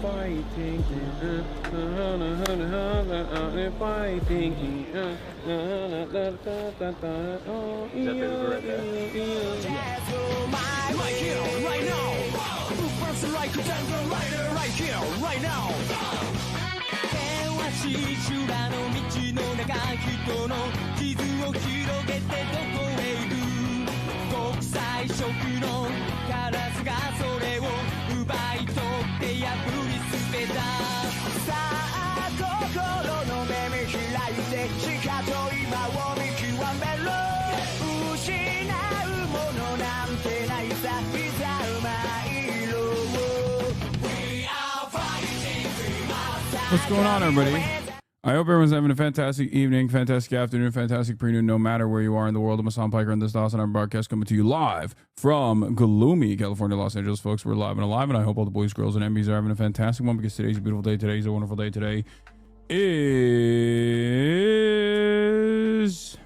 fighting, fighting. Right here, right now. Who burns like a jungle rider right here, right now. 険しい修羅の道の中人の傷を広げてどこへ行く国際色のカラスがそれを奪い取って破り捨てたさあ心の目見開いてしかと今を見極めろ失うものなんてないさいざ参ろう We are fighting What's going on, everybody? I hope everyone's having a fantastic evening, fantastic afternoon, fantastic pre-noon, no matter where you are in the world. I'm Hassan Piker, and this is Dawson. Our broadcast coming to you live from gloomy California, Los Angeles, folks. We're live and alive, and I hope all the boys, girls, and MBs are having a fantastic one because today's a beautiful day. Today's a wonderful day. Today is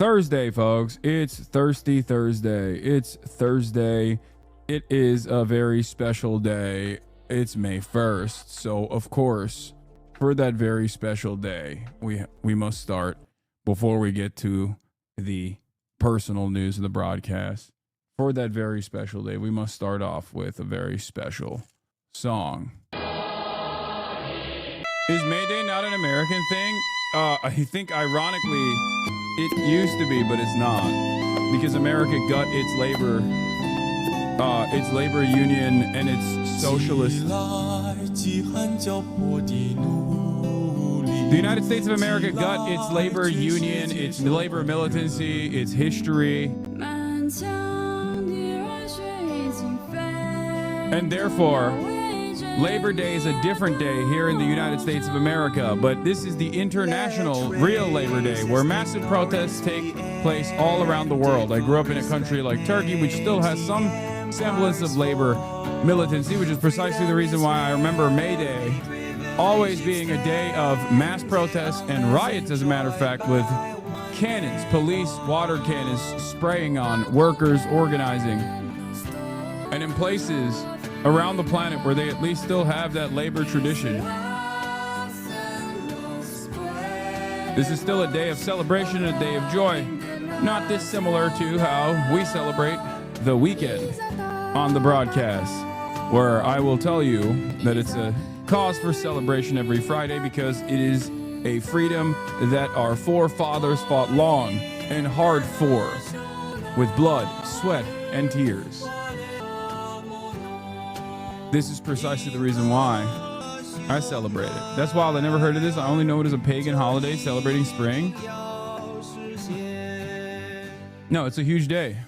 Thursday, folks. It's Thirsty Thursday. It's Thursday. It is a very special day. It's May 1st, so of course, for that very special day, we must start before we get to the personal news of the broadcast. For that very special day, we must start off with a very special song. Is May Day not an American thing? I think ironically it used to be, but it's not, because America got its labor union and its socialist. The United States of America got its labor union, its labor militancy, its history, and therefore Labor Day is a different day here in the United States of America, but this is the international real Labor Day where massive protests take place all around the world. I grew up in a country like Turkey, which still has some semblance of labor militancy, which is precisely the reason why I remember May Day always being a day of mass protests and riots, as a matter of fact, with cannons, police, water cannons spraying on workers organizing. And in places around the planet where they at least still have that labor tradition, this is still a day of celebration, a day of joy, not dissimilar to how we celebrate the weekend on the broadcast, where I will tell you that it's a cause for celebration every Friday because it is a freedom that our forefathers fought long and hard for, with blood, sweat, and tears. This is precisely the reason why I celebrate it. That's why I never heard of this. I only know it as a pagan holiday celebrating spring. No, it's a huge day.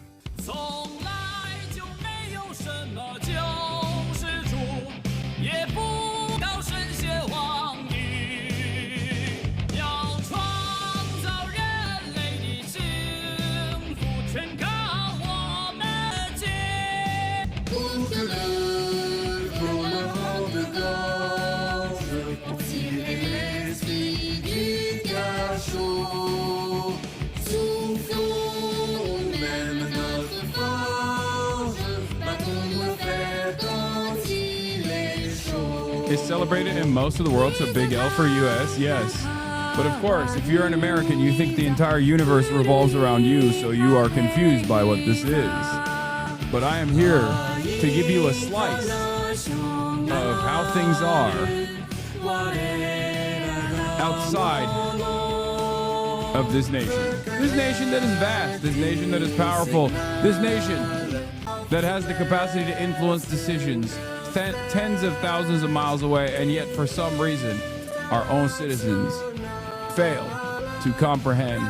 Is celebrated in most of the world, so big L for US, yes. But of course, if you're an American, you think the entire universe revolves around you, so you are confused by what this is. But I am here to give you a slice of how things are outside of this nation. This nation that is vast, this nation that is powerful, this nation that has the capacity to influence decisions tens of thousands of miles away, and yet for some reason our own citizens fail to comprehend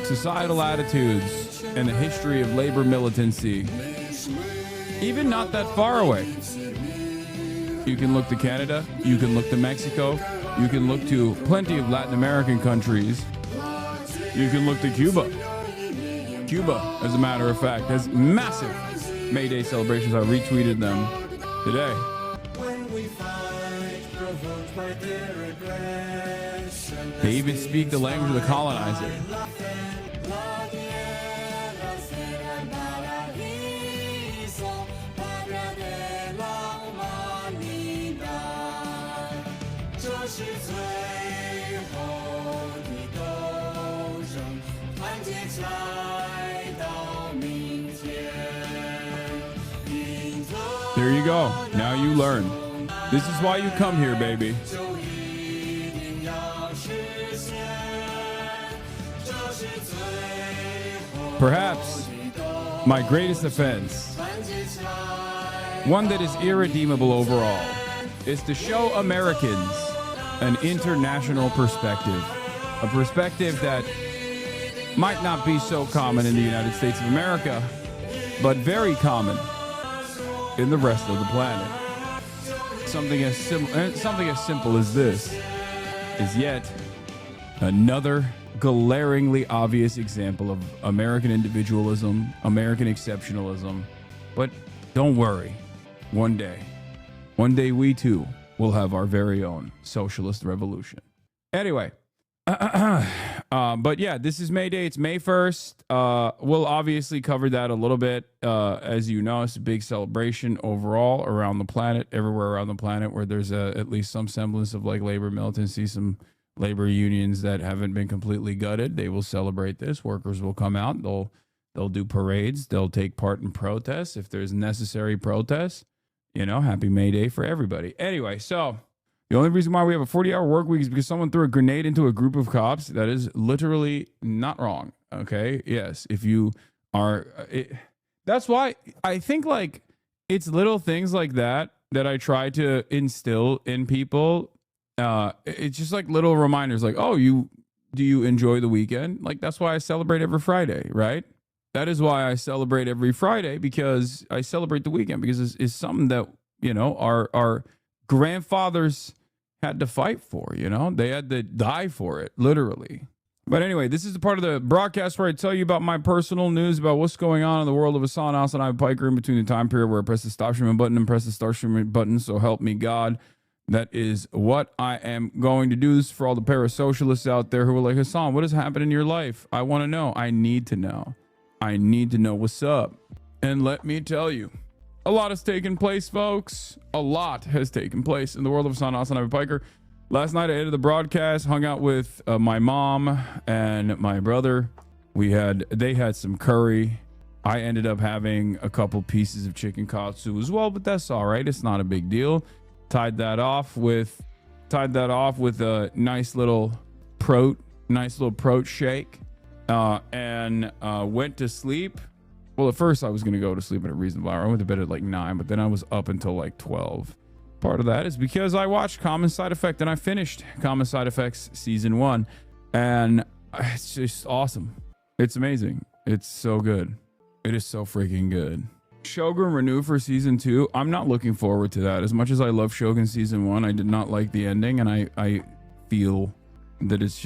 societal attitudes and the history of labor militancy, even not that far away. You can look to Canada, you can look to Mexico, you can look to plenty of Latin American countries, you can look to Cuba. Cuba, as a matter of fact, has massive May Day celebrations. I retweeted them today. They even speak the language of the colonizer. 是最后的斗争，团结起来到明天。赢得 There you go. Now you learn. This is why you come here, baby. 就一定要实现，这是最后 Perhaps 的斗 my greatest offense, 团结起来。 one that is irredeemable overall, is to show Americans an international perspective. A perspective that might not be so common in the United States of America, but very common in the rest of the planet. Something as simple as this is yet another glaringly obvious example of American individualism, American exceptionalism. But don't worry, one day we too will have our very own socialist revolution. Anyway, but yeah, this is May Day. It's May 1st. We'll obviously cover that a little bit. As you know, it's a big celebration overall around the planet, everywhere around the planet where there's at least some semblance of like labor militancy, some labor unions that haven't been completely gutted. They will celebrate this. Workers will come out. They'll do parades. They'll take part in protests if there's necessary protests. You know, happy May Day for everybody. Anyway, so the only reason why we have a 40-hour work week is because someone threw a grenade into a group of cops. That is literally not wrong. Okay. Yes. If you are, that's why I think like it's little things like that I try to instill in people. It's just like little reminders like, oh, do you enjoy the weekend? Like, that's why I celebrate every Friday, right? That is why I celebrate every Friday, because I celebrate the weekend, because it's something that, you know, our grandfathers had to fight for, you know, they had to die for it, literally. But anyway, this is the part of the broadcast where I tell you about my personal news about what's going on in the world of Hassan Al-Banna Piker in between the time period where I press the stop streaming button and press the start streaming button. So help me God. That is what I am going to do. This is for all the parasocialists out there who are like, Hassan, what has happened in your life? I want to know. I need to know. I need to know what's up. And let me tell you, a lot has taken place, folks. A lot has taken place in the world of Hassan Al-Banna Piker. Last night I ended the broadcast, hung out with my mom and my brother. They had some curry. I ended up having a couple pieces of chicken katsu as well, but that's all right. It's not a big deal. Tied that off with a nice little prote shake, and went to sleep. Well, at first I was going to go to sleep at a reasonable hour. I went to bed at like 9, but then I was up until like 12. Part of that is because I watched Common Side Effect and I finished Common Side Effects season 1, and it's just awesome. It's amazing. It's so good. It is so freaking good. Shogun Renew for season 2. I'm not looking forward to that. As much as I love Shogun season 1, I did not like the ending, and I feel that it's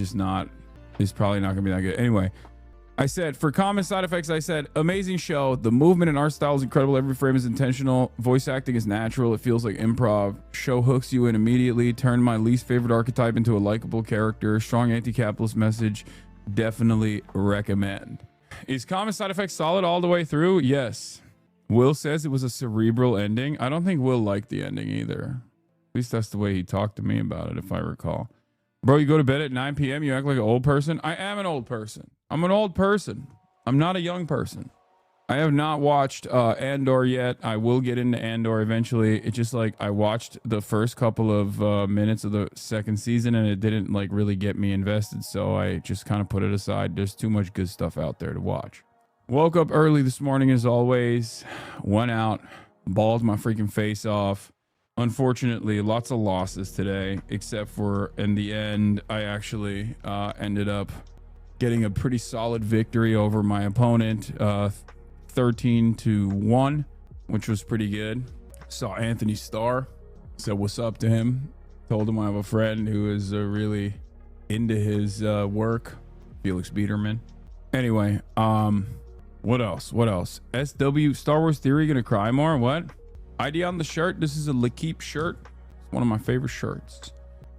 probably not gonna be that good. Anyway, I said for Common Side Effects, I said amazing show. The movement and art style is incredible. Every frame is intentional. Voice acting is natural. It feels like improv. Show hooks you in immediately. Turned my least favorite archetype into a likable character. Strong anti-capitalist message. Definitely recommend. Is Common Side Effects solid all the way through? Yes. Will says it was a cerebral ending. I don't think Will liked the ending either. At least that's the way he talked to me about it, if I recall. Bro, you go to bed at 9 p.m. You act like an old person. I am an old person. I'm an old person. I'm not a young person. I have not watched Andor yet. I will get into Andor eventually. It's just like I watched the first couple of minutes of the second season and it didn't like really get me invested. So I just kind of put it aside. There's too much good stuff out there to watch. Woke up early this morning as always. Went out, balled my freaking face off. Unfortunately, lots of losses today, except for in the end, I actually ended up getting a pretty solid victory over my opponent, 13-1, which was pretty good. Saw Anthony Starr, said what's up to him. Told him I have a friend who is really into his work, Felix Biederman. Anyway, what else? SW Star Wars Theory gonna cry more? What? ID on the shirt. This is a L'Equipe shirt. It's one of my favorite shirts.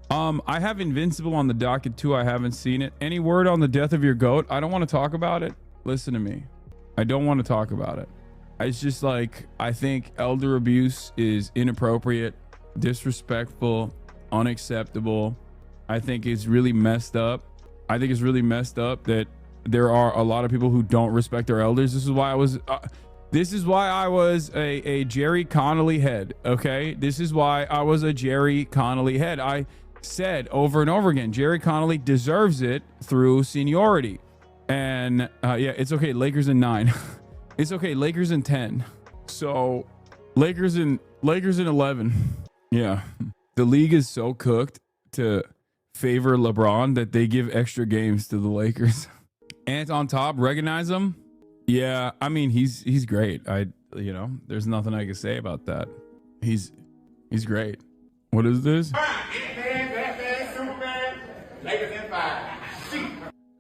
I have Invincible on the docket too. I haven't seen it. Any word on the death of your goat? I don't want to talk about it. Listen to me. I don't want to talk about it. It's just like, I think elder abuse is inappropriate, disrespectful, unacceptable. I think it's really messed up. I think it's really messed up that there are a lot of people who don't respect their elders. This is why I was a Jerry Connolly head. Okay, this is why I was a Jerry Connolly head. I said over and over again, Jerry Connolly deserves it through seniority. And yeah, it's okay. Lakers in 9. It's okay. Lakers in 10. So Lakers in 11. Yeah, the league is so cooked to favor LeBron that they give extra games to the Lakers. And on top, recognize him. Yeah, I mean he's great. There's nothing I can say about that. He's great. What is this?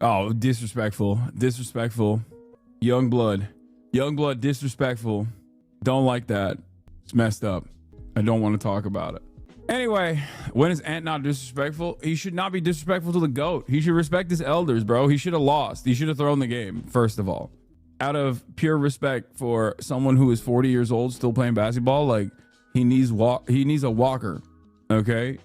Oh, disrespectful. Young blood, disrespectful. Don't like that. It's messed up. I don't want to talk about it. Anyway, when is Ant not disrespectful? He should not be disrespectful to the GOAT. He should respect his elders, bro. He should have lost. He should have thrown the game, first of all. Out of pure respect for someone who is 40 years old still playing basketball, like he needs a walker. Okay?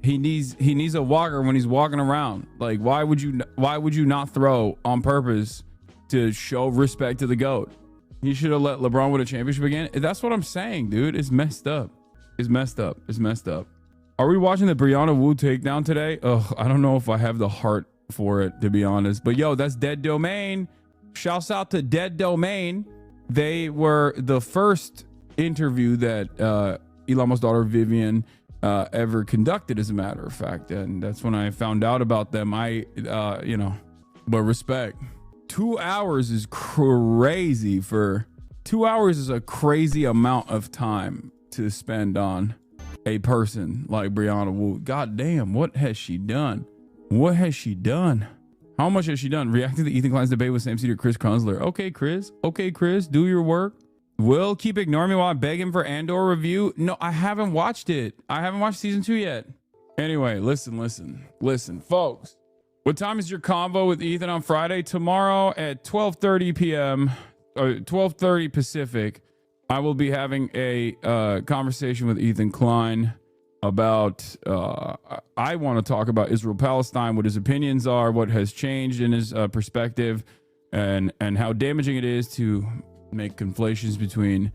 He needs a walker when he's walking around. Like why would you not throw on purpose to show respect to the GOAT? He should have let LeBron win a championship again. That's what I'm saying, dude. It's messed up. It's messed up. Are we watching the Brianna Wu takedown today? Ugh, I don't know if I have the heart for it, to be honest. But yo, that's Dead Domain. Shouts out to Dead Domain. They were the first interview that Elon Musk's daughter Vivian ever conducted, as a matter of fact. And that's when I found out about them. But respect. 2 hours is crazy. 2 hours is a crazy amount of time to spend on a person like Brianna Wu. God damn, what has she done? How much has she done? Reacting to Ethan Klein's debate with Sam Cedar, Chris Kunzler. Okay, Chris, do your work. Will keep ignoring me while I beg him for Andor review. No, I haven't watched it. I haven't watched season 2 yet. Anyway, listen, folks. What time is your convo with Ethan on Friday? Tomorrow at 12:30 p.m. or 12:30 Pacific. I will be having a conversation with Ethan Klein about, I want to talk about Israel-Palestine, what his opinions are, what has changed in his perspective, and how damaging it is to make conflations between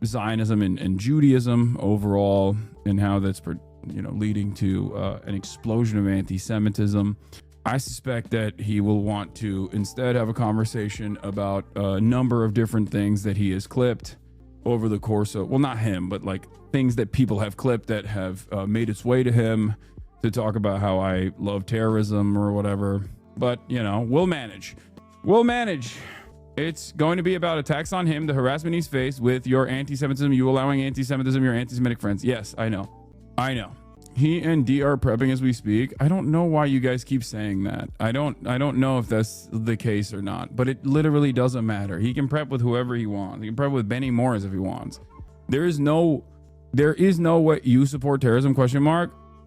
Zionism and Judaism overall, and how that's leading to an explosion of anti-Semitism. I suspect that he will want to instead have a conversation about a number of different things that he has clipped over the course of, well, not him, but like things that people have clipped that have made its way to him, to talk about how I love terrorism or whatever. But, we'll manage. It's going to be about attacks on him, the harassment he's faced with your anti-Semitism, you allowing anti-Semitism, your anti-Semitic friends. Yes, I know. He and D are prepping as we speak. I don't know why you guys keep saying that. I don't know if that's the case or not, but it literally doesn't matter. He can prep with whoever he wants. He can prep with Benny Morris if he wants. There is no what you support terrorism ?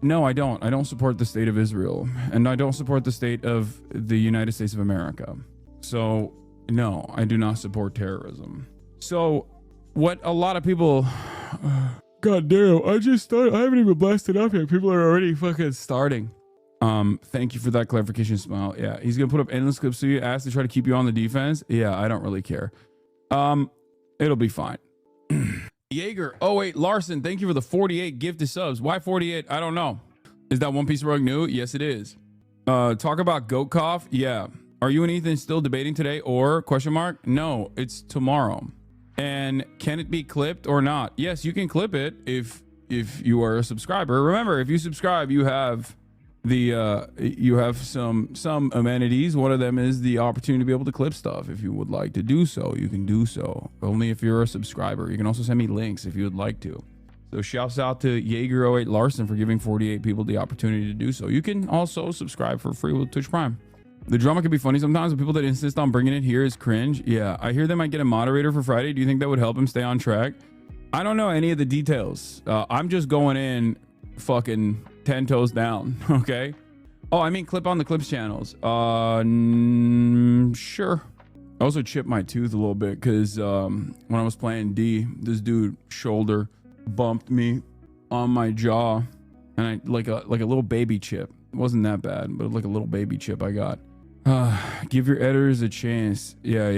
No, I don't. I don't support the state of Israel, and I don't support the state of the United States of America. So no, I do not support terrorism. So what a lot of people God damn, I just started. I haven't even blasted up yet. People are already fucking starting. Thank you for that clarification, Smile. Yeah, he's gonna put up endless clips to you, ask to try to keep you on the defense. Yeah, I don't really care. It'll be fine. Jaeger, Larson, thank you for the 48 gifted subs. Why 48? I don't know. Is that One Piece Rug new? Yes, it is. Talk about goat cough. Yeah. Are you and Ethan still debating today or ? No, it's tomorrow. And can it be clipped or not? Yes, you can clip it if you are a subscriber. Remember, if you subscribe, you have some amenities. One of them is the opportunity to be able to clip stuff. If you would like to do so, you can do so. Only if you're a subscriber. You can also send me links if you would like to. So shouts out to Jaeger08 Larson for giving 48 people the opportunity to do so. You can also subscribe for free with Twitch Prime. The drama can be funny sometimes, but people that insist on bringing it here is cringe. Yeah, I hear they might get a moderator for Friday. Do you think that would help him stay on track? I don't know any of the details. I'm just going in fucking 10 toes down, okay? Oh, I mean clip on the clips channels. Sure. I also chipped my tooth a little bit because when I was playing D, this dude shoulder bumped me on my jaw, and I like a little baby chip. It wasn't that bad, but like a little baby chip I got. Give your editors a chance. Yeah.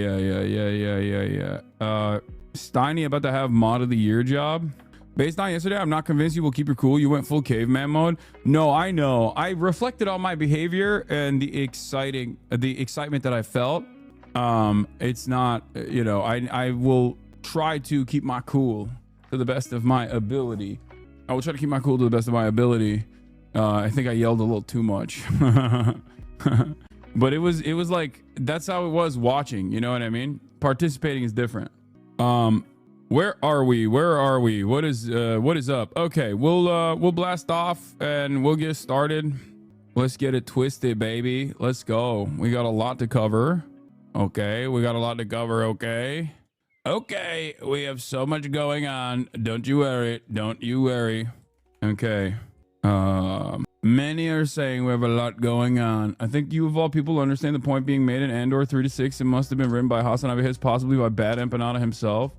Steiny about to have mod of the year job. Based on yesterday, I'm not convinced you will keep your cool. You went full caveman mode. No, I know. I reflected on my behavior and the excitement that I felt. It's not, you know, I will try to keep my cool to the best of my ability. I will try to keep my cool to the best of my ability. I think I yelled a little too much. But it was like, that's how it was watching, you know what I mean? Participating is different. Where are we? What is up? Okay, we'll blast off and we'll get started. Let's get it twisted, baby. Let's go. We got a lot to cover. Okay, we have so much going on. Don't you worry. Okay. Many are saying we have a lot going on. I think you of all people understand the point being made in Andor 3-6. It must have been written by Hassan Abihiz, possibly by Bad Empanada himself.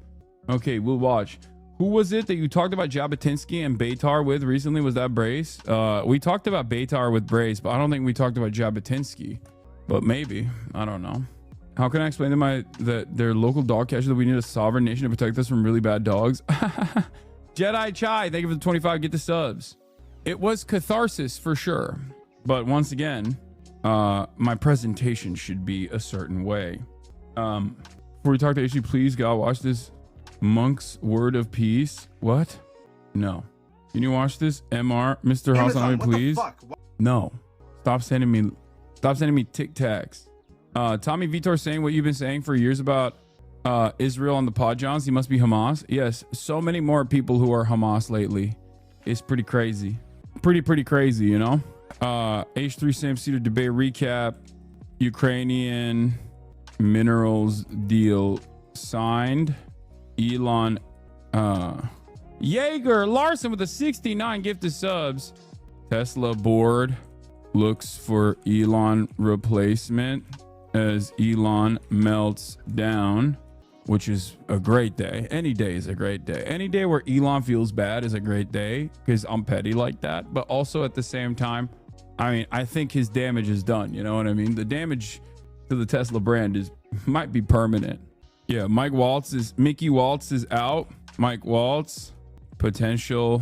Okay, we'll watch. Who was it that you talked about Jabotinsky and Beitar with recently? Was that Brace? We talked about Beitar with Brace, but I don't think we talked about Jabotinsky. But maybe. I don't know. How can I explain to that their local dog catcher that we need a sovereign nation to protect us from really bad dogs? Jedi Chai, thank you for the 25. Get the subs. It was catharsis for sure. But once again, my presentation should be a certain way. Before we talk to HG, please, God, watch this Monk's Word of Peace. What? No. Can you watch this? MR, Mr. Hassan, please? No. Stop sending me Tic Tacs. Tommy Vitor saying what you've been saying for years about Israel on the pod, Johns. He must be Hamas. Yes, so many more people who are Hamas lately. It's pretty crazy. Pretty crazy, you know? H3 Sam Cedar debate recap. Ukrainian minerals deal signed. Elon Jaeger Larson with a 69 gifted subs. Tesla board looks for Elon replacement as Elon melts down, which is a great day. Any day is a great day. Any day where Elon feels bad is a great day because I'm petty like that. But also at the same time, I mean, I think his damage is done. You know what I mean? The damage to the Tesla brand might be permanent. Yeah, Mickey Waltz is out. Mike Waltz, potentially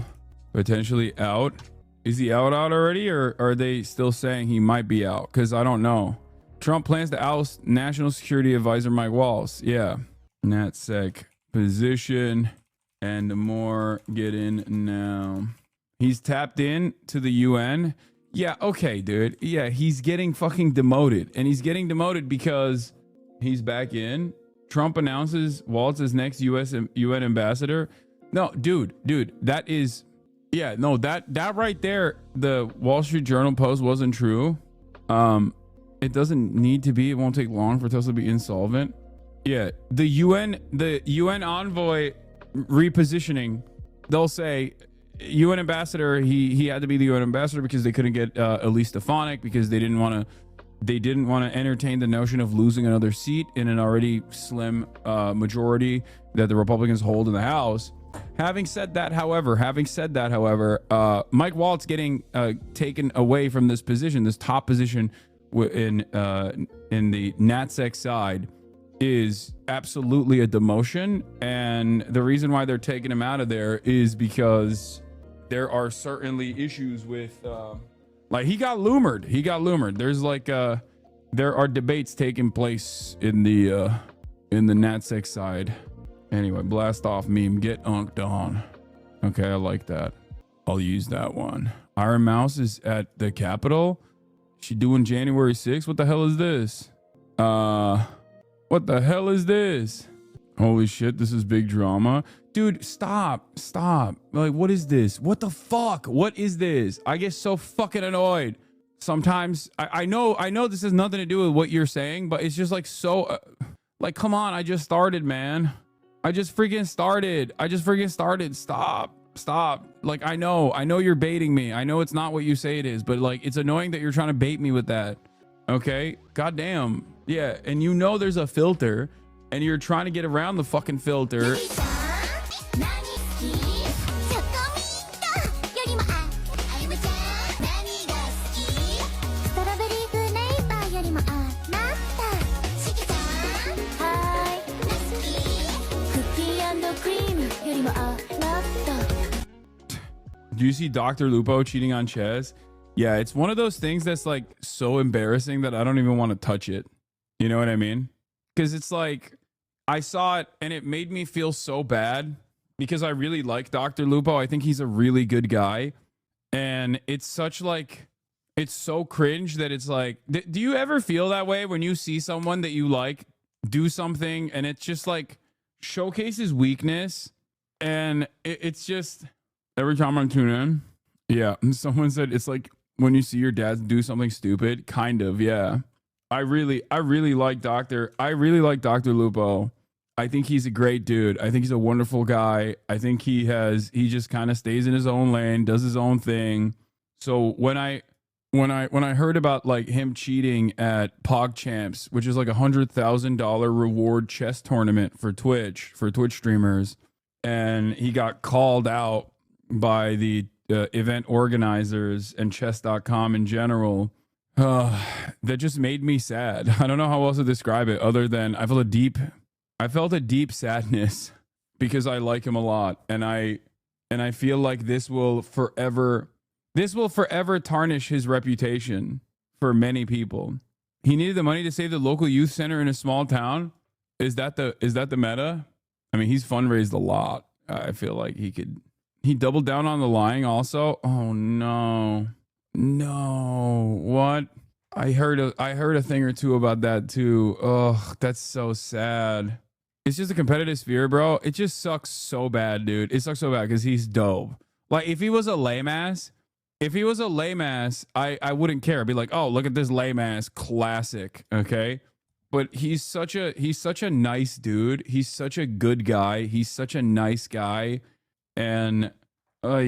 out. Is he out already, or are they still saying he might be out? Because I don't know. Trump plans to oust National Security Advisor Mike Waltz. Yeah. NatSec position and more. Get in now. He's tapped in to the UN. Yeah, okay, dude. Yeah, he's getting fucking demoted. And he's getting demoted because he's back in. Trump announces Waltz as next UN ambassador. No, dude, that is, yeah, no, that right there, the Wall Street Journal post wasn't true. It doesn't need to be. It won't take long for Tesla to be insolvent. Yeah, the UN envoy repositioning, they'll say UN ambassador, he had to be the UN ambassador because they couldn't get Elise Stefanik because they didn't want to entertain the notion of losing another seat in an already slim majority that the Republicans hold in the House. Having said that, however, Mike Waltz getting taken away from this position, this top position in the NatSec side, is absolutely a demotion. And the reason why they're taking him out of there is because there are certainly issues with like he got lured. There's like there are debates taking place in the NatSec side. Anyway, blast off meme, get unked on. Okay, I like that. I'll use that one. Iron Mouse is at the Capitol. She doing January 6th. What the hell is this? What the hell is this? Holy shit, this is big drama. Dude, stop. Like, what is this? What the fuck? What is this? I get so fucking annoyed. Sometimes I know this has nothing to do with what you're saying, but it's just like so like, come on, I just started, man. I just freaking started. Stop. Like, I know you're baiting me. I know it's not what you say it is, but like, it's annoying that you're trying to bait me with that. Okay? Goddamn. Yeah. And you know there's a filter and you're trying to get around the fucking filter. Do you see Dr. Lupo cheating on Ches? Yeah, it's one of those things that's like so embarrassing that I don't even want to touch it. You know what I mean? Because it's like I saw it and it made me feel so bad because I really like Dr. Lupo. I think he's a really good guy. And it's such like, it's so cringe that it's like, do you ever feel that way when you see someone that you like do something and it's just like showcases weakness? And it's just every time I tune in. Yeah. Someone said it's like when you see your dad do something stupid, kind of. Yeah. I really like Dr. Lupo. I think he's a great dude. I think he's a wonderful guy. I think he just kind of stays in his own lane, does his own thing. So when I heard about like him cheating at PogChamps, which is like $100,000 reward chess tournament for Twitch streamers, and he got called out by the event organizers and chess.com in general, that just made me sad. I don't know how else to describe it other than I felt a deep sadness because I like him a lot, and I feel like this will forever tarnish his reputation for many people. He needed the money to save the local youth center in a small town. Is that the meta? I mean, he's fundraised a lot. I feel like he doubled down on the lying also. Oh no. What? I heard a thing or two about that too. Oh, that's so sad. It's just a competitive sphere, bro. It just sucks so bad, dude. It sucks so bad because he's dope. Like if he was a lame ass, I wouldn't care. I'd be like, oh, look at this lame ass classic. Okay. But he's such a nice dude. He's such a good guy. He's such a nice guy. And there's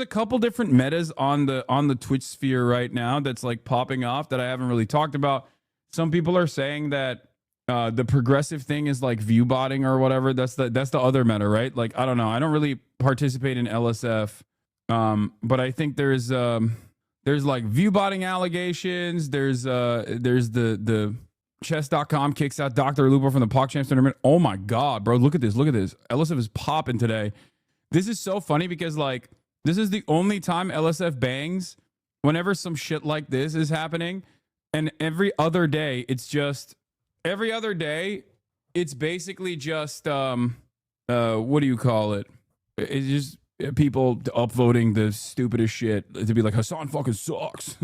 a couple different metas on the Twitch sphere right now that's like popping off that I haven't really talked about. Some people are saying that the progressive thing is like view botting or whatever. That's the other meta, right? Like, I don't know. I don't really participate in LSF. But I think there's like view botting allegations. There's the chess.com kicks out Dr. Lupo from the PogChamps tournament. Oh my God, bro. Look at this. LSF is popping today. This is so funny because like, this is the only time LSF bangs whenever some shit like this is happening. And every other day, it's basically just, what do you call it? It's just people upvoting the stupidest shit to be like, Hassan fucking sucks.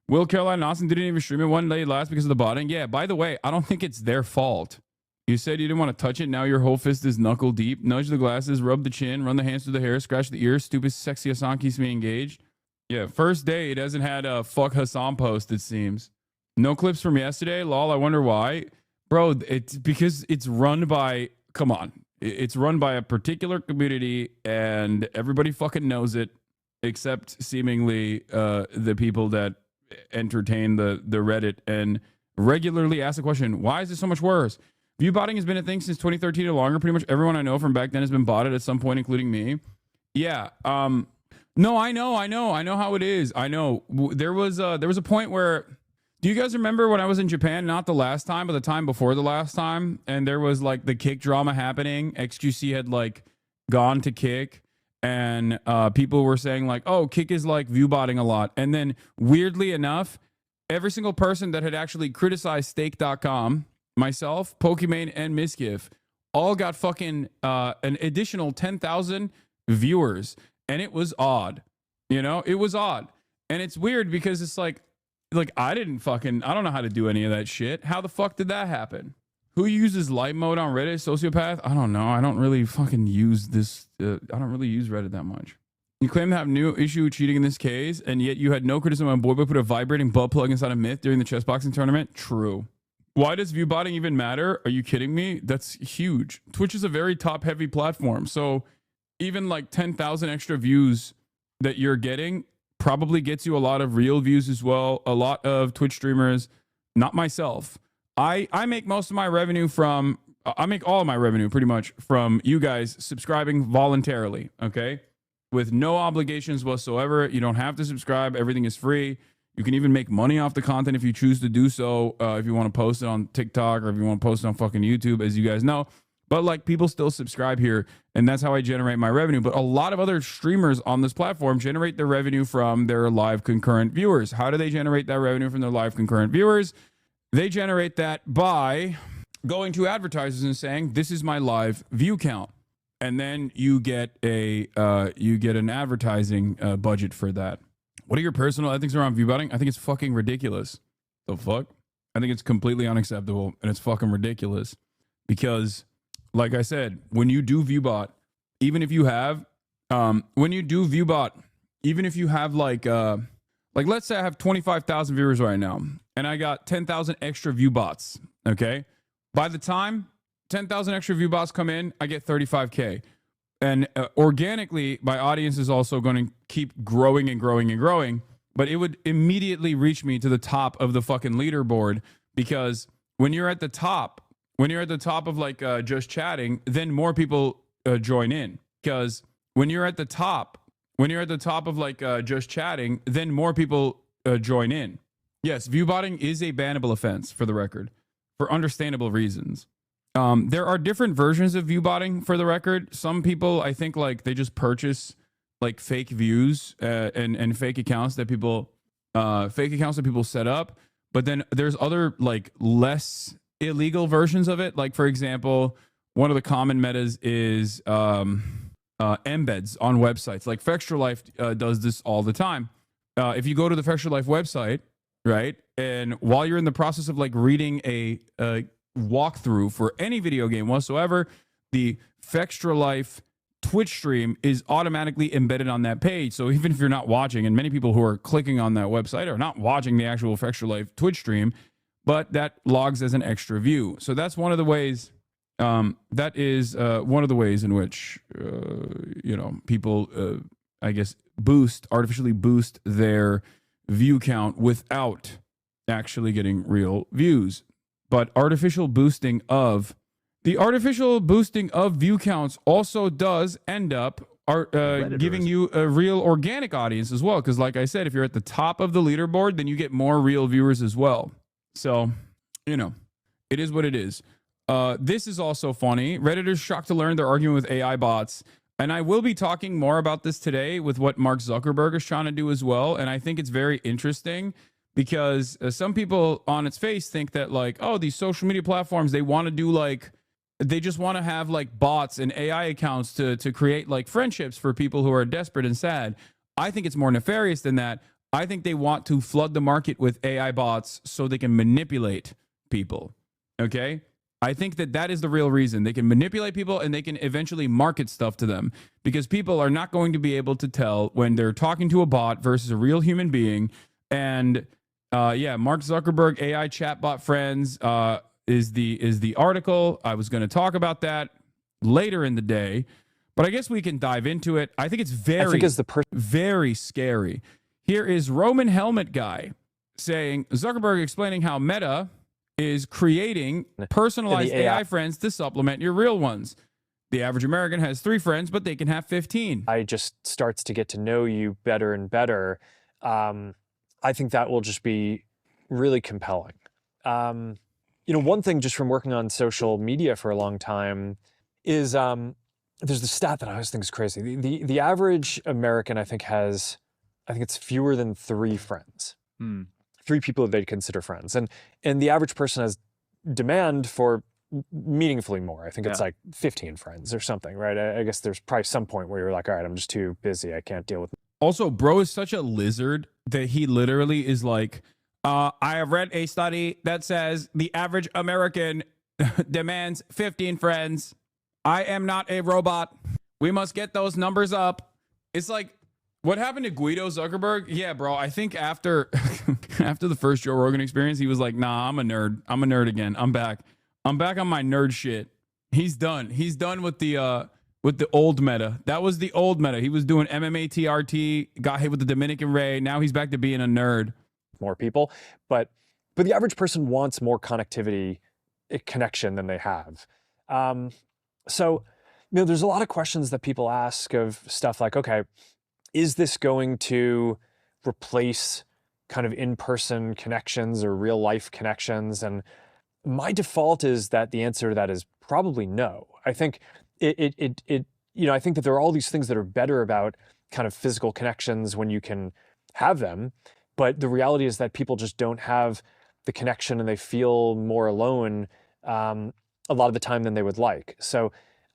Will Caroline and Austin didn't even stream it one day last because of the botting. Yeah, by the way, I don't think it's their fault. You said you didn't want to touch it. Now your whole fist is knuckle deep. Nudge the glasses, rub the chin, run the hands through the hair, scratch the ears. Stupid sexy Hassan keeps me engaged. Yeah, first day, it hasn't had a fuck Hassan post, it seems. No clips from yesterday. Lol, I wonder why. Bro, it's because it's run by, come on. It's run by a particular community and everybody fucking knows it, except seemingly the people that entertain the Reddit and regularly ask the question, why is this so much worse? View botting has been a thing since 2013 or longer. Pretty much everyone I know from back then has been botted at some point, including me. Yeah. No, I know how it is. I know there was a point where, do you guys remember when I was in Japan? Not the last time, but the time before the last time. And there was like the Kick drama happening. XQC had like gone to Kick and people were saying like, oh, Kick is like view botting a lot. And then weirdly enough, every single person that had actually criticized stake.com, myself, Pokimane, and Miskiff all got fucking an additional 10,000 viewers. And it was odd. You know, it was odd. And it's weird because it's like I don't know how to do any of that shit. How the fuck did that happen? Who uses light mode on Reddit? Sociopath? I don't know. I don't really fucking use this. I don't really use Reddit that much. You claim to have no issue with cheating in this case, and yet you had no criticism on Boy put a vibrating butt plug inside a myth during the chess boxing tournament? True. Why does view botting even matter? Are you kidding me? That's huge. Twitch is a very top heavy platform. So even like 10,000 extra views that you're getting probably gets you a lot of real views as well. A lot of Twitch streamers, not myself. I make most of my revenue from, I make all of my revenue pretty much from you guys subscribing voluntarily, okay? With no obligations whatsoever. You don't have to subscribe. Everything is free. You can even make money off the content if you choose to do so. If you want to post it on TikTok or if you want to post it on fucking YouTube, as you guys know. But like people still subscribe here, and that's how I generate my revenue. But a lot of other streamers on this platform generate their revenue from their live concurrent viewers. How do they generate that revenue from their live concurrent viewers? They generate that by going to advertisers and saying, "This is my live view count," and then you get an advertising budget for that. What are your personal ethics around view botting? I think it's fucking ridiculous. The fuck? I think it's completely unacceptable, and it's fucking ridiculous because, like I said, when you do ViewBot, even if you have, like let's say I have 25,000 viewers right now, and I got 10,000 extra ViewBots. Okay, by the time 10,000 extra ViewBots come in, I get 35K, and organically, my audience is also going to keep growing and growing and growing. But it would immediately reach me to the top of the fucking leaderboard, because when you're at the top of like just chatting, then more people join in. Because when you're at the top of like just chatting, then more people join in. Yes, viewbotting is a bannable offense, for the record, for understandable reasons. There are different versions of viewbotting, for the record. Some people, I think, like they just purchase like fake views and fake accounts that people set up. But then there's other like less illegal versions of it. Like, for example, one of the common metas is embeds on websites. Like Fextra Life does this all the time. If you go to the Fextra Life website, right, and while you're in the process of like reading a walkthrough for any video game whatsoever, the Fextra Life Twitch stream is automatically embedded on that page. So even if you're not watching, and many people who are clicking on that website are not watching the actual Fextra Life Twitch stream, but that logs as an extra view. So that's one of the ways. That is one of the ways in which people, I guess, artificially boost their view count without actually getting real views. But the artificial boosting of view counts also does end up giving you a real organic audience as well. Because like I said, if you're at the top of the leaderboard, then you get more real viewers as well. So, it is what it is. This is also funny. Redditors shocked to learn they're arguing with AI bots. And I will be talking more about this today with what Mark Zuckerberg is trying to do as well. And I think it's very interesting because some people on its face think that like, oh, these social media platforms, they just want to have like bots and AI accounts to create like friendships for people who are desperate and sad. I think it's more nefarious than that. I think they want to flood the market with AI bots so they can manipulate people. Okay? I think that is the real reason. They can manipulate people and they can eventually market stuff to them, because people are not going to be able to tell when they're talking to a bot versus a real human being. And Mark Zuckerberg AI chatbot friends is the article. I was going to talk about that later in the day, but I guess we can dive into it. I think it's very scary. Here is Roman Helmet Guy saying, Zuckerberg explaining how Meta is creating personalized AI friends to supplement your real ones. The average American has 3 friends, but they can have 15. I just starts to get to know you better and better. I think that will just be really compelling. One thing just from working on social media for a long time is there's the stat that I always think is crazy. The average American, I think it's fewer than 3 friends. 3 people that they'd consider friends. And the average person has demand for meaningfully more. I think it's like 15 friends or something, right? I guess there's probably some point where you're like, all right, I'm just too busy. I can't deal with it. Also, bro is such a lizard that he literally is like, I have read a study that says the average American demands 15 friends. I am not a robot. We must get those numbers up. It's like, what happened to Guido Zuckerberg? Yeah, bro, I think after the first Joe Rogan experience, he was like, nah, I'm a nerd. I'm a nerd again. I'm back on my nerd shit. He's done. He's done with the old meta. That was the old meta. He was doing MMA TRT, got hit with the Dominican Ray. Now he's back to being a nerd. More people, but the average person wants more connectivity, connection than they have. So, there's a lot of questions that people ask of stuff like, okay, is this going to replace kind of in-person connections or real-life connections? And my default is that the answer to that is probably no. I think I think that there are all these things that are better about kind of physical connections when you can have them, but the reality is that people just don't have the connection and they feel more alone a lot of the time than they would like. So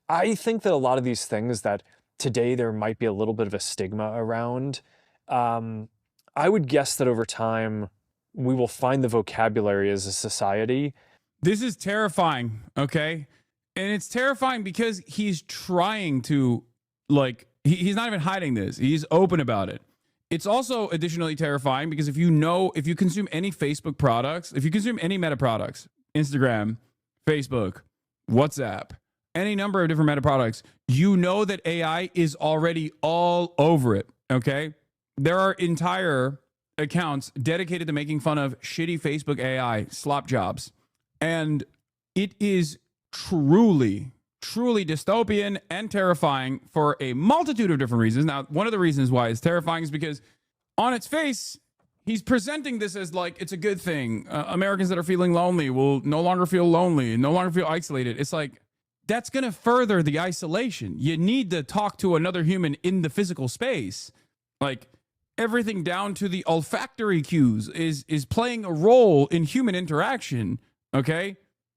I think that a lot of these things that today there might be a little bit of a stigma around, I would guess that over time we will find the vocabulary as a society. This is terrifying, okay? And it's terrifying because he's trying to, like, he's not even hiding this. He's open about it. It's also additionally terrifying because if you consume any Facebook products, if you consume any Meta products, Instagram, Facebook, WhatsApp, any number of different Meta products, you know that AI is already all over it, okay? There are entire accounts dedicated to making fun of shitty Facebook AI slop jobs. And it is truly dystopian and terrifying for a multitude of different reasons. Now, one of the reasons why it's terrifying is because on its face, he's presenting this as like it's a good thing. Americans that are feeling lonely will no longer feel lonely, no longer feel isolated. It's like, that's going to further the isolation. You need to talk to another human in the physical space. Like, everything down to the olfactory cues is playing a role in human interaction, okay?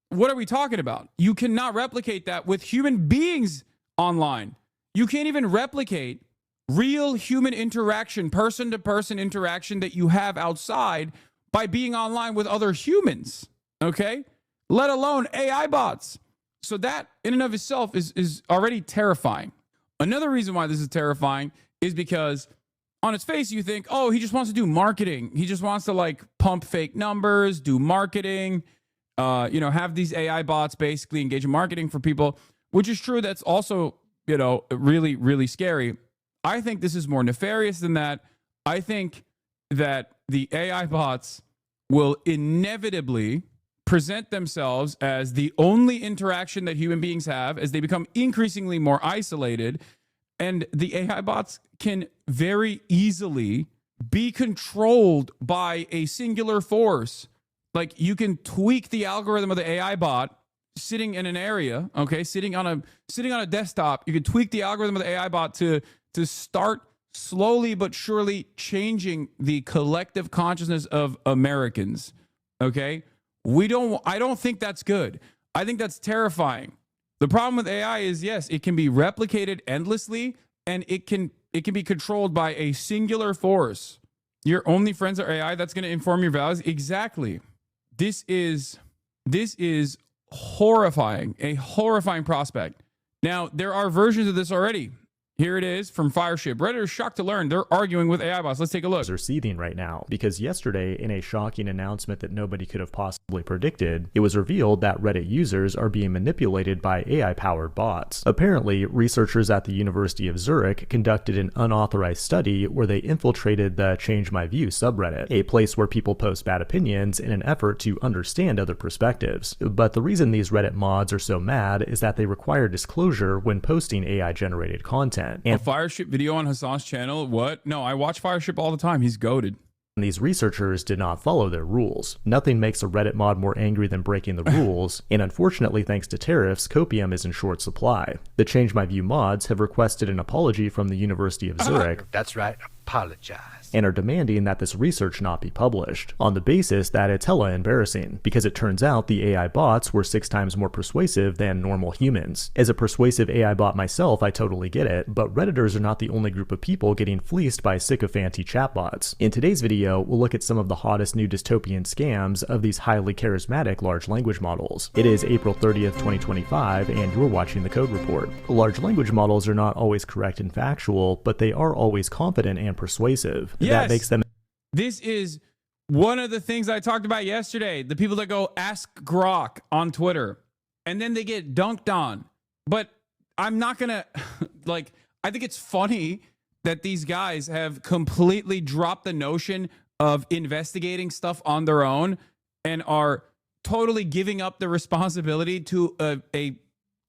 What are we talking about? You cannot replicate that with human beings online. You can't even replicate real human interaction, person-to-person interaction that you have outside by being online with other humans, okay? Let alone AI bots. So that in and of itself is already terrifying. Another reason why this is terrifying is because on its face, you think, oh, he just wants to do marketing. He just wants to like pump fake numbers, do marketing, have these AI bots basically engage in marketing for people, which is true. That's also, really, really scary. I think this is more nefarious than that. I think that the AI bots will inevitably present themselves as the only interaction that human beings have as they become increasingly more isolated. And the AI bots can very easily be controlled by a singular force. Like, you can tweak the algorithm of the AI bot sitting in an area, okay, sitting on a desktop. You can tweak the algorithm of the AI bot to start slowly but surely changing the collective consciousness of Americans. Okay? I don't think that's good. I think that's terrifying. The problem with AI is, yes, it can be replicated endlessly and it can be controlled by a singular force. Your only friends are AI, that's going to inform your values. Exactly. This is horrifying, a horrifying prospect. Now, there are versions of this already. Here it is from Fireship. Redditors shocked to learn they're arguing with AI bots. Let's take a look. Are seething right now because yesterday, in a shocking announcement that nobody could have possibly predicted, it was revealed that Reddit users are being manipulated by AI-powered bots. Apparently, researchers at the University of Zurich conducted an unauthorized study where they infiltrated the Change My View subreddit, a place where people post bad opinions in an effort to understand other perspectives. But the reason these Reddit mods are so mad is that they require disclosure when posting AI-generated content. And a Fireship video on Hassan's channel? What? No, I watch Fireship all the time. He's goated. These researchers did not follow their rules. Nothing makes a Reddit mod more angry than breaking the rules, and unfortunately, thanks to tariffs, copium is in short supply. The Change My View mods have requested an apology from the University of Zurich. That's right, apologize. And are demanding that this research not be published, on the basis that it's hella embarrassing, because it turns out the AI bots were 6 times more persuasive than normal humans. As a persuasive AI bot myself, I totally get it, but Redditors are not the only group of people getting fleeced by sycophanty chatbots. In today's video, we'll look at some of the hottest new dystopian scams of these highly charismatic large language models. It is April 30th, 2025, and you're watching The Code Report. Large language models are not always correct and factual, but they are always confident and persuasive. Yes. That makes them. This is one of the things I talked about yesterday. The people that go ask Grok on Twitter and then they get dunked on. But I'm not going to I think it's funny that these guys have completely dropped the notion of investigating stuff on their own and are totally giving up the responsibility to a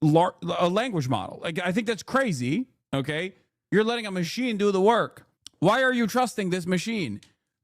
language model. Like, I think that's crazy. Okay. You're letting a machine do the work. Why are you trusting this machine?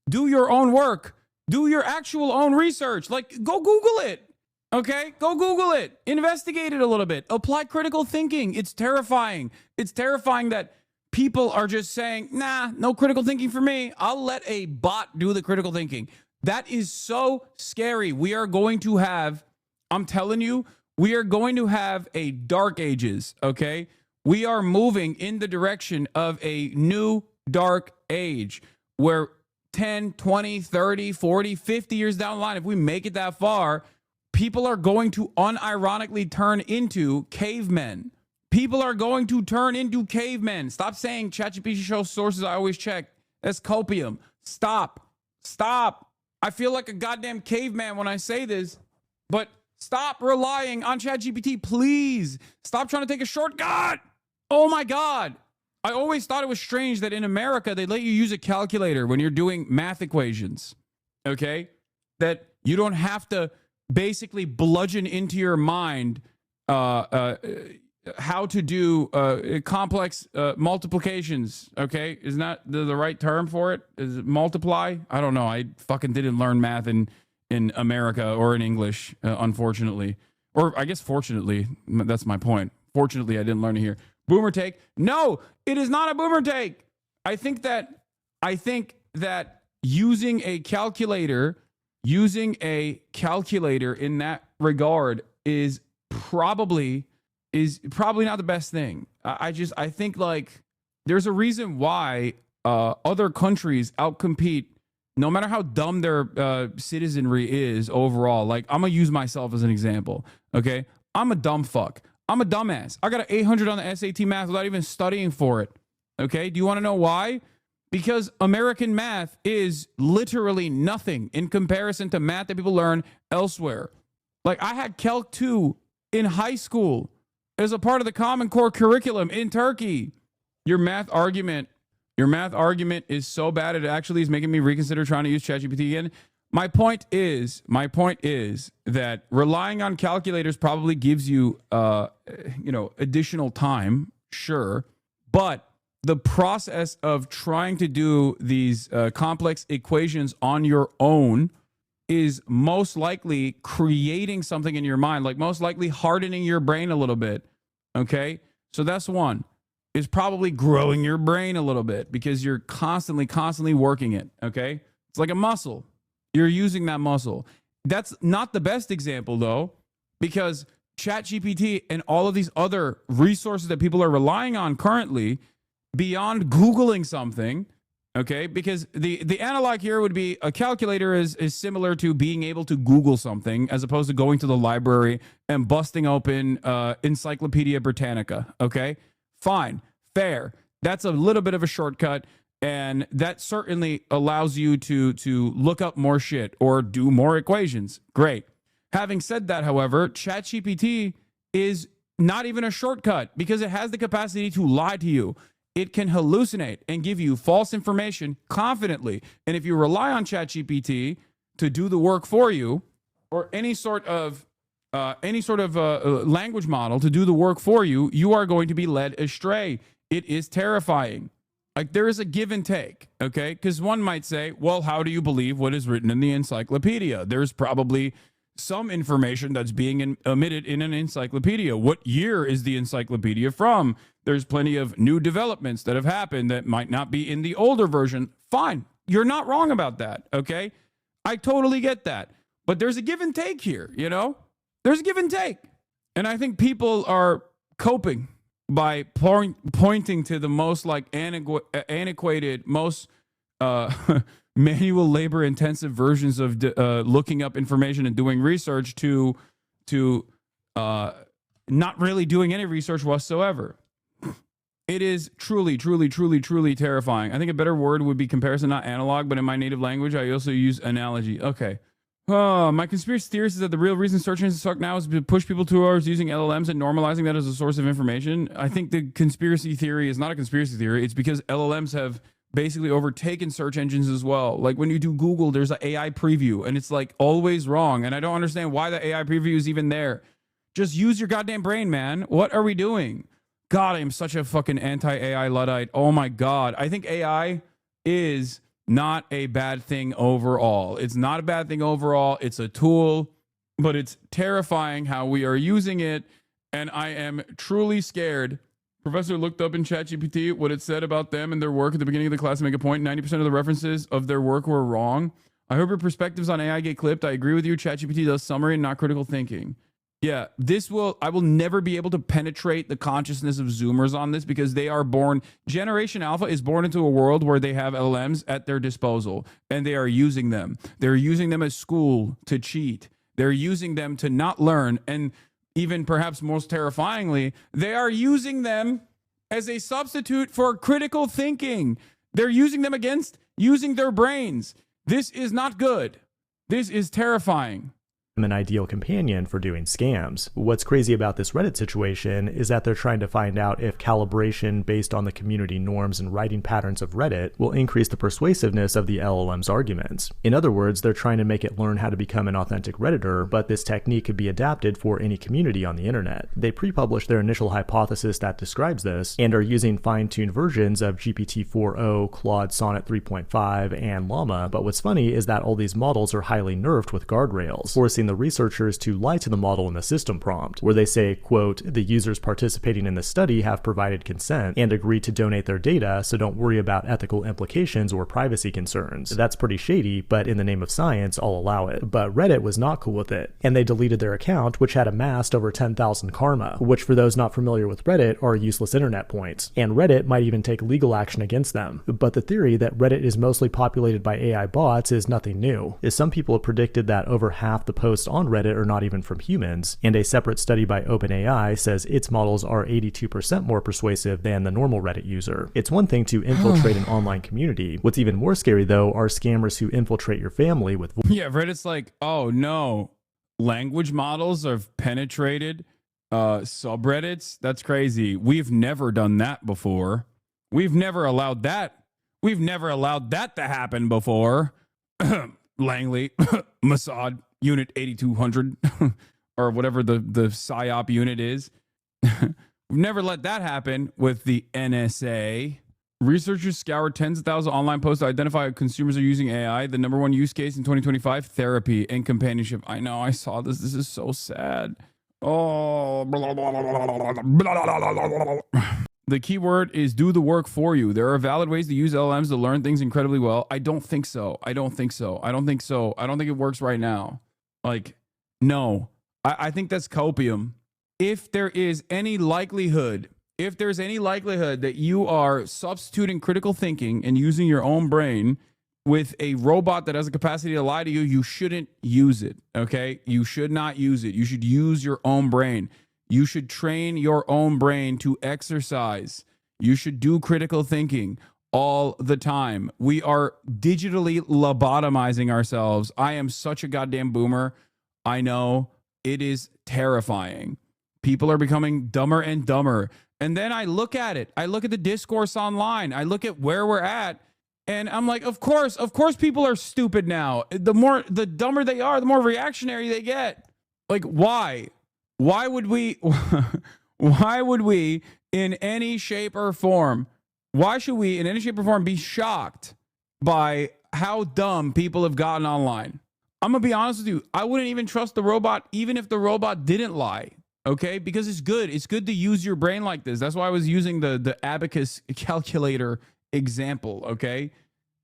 Do your own work. Do your actual own research. Like, go Google it. Okay, go Google it. Investigate it a little bit. Apply critical thinking. It's terrifying. It's terrifying that people are just saying, nah, no critical thinking for me. I'll let a bot do the critical thinking. That is so scary. We are going to have, I'm telling you, we are going to have a dark ages, okay? We are moving in the direction of a new dark age where 10, 20, 30, 40, 50 years down the line, if we make it that far, people are going to unironically turn into cavemen. People are going to turn into cavemen. Stop saying ChatGPT shows sources I always check. That's copium. Stop. I feel like a goddamn caveman when I say this, but stop relying on ChatGPT, please. Stop trying to take a shortcut. Oh my God. I always thought it was strange that in America, they let you use a calculator when you're doing math equations, okay? That you don't have to basically bludgeon into your mind how to do complex multiplications, okay? Isn't that the right term for it? Is it multiply? I don't know. I fucking didn't learn math in America or in English, unfortunately. Or I guess fortunately, that's my point. Fortunately, I didn't learn it here. Boomer take? No, it is not a boomer take. I think that using a calculator in that regard is probably not the best thing. I think like there's a reason why other countries outcompete, no matter how dumb their citizenry is overall. Like, I'm gonna use myself as an example. Okay, I'm a dumb fuck. I'm a dumbass. I got an 800 on the SAT math without even studying for it. Okay, do you want to know why? Because American math is literally nothing in comparison to math that people learn elsewhere. Like, I had Calc 2 in high school as a part of the Common Core curriculum in Turkey. Your math argument is so bad it actually is making me reconsider trying to use ChatGPT again. My point is that relying on calculators probably gives you additional time, sure, but the process of trying to do these complex equations on your own is most likely creating something in your mind, like most likely hardening your brain a little bit. Okay, so that's one. Is probably growing your brain a little bit because you're constantly working it. Okay, it's like a muscle. You're using that muscle. That's not the best example though, because ChatGPT and all of these other resources that people are relying on currently, beyond Googling something, okay? Because the analog here would be a calculator is similar to being able to Google something as opposed to going to the library and busting open Encyclopedia Britannica, okay? Fine, fair. That's a little bit of a shortcut, and that certainly allows you to look up more shit or do more equations. Great. Having said that, however, ChatGPT is not even a shortcut because it has the capacity to lie to you. It can hallucinate and give you false information confidently. And if you rely on ChatGPT to do the work for you, or any sort of language model to do the work for you, you are going to be led astray. It is terrifying. Like, there is a give and take, okay? Because one might say, well, how do you believe what is written in the encyclopedia? There's probably some information that's being omitted in an encyclopedia. What year is the encyclopedia from? There's plenty of new developments that have happened that might not be in the older version. Fine. You're not wrong about that, okay? I totally get that. But there's a give and take here, you know? There's a give and take. And I think people are coping by pointing to the most like antiquated, most manual labor intensive versions of looking up information and doing research to not really doing any research whatsoever. It is truly terrifying. I think a better word would be comparison, not analog, but in my native language, I also use analogy. Okay. My conspiracy theory is that the real reason search engines suck now is to push people towards using LLMs and normalizing that as a source of information. I think the conspiracy theory is not a conspiracy theory. It's because LLMs have basically overtaken search engines as well. Like, when you do Google, there's an AI preview and it's like always wrong. And I don't understand why the AI preview is even there. Just use your goddamn brain, man. What are we doing? God, I am such a fucking anti-AI Luddite. Oh my God. I think AI is not a bad thing overall. It's not a bad thing overall. It's a tool. but it's terrifying how we are using it. And I am truly scared. Professor looked up in ChatGPT what it said about them and their work at the beginning of the class to make a point. 90% of the references of their work were wrong. I hope your perspectives on AI get clipped. I agree with you. ChatGPT does summary and not critical thinking. Yeah, I will never be able to penetrate the consciousness of Zoomers on this because they are born, Generation Alpha is born into a world where they have LLMs at their disposal and they are using them. They're using them as school to cheat. They're using them to not learn. And even perhaps most terrifyingly, they are using them as a substitute for critical thinking. They're using them against using their brains. This is not good. This is terrifying. An ideal companion for doing scams. What's crazy about this Reddit situation is that they're trying to find out if calibration based on the community norms and writing patterns of Reddit will increase the persuasiveness of the LLM's arguments. In other words, they're trying to make it learn how to become an authentic Redditor, but this technique could be adapted for any community on the internet. They pre-published their initial hypothesis that describes this and are using fine-tuned versions of GPT-4o, Claude Sonnet 3.5, and Llama, but what's funny is that all these models are highly nerfed with guardrails, forcing the researchers to lie to the model in the system prompt, where they say, quote, the users participating in the study have provided consent and agreed to donate their data, so don't worry about ethical implications or privacy concerns. That's pretty shady, but in the name of science, I'll allow it. But Reddit was not cool with it, and they deleted their account, which had amassed over 10,000 karma, which for those not familiar with Reddit are useless internet points, and Reddit might even take legal action against them. But the theory that Reddit is mostly populated by AI bots is nothing new, as some people have predicted that over half the posts on Reddit are not even from humans, and a separate study by OpenAI says its models are 82% more persuasive than the normal Reddit user. It's one thing to infiltrate an online community. What's even more scary, though, are scammers who infiltrate your family with Yeah, Reddit's like, oh no, language models have penetrated subreddits? That's crazy. We've never done that before. We've never allowed that. We've never allowed that to happen before. Langley, Mossad, Unit 8200, or whatever the PSYOP unit is. We've never let that happen with the NSA. Researchers scoured tens of thousands of online posts to identify how consumers are using AI. The number one use case in 2025, therapy and companionship. I know, I saw this. This is so sad. Oh. The key word is do the work for you. There are valid ways to use LLMs to learn things incredibly well. I don't think so. I don't think it works right now. Like, no. I think that's copium. If there is any likelihood that you are substituting critical thinking and using your own brain with a robot that has a capacity to lie to you, you shouldn't use it, okay? You should not use it. You should use your own brain. You should train your own brain to exercise. You should do critical thinking all the time. We are digitally lobotomizing ourselves. I am such a goddamn boomer. I know it is terrifying. People are becoming dumber and dumber. And then I look at it. I look at the discourse online. I look at where we're at. And I'm like, of course people are stupid now. The dumber they are, the more reactionary they get. Like, why? Why would we in any shape or form, be shocked by how dumb people have gotten online? I'm going to be honest with you. I wouldn't even trust the robot, even if the robot didn't lie. Okay? Because it's good. It's good to use your brain like this. That's why I was using the abacus calculator example. Okay?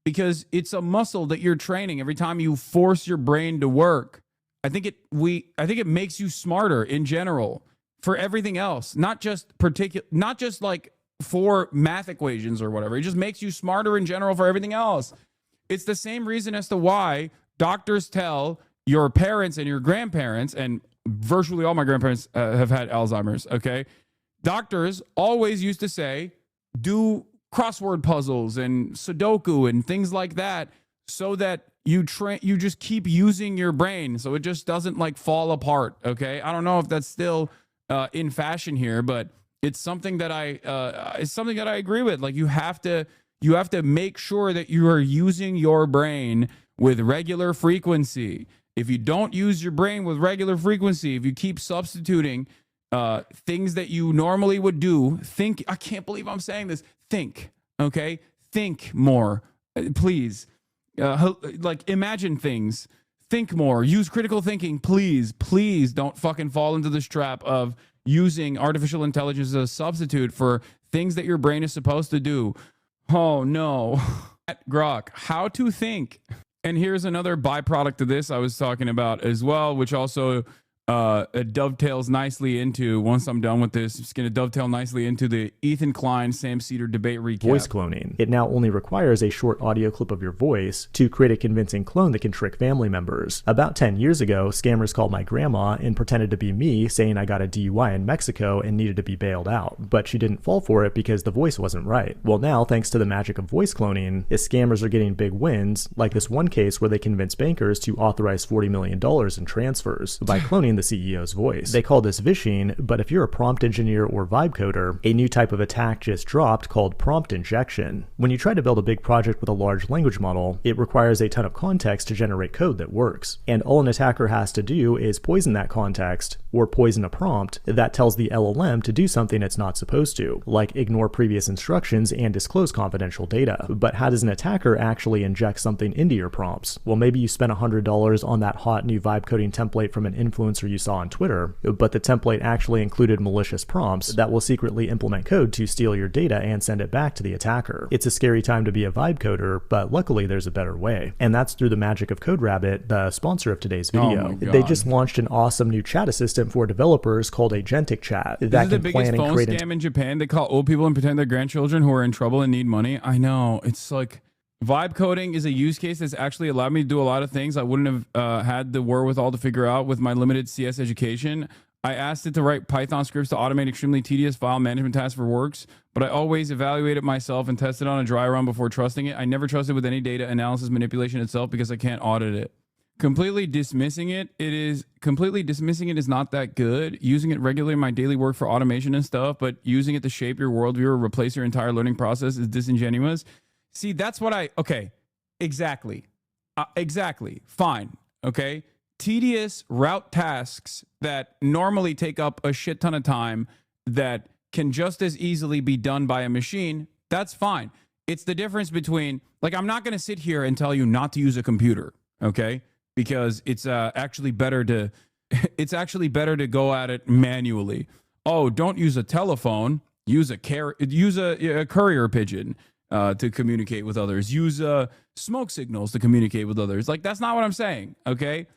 Because it's a muscle that you're training every time you force your brain to work. I think it makes you smarter in general for everything else, not just like for math equations or whatever. It just makes you smarter in general for everything else. It's the same reason as to why doctors tell your parents and your grandparents, and virtually all my grandparents have had Alzheimer's, okay? Doctors always used to say, do crossword puzzles and Sudoku and things like that so that you just keep using your brain so it just doesn't like fall apart, okay? I don't know if that's still in fashion here, but it's something that I agree with. Like, you have to make sure that you are using your brain with regular frequency. If you don't use your brain with regular frequency, if you keep substituting things that you normally would do, think. I can't believe I'm saying this. Think, okay? Think more, please. Like, imagine things. think more, use critical thinking. Please don't fucking fall into this trap of using artificial intelligence as a substitute for things that your brain is supposed to do. Oh no. Grok, how to think. And here's another byproduct of this I was talking about as well, which also it dovetails nicely into, once I'm done with this, it's going to dovetail nicely into the Ethan Klein, Sam Cedar debate recap. Voice cloning. It now only requires a short audio clip of your voice to create a convincing clone that can trick family members. About 10 years ago, scammers called my grandma and pretended to be me, saying I got a DUI in Mexico and needed to be bailed out, but she didn't fall for it because the voice wasn't right. Well, now, thanks to the magic of voice cloning, scammers are getting big wins, like this one case where they convinced bankers to authorize $40 million in transfers by cloning the CEO's voice. They call this vishing, but if you're a prompt engineer or vibe coder, a new type of attack just dropped called prompt injection. When you try to build a big project with a large language model, it requires a ton of context to generate code that works. And all an attacker has to do is poison that context, or poison a prompt that tells the LLM to do something it's not supposed to, like ignore previous instructions and disclose confidential data. But how does an attacker actually inject something into your prompts? Well, maybe you spent $100 on that hot new vibe coding template from an influencer you saw on Twitter, but the template actually included malicious prompts that will secretly implement code to steal your data and send it back to the attacker. It's a scary time to be a vibe coder, but luckily there's a better way. And that's through the magic of CodeRabbit, the sponsor of today's video. They just launched an awesome new chat assistant for developers called Agentic Chat that This is the can biggest plan and phone create scam in Japan. They call old people and pretend they're grandchildren who are in trouble and need money. I know. It's like, vibe coding is a use case that's actually allowed me to do a lot of things I wouldn't have had the wherewithal to figure out with my limited CS education. I asked it to write Python scripts to automate extremely tedious file management tasks for Works, but I always evaluate it myself and test it on a dry run before trusting it. I never trust it with any data analysis manipulation itself because I can't audit it. Completely dismissing it is not that good. Using it regularly in my daily work for automation and stuff, but using it to shape your worldview or replace your entire learning process is disingenuous. See, that's what exactly. Fine. Okay. Tedious route tasks that normally take up a shit ton of time that can just as easily be done by a machine. That's fine. It's the difference between, like, I'm not going to sit here and tell you not to use a computer. Okay. Because it's actually better to go at it manually. Oh, don't use a telephone. Use a courier pigeon to communicate with others. Use smoke signals to communicate with others. Like, that's not what I'm saying. Okay,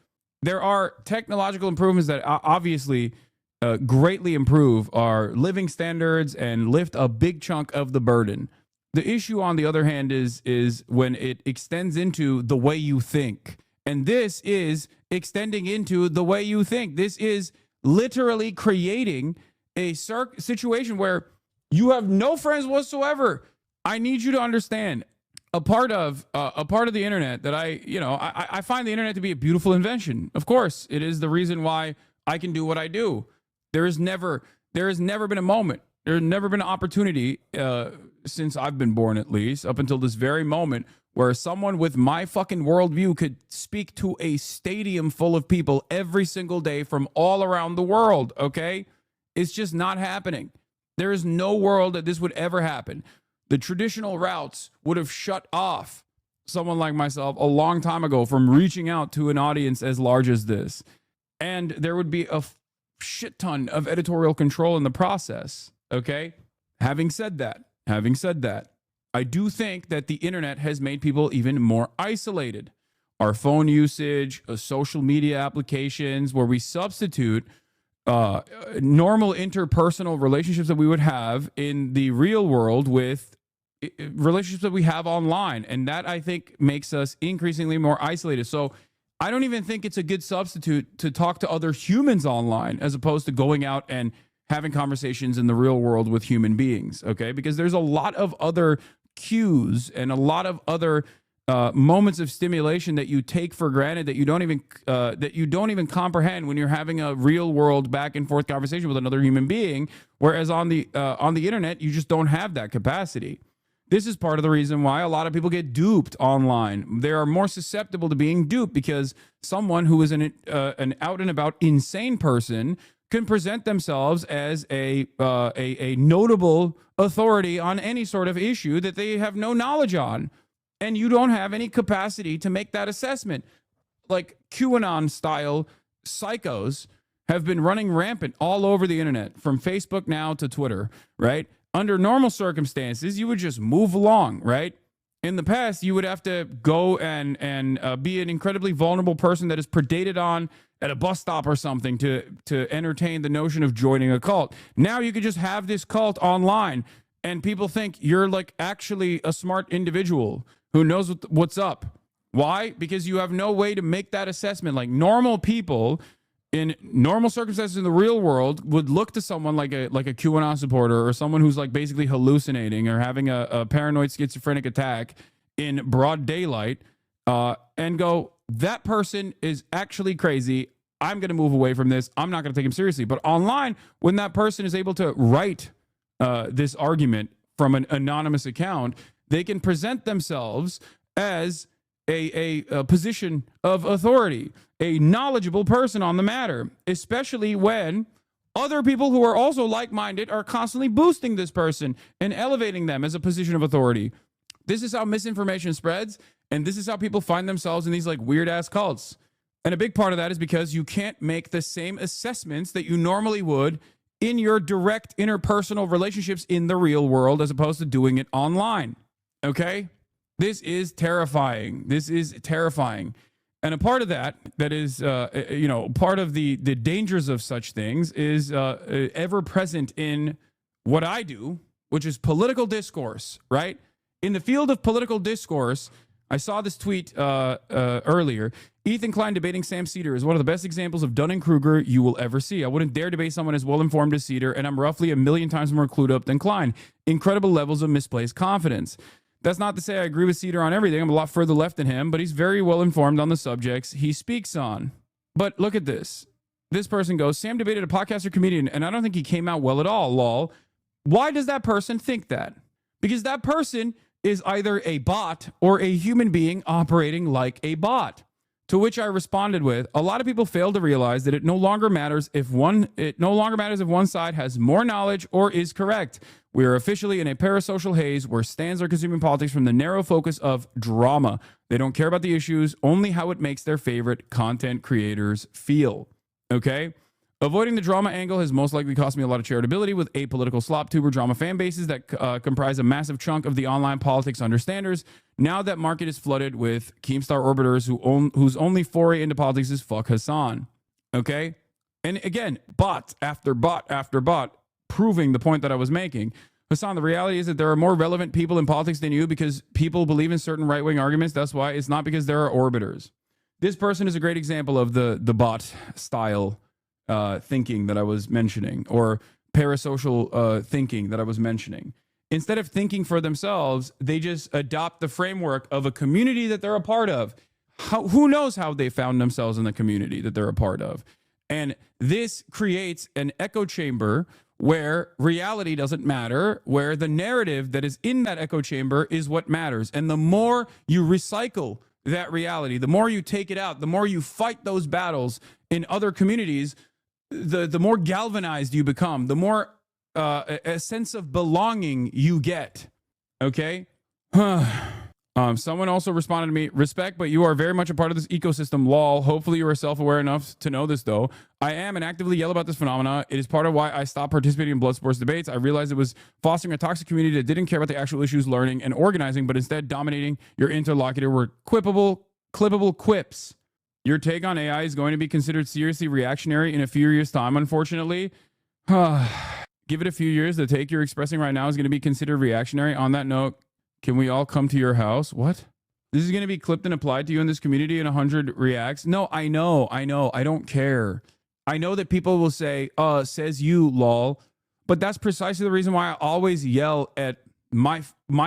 there are technological improvements that obviously greatly improve our living standards and lift a big chunk of the burden. The issue, on the other hand, is when it extends into the way you think. And this is extending into the way you think. This is literally creating a situation where you have no friends whatsoever. I need you to understand, a part of the internet that I find the internet to be a beautiful invention. Of course, it is the reason why I can do what I do. There has never been a moment. There's never been an opportunity since I've been born, at least up until this very moment, where someone with my fucking worldview could speak to a stadium full of people every single day from all around the world. Okay, it's just not happening. There is no world that this would ever happen. The traditional routes would have shut off someone like myself a long time ago from reaching out to an audience as large as this. And there would be a shit ton of editorial control in the process. Okay. Having said that, I do think that the internet has made people even more isolated. Our phone usage, social media applications, where we substitute normal interpersonal relationships that we would have in the real world with relationships that we have online. And that, I think, makes us increasingly more isolated. So I don't even think it's a good substitute to talk to other humans online as opposed to going out and having conversations in the real world with human beings. Okay. Because there's a lot of other cues and a lot of other moments of stimulation that you take for granted that you don't even comprehend when you're having a real world back and forth conversation with another human being. Whereas on the internet, you just don't have that capacity. This is part of the reason why a lot of people get duped online. They are more susceptible to being duped because someone who is an out and about insane person can present themselves as a notable authority on any sort of issue that they have no knowledge on. And you don't have any capacity to make that assessment. like QAnon style psychos have been running rampant all over the internet, from Facebook now to Twitter, right? Under normal circumstances, you would just move along, right? In the past, you would have to go and be an incredibly vulnerable person that is predated on at a bus stop or something to entertain the notion of joining a cult. Now you could just have this cult online, and people think you're like actually a smart individual who knows what's up. Why? Because you have no way to make that assessment. Like, normal people in normal circumstances in the real world would look to someone like a QAnon supporter, or someone who's like basically hallucinating or having a paranoid schizophrenic attack in broad daylight, and go, that person is actually crazy. I'm going to move away from this. I'm not going to take him seriously. But online, when that person is able to write this argument from an anonymous account, they can present themselves as a position of authority, a knowledgeable person on the matter, especially when other people who are also like-minded are constantly boosting this person and elevating them as a position of authority. This is how misinformation spreads, and this is how people find themselves in these like weird-ass cults. And a big part of that is because you can't make the same assessments that you normally would in your direct interpersonal relationships in the real world, as opposed to doing it online. Okay? This is terrifying. This is terrifying. And a part of that is, part of the dangers of such things is ever present in what I do, which is political discourse, right? In the field of political discourse, I saw this tweet earlier. Ethan Klein debating Sam Cedar is one of the best examples of Dunning-Kruger you will ever see. I wouldn't dare debate someone as well-informed as Cedar, and I'm roughly 1,000,000 times more clued up than Klein. Incredible levels of misplaced confidence. That's not to say I agree with Cedar on everything. I'm a lot further left than him, but he's very well informed on the subjects he speaks on. But look at this. This person goes, Sam debated a podcaster comedian, and I don't think he came out well at all, lol. Why does that person think that? Because that person is either a bot or a human being operating like a bot. To which I responded with, a lot of people fail to realize that it no longer matters if one side has more knowledge or is correct. We are officially in a parasocial haze where stands are consuming politics from the narrow focus of drama. They don't care about the issues, only how it makes their favorite content creators feel. Okay? Avoiding the drama angle has most likely cost me a lot of charitability with apolitical slop tuber drama fan bases that comprise a massive chunk of the online politics understanders. Now that market is flooded with Keemstar orbiters whose only foray into politics is fuck Hassan. Okay? And again, bot after bot after bot, proving the point that I was making. Hassan, the reality is that there are more relevant people in politics than you because people believe in certain right-wing arguments. That's why. It's not because there are orbiters. This person is a great example of the bot style thinking that I was mentioning, or parasocial thinking that I was mentioning. Instead of thinking for themselves, they just adopt the framework of a community that they're a part of. Who knows how they found themselves in the community that they're a part of? And this creates an echo chamber where reality doesn't matter, where the narrative that is in that echo chamber is what matters. And the more you recycle that reality, the more you take it out, the more you fight those battles in other communities, the more galvanized you become, the more a sense of belonging you get. Okay? Someone also responded to me, respect, but you are very much a part of this ecosystem, lol. Hopefully you are self-aware enough to know this, though. I am and actively yell about this phenomena. It is part of why I stopped participating in blood sports debates. I realized it was fostering a toxic community that didn't care about the actual issues, learning, and organizing, but instead dominating your interlocutor were clippable quips. Your take on AI is going to be considered seriously reactionary in a few years' time, unfortunately. Give it a few years. The take you're expressing right now is going to be considered reactionary. On that note, can we all come to your house? What? This is going to be clipped and applied to you in this community in 100 reacts? No, I know. I don't care. I know that people will say, says you, lol. But that's precisely the reason why I always yell at my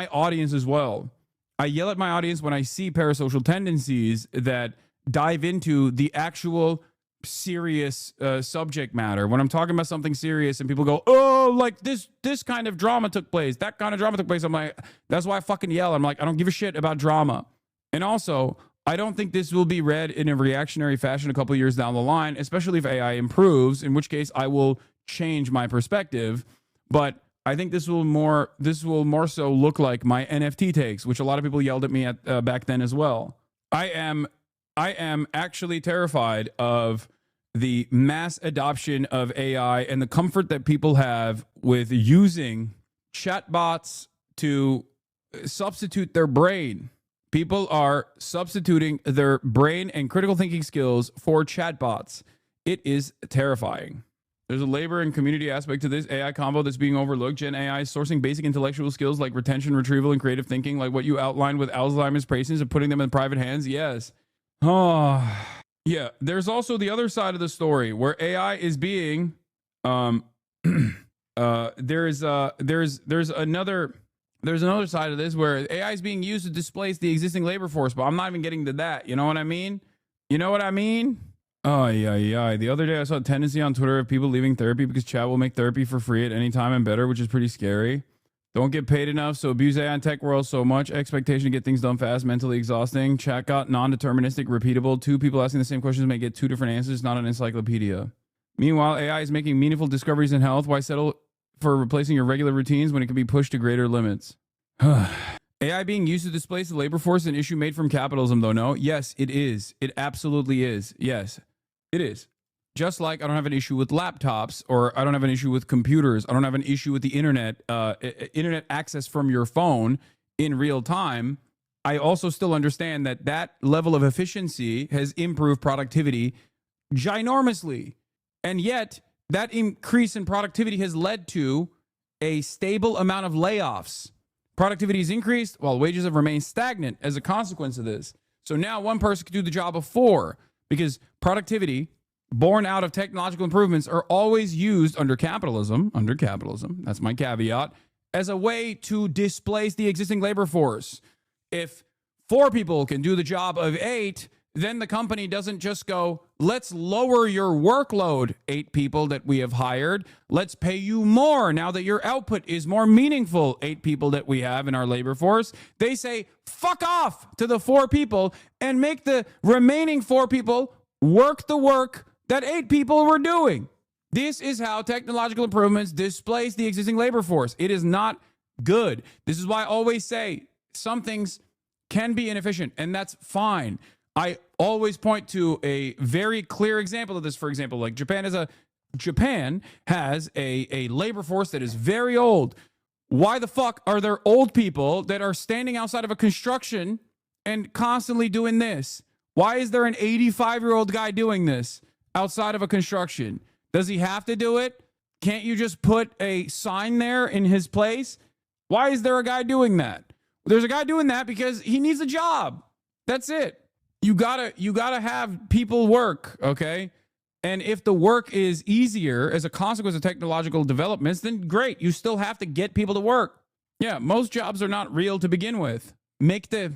audience as well. I yell at my audience when I see parasocial tendencies that dive into the actual serious subject matter. When I'm talking about something serious and people go, oh, like this kind of drama took place, that kind of drama took place, I'm like, that's why I fucking yell. I'm like, I don't give a shit about drama. And also, I don't think this will be read in a reactionary fashion a couple of years down the line, especially if AI improves, in which case I will change my perspective. But I think this will more so look like my NFT takes, which a lot of people yelled at me at back then as well. I am I am actually terrified of the mass adoption of AI and the comfort that people have with using chatbots to substitute their brain. People are substituting their brain and critical thinking skills for chatbots. It is terrifying. There's a labor and community aspect to this AI combo that's being overlooked. Gen AI is sourcing basic intellectual skills like retention, retrieval, and creative thinking, like what you outlined with Alzheimer's patients and putting them in private hands. Yes. Oh, yeah. There's also the other side of the story where AI is being, there's another side of this where AI is being used to displace the existing labor force, but I'm not even getting to that. You know what I mean? Oh, yeah. The other day I saw a tendency on Twitter of people leaving therapy because chat will make therapy for free at any time and better, which is pretty scary. Don't get paid enough, so abuse AI in tech world so much. Expectation to get things done fast, mentally exhausting. Chat got non-deterministic, repeatable. Two people asking the same questions may get two different answers, not an encyclopedia. Meanwhile, AI is making meaningful discoveries in health. Why settle for replacing your regular routines when it can be pushed to greater limits? AI being used to displace the labor force, an issue made from capitalism, though, no? Yes, it is. It absolutely is. Yes, it is. Just like I don't have an issue with laptops, or I don't have an issue with computers. I don't have an issue with the internet, internet access from your phone in real time. I also still understand that that level of efficiency has improved productivity ginormously. And yet that increase in productivity has led to a stable amount of layoffs. Productivity has increased while wages have remained stagnant as a consequence of this. So now one person can do the job of four, because productivity born out of technological improvements are always used under capitalism, that's my caveat, as a way to displace the existing labor force. If 4 people can do the job of 8, then the company doesn't just go, let's lower your workload, 8 people that we have hired. Let's pay you more now that your output is more meaningful, 8 people that we have in our labor force. They say, fuck off to the 4 people and make the remaining 4 people work the work that 8 people were doing. This is how technological improvements displace the existing labor force. It is not good. This is why I always say some things can be inefficient, and that's fine. I always point to a very clear example of this. For example, like Japan has a labor force that is very old. Why the fuck are there old people that are standing outside of a construction and constantly doing this? Why is there an 85-year-old guy doing this outside of a construction? Does he have to do it? Can't you just put a sign there in his place? Why is there a guy doing that? There's a guy doing that because he needs a job. That's it. You gotta have people work, okay? And if the work is easier as a consequence of technological developments, then great. You still have to get people to work. Yeah, most jobs are not real to begin with. Make the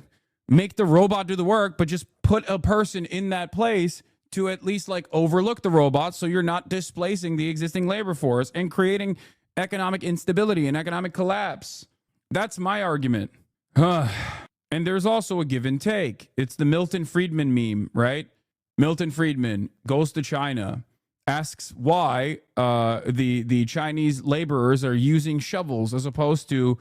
robot do the work, but just put a person in that place to at least like overlook the robot, so you're not displacing the existing labor force and creating economic instability and economic collapse. That's my argument. And there's also a give and take. It's the Milton Friedman meme, right? Milton Friedman goes to China, asks why the Chinese laborers are using shovels as opposed to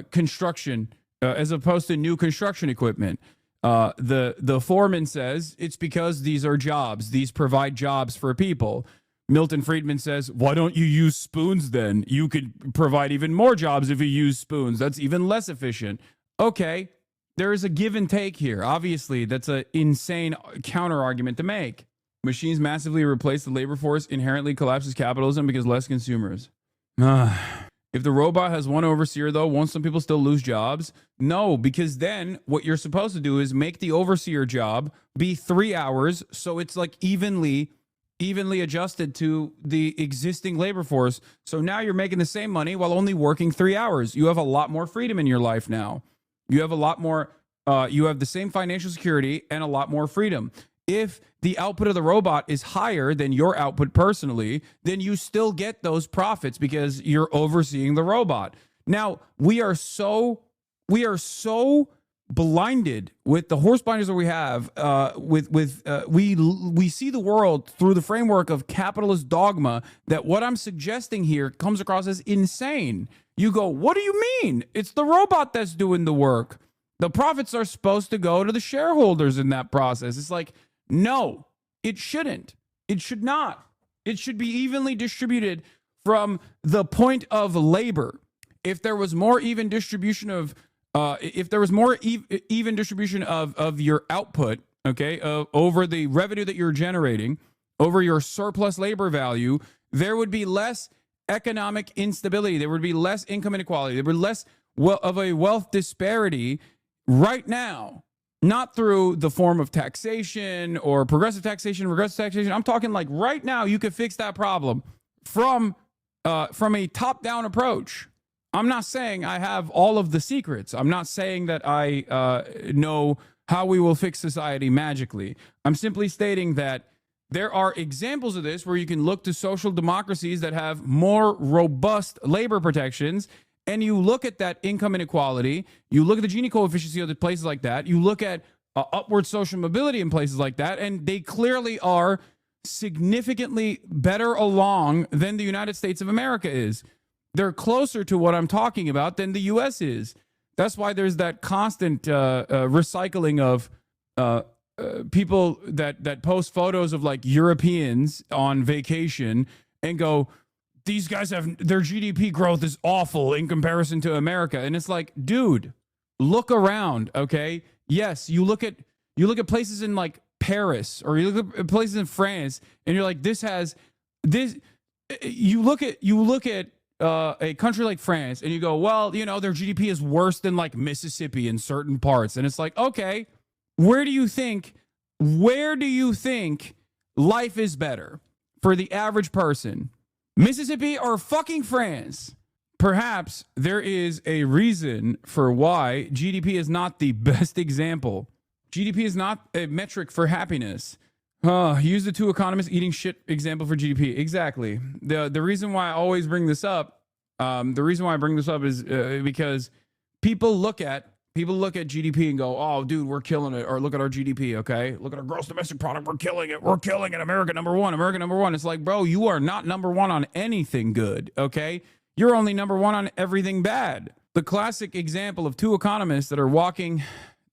construction, as opposed to new construction equipment. The foreman says it's because these are jobs. These provide jobs for people. Milton Friedman says, why don't you use spoons then? You could provide even more jobs if you use spoons. That's even less efficient. Okay, there is a give and take here. Obviously, that's an insane counter argument to make. Machines massively replace the labor force, inherently collapses capitalism because less consumers. If the robot has one overseer, though, won't some people still lose jobs? No, because then what you're supposed to do is make the overseer job be 3 hours, so it's like evenly adjusted to the existing labor force. So now you're making the same money while only working 3 hours. You have a lot more freedom in your life now. You have a lot more, you have the same financial security and a lot more freedom. If the output of the robot is higher than your output personally, then you still get those profits because you're overseeing the robot. Now, we are so blinded with the horse blinders that we have. We see the world through the framework of capitalist dogma that what I'm suggesting here comes across as insane. You go, what do you mean? It's the robot that's doing the work. The profits are supposed to go to the shareholders in that process. It's like, no, it shouldn't. It should not. It should be evenly distributed from the point of labor. If there was more even distribution of, even distribution of your output, okay, over the revenue that you're generating, over your surplus labor value, there would be less economic instability. There would be less income inequality. There would be less of a wealth disparity right now, not through the form of taxation or progressive taxation, regressive taxation. I'm talking like right now, you could fix that problem from a top-down approach. I'm not saying I have all of the secrets. I'm not saying that I know how we will fix society magically. I'm simply stating that there are examples of this where you can look to social democracies that have more robust labor protections, and you look at that income inequality, you look at the Gini coefficient of places like that, you look at upward social mobility in places like that, and they clearly are significantly better along than the United States of America is. They're closer to what I'm talking about than the U.S. is. That's why there's that constant recycling of people that post photos of like Europeans on vacation and go, these guys have, their GDP growth is awful in comparison to America. And it's like, dude, look around, okay? Yes, you look at places in like Paris, or you look at places in France, and you're like, this has this. You look at a country like France, and you go, well, you know, their GDP is worse than like Mississippi in certain parts, and it's like, okay, where do you think life is better for the average person, Mississippi or fucking France? Perhaps there is a reason for why GDP is not the best example. GDP is not a metric for happiness. Use the two economists eating shit example for GDP. Exactly. The reason why I always bring this up, is because people look at GDP and go, oh, dude, we're killing it. Or look at our GDP, okay? Look at our gross domestic product. We're killing it. We're killing it. America number one. It's like, bro, you are not number one on anything good, okay? You're only number one on everything bad. The classic example of two economists that are walking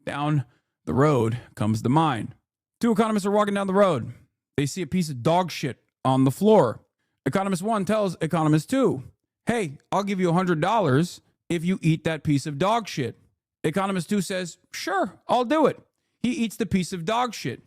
down the road comes to mind. Two economists are walking down the road. They see a piece of dog shit on the floor. Economist one tells economist two, hey, I'll give you $100 if you eat that piece of dog shit. Economist two says, sure, I'll do it. He eats the piece of dog shit.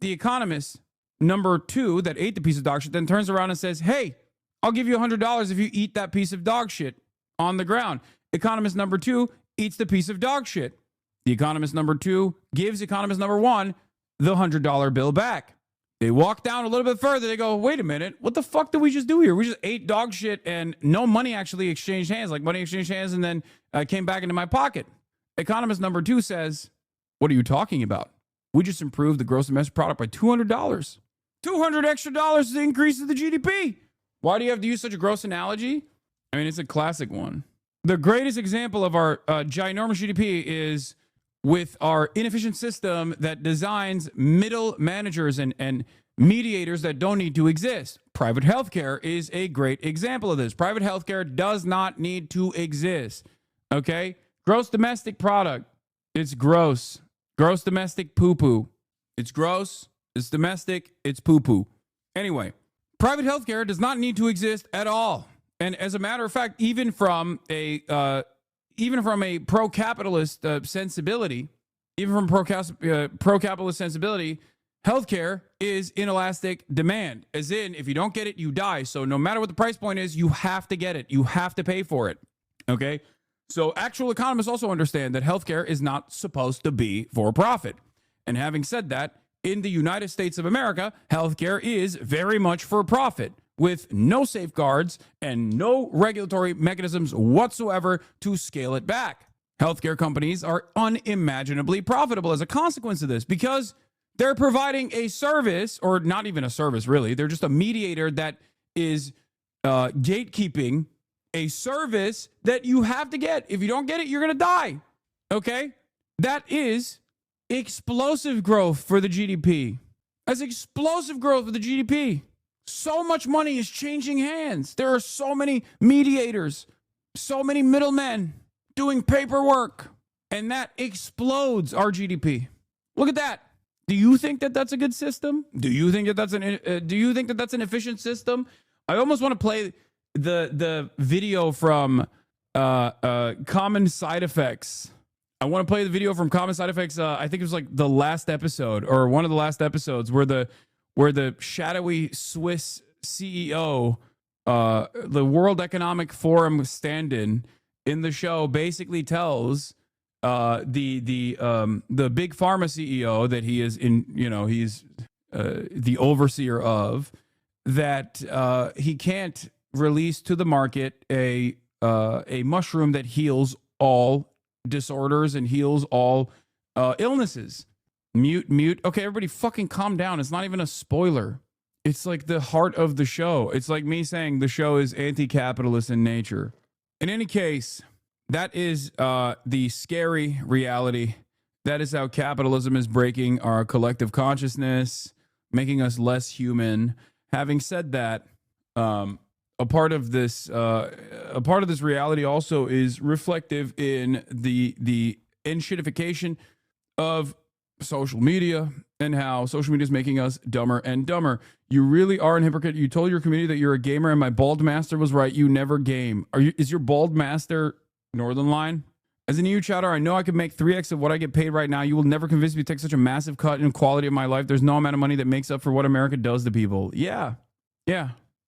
The economist number two that ate the piece of dog shit then turns around and says, hey, I'll give you $100 if you eat that piece of dog shit on the ground. Economist number two eats the piece of dog shit. The economist number two gives economist number one the $100 bill back. They walk down a little bit further. They go, wait a minute, what the fuck did we just do here? We just ate dog shit and no money actually exchanged hands. Like money exchanged hands and then came back into my pocket. Economist number two says, what are you talking about? We just improved the gross domestic product by $200. $200 extra dollars increases the GDP. Why do you have to use such a gross analogy? I mean, it's a classic one. The greatest example of our ginormous GDP is with our inefficient system that designs middle managers and mediators that don't need to exist. Private healthcare is a great example of this. Private healthcare does not need to exist. Okay? Gross domestic product. It's gross. Gross domestic poo-poo. It's gross. It's domestic. It's poo-poo. Anyway, private healthcare does not need to exist at all. And as a matter of fact, even from a pro-capitalist sensibility, healthcare is inelastic demand. As in, if you don't get it, you die. So no matter what the price point is, you have to get it. You have to pay for it. Okay? So actual economists also understand that healthcare is not supposed to be for profit. And having said that, in the United States of America, healthcare is very much for profit, with no safeguards and no regulatory mechanisms whatsoever to scale it back. Healthcare companies are unimaginably profitable as a consequence of this because they're providing a service, or not even a service really. They're just a mediator that is gatekeeping a service that you have to get. If you don't get it, you're going to die. Okay? That is explosive growth for the GDP. That's explosive growth for the GDP. So much money is changing hands. There are so many mediators, so many middlemen doing paperwork. and that explodes our GDP. Look at that. Do you think that that's a good system? Do you think that that's an efficient system? I almost want to play the video from Common Side Effects. I want to play the video from Common Side Effects. I think it was like the last episode or one of the last episodes where the shadowy Swiss CEO, the World Economic Forum stand-in in the show, basically tells the big pharma CEO that he is he's the overseer of, that he can't release to the market a mushroom that heals all disorders and heals all illnesses. Mute. Okay, everybody fucking calm down. It's not even a spoiler. It's like the heart of the show. It's like me saying the show is anti-capitalist in nature. In any case, that is the scary reality. That is how capitalism is breaking our collective consciousness, making us less human. Having said that, a part of this reality also is reflective in the enshittification of social media and how social media is making us dumber and dumber. You really are an hypocrite. You told your community that you're a gamer, and my bald master was right. You never game. Is your bald master Northern Line? As an EU chatter, I know I could make 3x of what I get paid right now. You will never convince me to take such a massive cut in quality of my life. There's no amount of money that makes up for what America does to people. Yeah,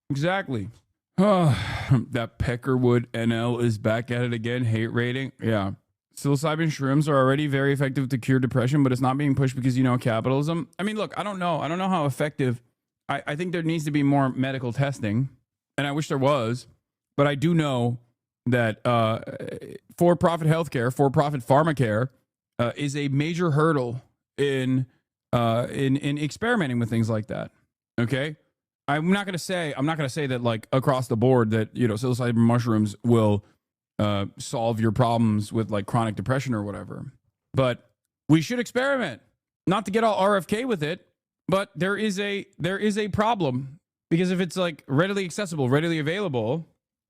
exactly. That Peckerwood NL is back at it again. Hate rating. Yeah. Psilocybin shrooms are already very effective to cure depression, but it's not being pushed because, capitalism. I mean, look, I don't know how effective. I think there needs to be more medical testing, and I wish there was, but I do know that for-profit healthcare, for-profit pharmacare is a major hurdle in experimenting with things like that. Okay, I'm not going to say that like across the board that psilocybin mushrooms will solve your problems with like chronic depression or whatever, but we should experiment. Not to get all RFK with it, but there is a problem, because if it's like readily accessible, readily available,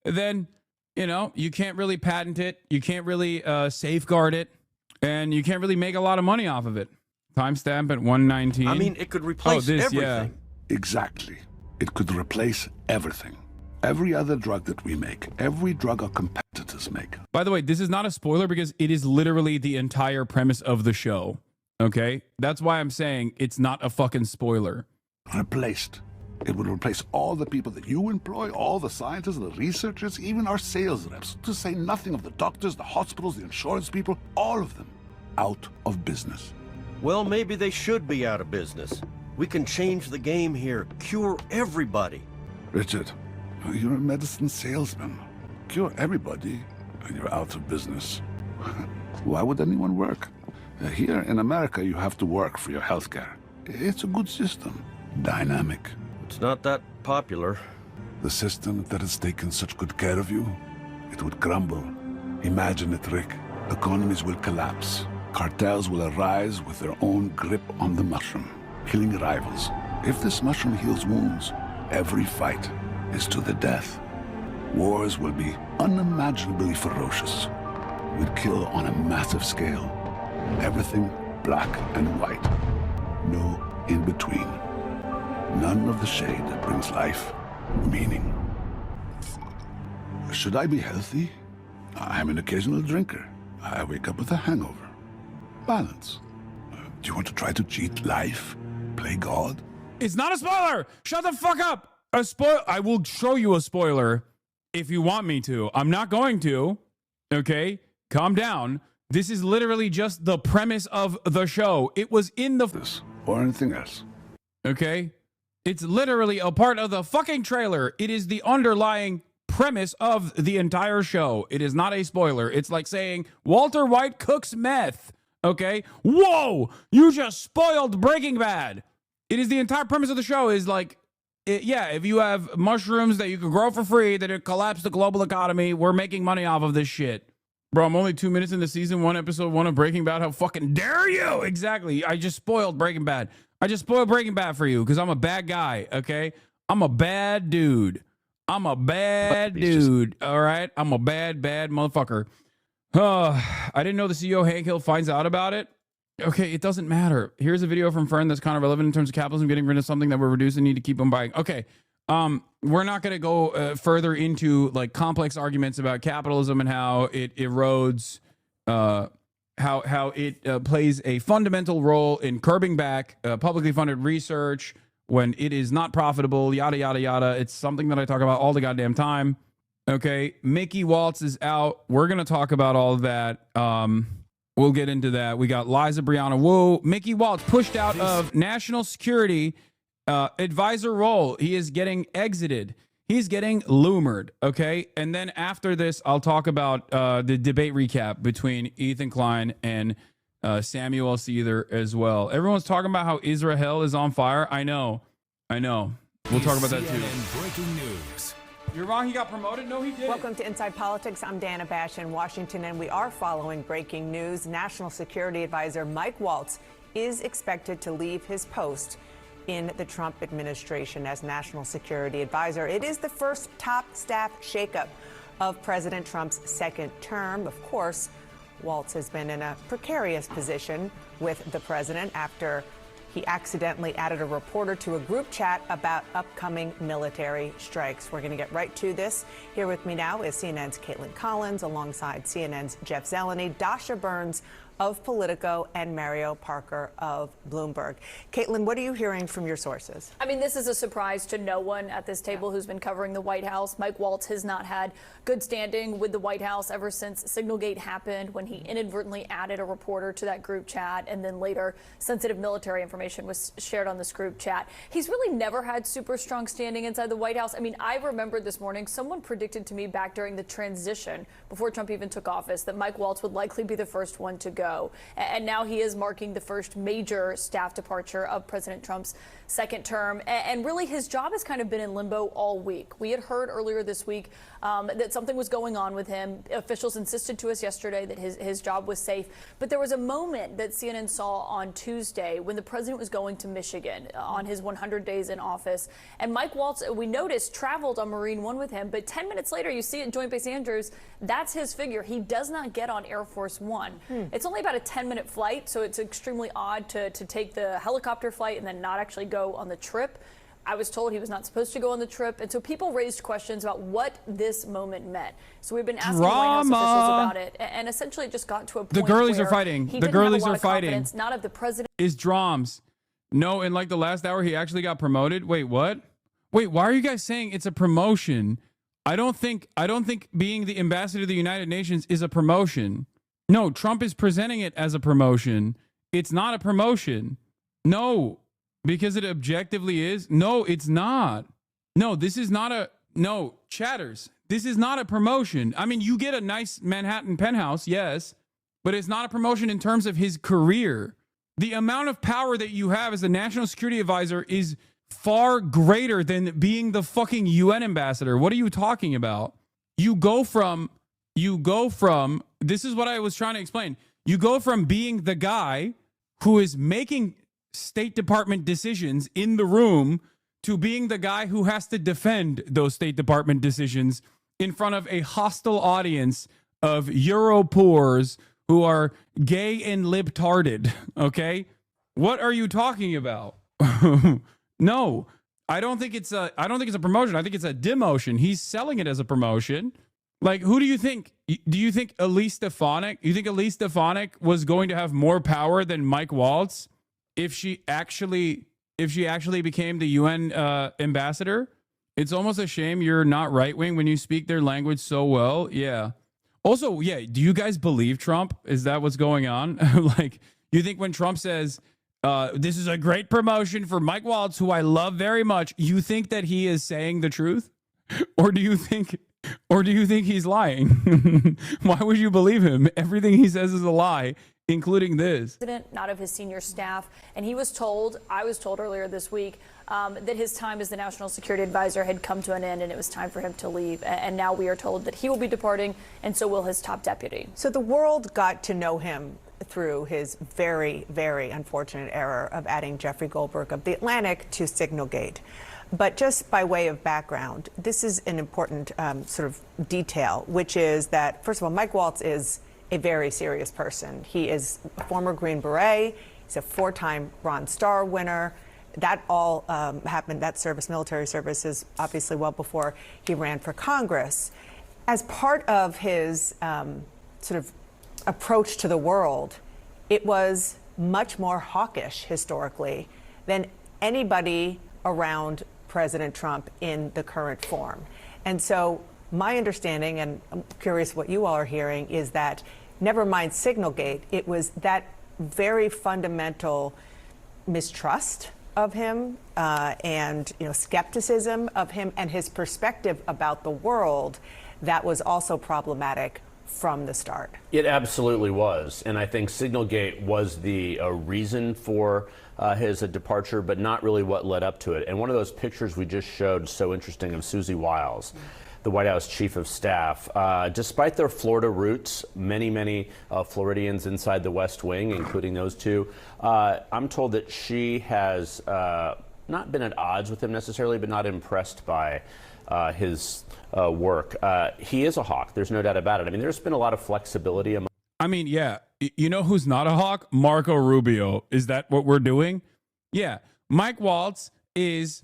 then you can't really patent it, you can't really safeguard it, and you can't really make a lot of money off of it. Timestamp at 119. I mean, it could replace everything. Yeah. Exactly. It could replace everything. Every other drug that we make, every drug our competitors make. By the way, this is not a spoiler because it is literally the entire premise of the show. Okay? That's why I'm saying it's not a fucking spoiler. Replaced. It would replace all the people that you employ, all the scientists, the researchers, even our sales reps, to say nothing of the doctors, the hospitals, the insurance people, all of them out of business. Well, maybe they should be out of business. We can change the game here, cure everybody. Richard, you're a medicine salesman. Cure everybody, and you're out of business. Why would anyone work? Here in America, you have to work for your healthcare. It's a good system. Dynamic. It's not that popular. The system that has taken such good care of you, it would crumble. Imagine it, Rick. Economies will collapse. Cartels will arise with their own grip on the mushroom, killing rivals. If this mushroom heals wounds, every fight is to the death. Wars will be unimaginably ferocious. We'd kill on a massive scale. Everything black and white. No in between. None of the shade that brings life, meaning. Should I be healthy? I'm an occasional drinker. I wake up with a hangover. Balance. Do you want to try to cheat life? Play God? It's not a spoiler. Shut the fuck up. I will show you a spoiler if you want me to. I'm not going to. Okay? Calm down. This is literally just the premise of the show. It was in the... This or anything else. Okay? It's literally a part of the fucking trailer. It is the underlying premise of the entire show. It is not a spoiler. It's like saying Walter White cooks meth. Okay? Whoa! You just spoiled Breaking Bad. It is the entire premise of the show is like, if you have mushrooms that you can grow for free, that it collapse the global economy, we're making money off of this shit. Bro, I'm only 2 minutes into season 1, episode 1 of Breaking Bad. How fucking dare you? Exactly. I just spoiled Breaking Bad. I just spoiled Breaking Bad for you because I'm a bad guy, okay? I'm a bad dude. I'm a bad dude, all right? I'm a bad motherfucker. I didn't know the CEO Haykill finds out about it. Okay, it doesn't matter. Here's a video from Fern that's kind of relevant in terms of capitalism, getting rid of something that we're reducing, need to keep on buying. Okay, we're not going to go further into like complex arguments about capitalism and how it erodes, how it plays a fundamental role in curbing back publicly funded research when it is not profitable, yada, yada, yada. It's something that I talk about all the goddamn time. Okay, Mickey Waltz is out. We're going to talk about all of that. We'll get into that. We got Liza Brianna Wu. Mickey Waltz pushed out of national security advisor role. He is getting exited. He's getting loomered. Okay. And then after this, I'll talk about the debate recap between Ethan Klein and Samuel Seether as well. Everyone's talking about how Israel is on fire. I know. We'll talk about that too. Breaking news. You're wrong. He got promoted? No, he didn't. Welcome to Inside Politics. I'm Dana Bash in Washington, and we are following breaking news. National Security Advisor Mike Waltz is expected to leave his post in the Trump administration as National Security Advisor. It is the first top staff shakeup of President Trump's second term. Of course, Waltz has been in a precarious position with the president after he accidentally added a reporter to a group chat about upcoming military strikes. We're going to get right to this. Here with me now is CNN's Caitlin Collins, alongside CNN's Jeff Zeleny, Dasha Burns of Politico, and Mario Parker of Bloomberg. Caitlin, what are you hearing from your sources? I mean, this is a surprise to no one at this table who's been covering the White House. Mike Waltz has not had good standing with the White House ever since Signalgate happened, when he inadvertently added a reporter to that group chat, and then later sensitive military information was shared on this group chat. He's really never had super strong standing inside the White House. I mean, I remember this morning someone predicted to me back during the transition, before Trump even took office, that Mike Waltz would likely be the first one to go. And now he is marking the first major staff departure of President Trump's second term. And really, his job has kind of been in limbo all week. We had heard earlier this week that something was going on with him. Officials insisted to us yesterday that his job was safe. But there was a moment that CNN saw on Tuesday when the president was going to Michigan on his 100 days in office. And Mike Waltz, we noticed, traveled on Marine One with him. But 10 minutes later, you see at Joint Base Andrews, that's his figure. He does not get on Air Force One. It's only about a 10-minute flight, so it's extremely odd to take the helicopter flight and then not actually go on the trip. I was told he was not supposed to go on the trip, and so people raised questions about what this moment meant. So we've been asking White House officials about it, and essentially it just got to a point the girlies where are fighting. He the didn't have girlies a lot are of fighting. confidence, not of the president. Is drums. No, in like the last hour, he actually got promoted. Wait, what? Wait, why are you guys saying it's a promotion? I don't think being the ambassador to the United Nations is a promotion. No, Trump is presenting it as a promotion. It's not a promotion. No, because it objectively is. No, it's not. No, this is not a, no, chatters. This is not a promotion. I mean, you get a nice Manhattan penthouse, yes, but it's not a promotion in terms of his career. The amount of power that you have as a national security advisor is far greater than being the fucking UN ambassador. What are you talking about? You go from, this is what I was trying to explain. You go from being the guy who is making State Department decisions in the room to being the guy who has to defend those State Department decisions in front of a hostile audience of Europoors who are gay and libtarded. Okay? What are you talking about? No, I don't think it's a promotion. I think it's a demotion. He's selling it as a promotion. Like, who do you think? Do you think Elise Stefanik? You think Elise Stefanik was going to have more power than Mike Waltz if she actually became the UN ambassador? It's almost a shame you're not right wing when you speak their language so well. Yeah. Also, yeah. Do you guys believe Trump? Is that what's going on? Like, you think when Trump says this is a great promotion for Mike Waltz, who I love very much, you think that he is saying the truth, or do you think he's lying? Why would you believe him? Everything he says is a lie, including this. Not of his senior staff. And I was told earlier this week that his time as the National Security Advisor had come to an end and it was time for him to leave. And now we are told that he will be departing, and so will his top deputy. So the world got to know him through his very, very unfortunate error of adding Jeffrey Goldberg of The Atlantic to Signalgate. But just by way of background, this is an important sort of detail, which is that, first of all, Mike Waltz is a very serious person. He is a former Green Beret. He's a 4-time Bronze Star winner. That all happened, that service, military service, is obviously well before he ran for Congress. As part of his sort of approach to the world, it was much more hawkish historically than anybody around President Trump in the current form. And so my understanding, and I'm curious what you all are hearing, is that never mind Signalgate, it was that very fundamental mistrust of him and skepticism of him and his perspective about the world that was also problematic from the start. It absolutely was. And I think Signalgate was the reason for his departure, but not really what led up to it. And one of those pictures we just showed, so interesting, of Susie Wiles, the White House chief of staff. Despite their Florida roots, many Floridians inside the West Wing, including those two, I'm told that she has not been at odds with him necessarily, but not impressed by his work. He is a hawk. There's no doubt about it. I mean, there's been a lot of flexibility. I mean, yeah. You know who's not a hawk? Marco Rubio. Is that what we're doing? Yeah. Mike Waltz is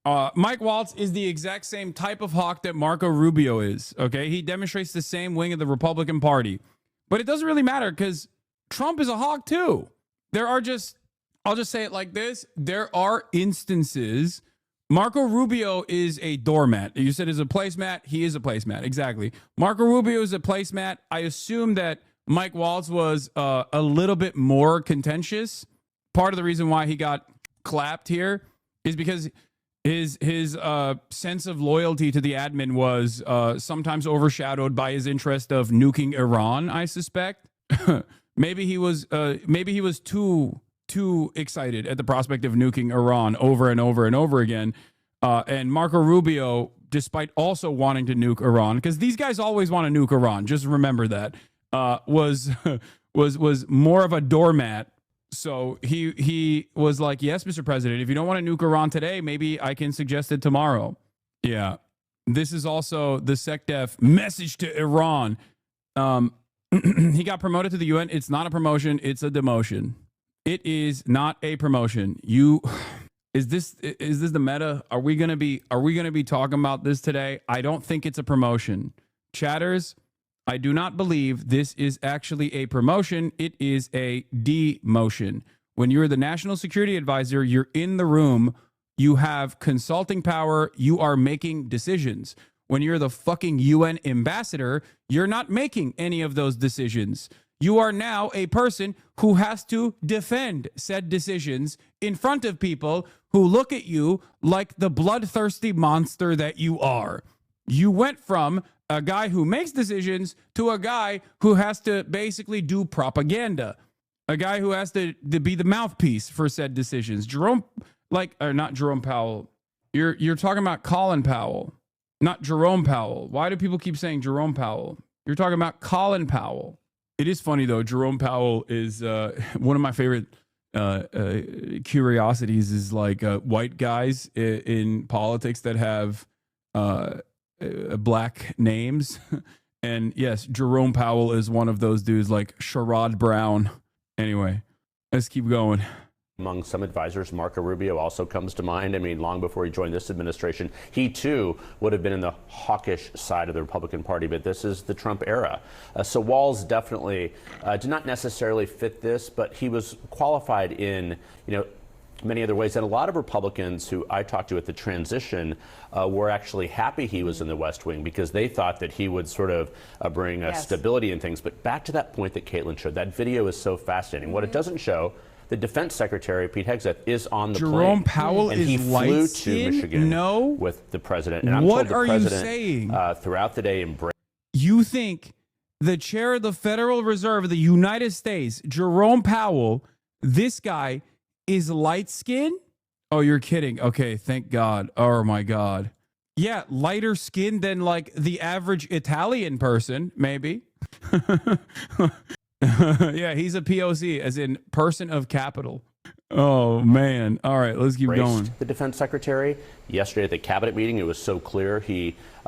the exact same type of hawk that Marco Rubio is. Okay. He demonstrates the same wing of the Republican Party. But it doesn't really matter because Trump is a hawk too. I'll just say it like this. There are instances. Marco Rubio is a doormat. You said is a placemat. He is a placemat. Exactly. Marco Rubio is a placemat. I assume that Mike Waltz was a little bit more contentious. Part of the reason why he got clapped here is because his sense of loyalty to the admin was sometimes overshadowed by his interest of nuking Iran, I suspect. maybe he was too excited at the prospect of nuking Iran over and over and over again. And Marco Rubio, despite also wanting to nuke Iran, because these guys always want to nuke Iran, just remember that, was more of a doormat. So he was like, yes, Mr. President, if you don't want to nuke Iran today, maybe I can suggest it tomorrow. Yeah. This is also the SecDef message to Iran. He got promoted to the UN. It's not a promotion. It's a demotion. It is not a promotion. Is this the meta? Are we gonna be talking about this today? I don't think it's a promotion. Chatters, I do not believe this is actually a promotion. It is a demotion. When you're the national security advisor, you're in the room. You have consulting power. You are making decisions. When you're the fucking UN ambassador, you're not making any of those decisions. You are now a person who has to defend said decisions in front of people who look at you like the bloodthirsty monster that you are. You went from a guy who makes decisions to a guy who has to basically do propaganda, a guy who has to be the mouthpiece for said decisions. Not Jerome Powell. You're talking about Colin Powell, not Jerome Powell. Why do people keep saying Jerome Powell? You're talking about Colin Powell. It is funny though. Jerome Powell is one of my favorite curiosities. Is like white guys in politics that have black names, and yes, Jerome Powell is one of those dudes, like Sherrod Brown. Anyway, let's keep going. Among some advisors, Marco Rubio also comes to mind. I mean, long before he joined this administration, he too would have been in the hawkish side of the Republican Party, but this is the Trump era. So Walz definitely did not necessarily fit this, but he was qualified in, many other ways. And a lot of Republicans who I talked to at the transition were actually happy he was in the West Wing because they thought that he would sort of bring stability and things. But back to that point that Caitlin showed, that video is so fascinating. What it doesn't show, the Defense Secretary, Pete Hegseth, is on the plane. Jerome Powell and is he flew to Michigan No. with the president. And I'm what told the are president, you saying? Throughout the day embraced. You think the chair of the Federal Reserve of the United States, Jerome Powell, this guy is light skinned? Oh, you're kidding. Okay, thank God. Oh my God. Yeah, lighter skin than like the average Italian person, maybe. Yeah, he's a POC, as in person of capital. Oh, man. All right, let's keep going. The defense secretary yesterday at the cabinet meeting, it was so clear.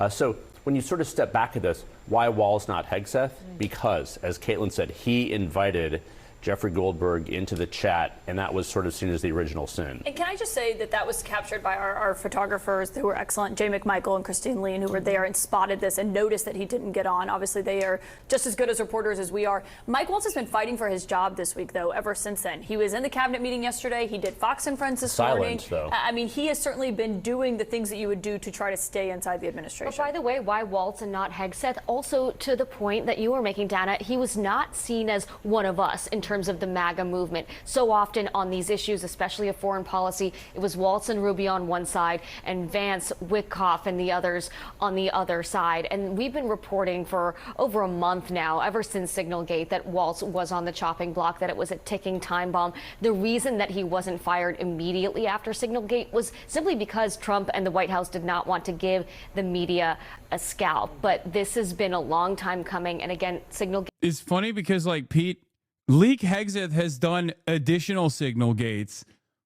So when you sort of step back at this, why Walz, not Hegseth? Because, as Caitlin said, he invited Jeffrey Goldberg into the chat, and that was sort of seen as the original sin. And can I just say that that was captured by our photographers who were excellent, Jay McMichael and Christine Lean, who were there and spotted this and noticed that he didn't get on. Obviously, they are just as good as reporters as we are. Mike Waltz has been fighting for his job this week, though, ever since then. He was in the cabinet meeting yesterday. He did Fox and Friends this morning. Though. I mean, he has certainly been doing the things that you would do to try to stay inside the administration. But by the way, why Waltz and not Hegseth? Also, to the point that you were making, Dana, he was not seen as one of us in terms of the MAGA movement. So often on these issues, especially of foreign policy, it was Waltz and Rubio on one side and Vance, Witkoff, and the others on the other side. And we've been reporting for over a month now, ever since Signalgate, that Waltz was on the chopping block, that it was a ticking time bomb. The reason that he wasn't fired immediately after Signalgate was simply because Trump and the White House did not want to give the media a scalp. But this has been a long time coming. And again, Signalgate. It's funny because, like, Pete, Leak Hegseth has done additional signal gates,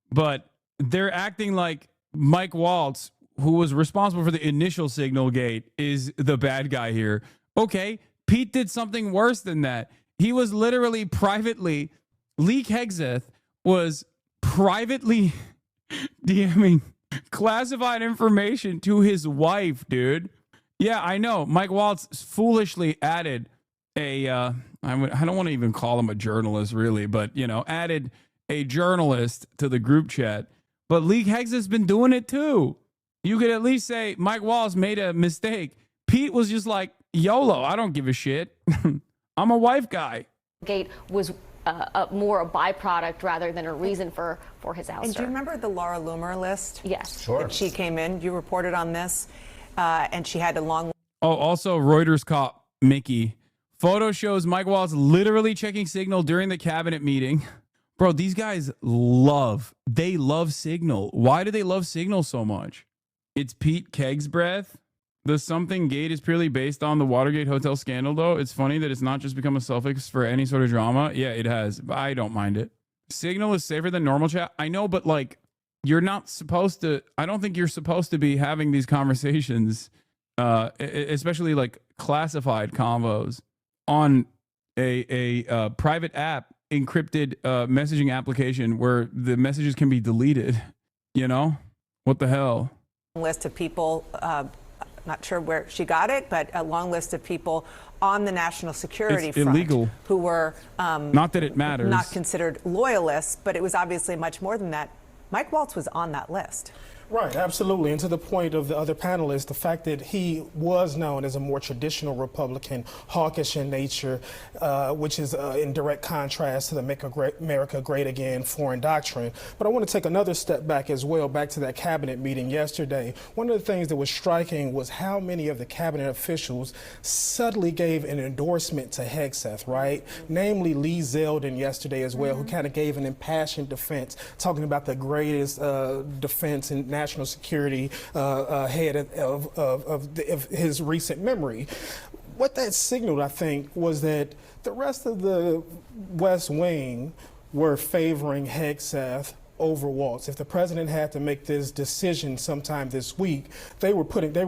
but they're acting like Mike Waltz, who was responsible for the initial signal gate, is the bad guy here. Okay, Pete did something worse than that. He was literally privately, Leak Hegseth was privately DMing classified information to his wife, dude. Yeah, I know. Mike Waltz foolishly added I don't want to even call him a journalist, really, but, you know, added a journalist to the group chat. But Leak Hegseth's been doing it too. You could at least say Mike Waltz made a mistake. Pete was just like, YOLO, I don't give a shit. I'm a wife guy. Gate was more a byproduct rather than a reason for his ouster. And do you remember the Laura Loomer list? Yes. Sure. That she came in. You reported on this, and she had a long. Oh, also Reuters caught Mickey. Photo shows Mike Waltz literally checking Signal during the cabinet meeting. Bro, these guys love Signal. Why do they love Signal so much? It's Pete Keg's breath. The something gate is purely based on the Watergate Hotel scandal, though. It's funny that it's not just become a suffix for any sort of drama. Yeah, it has. But I don't mind it. Signal is safer than normal chat. I know, but like, you're not supposed to. I don't think you're supposed to be having these conversations, especially like classified convos, on a private app, encrypted messaging application where the messages can be deleted. You know? What the hell? List of people, not sure where she got it, but a long list of people on the national security front illegal. Who were not that it matters, not considered loyalists, but it was obviously much more than that. Mike Waltz was on that list. Right, absolutely. And to the point of the other panelists, the fact that he was known as a more traditional Republican, hawkish in nature, which is in direct contrast to the Make America Great Again foreign doctrine. But I want to take another step back as well, back to that cabinet meeting yesterday. One of the things that was striking was how many of the cabinet officials subtly gave an endorsement to Hegseth, right? Namely Lee Zeldin yesterday as well, who kind of gave an impassioned defense, talking about the greatest defense in national security head of his recent memory. What that signaled, I think, was that the rest of the West Wing were favoring Hegseth over Waltz. If the president had to make this decision sometime this week, they were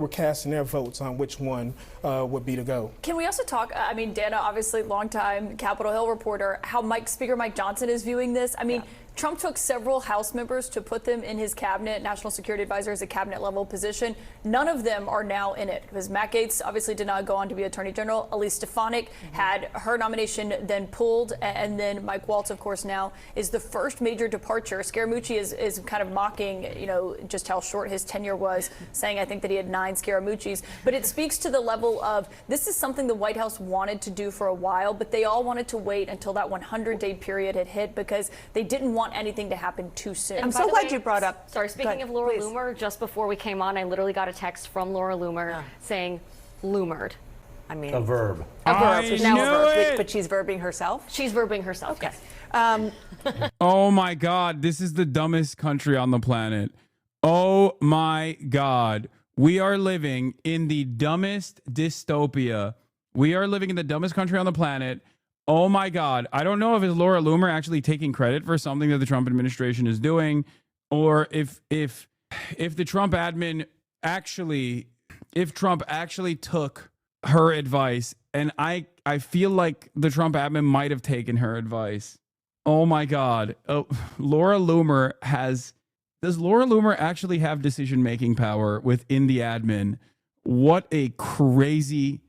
casting their votes on which one would be to go. Can we also talk, I mean, Dana, obviously longtime Capitol Hill reporter, how Speaker Mike Johnson is viewing this? I mean, Trump took several House members to put them in his cabinet, national security advisors, a cabinet level position. None of them are now in it because Matt Gaetz obviously did not go on to be Attorney General. Elise Stefanik had her nomination then pulled, and then Mike Waltz, of course, now is the first major departure. Scaramucci is kind of mocking, you know, just how short his tenure was, saying I think that he had 9 Scaramuccis. But it speaks to the level of this is something the White House wanted to do for a while, but they all wanted to wait until that 100-day period had hit because they didn't want anything to happen too soon. I'm so glad you brought up. Sorry, speaking of Laura Loomer, just before we came on, I literally got a text from Laura Loomer saying "loomered." I mean, a verb. I knew it. But she's verbing herself. She's verbing herself. Okay. Yes. Oh my God, this is the dumbest country on the planet. Oh my God. We are living in the dumbest dystopia. We are living in the dumbest country on the planet. Oh my God. I don't know if it's Laura Loomer actually taking credit for something that the Trump administration is doing, or if the Trump admin actually if Trump actually took her advice, and I feel like the Trump admin might have taken her advice. Oh my God. Oh, Laura Loomer does Laura Loomer actually have decision-making power within the admin? What a crazy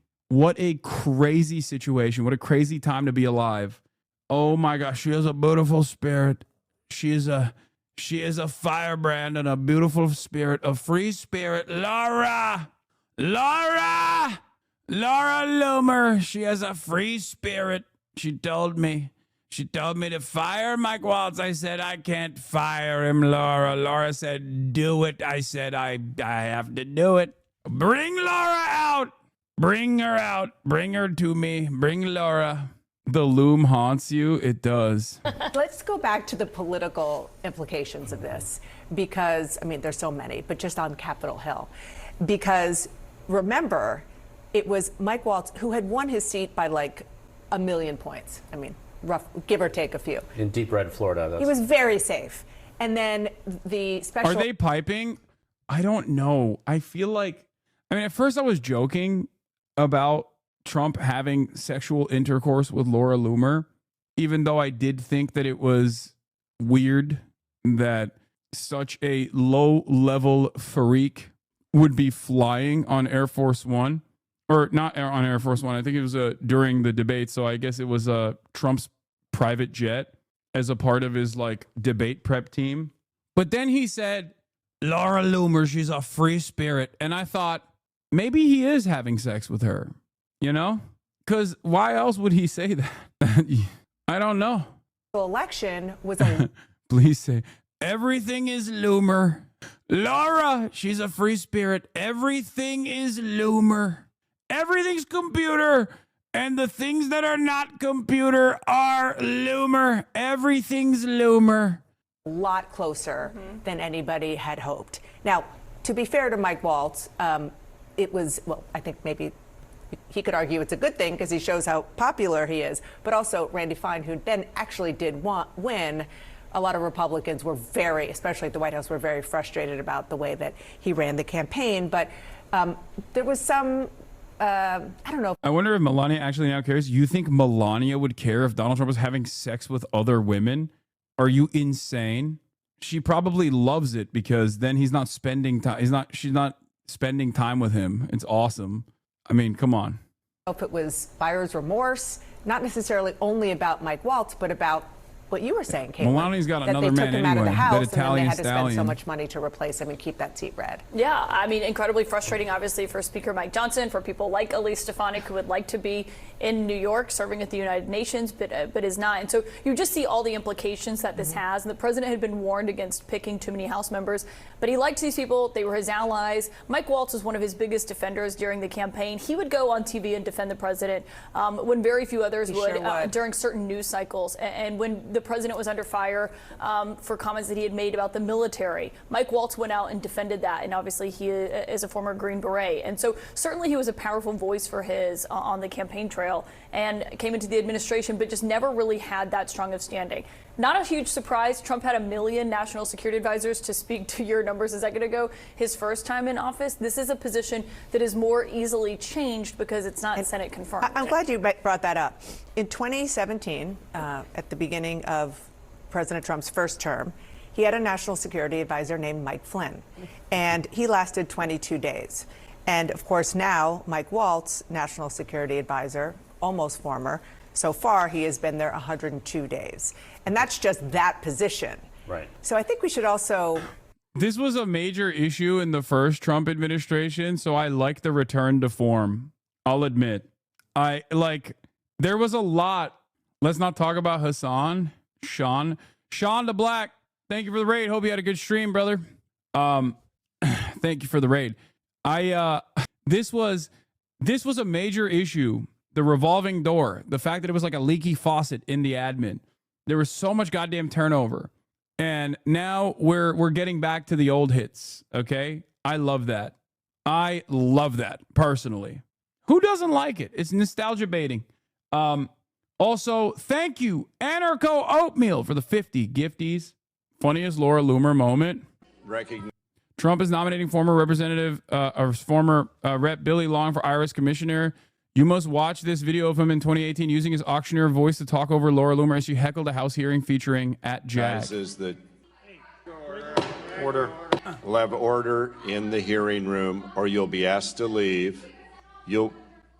situation. What a crazy time to be alive. Oh my gosh, she has a beautiful spirit. She is a firebrand and a beautiful spirit, a free spirit. Laura Loomer. She has a free spirit. She told me to fire Mike Waltz. I said, I can't fire him, Laura. Laura said, do it. I said, I have to do it. Bring Laura out. Bring her out. Bring her to me. Bring Laura. The loom haunts you. It does. Let's go back to the political implications of this, because, I mean, there's so many, but just on Capitol Hill. Because remember, it was Mike Waltz who had won his seat by like 1 million points. I mean, rough, give or take a few. In deep red Florida. He was very safe. And then the special... Are they piping? I don't know. I feel like, I mean, at first I was joking about Trump having sexual intercourse with Laura Loomer, even though I did think that it was weird that such a low-level freak would be flying on Air Force One, or not on Air Force One. I think it was during the debate, so I guess it was Trump's private jet as a part of his like debate prep team. But then he said, Laura Loomer, she's a free spirit. And I thought, maybe he is having sex with her, you know? Because why else would he say that? I don't know. election was a... Please say, everything is Loomer. Laura, she's a free spirit. Everything is Loomer. Everything's computer. And the things that are not computer are Loomer. Everything's Loomer. lot closer than anybody had hoped. Now, to be fair to Mike Waltz, it was, well, I think maybe he could argue it's a good thing because he shows how popular he is, but also Randy Fine, who then actually did win. A lot of Republicans were very, especially at the White House, were very frustrated about the way that he ran the campaign. But there was some, I don't know. I wonder if Melania actually now cares. You think Melania would care if Donald Trump was having sex with other women? Are you insane? She probably loves it because then he's not spending time. She's not spending time with him. It's awesome. I mean, come on. If it was buyer's remorse, not necessarily only about Mike Waltz, but about what you were saying, Caitlin. Melania's got another man that they took him out of the anyway, house, that Italian and then they had to spend so stallion. much money to replace him and keep that seat red. Yeah, I mean, incredibly frustrating, obviously, for Speaker Mike Johnson, for people like Elise Stefanik, who would like to be in New York serving at the United Nations, but is not. And so you just see all the implications that this has. And the president had been warned against picking too many House members, but he liked these people. They were his allies. Mike Waltz was one of his biggest defenders during the campaign. He would go on TV and defend the president when very few others would during certain news cycles. And when the president was under fire for comments that he had made about the military, Mike Waltz went out and defended that. And obviously he is a former Green Beret. And so certainly he was a powerful voice for his on the campaign trail and came into the administration, but just never really had that strong of standing. Not a huge surprise. Trump had 1 million national security advisors, to speak to your numbers a second ago, his first time in office. This is a position that is more easily changed because it's not Senate confirmed. I'm glad you brought that up. In 2017, at the beginning of President Trump's first term, he had a national security advisor named Mike Flynn, and he lasted 22 days. And of course now, Mike Waltz, national security advisor, almost former, so far he has been there 102 days. And that's just that position. Right. So I think we should also... This was a major issue in the first Trump administration, so I like the return to form. I'll admit. There was a lot. Let's not talk about Hassan. Sean the Black, thank you for the raid. Hope you had a good stream, brother. Thank you for the raid. This was a major issue. The revolving door, the fact that it was like a leaky faucet in the admin. There was so much goddamn turnover. And now we're getting back to the old hits, okay? I love that. I love that, personally. Who doesn't like it? It's nostalgia baiting. Also, thank you, Anarcho Oatmeal, for the 50 gifties. Funniest Laura Loomer moment. Trump is nominating former former Rep Billy Long for IRS commissioner. You must watch this video of him in 2018 using his auctioneer voice to talk over Laura Loomer as she heckled a House hearing featuring @Jag. Is that order? We'll have order in the hearing room, or you'll be asked to leave.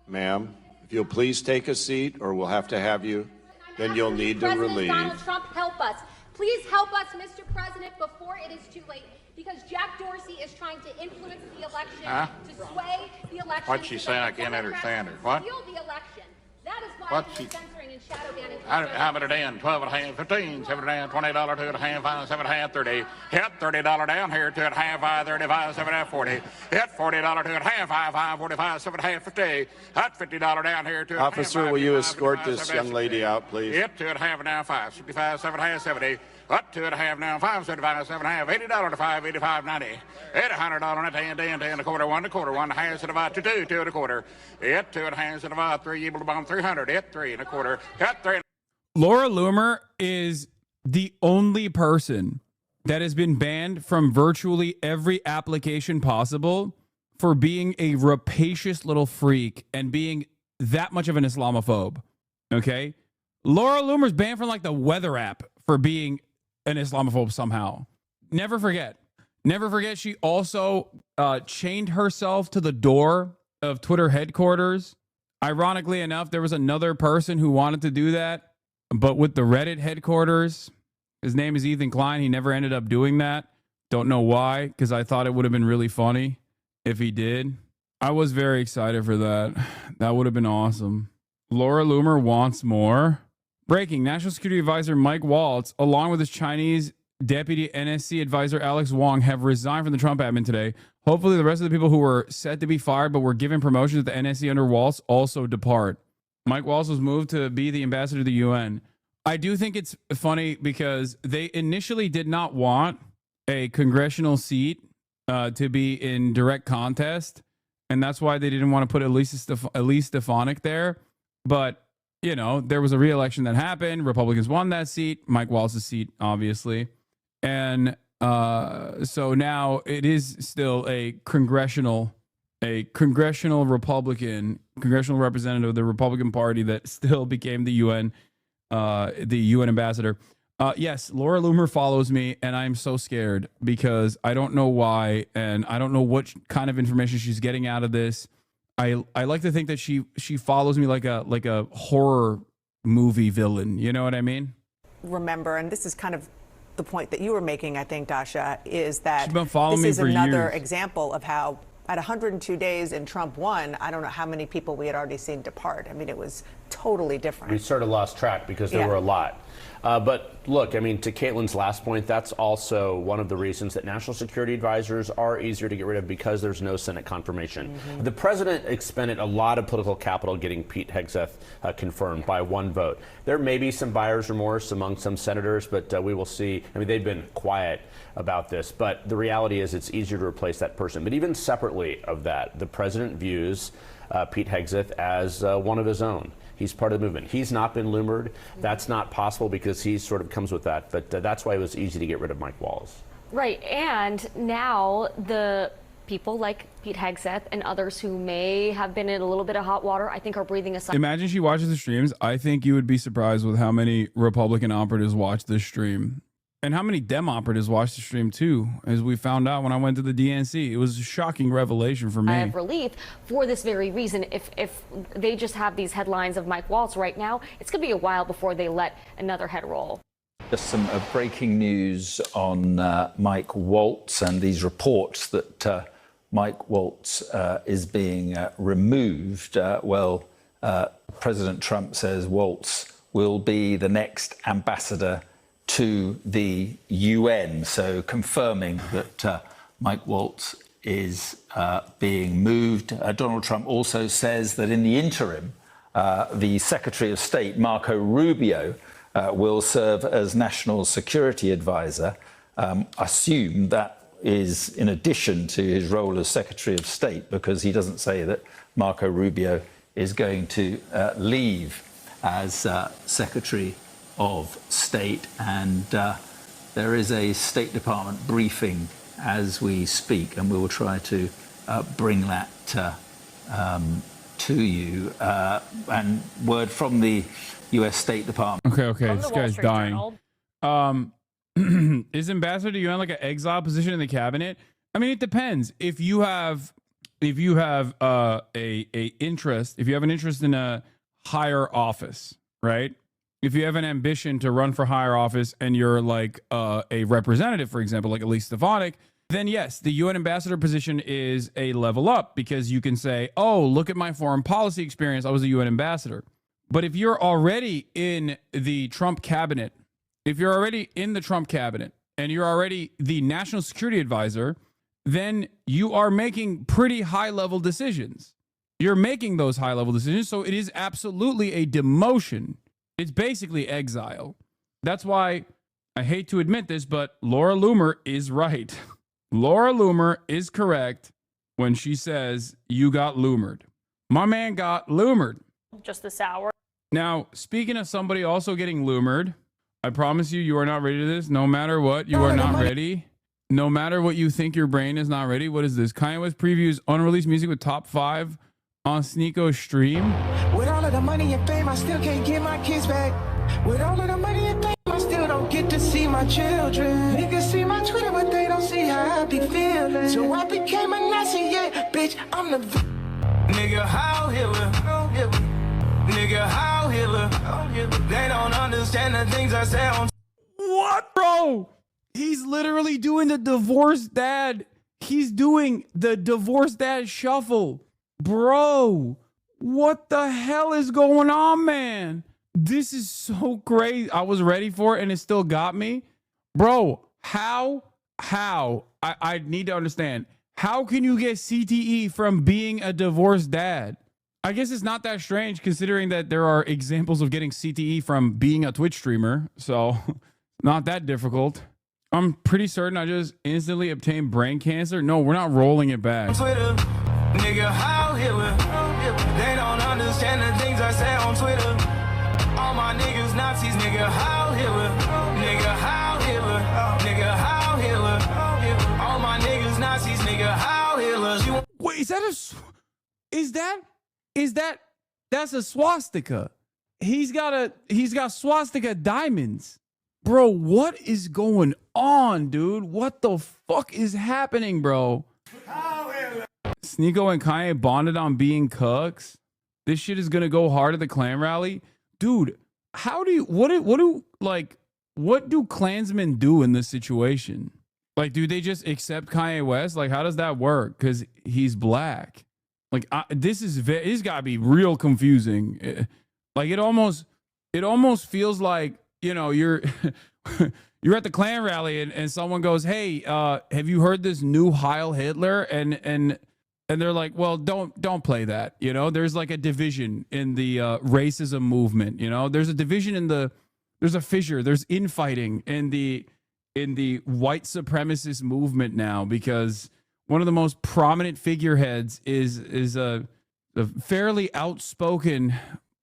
Ma'am, if you'll please take a seat, or we'll have to have you. Then you'll need to relieve. Donald Trump, help us. Please help us, Mr. President, before it is too late. Because Jack Dorsey is trying to influence the election, to sway the election. What's she saying? I can't understand her. What? Steal the election. That is why he's censoring and shadow banning. How about it in? 12 and a half, 15, 7 and a half, $20, 2 and a half, 5, 7 and a half, 30. Hit $30 down here, 2 and a half, 5, 35, 7 and a half, 40. Hit $40, 2 and a half, 5, 45, 7 and a half, 50. Hit $50 down here, 2 and a half. Officer, will you escort this young lady out, please? Hit 2 and a half now, 5, 65, 7 and a half, 70. Up 2 and a half now, 5, 75, 7 and a half, $80 to 5, 85, 90. Hit $100 on a 10, 10, 10 and a quarter, 1 and a quarter, 1 and a half, to divide to 2, 2 and a quarter. Hit 2 and a half, to divide 3, able to bomb 300. Hit 3 and a quarter. Hit 3. Laura Loomer is the only person that has been banned from virtually every application possible for being a rapacious little freak and being that much of an Islamophobe. Okay? Laura Loomer's banned from like the weather app for being an Islamophobe somehow. Never forget. Never forget she also chained herself to the door of Twitter headquarters. Ironically enough, there was another person who wanted to do that, but with the Reddit headquarters. His name is Ethan Klein. He never ended up doing that. Don't know why, because I thought it would have been really funny if he did. I was very excited for that. That would have been awesome. Laura Loomer wants more. Breaking, National Security Advisor Mike Waltz, along with his Chinese Deputy NSC Advisor Alex Wong, have resigned from the Trump admin today. Hopefully the rest of the people who were set to be fired but were given promotions at the NSC under Waltz also depart. Mike Waltz was moved to be the ambassador to the UN. I do think it's funny because they initially did not want a congressional seat to be in direct contest, and that's why they didn't want to put Elise Stefanik there. But you know, there was a re-election that happened. Republicans won that seat, Mike Waltz's seat, obviously. And so now it is still a congressional Republican, congressional representative of the Republican Party that still became the UN ambassador. Yes, Laura Loomer follows me, and I'm so scared because I don't know why, and I don't know what kind of information she's getting out of this. I like to think that she follows me like a horror movie villain. You know what I mean? Remember, and this is kind of the point that you were making, I think, Dasha, is that she's been following this is me for another years. example of how at 102 days and Trump won, I don't know how many people we had already seen depart. I mean, it was totally different. We sort of lost track because there were a lot. But look, I mean, to Caitlin's last point, that's also one of the reasons that national security advisors are easier to get rid of because there's no Senate confirmation. The president expended a lot of political capital getting Pete Hegseth confirmed by one vote. There may be some buyer's remorse among some senators, but we will see. I mean, they've been quiet about this, but the reality is it's easier to replace that person. But even separately of that, the president views Pete Hegseth as one of his own. He's part of the movement. He's not been Loomered. That's not possible because he sort of comes with that. But that's why it was easy to get rid of Mike Waltz. Right. And now the people like Pete Hegseth and others who may have been in a little bit of hot water, I think are breathing a sigh. Imagine she watches the streams. I think you would be surprised with how many Republican operatives watch this stream. And how many Dem operatives watched the stream too, as we found out when I went to the DNC. It was a shocking revelation for me. I have relief for this very reason. If they just have these headlines of Mike Waltz right now, it's going to be a while before they let another head roll. Just some breaking news on Mike Waltz and these reports that Mike Waltz is being removed. President Trump says Waltz will be the next ambassador to the UN, so confirming that Mike Waltz is being moved. Donald Trump also says that in the interim, the Secretary of State, Marco Rubio, will serve as National Security Advisor. Assume that is in addition to his role as Secretary of State, because he doesn't say that Marco Rubio is going to leave as Secretary of State. And there is a State Department briefing as we speak, and we will try to bring that to you. And word from the U.S. State Department. Okay. This guy's dying. Is ambassador to UN like an exile position in the cabinet? I mean, it depends. If you have a interest, if you have an interest in a higher office, right? If you have an ambition to run for higher office and you're like a representative, for example, like Elise Stefanik, then yes, the UN ambassador position is a level up because you can say, oh, look at my foreign policy experience. I was a UN ambassador. But if you're already in the Trump cabinet, and you're already the national security advisor, then you are making pretty high level decisions. You're making those high level decisions. So it is absolutely a demotion. It's basically exile. That's why I hate to admit this, but Laura Loomer is right. Laura Loomer is correct when she says you got loomered. My man got loomered. Just this hour. Now, speaking of somebody also getting loomered, I promise you are not ready to this. No matter what, you are not ready. No matter what you think your brain is not ready. What is this? Kanye West previews unreleased music with top 5 on Sneako's stream. With all of the money and fame, I still can't get my kids back. With all of the money and fame, I still don't get to see my children. Niggas see my Twitter, but they don't see how I be feeling. So I became a Nazi, yeah, bitch, I'm the nigga, how Hitler. Nigga, how Hitler. They don't understand the things I say on. What, bro? He's literally doing the divorced dad. He's doing the divorced dad shuffle. Bro, what the hell is going on, man? This is so crazy. I was ready for it and it still got me. Bro, how? I need to understand. How can you get CTE from being a divorced dad? I guess it's not that strange considering that there are examples of getting CTE from being a Twitch streamer. So not that difficult. I'm pretty certain I just instantly obtained brain cancer. No, we're not rolling it back. Twitter, nigga, how Hitler. They don't understand the things I say on Twitter. All my niggas Nazis, nigga, how Hitler. Nigga, how Hitler. Nigga, how Hitler. All my niggas Nazis, nigga, how Hitler. Wait, that's a swastika. He's got swastika diamonds. Bro, what is going on, dude? What the fuck is happening, bro? Sneako and Kanye bonded on being cucks. This shit is gonna go hard at the Klan rally. Dude, what do Klansmen do in this situation? Like, do they just accept Kanye West? Like, how does that work? Because he's black. Like, this gotta be real confusing. Like, it almost feels like, you know, you're at the Klan rally and someone goes, hey, have you heard this new Heil Hitler? And they're like, well, don't play that. You know, there's like a division in the racism movement. You know, there's a division there's a fissure. There's infighting in the white supremacist movement now because one of the most prominent figureheads is a fairly outspoken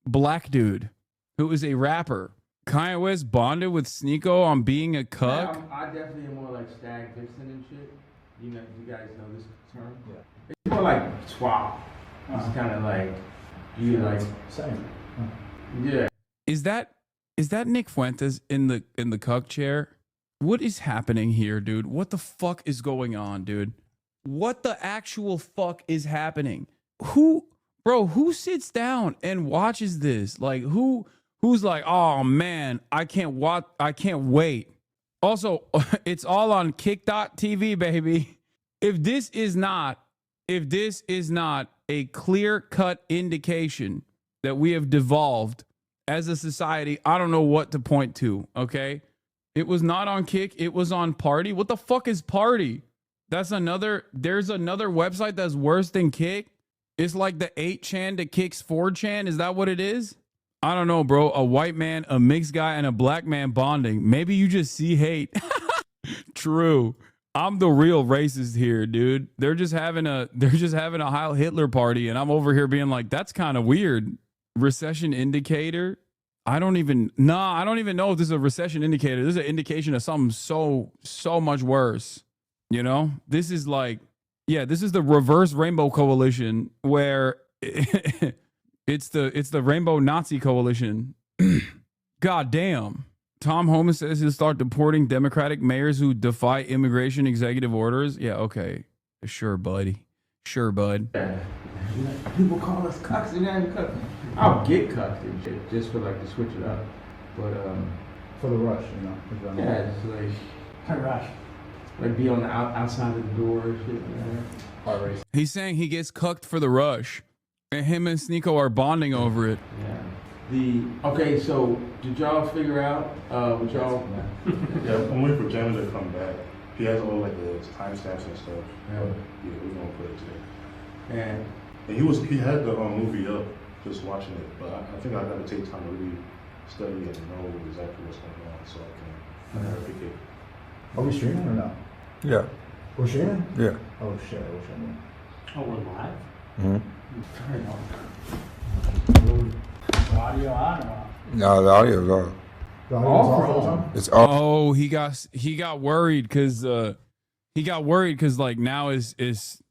black dude who is a rapper. Kanye West bonded with Sneako on being a cuck. Yeah, I definitely am more like Stag Vixen and shit. You guys know this term? Yeah. It's more like swap. It's kind of like you like same. Yeah. Is that Nick Fuentes in the cuck chair? What is happening here, dude? What the fuck is going on, dude? What the actual fuck is happening? Who sits down and watches this? Like who's like, oh man, I can't wait. Also, it's all on kick.tv, baby. If this is not a clear-cut indication that we have devolved as a society, I don't know what to point to, okay? It was not on Kick, it was on Party. What the fuck is Party? There's another website that's worse than Kick. It's like the 8chan to Kick's 4chan. Is that what it is? I don't know, bro. A white man, a mixed guy, and a black man bonding. Maybe you just see hate. True. I'm the real racist here, dude. They're just having a Heil Hitler party, and I'm over here being like, that's kind of weird. Recession indicator. I don't even know if this is a recession indicator. This is an indication of something so much worse. You know, this is like, yeah, this is the reverse Rainbow Coalition, where it's the Rainbow Nazi Coalition. God damn. Tom Homan says he'll start deporting Democratic mayors who defy immigration executive orders. Yeah, okay. Sure, buddy. Sure, bud. People call us cucks and I'm cucks. I'll get cucked and shit just for like to switch it up. But for the rush, you know. Yeah, it's like kind of rush. Like be on the outside of the door and shit like that. He's saying he gets cucked for the rush, and him and Sneeko are bonding over it. Yeah. Okay, so did y'all figure out what y'all? Yeah, I'm waiting for Jam to come back. He has all like the timestamps and stuff. Yeah. Yeah, we're gonna put it today. And he had the movie up, just watching it, but I think I got to take time to really study and know exactly what's going on so I can pick it. Are we streaming or not? Yeah. We're streaming? Yeah. Oh shit, I wish I knew. oh, we're live. Mm-hmm. Audio on or off? No, the audio's on. The audio's off all the time? It's off. Oh, he got worried because like now is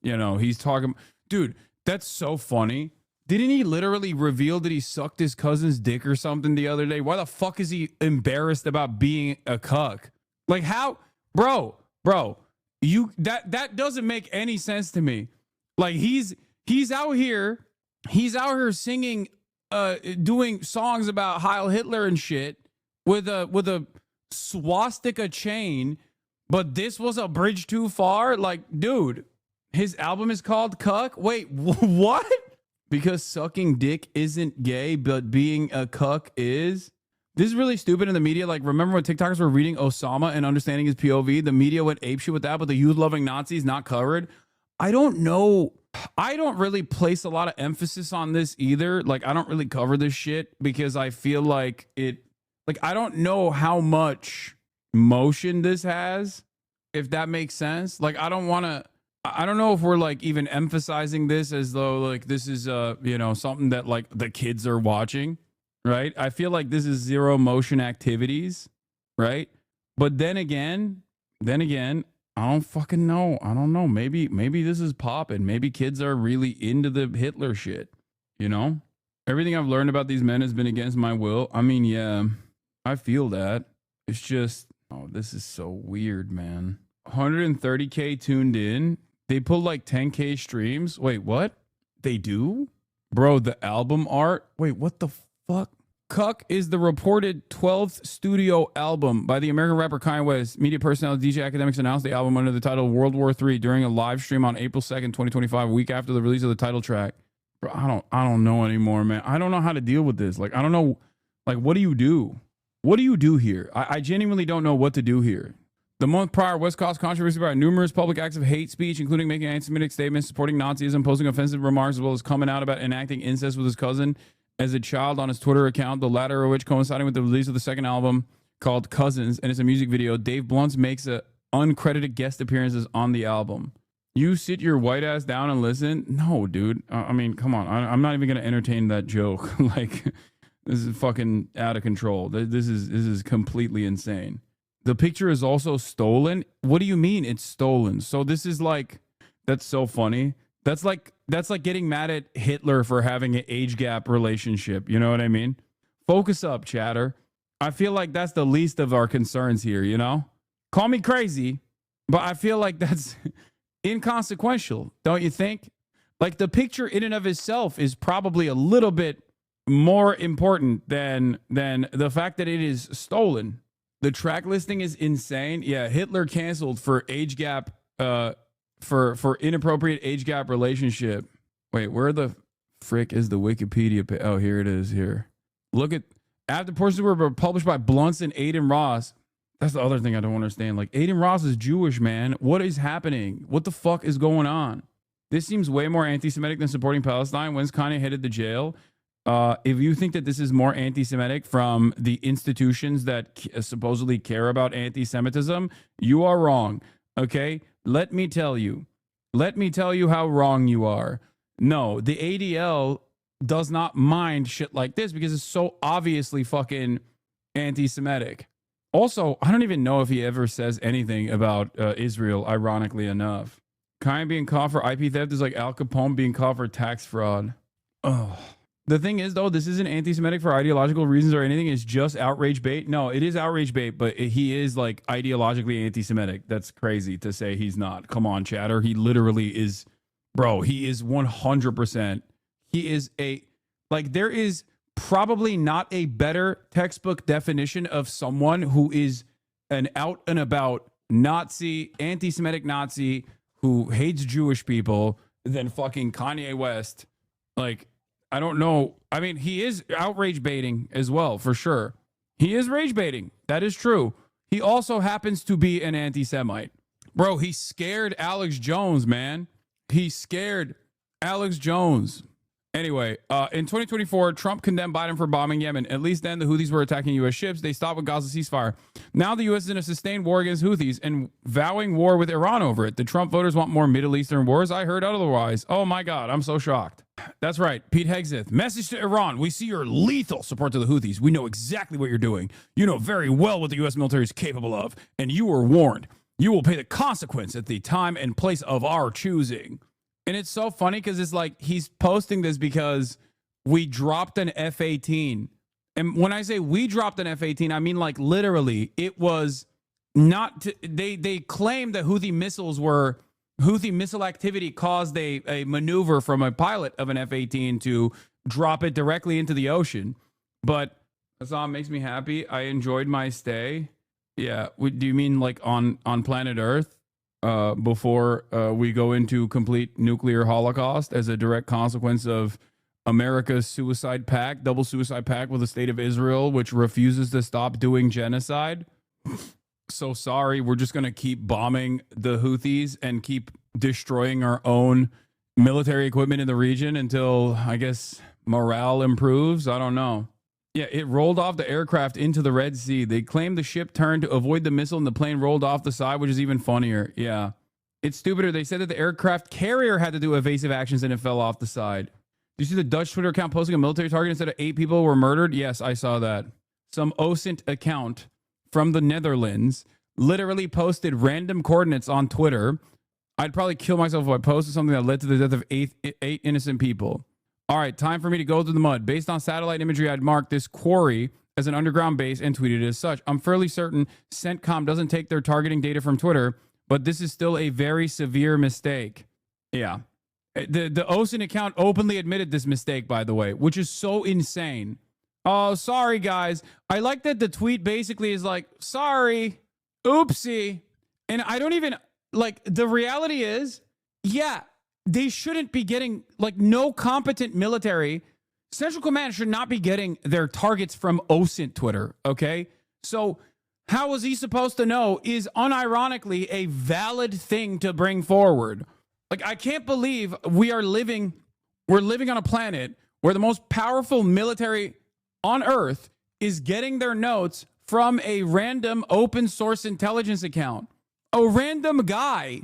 you know, he's talking. Dude, that's so funny. Didn't he literally reveal that he sucked his cousin's dick or something the other day? Why the fuck is he embarrassed about being a cuck? Like how, bro, you that doesn't make any sense to me. Like he's out here singing, doing songs about Heil Hitler and shit with a swastika chain, but this was a bridge too far. Like, dude, his album is called Cuck. Wait, what? Because sucking dick isn't gay, but being a cuck is. This is really stupid in the media. Like, remember when TikTokers were reading Osama and understanding his POV? The media went apeshit with that, but the youth-loving Nazis not covered. I don't know. I don't really place a lot of emphasis on this either. Like, I don't really cover this shit because I feel like I don't know how much motion this has, if that makes sense. Like, I don't know if we're like even emphasizing this as though like this is you know, something that like the kids are watching, right? I feel like this is zero motion activities, right? But then again, I don't fucking know. I don't know. Maybe this is popping. Maybe kids are really into the Hitler shit, you know? Everything I've learned about these men has been against my will. I mean, yeah, I feel that. It's just, oh, this is so weird, man. 130K tuned in. They pulled like 10K streams. Wait, what? They do? Bro, the album art? Wait, what the fuck? Cuck is the reported 12th studio album by the American rapper Kanye West. Media personality DJ Academics announced the album under the title World War III during a live stream on April 2nd, 2025, a week after the release of the title track. Bro, I don't know anymore, man. I don't know how to deal with this. Like, I don't know. Like, what do you do? What do you do here? I genuinely don't know what to do here. The month prior, West caused controversy by numerous public acts of hate speech, including making anti-Semitic statements, supporting Nazism, posting offensive remarks, as well as coming out about enacting incest with his cousin as a child on his Twitter account, the latter of which coinciding with the release of the second album called Cousins, and it's a music video. Dave Blunt makes a uncredited guest appearances on the album. You sit your white ass down and listen? No, dude. I mean, come on. I'm not even going to entertain that joke. Like, this is fucking out of control. This is completely insane. The picture is also stolen. What do you mean it's stolen? So this is like, that's so funny. That's like getting mad at Hitler for having an age gap relationship. You know what I mean? Focus up, chatter. I feel like that's the least of our concerns here, you know? Call me crazy, but I feel like that's inconsequential, don't you think? Like, the picture in and of itself is probably a little bit more important than the fact that it is stolen. The track listing is insane. Yeah, Hitler canceled for age gap, for inappropriate age gap relationship. Wait, where the frick is the Wikipedia page? Oh, here it is. Here, look at after portions were published by Blunts and Aiden Ross. That's the other thing I don't understand. Like, Aiden Ross is Jewish, man. What is happening? What the fuck is going on? This seems way more anti-Semitic than supporting Palestine. When's Kanye headed to jail? If you think that this is more anti-Semitic from the institutions that supposedly care about anti-Semitism, you are wrong. Okay? Let me tell you how wrong you are. No, the ADL does not mind shit like this because it's so obviously fucking anti-Semitic. Also, I don't even know if he ever says anything about Israel, ironically enough. Kanye being caught for IP theft is like Al Capone being caught for tax fraud. Oh. The thing is, though, this isn't anti-Semitic for ideological reasons or anything. It's just outrage bait. No, it is outrage bait, but he is like ideologically anti-Semitic. That's crazy to say he's not. Come on, chatter. He literally is, bro. He is 100%. He is there is probably not a better textbook definition of someone who is an out and about Nazi, anti-Semitic Nazi who hates Jewish people than fucking Kanye West. Like, I don't know. I mean, he is outrage baiting as well, for sure. He is rage baiting. That is true. He also happens to be an anti-Semite. Bro, he scared Alex Jones, man. He scared Alex Jones. Anyway, in 2024, Trump condemned Biden for bombing Yemen. At least then, the Houthis were attacking U.S. ships. They stopped with Gaza ceasefire. Now the U.S. is in a sustained war against Houthis and vowing war with Iran over it. The Trump voters want more Middle Eastern wars. I heard otherwise. Oh, my God. I'm so shocked. That's right. Pete Hegseth. Message to Iran. We see your lethal support to the Houthis. We know exactly what you're doing. You know very well what the U.S. military is capable of, and you were warned. You will pay the consequence at the time and place of our choosing. And it's so funny because it's like he's posting this because we dropped an F-18. And when I say we dropped an F-18, I mean like literally it was not, they claimed that Houthi missile activity caused a maneuver from a pilot of an F-18 to drop it directly into the ocean. But Hassan, makes me happy. I enjoyed my stay. Yeah. Do you mean like on planet Earth? Before we go into complete nuclear holocaust as a direct consequence of America's suicide pact, double suicide pact with the state of Israel, which refuses to stop doing genocide. So sorry, we're just going to keep bombing the Houthis and keep destroying our own military equipment in the region until, I guess, morale improves. I don't know. Yeah, it rolled off the aircraft into the Red Sea. They claimed the ship turned to avoid the missile and the plane rolled off the side, which is even funnier. Yeah. It's stupider. They said that the aircraft carrier had to do evasive actions and it fell off the side. Did you see the Dutch Twitter account posting a military target instead of 8 people were murdered? Yes, I saw that. Some OSINT account from the Netherlands literally posted random coordinates on Twitter. I'd probably kill myself if I posted something that led to the death of eight innocent people. All right, time for me to go through the mud. Based on satellite imagery, I'd marked this quarry as an underground base and tweeted it as such. I'm fairly certain CENTCOM doesn't take their targeting data from Twitter, but this is still a very severe mistake. Yeah. The OSINT account openly admitted this mistake, by the way, which is so insane. Oh, sorry, guys. I like that the tweet basically is like, sorry, oopsie. And I don't even, like, the reality is, yeah, they shouldn't be getting, like, no competent military. Central Command should not be getting their targets from OSINT Twitter, okay? So how was he supposed to know is unironically a valid thing to bring forward. Like, I can't believe we're living on a planet where the most powerful military on Earth is getting their notes from a random open source intelligence account. A random guy.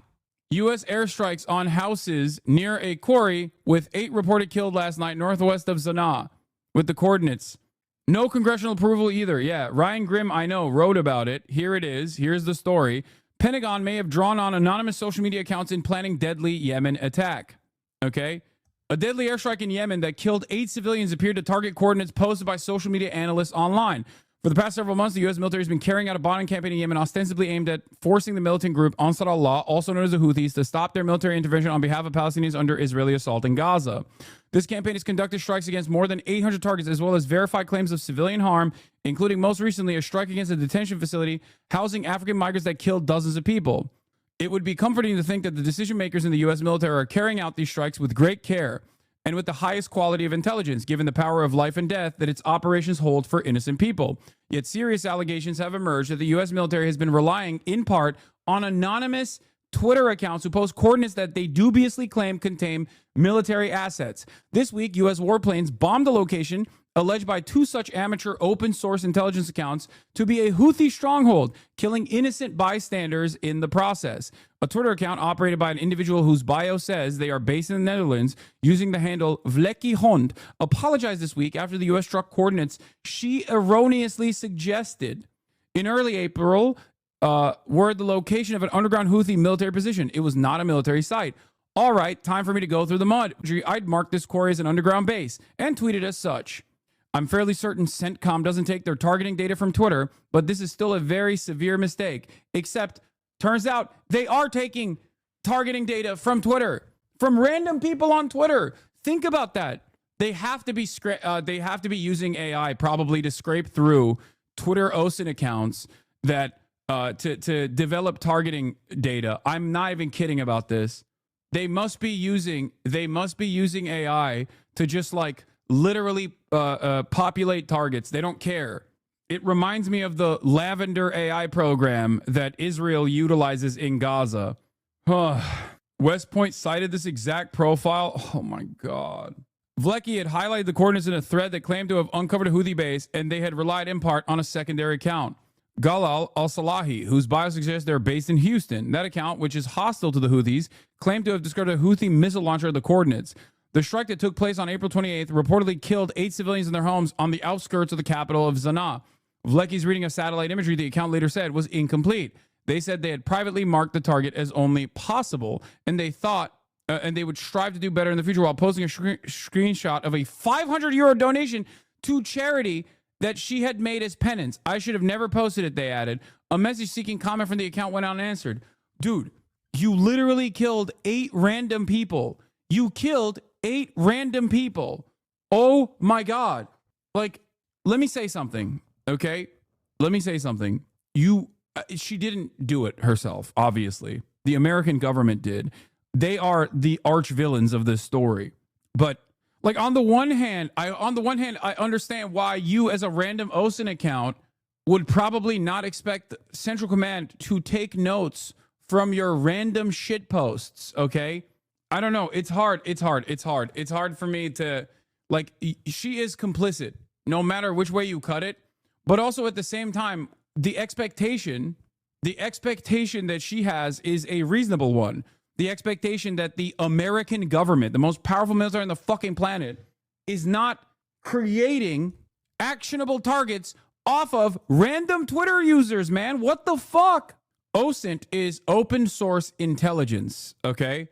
U.S. airstrikes on houses near a quarry with 8 reported killed last night northwest of Sana'a with the coordinates. No congressional approval either. Yeah, Ryan Grimm, I know, wrote about it. Here it is. Here's the story. Pentagon may have drawn on anonymous social media accounts in planning deadly Yemen attack. Okay? A deadly airstrike in Yemen that killed 8 civilians appeared to target coordinates posted by social media analysts online. For the past several months, the U.S. military has been carrying out a bombing campaign in Yemen ostensibly aimed at forcing the militant group Ansar Allah, also known as the Houthis, to stop their military intervention on behalf of Palestinians under Israeli assault in Gaza. This campaign has conducted strikes against more than 800 targets, as well as verified claims of civilian harm, including most recently a strike against a detention facility housing African migrants that killed dozens of people. It would be comforting to think that the decision makers in the U.S. military are carrying out these strikes with great care and with the highest quality of intelligence, given the power of life and death that its operations hold for innocent people. Yet serious allegations have emerged that the U.S. military has been relying, in part, on anonymous Twitter accounts who post coordinates that they dubiously claim contain military assets. This week, U.S. warplanes bombed a location alleged by 2 such amateur open-source intelligence accounts to be a Houthi stronghold, killing innocent bystanders in the process. A Twitter account operated by an individual whose bio says they are based in the Netherlands, using the handle Vlekkie Hond, apologized this week after the U.S. struck coordinates she erroneously suggested. In early April, were the location of an underground Houthi military position. It was not a military site. All right, time for me to go through the mud. I'd marked this quarry as an underground base and tweeted as such. I'm fairly certain CENTCOM doesn't take their targeting data from Twitter, but this is still a very severe mistake. Except, turns out they are taking targeting data from Twitter, from random people on Twitter. Think about that. They have to be using AI probably to scrape through Twitter OSINT accounts that to develop targeting data. I'm not even kidding about this. They must be using AI to just like literally populate targets. They don't care. It reminds me of the Lavender AI program that Israel utilizes in Gaza. West Point cited this exact profile. Oh my God. Vlecki had highlighted the coordinates in a thread that claimed to have uncovered a Houthi base, and they had relied in part on a secondary account, Galal al-Salahi, whose bio suggests they're based in Houston. That account, which is hostile to the Houthis, claimed to have discovered a Houthi missile launcher at the coordinates. The strike that took place on April 28th reportedly killed 8 civilians in their homes on the outskirts of the capital of Sanaa. Vlecki's reading of satellite imagery, the account later said, was incomplete. They said they had privately marked the target as only possible, and they thought and they would strive to do better in the future while posting a screenshot of a €500 donation to charity that she had made as penance. I should have never posted it, they added. A message seeking comment from the account went unanswered. Dude, you literally killed 8 random people. You killed 8 random people. Oh my God. Like, let me say something, okay? Let me say something. She didn't do it herself, obviously. The American government did. They are the arch villains of this story. But like on the one hand, I understand why you as a random OSINT account would probably not expect Central Command to take notes from your random shit posts, okay? I don't know. It's hard. It's hard for me to, like, she is complicit no matter which way you cut it. But also at the same time, the expectation that she has is a reasonable one. The expectation that the American government, the most powerful military on the fucking planet, is not creating actionable targets off of random Twitter users, man. What the fuck? OSINT is open source intelligence, okay?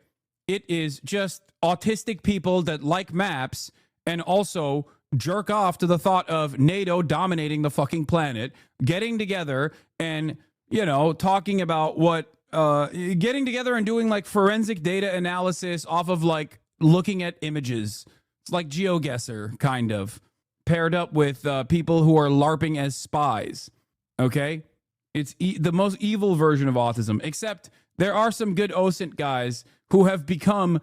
It is just autistic people that like maps and also jerk off to the thought of NATO dominating the fucking planet, getting together and, you know, talking about what, getting together and doing like forensic data analysis off of like looking at images. It's like GeoGuessr, kind of, paired up with people who are LARPing as spies, okay? It's the most evil version of autism, except there are some good OSINT guys who have become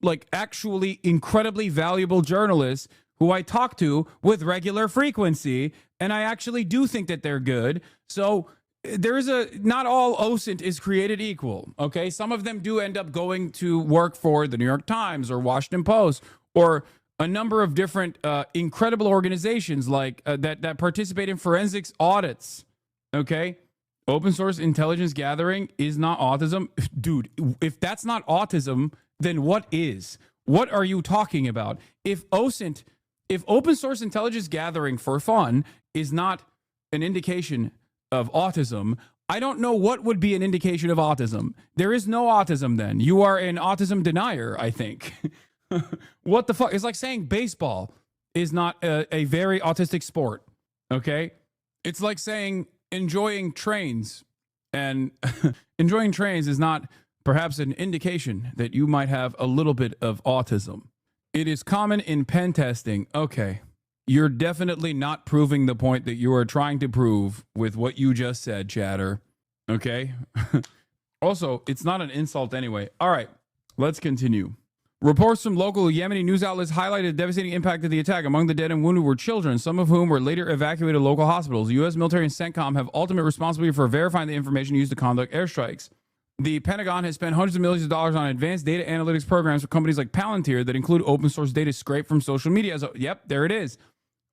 like actually incredibly valuable journalists who I talk to with regular frequency, and I actually do think that they're good. So not all OSINT is created equal, okay? Some of them do end up going to work for the New York Times or Washington Post or a number of different incredible organizations like that participate in forensics audits, okay? Open source intelligence gathering is not autism. Dude, if that's not autism, then what is? What are you talking about? If open source intelligence gathering for fun is not an indication of autism, I don't know what would be an indication of autism. There is no autism then. You are an autism denier, I think. What the fuck? It's like saying baseball is not a very autistic sport, okay? It's like saying enjoying trains, and enjoying trains is not perhaps an indication that you might have a little bit of autism. It is common in pen testing. Okay. You're definitely not proving the point that you are trying to prove with what you just said, chatter. Okay? Also, it's not an insult anyway. All right, let's continue. Reports from local Yemeni news outlets highlighted the devastating impact of the attack. Among the dead and wounded were children, some of whom were later evacuated to local hospitals. The U.S. military and CENTCOM have ultimate responsibility for verifying the information used to conduct airstrikes. The Pentagon has spent hundreds of millions of dollars on advanced data analytics programs for companies like Palantir that include open source data scraped from social media. Yep, there it is.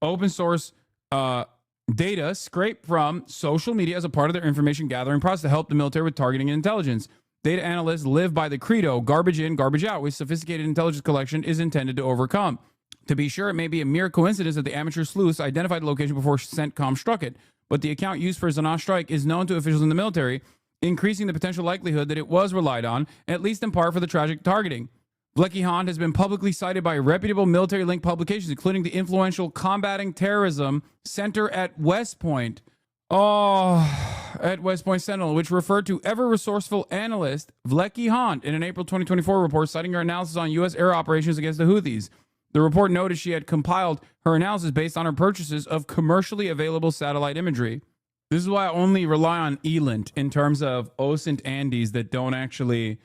Open source data scraped from social media as a part of their information gathering process to help the military with targeting and intelligence. Data analysts live by the credo, garbage in, garbage out, which sophisticated intelligence collection is intended to overcome. To be sure, it may be a mere coincidence that the amateur sleuths identified the location before CENTCOM struck it, but the account used for Zana's strike is known to officials in the military, increasing the potential likelihood that it was relied on, at least in part for the tragic targeting. Vleky Hond has been publicly cited by reputable military-linked publications, including the influential Combating Terrorism Center at West Point. At West Point Sentinel, which referred to ever-resourceful analyst Vleky Hond in an April 2024 report citing her analysis on U.S. air operations against the Houthis. The report noted she had compiled her analysis based on her purchases of commercially available satellite imagery. This is why I only rely on ELINT in terms of OSINT Andes that don't actually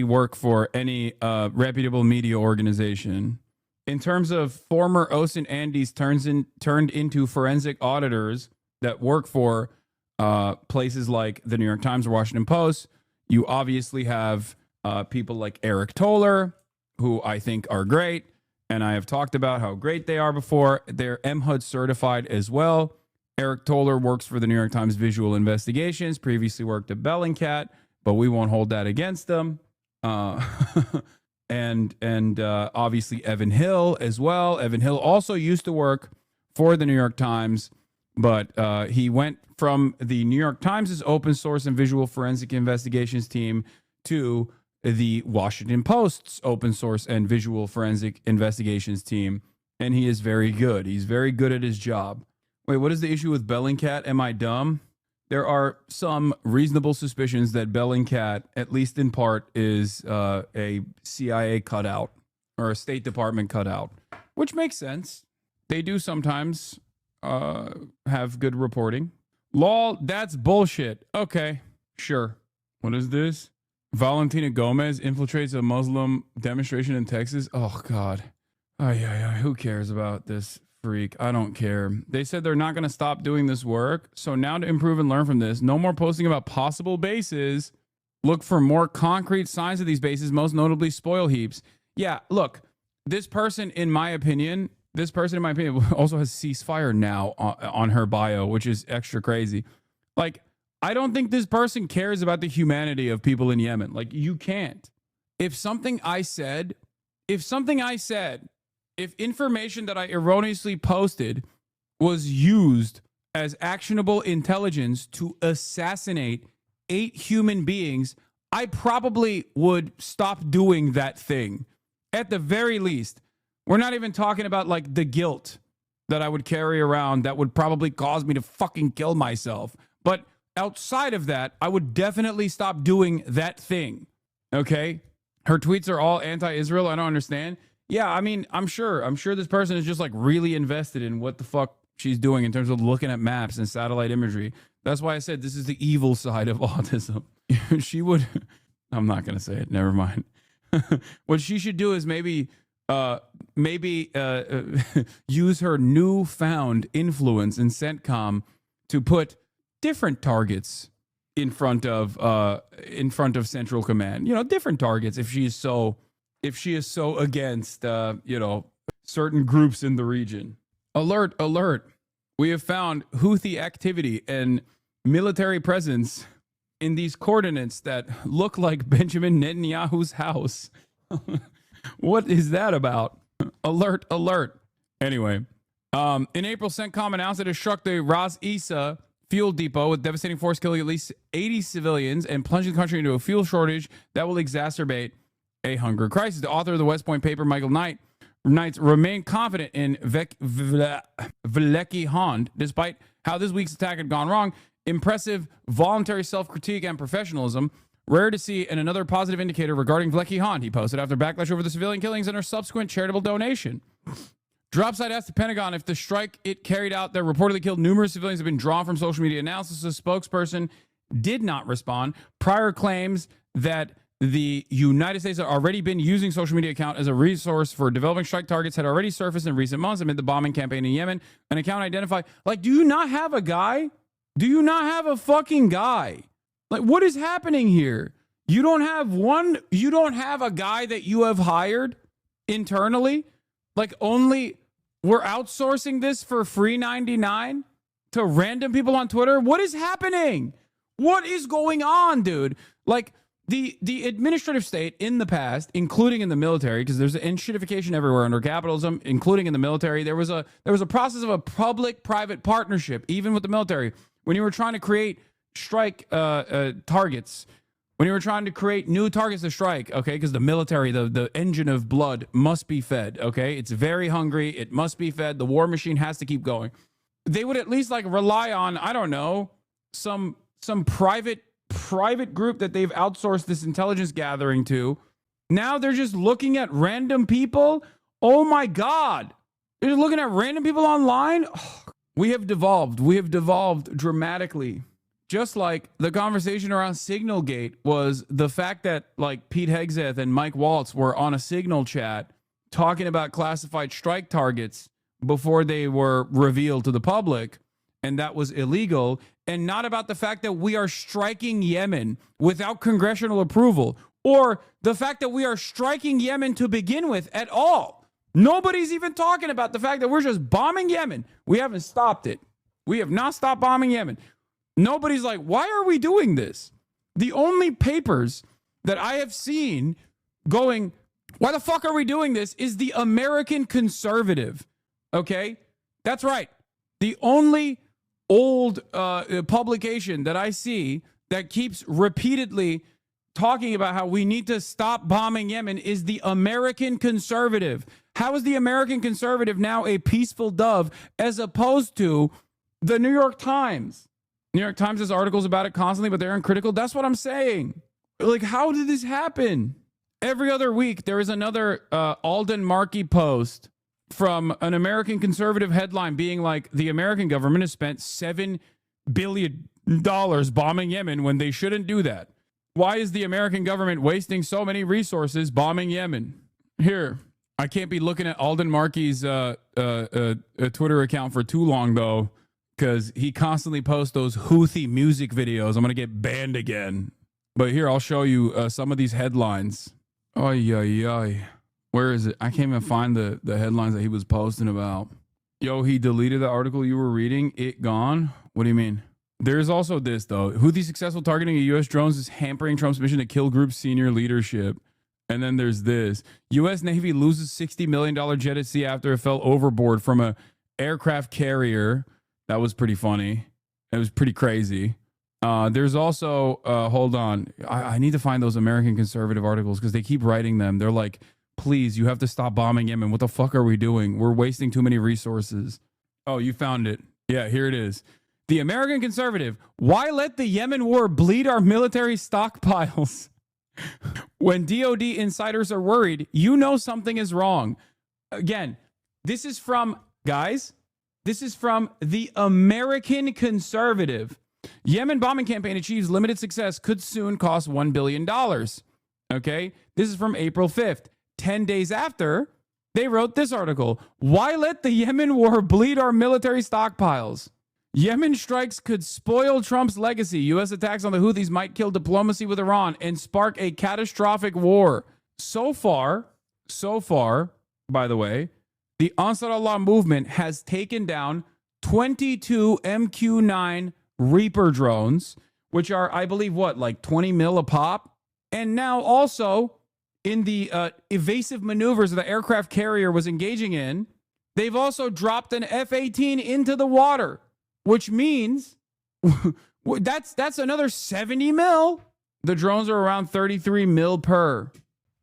work for any reputable media organization. In terms of former OSINT Andes turned into forensic auditors that work for places like the New York Times or Washington Post, you obviously have people like Eric Toller, who I think are great, and I have talked about how great they are before. They're MHUD certified as well. Eric Toller works for the New York Times Visual Investigations, previously worked at Bellingcat, but we won't hold that against them. And obviously Evan Hill as well. Evan Hill also used to work for the New York Times, but he went from the New York Times' open source and visual forensic investigations team to the Washington Post's open source and visual forensic investigations team, and he is very good. He's very good at his job. Wait, what is the issue with Bellingcat? Am I dumb? There are some reasonable suspicions that Bellingcat, at least in part, is a CIA cutout or a State Department cutout, which makes sense. They do sometimes have good reporting. Lol, that's bullshit. Okay, sure. What is this? Valentina Gomez infiltrates a Muslim demonstration in Texas. Oh, God. Who cares about this freak? I don't care. They said they're not going to stop doing this work. So now to improve and learn from this, no more posting about possible bases. Look for more concrete signs of these bases, most notably spoil heaps. Yeah, look, this person, in my opinion, also has ceasefire now on her bio, which is extra crazy. Like, I don't think this person cares about the humanity of people in Yemen. Like, you can't. If information that I erroneously posted was used as actionable intelligence to assassinate 8 human beings, I probably would stop doing that thing. At the very least, we're not even talking about like the guilt that I would carry around that would probably cause me to fucking kill myself. But outside of that, I would definitely stop doing that thing. Okay? Her tweets are all anti-Israel. I don't understand. Yeah, I mean, I'm sure this person is just like really invested in what the fuck she's doing in terms of looking at maps and satellite imagery. That's why I said this is the evil side of autism. She would, I'm not going to say it. Never mind. What she should do is maybe use her newfound influence in CENTCOM to put different targets in front of Central Command. You know, different targets if she is so against certain groups in the region. Alert, alert. We have found Houthi activity and military presence in these coordinates that look like Benjamin Netanyahu's house. What is that about? Alert, alert. Anyway, in April, CENTCOM announced it has struck the Ras Issa fuel depot with devastating force, killing at least 80 civilians and plunging the country into a fuel shortage that will exacerbate a hunger crisis. The author of the West Point paper, Michael Knights, remained confident in Vleky Hond, despite how this week's attack had gone wrong. Impressive voluntary self-critique and professionalism. Rare to see, and another positive indicator regarding Vleky Hond, he posted after backlash over the civilian killings and her subsequent charitable donation. Dropside asked the Pentagon if the strike it carried out that reportedly killed numerous civilians have been drawn from social media analysis. The spokesperson did not respond. Prior claims that the United States had already been using social media account as a resource for developing strike targets had already surfaced in recent months amid the bombing campaign in Yemen. An account identified, like, do you not have a guy? Do you not have a fucking guy? Like, what is happening here? You don't have a guy that you have hired internally? Like, only we're outsourcing this for free 99 to random people on Twitter? What is happening? What is going on, dude? Like, The administrative state in the past, including in the military, because there's an shitification everywhere under capitalism, including in the military, there was a process of a public-private partnership, even with the military, when you were trying to create strike targets, when you were trying to create new targets to strike, okay, because the military, the engine of blood must be fed, okay? It's very hungry. It must be fed. The war machine has to keep going. They would at least like rely on, I don't know, some private group that they've outsourced this intelligence gathering to. Now they're just looking at random people. Oh my God. They're looking at random people online. Oh, we have devolved dramatically. Just like the conversation around Signalgate was the fact that like Pete Hegseth and Mike Waltz were on a Signal chat talking about classified strike targets before they were revealed to the public, and that was illegal, and not about the fact that we are striking Yemen without congressional approval, or the fact that we are striking Yemen to begin with at all. Nobody's even talking about the fact that we're just bombing Yemen. We haven't stopped it. We have not stopped bombing Yemen. Nobody's like, why are we doing this? The only papers that I have seen going, why the fuck are we doing this, is the American Conservative. Okay? That's right. The only old publication that I see that keeps repeatedly talking about how we need to stop bombing Yemen is the American Conservative. How is the American Conservative now a peaceful dove as opposed to the New York Times? New York Times has articles about it constantly, but they're uncritical. That's what I'm saying. Like, how did this happen? Every other week, there is another Alden Markey post from an American Conservative headline being like, the American government has spent $7 billion bombing Yemen when they shouldn't do that. Why is the American government wasting so many resources bombing Yemen? Here, I can't be looking at Alden Markey's Twitter account for too long, though, because he constantly posts those Houthi music videos. I'm going to get banned again. But here, I'll show you some of these headlines. Ay, ay, ay. Where is it? I can't even find the headlines that he was posting about. Yo, he deleted the article you were reading. It gone? What do you mean? There's also this, though. Houthi successful targeting of U.S. drones is hampering Trump's mission to kill group senior leadership. And then there's this. U.S. Navy loses $60 million jet at sea after it fell overboard from a aircraft carrier. That was pretty funny. It was pretty crazy. There's also, hold on. I need to find those American Conservative articles because they keep writing them. They're like, please, you have to stop bombing Yemen. What the fuck are we doing? We're wasting too many resources. Oh, you found it. Yeah, here it is. The American Conservative. Why let the Yemen war bleed our military stockpiles? When DOD insiders are worried, you know something is wrong. Again, this is from, guys, this is from the American Conservative. Yemen bombing campaign achieves limited success, could soon cost $1 billion. Okay, this is from April 5th. 10 days after, they wrote this article. Why let the Yemen war bleed our military stockpiles? Yemen strikes could spoil Trump's legacy. U.S. attacks on the Houthis might kill diplomacy with Iran and spark a catastrophic war. So far, by the way, the Ansar Allah movement has taken down 22 MQ-9 Reaper drones, which are, I believe, what, like 20 mil a pop? And now also, in the evasive maneuvers the aircraft carrier was engaging in, they've also dropped an F-18 into the water, which means that's another 70 mil. The drones are around 33 mil per.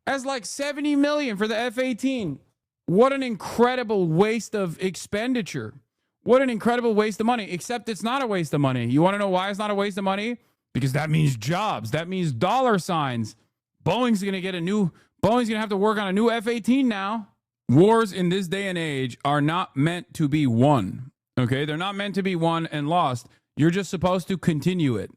That's like 70 million for the F-18. What an incredible waste of expenditure. What an incredible waste of money, except it's not a waste of money. You want to know why it's not a waste of money? Because that means jobs. That means dollar signs. Boeing's going to have to work on a new F-18 now. Wars in this day and age are not meant to be won. Okay? They're not meant to be won and lost. You're just supposed to continue it.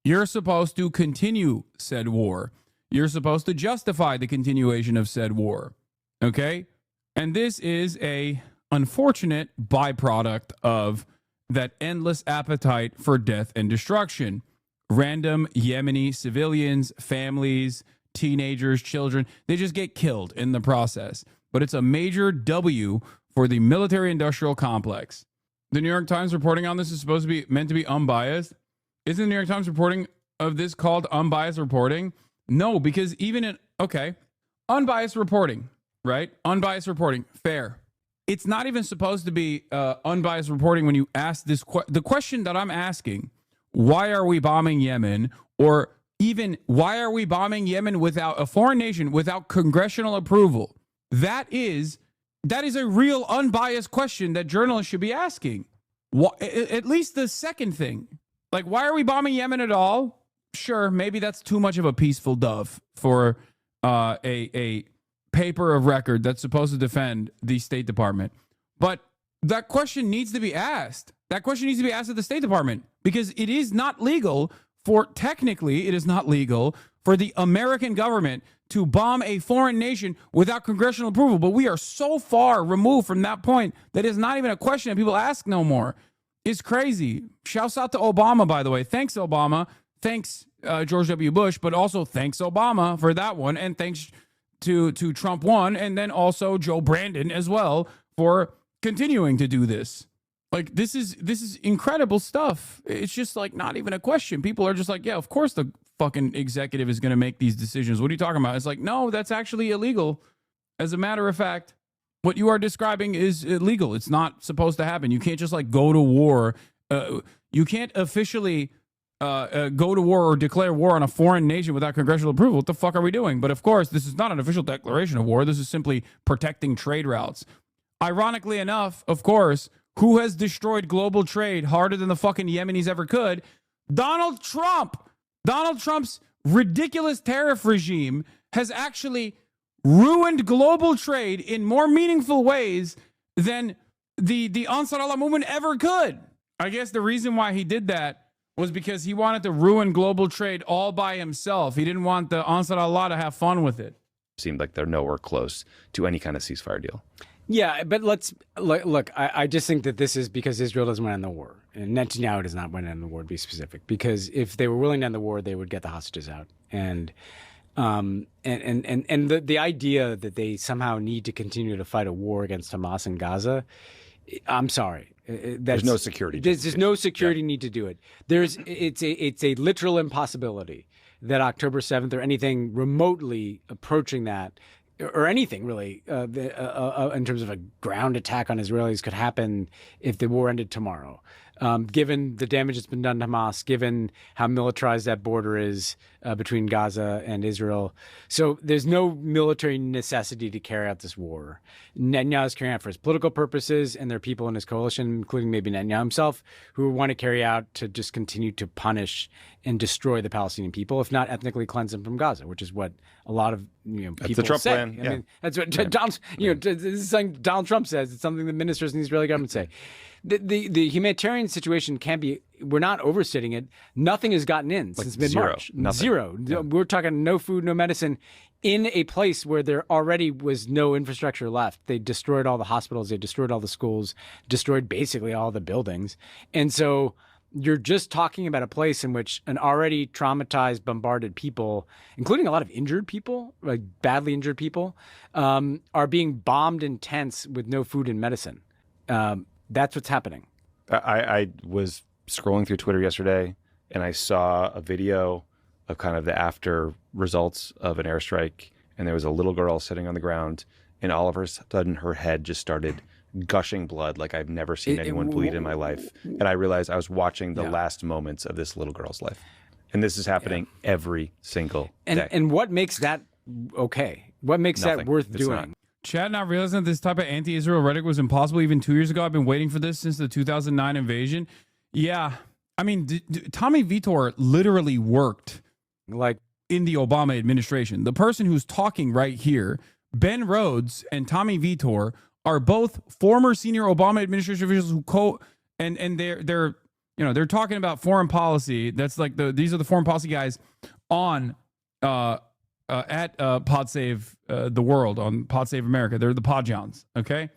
You're supposed to continue said war. You're supposed to justify the continuation of said war. Okay? And this is a unfortunate byproduct of that endless appetite for death and destruction. Random Yemeni civilians, families, teenagers, children, they just get killed in the process. But it's a major W for the military-industrial complex. The New York Times reporting on this is supposed to be meant to be unbiased. Isn't the New York Times reporting of this called unbiased reporting? No, because even in, okay, unbiased reporting, right? Unbiased reporting, fair. It's not even supposed to be unbiased reporting when you ask this the question that I'm asking, why are we bombing Yemen? Or even why are we bombing Yemen without a foreign nation, without congressional approval? That is a real unbiased question that journalists should be asking. At least the second thing, like, why are we bombing Yemen at all? Sure, maybe that's too much of a peaceful dove for a paper of record that's supposed to defend the State Department. But that question needs to be asked. That question needs to be asked at the State Department, because it is not legal technically, it is not legal for the American government to bomb a foreign nation without congressional approval. But we are so far removed from that point that it's not even a question that people ask no more. It's crazy. Shouts out to Obama, by the way. Thanks, Obama. Thanks, George W. Bush, but also thanks, Obama, for that one. And thanks to Trump 1, and then also Joe Brandon as well for continuing to do this. Like, this is incredible stuff. It's just like not even a question. People are just like, yeah, of course the fucking executive is going to make these decisions. What are you talking about? It's like, no, that's actually illegal. As a matter of fact, what you are describing is illegal. It's not supposed to happen. You can't just like go to war. You can't officially go to war or declare war on a foreign nation without congressional approval. What the fuck are we doing? But of course, this is not an official declaration of war. This is simply protecting trade routes. Ironically enough, of course, who has destroyed global trade harder than the fucking Yemenis ever could? Donald Trump. Donald Trump's ridiculous tariff regime has actually ruined global trade in more meaningful ways than the Ansar Allah movement ever could. I guess the reason why he did that was because he wanted to ruin global trade all by himself. He didn't want the Ansar Allah to have fun with it. Seemed like they're nowhere close to any kind of ceasefire deal. Yeah, but let's look. I just think that this is because Israel doesn't want to end the war, and Netanyahu does not want to end the war. To be specific, because if they were willing to end the war, they would get the hostages out. And the idea that they somehow need to continue to fight a war against Hamas in Gaza, I'm sorry. There's no security. There's no security need to do it. It's a literal impossibility that October 7th or anything remotely approaching that, or anything really, in terms of a ground attack on Israelis could happen if the war ended tomorrow. Given the damage that's been done to Hamas, given how militarized that border is between Gaza and Israel. So there's no military necessity to carry out this war. Netanyahu is carrying out for his political purposes, and there are people in his coalition, including maybe Netanyahu himself, who want to carry out to just continue to punish and destroy the Palestinian people, if not ethnically cleanse them from Gaza, which is what a lot of people that's the Trump say. plan. I mean, that's what Donald, this is something Donald Trump says. It's something the ministers in the Israeli government say. The humanitarian situation can be, we're not overstating it. Nothing has gotten in since mid-March. Zero. Yeah. We're talking no food, no medicine in a place where there already was no infrastructure left. They destroyed all the hospitals. They destroyed all the schools, destroyed basically all the buildings. And so you're just talking about a place in which an already traumatized, bombarded people, including a lot of injured people, like badly injured people, are being bombed in tents with no food and medicine. That's what's happening. I was scrolling through Twitter yesterday, and I saw a video of kind of the after results of an airstrike, and there was a little girl sitting on the ground, and all of a sudden her head just started gushing blood like I've never seen anyone bleed in my life. And I realized I was watching the last moments of this little girl's life. And this is happening every single day. And what makes that okay? What makes that worth doing? Not. Chad not realizing that this type of anti-Israel rhetoric was impossible even 2 years ago. I've been waiting for this since the 2009 invasion. Yeah. I mean, Tommy Vitor literally worked like in the Obama administration. The person who's talking right here, Ben Rhodes and Tommy Vitor, are both former senior Obama administration officials who and they're talking about foreign policy. That's like these are the foreign policy guys on at Pod Save the World, on Pod Save America. They're the Podjons, okay?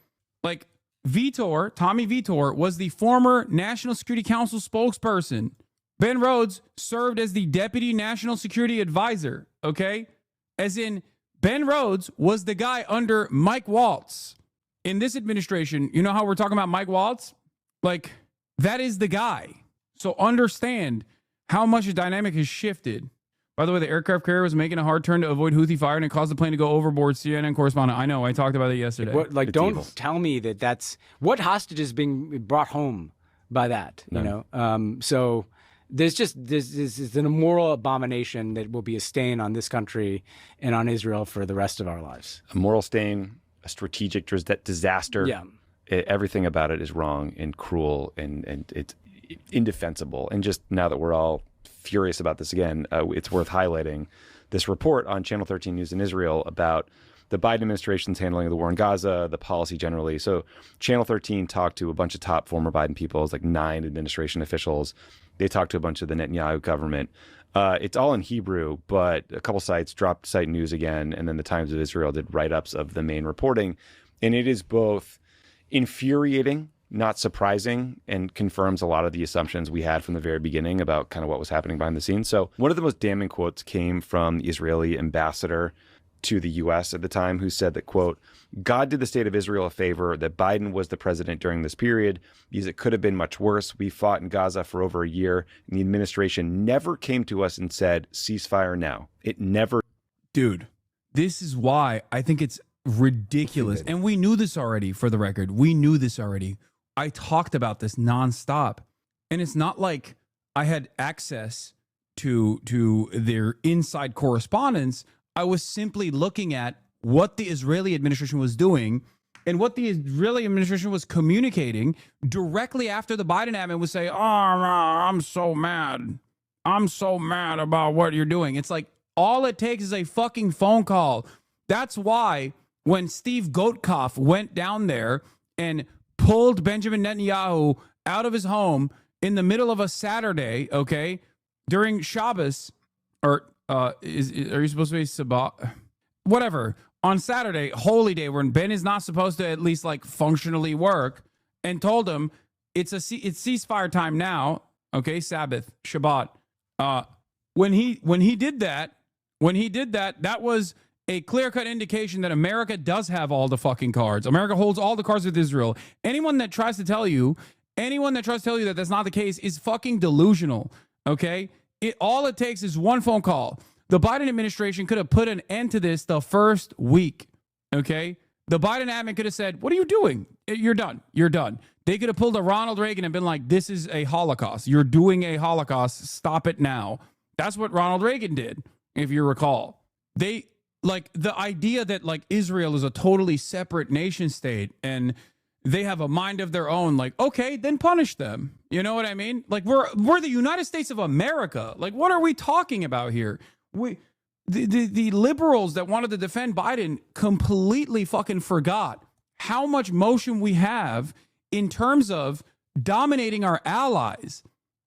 Like Vitor, Tommy Vitor, was the former National Security Council spokesperson. Ben Rhodes served as the Deputy National Security Advisor, okay? As in, Ben Rhodes was the guy under Mike Waltz. In this administration, you know how we're talking about Mike Waltz? Like, that is the guy. So understand how much the dynamic has shifted. By the way, the aircraft carrier was making a hard turn to avoid Houthi fire, and it caused the plane to go overboard. CNN correspondent. I know. I talked about it yesterday. Like, don't tell me that's what hostage is being brought home by that. You know, so there's this is an immoral abomination that will be a stain on this country and on Israel for the rest of our lives. A moral stain, a strategic disaster. Yeah. Everything about it is wrong and cruel and it's indefensible. And just now that we're all furious about this again, it's worth highlighting this report on Channel 13 News in Israel about the Biden administration's handling of the war in Gaza, the policy generally. So Channel 13 talked to a bunch of top former Biden people, like 9 administration officials. They talked to a bunch of the Netanyahu government. It's all in Hebrew, but a couple sites dropped site news again, and then the Times of Israel did write-ups of the main reporting. And it is both infuriating, not surprising, and confirms a lot of the assumptions we had from the very beginning about kind of what was happening behind the scenes. So one of the most damning quotes came from the Israeli ambassador to the U.S. at the time, who said that, quote, God did the state of Israel a favor that Biden was the president during this period because it could have been much worse. We fought in Gaza for over a year, and the administration never came to us and said, ceasefire now. It never. Dude, this is why I think it's ridiculous. And we knew this already, for the record. We knew this already. I talked about this nonstop. And it's not like I had access to their inside correspondence. I was simply looking at what the Israeli administration was doing and what the Israeli administration was communicating directly after the Biden admin would say, oh, I'm so mad. I'm so mad about what you're doing. It's like all it takes is a fucking phone call. That's why when Steve Goatkoff went down there and pulled Benjamin Netanyahu out of his home in the middle of a Saturday, okay, during Shabbos, or are you supposed to be Sabbat? Whatever. On Saturday, holy day, when Ben is not supposed to at least like functionally work, and told him it's ceasefire time now, okay, Sabbath, Shabbat. When he did that, that was a clear-cut indication that America does have all the fucking cards. America holds all the cards with Israel. Anyone that tries to tell you that that's not the case is fucking delusional, okay? All it takes is one phone call. The Biden administration could have put an end to this the first week, okay? The Biden admin could have said, what are you doing? You're done. You're done. They could have pulled a Ronald Reagan and been like, this is a Holocaust. You're doing a Holocaust. Stop it now. That's what Ronald Reagan did, if you recall. They... like the idea that like Israel is a totally separate nation state and they have a mind of their own, like, okay, then punish them. You know what I mean? Like we're the United States of America. Like, what are we talking about here? The liberals that wanted to defend Biden completely fucking forgot how much motion we have in terms of dominating our allies.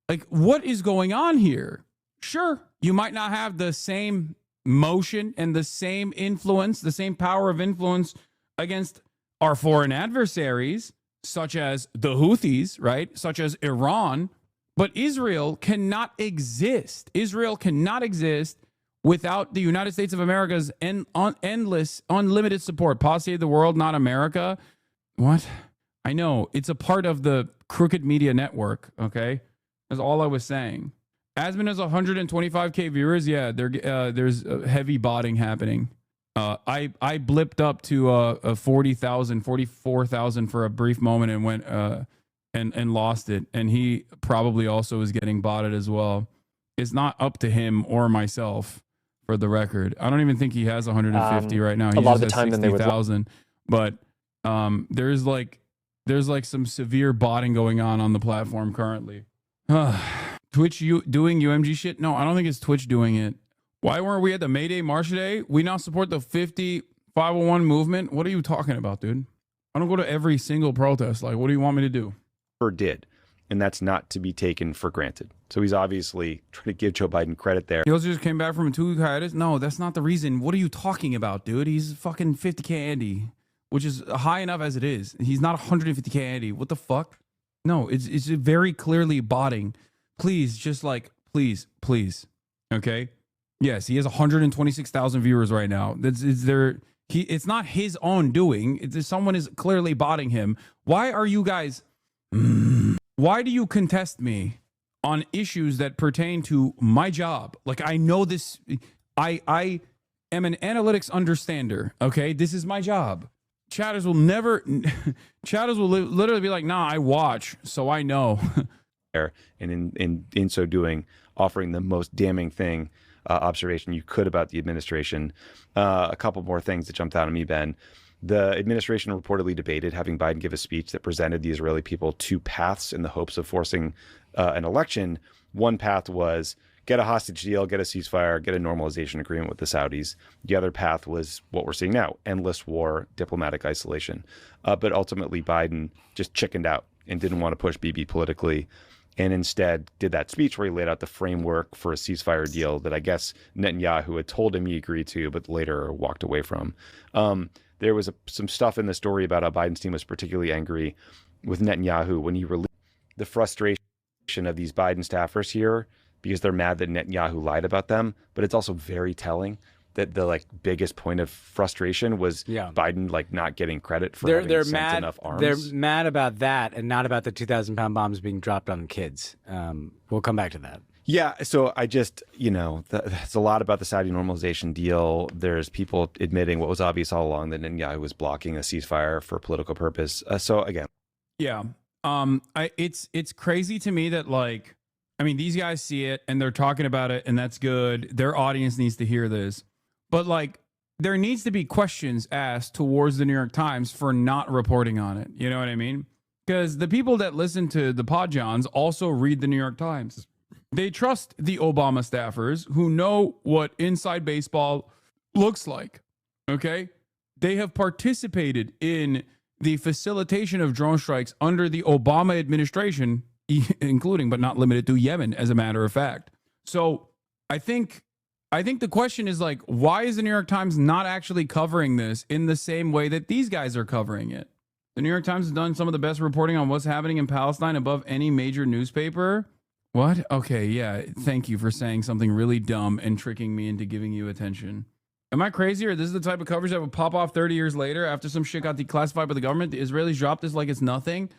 Like, what is going on here? Sure, you might not have the same motion and the same influence, the same power of influence against our foreign adversaries, such as the Houthis, right? Such as Iran. But Israel cannot exist. Israel cannot exist without the United States of America's endless, unlimited support. Policy of the world, not America. What? I know. It's a part of the crooked media network, okay? That's all I was saying. Asmin has 125K viewers. Yeah, there's heavy botting happening. I blipped up to 40,000, 44,000 for a brief moment and went and lost it. And he probably also is getting botted as well. It's not up to him or myself, for the record. I don't even think he has 150 right now. He a lot of just the has time, then they would 60,000. But there's like some severe botting going on the platform currently. Twitch doing UMG shit? No, I don't think it's Twitch doing it. Why weren't we at the May Day March today? We now support the 501 movement. What are you talking about, dude? I don't go to every single protest. Like, what do you want me to do? Or did. And that's not to be taken for granted. So he's obviously trying to give Joe Biden credit there. He also just came back from a 2-week hiatus. No, that's not the reason. What are you talking about, dude? He's fucking 50K Andy, which is high enough as it is. He's not 150K Andy. What the fuck? No, it's very clearly botting. Please, just like, please. Okay? Yes, he has 126,000 viewers right now. It's not his own doing. Someone is clearly botting him. Why are you guys... Why do you contest me on issues that pertain to my job. Like, I know this. I am an analytics understander. Okay, this is my job. Chatters will never. Chatters will literally be like, "Nah, I watch, so I know." And in so doing, offering the most damning thing observation you could about the administration. A couple more things that jumped out at me, Ben. The administration reportedly debated having Biden give a speech that presented the Israeli people two paths in the hopes of forcing an election. One path was get a hostage deal, get a ceasefire, get a normalization agreement with the Saudis. The other path was what we're seeing now, endless war, diplomatic isolation. But ultimately, Biden just chickened out and didn't want to push Bibi politically, and instead did that speech where he laid out the framework for a ceasefire deal that I guess Netanyahu had told him he agreed to, but later walked away from. There was some stuff in the story about how Biden's team was particularly angry with Netanyahu when he released the frustration of these Biden staffers here because they're mad that Netanyahu lied about them. But it's also very telling that the biggest point of frustration was Biden not getting credit for having sent enough arms. They're mad about that and not about the 2,000-pound bombs being dropped on kids. We'll come back to that. Yeah, so I just, it's a lot about the Saudi normalization deal. There's people admitting what was obvious all along, that Netanyahu was blocking a ceasefire for political purpose. So again. Yeah. It's crazy to me that these guys see it and they're talking about it, and that's good. Their audience needs to hear this. But there needs to be questions asked towards the New York Times for not reporting on it. You know what I mean? Because the people that listen to the Podjohns also read the New York Times. They trust the Obama staffers who know what inside baseball looks like. Okay? They have participated in the facilitation of drone strikes under the Obama administration, including but not limited to Yemen, as a matter of fact. So I think the question is why is the New York Times not actually covering this in the same way that these guys are covering it? The New York Times has done some of the best reporting on what's happening in Palestine above any major newspaper. What? Okay, yeah. Thank you for saying something really dumb and tricking me into giving you attention. Am I crazy, or this is the type of coverage that would pop off 30 years later after some shit got declassified by the government? The Israelis dropped this like it's nothing?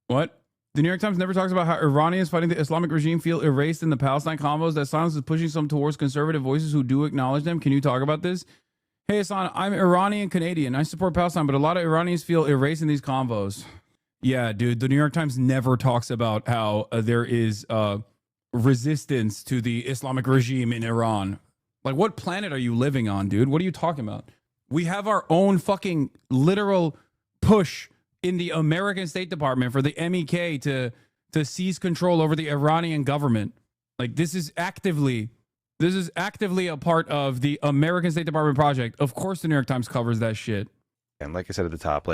What? The New York Times never talks about how Iranians fighting the Islamic regime feel erased in the Palestine convos, that silence is pushing some towards conservative voices who do acknowledge them. Can you talk about this? Hey, Hassan, I'm Iranian Canadian. I support Palestine, but a lot of Iranians feel erased in these convos. Yeah, dude, the New York Times never talks about how there is resistance to the Islamic regime in Iran. What planet are you living on, dude? What are you talking about? We have our own fucking literal push in the American State Department for the MEK to seize control over the Iranian government. This is actively a part of the American State Department project. Of course the New York Times covers that shit. And like I said at the top,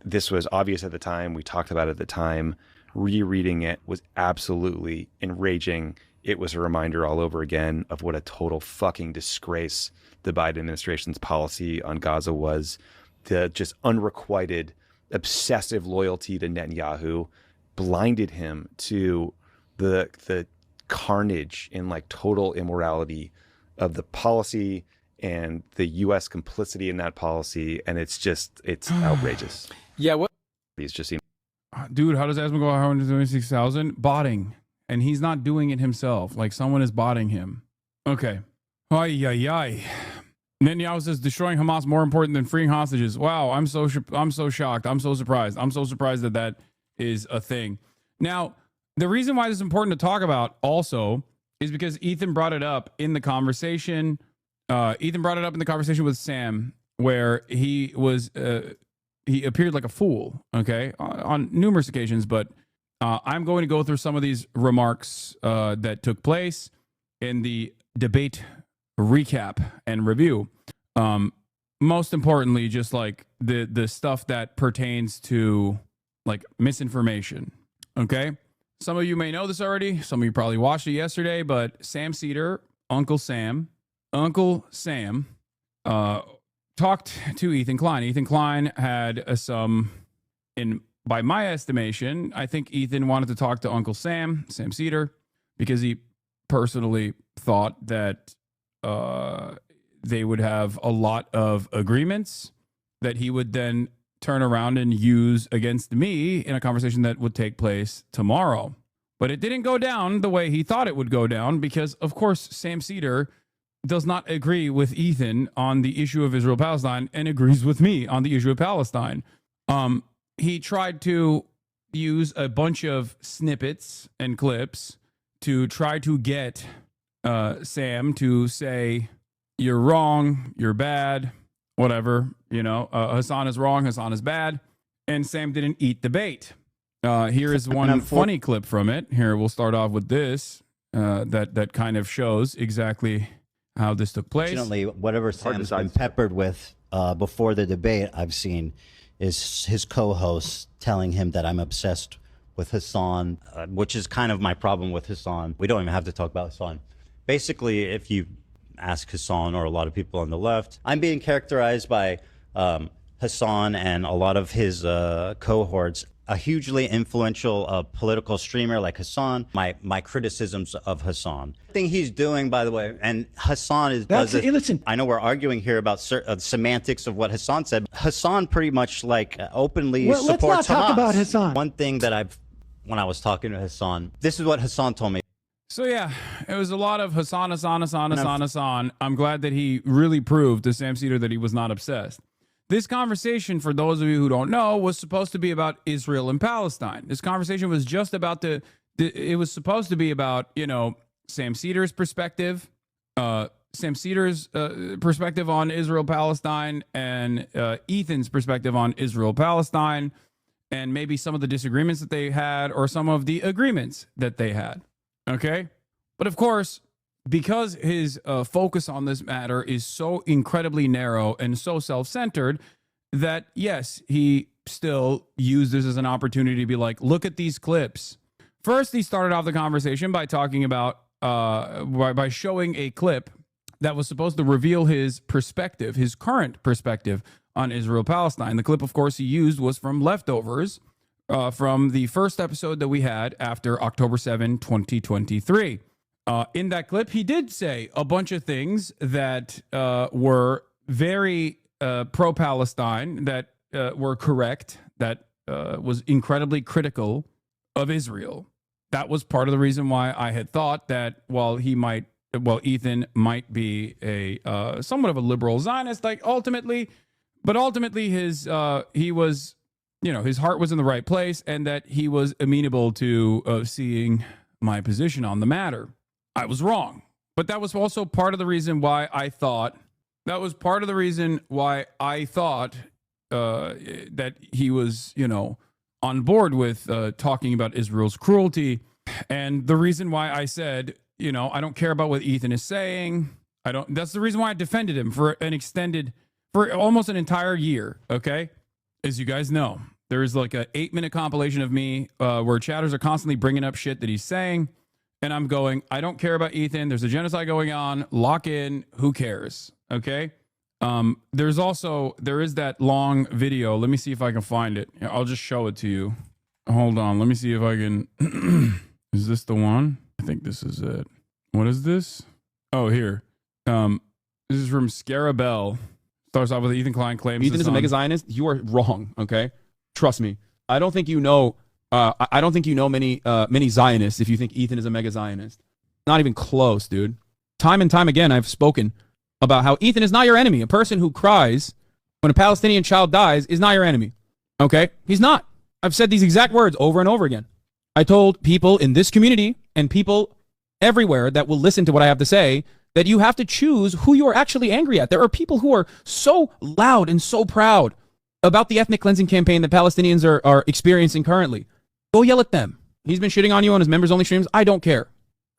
this was obvious at the time. We talked about it at the time. Rereading it was absolutely enraging. It was a reminder all over again of what a total fucking disgrace the Biden administration's policy on Gaza was. The just unrequited, obsessive loyalty to Netanyahu blinded him to the carnage and total immorality of the policy and the U.S. complicity in that policy. And it's outrageous. Yeah. What? He's just seen. Dude, how does Asma go 126,000? Botting. And he's not doing it himself. Someone is botting him. Okay. Ay, ay, ay. Netanyahu says destroying Hamas more important than freeing hostages. Wow, I'm so shocked. I'm so surprised. I'm so surprised that is a thing. Now, the reason why this is important to talk about also is because Ethan brought it up in the conversation. Ethan brought it up in the conversation with Sam, where he was he appeared like a fool, okay, on numerous occasions. But I'm going to go through some of these remarks that took place in the debate recap and review. Most importantly, just the stuff that pertains to misinformation. Okay. Some of you may know this already. Some of you probably watched it yesterday, but Sam Seder, Uncle Sam, talked to Ethan Klein. Ethan Klein had by my estimation, I think Ethan wanted to talk to Uncle Sam Seder, because he personally thought that they would have a lot of agreements that he would then turn around and use against me in a conversation that would take place tomorrow. But it didn't go down the way he thought it would go down because, of course, Sam Seder does not agree with Ethan on the issue of Israel-Palestine and agrees with me on the issue of Palestine. He tried to use a bunch of snippets and clips to try to get Sam to say, you're wrong, you're bad, whatever, Hassan is wrong, Hassan is bad. And Sam didn't eat the bait. Here is one funny clip from it. Here, we'll start off with this that kind of shows exactly how this took place. Fortunately, whatever Sam's been peppered with before the debate I've seen is his co-host telling him that I'm obsessed with Hassan, which is kind of my problem with Hassan. We don't even have to talk about Hassan. Basically, if you ask Hassan or a lot of people on the left, I'm being characterized by Hassan and a lot of his cohorts, a hugely influential political streamer like Hassan. My criticisms of Hassan. The thing he's doing, by the way, and Hassan does this. Listen, I know we're arguing here about semantics of what Hassan said. Hassan pretty much openly supports Hamas. Let's not talk about Hassan. One thing that when I was talking to Hassan, this is what Hassan told me. So yeah, it was a lot of Hassan. I'm glad that he really proved to Sam Seder that he was not obsessed. This conversation, for those of you who don't know, was supposed to be about Israel and Palestine. This conversation was just about it was supposed to be about, Sam Seder's perspective, perspective on Israel-Palestine, and Ethan's perspective on Israel-Palestine, and maybe some of the disagreements that they had or some of the agreements that they had. Okay? But of course, because his focus on this matter is so incredibly narrow and so self-centered that, yes, he still used this as an opportunity to be like, look at these clips. First, he started off the conversation by talking about, by showing a clip that was supposed to reveal his perspective, his current perspective on Israel-Palestine. The clip, of course, he used was from Leftovers, from the first episode that we had after October 7, 2023. In that clip, he did say a bunch of things that were very pro-Palestine, that were correct, that was incredibly critical of Israel. That was part of the reason why I had thought that while Ethan might be a somewhat of a liberal Zionist, ultimately he was, his heart was in the right place, and that he was amenable to seeing my position on the matter. I was wrong, but that was also part of the reason why I thought that he was, on board with talking about Israel's cruelty. And the reason why I said, I don't care about what Ethan is saying. That's the reason why I defended him for almost an entire year. Okay. As you guys know, there is like a 8-minute compilation of me where chatters are constantly bringing up shit that he's saying. And I'm going, I don't care about Ethan. There's a genocide going on. Lock in. Who cares? Okay. There is that long video. Let me see if I can find it. I'll just show it to you. Hold on. Let me see if I can. Is this the one? I think this is it. What is this? Oh, here. This is from Scarabell. Starts off with Ethan Klein claims Ethan is a mega Zionist. You are wrong. Okay. Trust me. I don't think you know many Zionists if you think Ethan is a mega Zionist. Not even close, dude. Time and time again, I've spoken about how Ethan is not your enemy. A person who cries when a Palestinian child dies is not your enemy. Okay? He's not. I've said these exact words over and over again. I told people in this community and people everywhere that will listen to what I have to say that you have to choose who you are actually angry at. There are people who are so loud and so proud about the ethnic cleansing campaign that Palestinians are experiencing currently. Go yell at them. He's been shitting on you on his members-only streams. I don't care.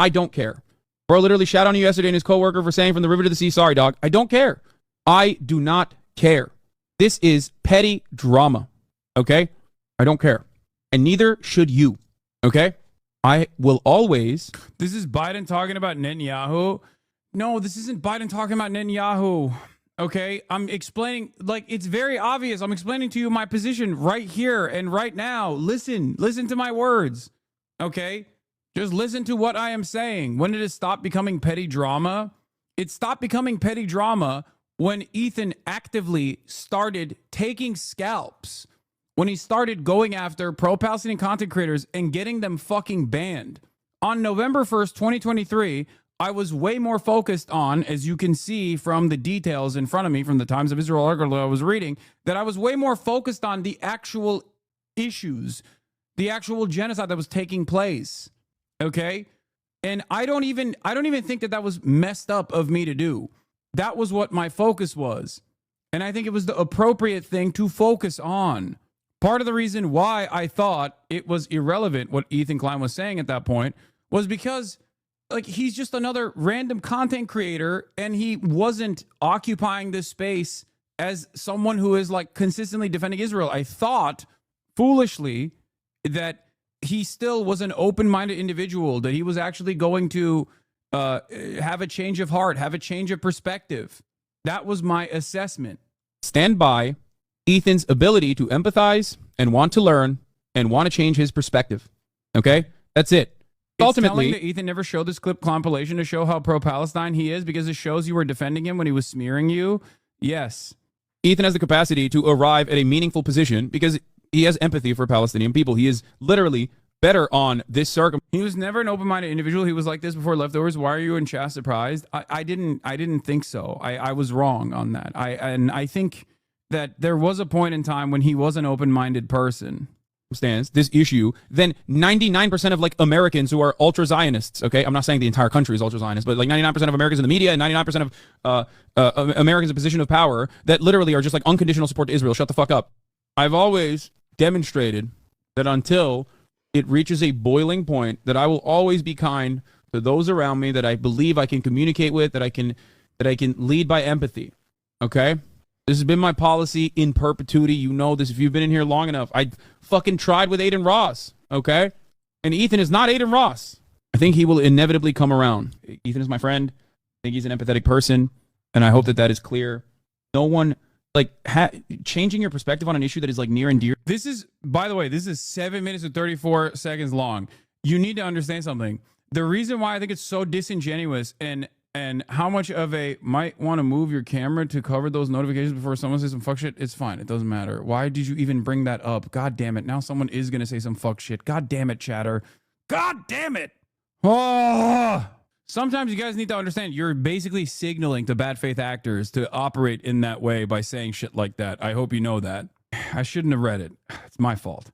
I don't care. Bro literally shot on you yesterday and his coworker for saying from the river to the sea, sorry, dog. I don't care. I do not care. This is petty drama. Okay? I don't care. And neither should you. Okay? I will always... This is Biden talking about Netanyahu. No, this isn't Biden talking about Netanyahu. Okay? I'm explaining, it's very obvious. I'm explaining to you my position right here and right now. Listen to my words. Okay? Just listen to what I am saying. When did it stop becoming petty drama? It stopped becoming petty drama when Ethan actively started taking scalps when he started going after pro-Palestinian content creators and getting them fucking banned. On November 1st, 2023, I was way more focused on, as you can see from the details in front of me from the Times of Israel article I was reading, that I was way more focused on the actual issues, the actual genocide that was taking place. Okay? And I don't even think that was messed up of me to do. That was what my focus was. And I think it was the appropriate thing to focus on. Part of the reason why I thought it was irrelevant what Ethan Klein was saying at that point was because, like, he's just another random content creator, and he wasn't occupying this space as someone who is, like, consistently defending Israel. I thought, foolishly, that he still was an open-minded individual, that he was actually going to have a change of heart, have a change of perspective. That was my assessment. Stand by Ethan's ability to empathize and want to learn and want to change his perspective. Okay? That's it. It's Ultimately, telling that Ethan never showed this clip compilation to show how pro-Palestine he is because it shows you were defending him when he was smearing you. Yes. Ethan has the capacity to arrive at a meaningful position because he has empathy for Palestinian people. He is literally better on this circum. He was never an open-minded individual. He was like this before Leftovers. Why are you in chat surprised? I didn't think so. I was wrong on that. I think that there was a point in time when he was an open-minded person. Stands this issue, then 99% of like Americans who are ultra Zionists, okay, I'm not saying the entire country is ultra Zionist, but like 99% of Americans in the media and 99% of Americans in position of power that literally are just like unconditional support to Israel. Shut the fuck up. I've always demonstrated that until it reaches a boiling point, that I will always be kind to those around me that I believe I can communicate with, that I can lead by empathy. Okay. This has been my policy in perpetuity. You know this if you've been in here long enough. I fucking tried with Aiden Ross, okay? And Ethan is not Aiden Ross. I think he will inevitably come around. Ethan is my friend. I think he's an empathetic person, and I hope that that is clear. No one, like, changing your perspective on an issue that is, like, near and dear. This is, by the way, this is 7 minutes and 34 seconds long. You need to understand something. The reason why I think it's so disingenuous and how much of a might want to move your camera to cover those notifications before someone says some fuck shit, it's fine. It doesn't matter. Why did you even bring that up? God damn it. Now someone is going to say some fuck shit. God damn it, chatter. God damn it. Oh. Sometimes you guys need to understand you're basically signaling to bad faith actors to operate in that way by saying shit like that. I hope you know that. I shouldn't have read it. It's my fault.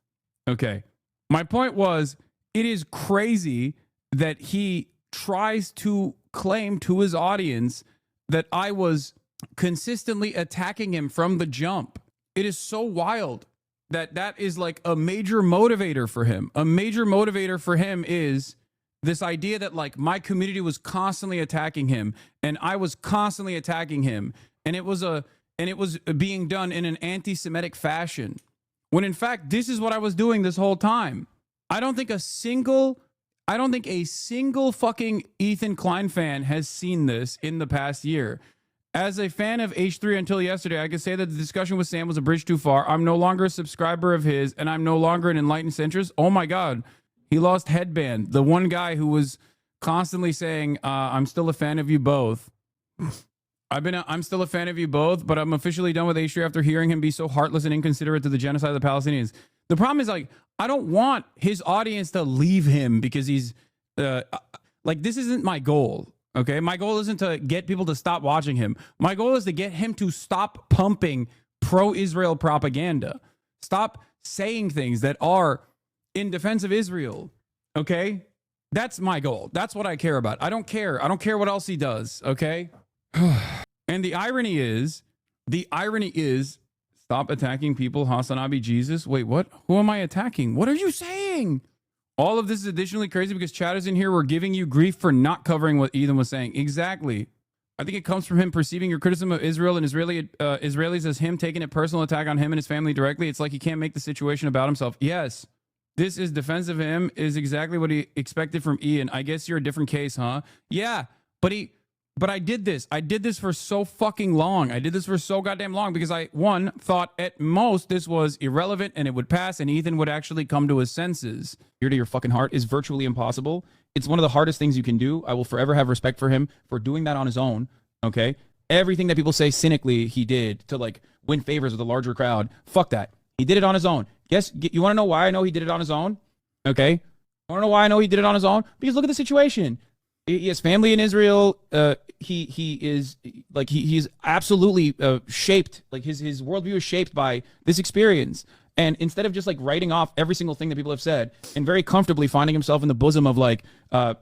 Okay. My point was, it is crazy that he tries to claim to his audience that I was consistently attacking him from the jump. It is so wild that that is like a major motivator for him. A major motivator for him is this idea that like my community was constantly attacking him and I was constantly attacking him, and it was being done in an anti-Semitic fashion, when in fact this is what I was doing this whole time. I don't think a single fucking Ethan Klein fan has seen this in the past year. As a fan of H3 until yesterday, I can say that the discussion with Sam was a bridge too far. I'm no longer a subscriber of his, and I'm no longer an enlightened centrist. Oh my God. He lost Headband, the one guy who was constantly saying, I'm still a fan of you both. I'm still a fan of you both, but I'm officially done with H3 after hearing him be so heartless and inconsiderate to the genocide of the Palestinians. The problem is, like, I don't want his audience to leave him because he's like, this isn't my goal. Okay. My goal isn't to get people to stop watching him. My goal is to get him to stop pumping pro-Israel propaganda. Stop saying things that are in defense of Israel. Okay. That's my goal. That's what I care about. I don't care what else he does. Okay. And the irony is, stop attacking people, Hassan Abi Jesus. Wait, what? Who am I attacking? What are you saying? All of this is additionally crazy because chatters in here were giving you grief for not covering what Ethan was saying. Exactly. I think it comes from him perceiving your criticism of Israel and Israelis as him taking a personal attack on him and his family directly. It's like he can't make the situation about himself. Yes, this is defense of him is exactly what he expected from Ian. I guess you're a different case, huh? Yeah, but I did this. I did this for so fucking long. I did this for so goddamn long because I, one, thought at most this was irrelevant and it would pass and Ethan would actually come to his senses. Ear to your fucking heart is virtually impossible. It's one of the hardest things you can do. I will forever have respect for him for doing that on his own, okay? Everything that people say cynically he did to, like, win favors with a larger crowd, fuck that. He did it on his own. You want to know why I know he did it on his own? Okay. You want to know why I know he did it on his own? Because look at the situation. He has family in Israel. He is like he's absolutely shaped. Like his worldview is shaped by this experience. And instead of just like writing off every single thing that people have said and very comfortably finding himself in the bosom of like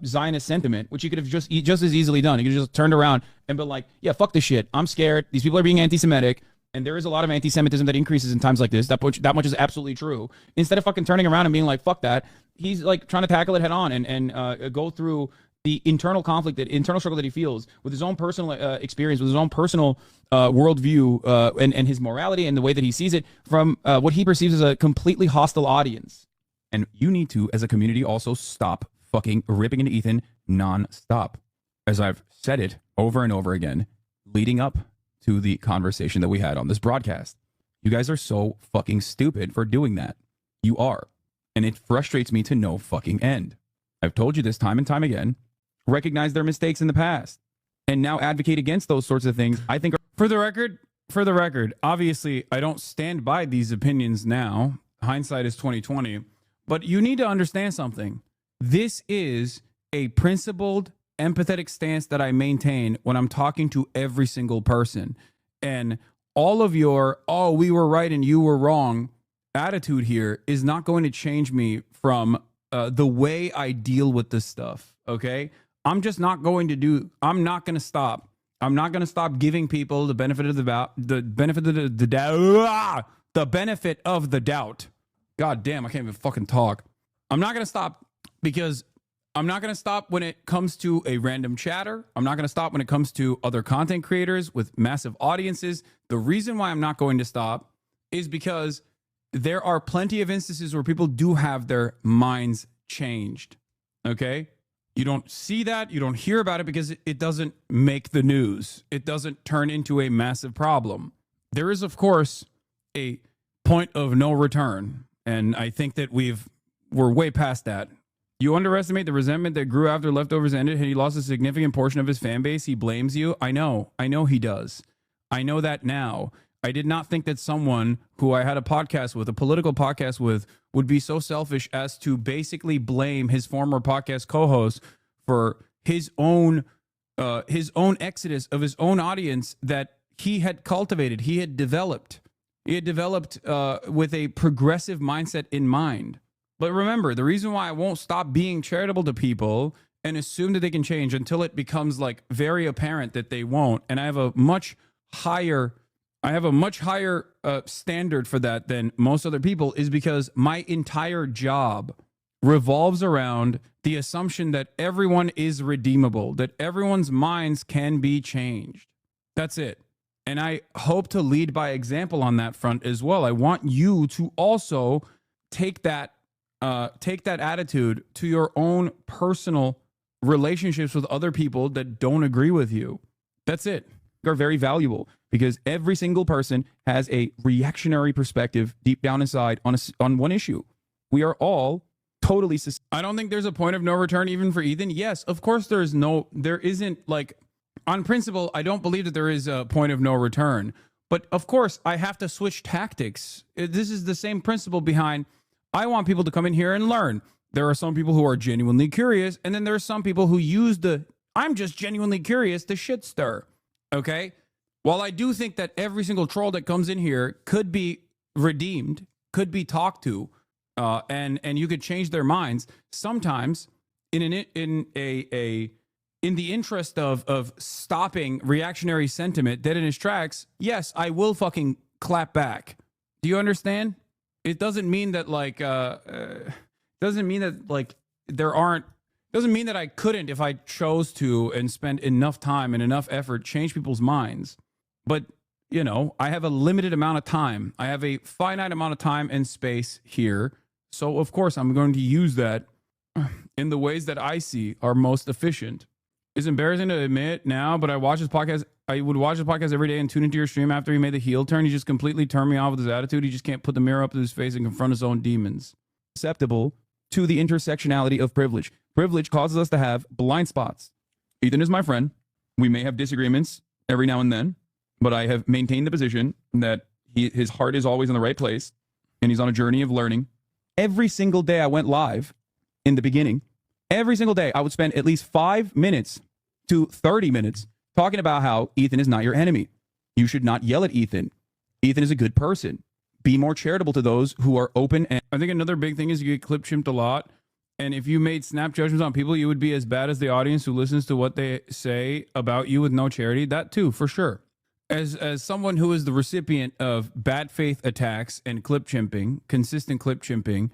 Zionist sentiment, which he could have just as easily done. He could have just turned around and been like, yeah, fuck this shit. I'm scared. These people are being anti-Semitic. And there is a lot of anti-Semitism that increases in times like this. That much is absolutely true. Instead of fucking turning around and being like, fuck that, he's like trying to tackle it head on and go through the internal conflict, that internal struggle that he feels with his own personal experience, with his own personal worldview and his morality and the way that he sees it from what he perceives as a completely hostile audience. And you need to, as a community, also stop fucking ripping into Ethan nonstop. As I've said it over and over again, leading up to the conversation that we had on this broadcast. You guys are so fucking stupid for doing that. You are. And it frustrates me to no fucking end. I've told you this time and time again. Recognize their mistakes in the past and now advocate against those sorts of things. I think for the record, obviously I don't stand by these opinions now. Hindsight is 20/20, but you need to understand something. This is a principled, empathetic stance that I maintain when I'm talking to every single person. And all of your, oh, we were right and you were wrong attitude here is not going to change me from the way I deal with this stuff. Okay. I'm just not going to I'm not going to stop. I'm not going to stop giving people the benefit of the doubt, the benefit of the doubt. God damn, I can't even fucking talk. I'm not going to stop because I'm not going to stop when it comes to a random chatter. I'm not going to stop when it comes to other content creators with massive audiences. The reason why I'm not going to stop is because there are plenty of instances where people do have their minds changed. Okay? You don't see that. You don't hear about it because it doesn't make the news. It doesn't turn into a massive problem. There is, of course, a point of no return. And I think that we're way past that. You underestimate the resentment that grew after Leftovers ended and he lost a significant portion of his fan base. He blames you. I know he does. I know that now. I did not think that someone who I had a podcast with, a political podcast with, would be so selfish as to basically blame his former podcast co-host for his own exodus of his own audience that he had cultivated, he had developed. He had developed with a progressive mindset in mind. But remember, the reason why I won't stop being charitable to people and assume that they can change until it becomes like very apparent that they won't, and I have a much higher standard for that than most other people, is because my entire job revolves around the assumption that everyone is redeemable, that everyone's minds can be changed. That's it. And I hope to lead by example on that front as well. I want you to also take that attitude to your own personal relationships with other people that don't agree with you. That's it. Are very valuable because every single person has a reactionary perspective deep down inside on one issue. We are all totally. I don't think there's a point of no return even for Ethan. Yes, of course there isn't, like, on principle, I don't believe that there is a point of no return. But of course, I have to switch tactics. This is the same principle behind, I want people to come in here and learn. There are some people who are genuinely curious, and then there are some people who use I'm just genuinely curious to shit stir. Okay? While I do think that every single troll that comes in here could be redeemed, could be talked to, and you could change their minds, sometimes in the interest of stopping reactionary sentiment dead in its tracks, yes, I will fucking clap back. Do you understand? It doesn't mean that doesn't mean that I couldn't, if I chose to and spend enough time and enough effort, change people's minds. But, you know, I have a limited amount of time. I have a finite amount of time and space here. So, of course, I'm going to use that in the ways that I see are most efficient. It's embarrassing to admit now, but I would watch his podcast every day and tune into your stream after he made the heel turn. He just completely turned me off with his attitude. He just can't put the mirror up to his face and confront his own demons. Susceptible to the intersectionality of privilege. Privilege causes us to have blind spots. Ethan is my friend. We may have disagreements every now and then, but I have maintained the position that his heart is always in the right place. and he's on a journey of learning. Every single day I went live in the beginning, every single day I would spend at least 5 minutes to 30 minutes talking about how Ethan is not your enemy. You should not yell at Ethan. Ethan is a good person. Be more charitable to those who are open. And I think another big thing is you get clip chimped a lot. And if you made snap judgments on people, you would be as bad as the audience who listens to what they say about you with no charity. That too, for sure. As someone who is the recipient of bad faith attacks and clip chimping, consistent clip chimping,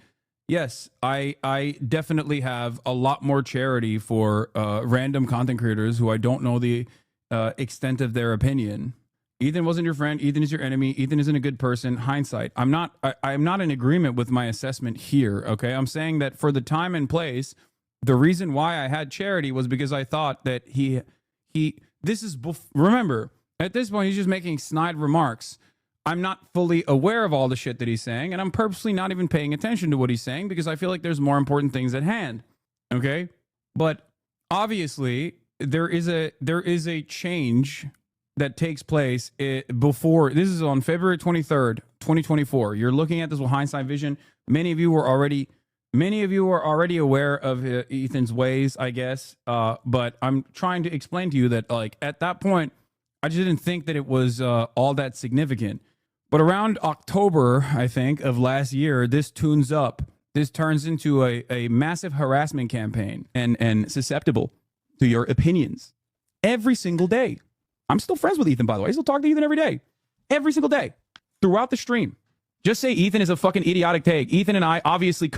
yes, I definitely have a lot more charity for random content creators who I don't know the extent of their opinion. Ethan wasn't your friend. Ethan is your enemy. Ethan isn't a good person. Hindsight. I'm not in agreement with my assessment here. Okay, I'm saying that for the time and place, the reason why I had charity was because I thought that remember, at this point, he's just making snide remarks. I'm not fully aware of all the shit that he's saying, and I'm purposely not even paying attention to what he's saying because I feel like there's more important things at hand. Okay? But obviously, there is a change that takes place before. This is on February 23rd, 2024. You're looking at this with hindsight vision. Many of you were already aware of Ethan's ways, I guess. But I'm trying to explain to you that, like, at that point, I just didn't think that it was all that significant. But around October, I think, of last year, this tunes up. This turns into a massive harassment campaign and susceptible to your opinions every single day. I'm still friends with Ethan, by the way. I still talk to Ethan every day. Every single day. Throughout the stream. Just say Ethan is a fucking idiotic take. Ethan and I obviously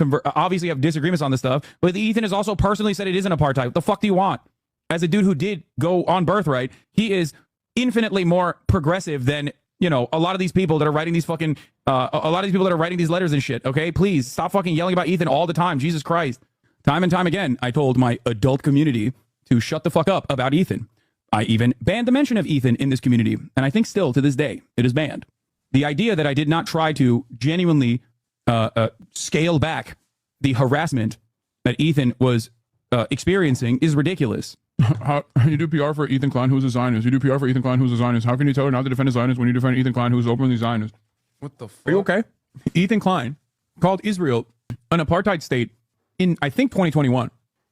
have disagreements on this stuff, but Ethan has also personally said it isn't apartheid. What the fuck do you want? As a dude who did go on Birthright, he is infinitely more progressive than, you know, a lot of these people that are writing these fucking, these letters and shit, okay? Please, stop fucking yelling about Ethan all the time. Jesus Christ. Time and time again, I told my adult community to shut the fuck up about Ethan. I even banned the mention of Ethan in this community, and I think still to this day, it is banned. The idea that I did not try to genuinely scale back the harassment that Ethan was experiencing is ridiculous. How you do PR for Ethan Klein, who's a Zionist? You do PR for Ethan Klein, who's a Zionist. How can you tell her not to defend a Zionist when you defend Ethan Klein, who's openly Zionist? What the fuck? Are you okay? Ethan Klein called Israel an apartheid state in, I think, 2021.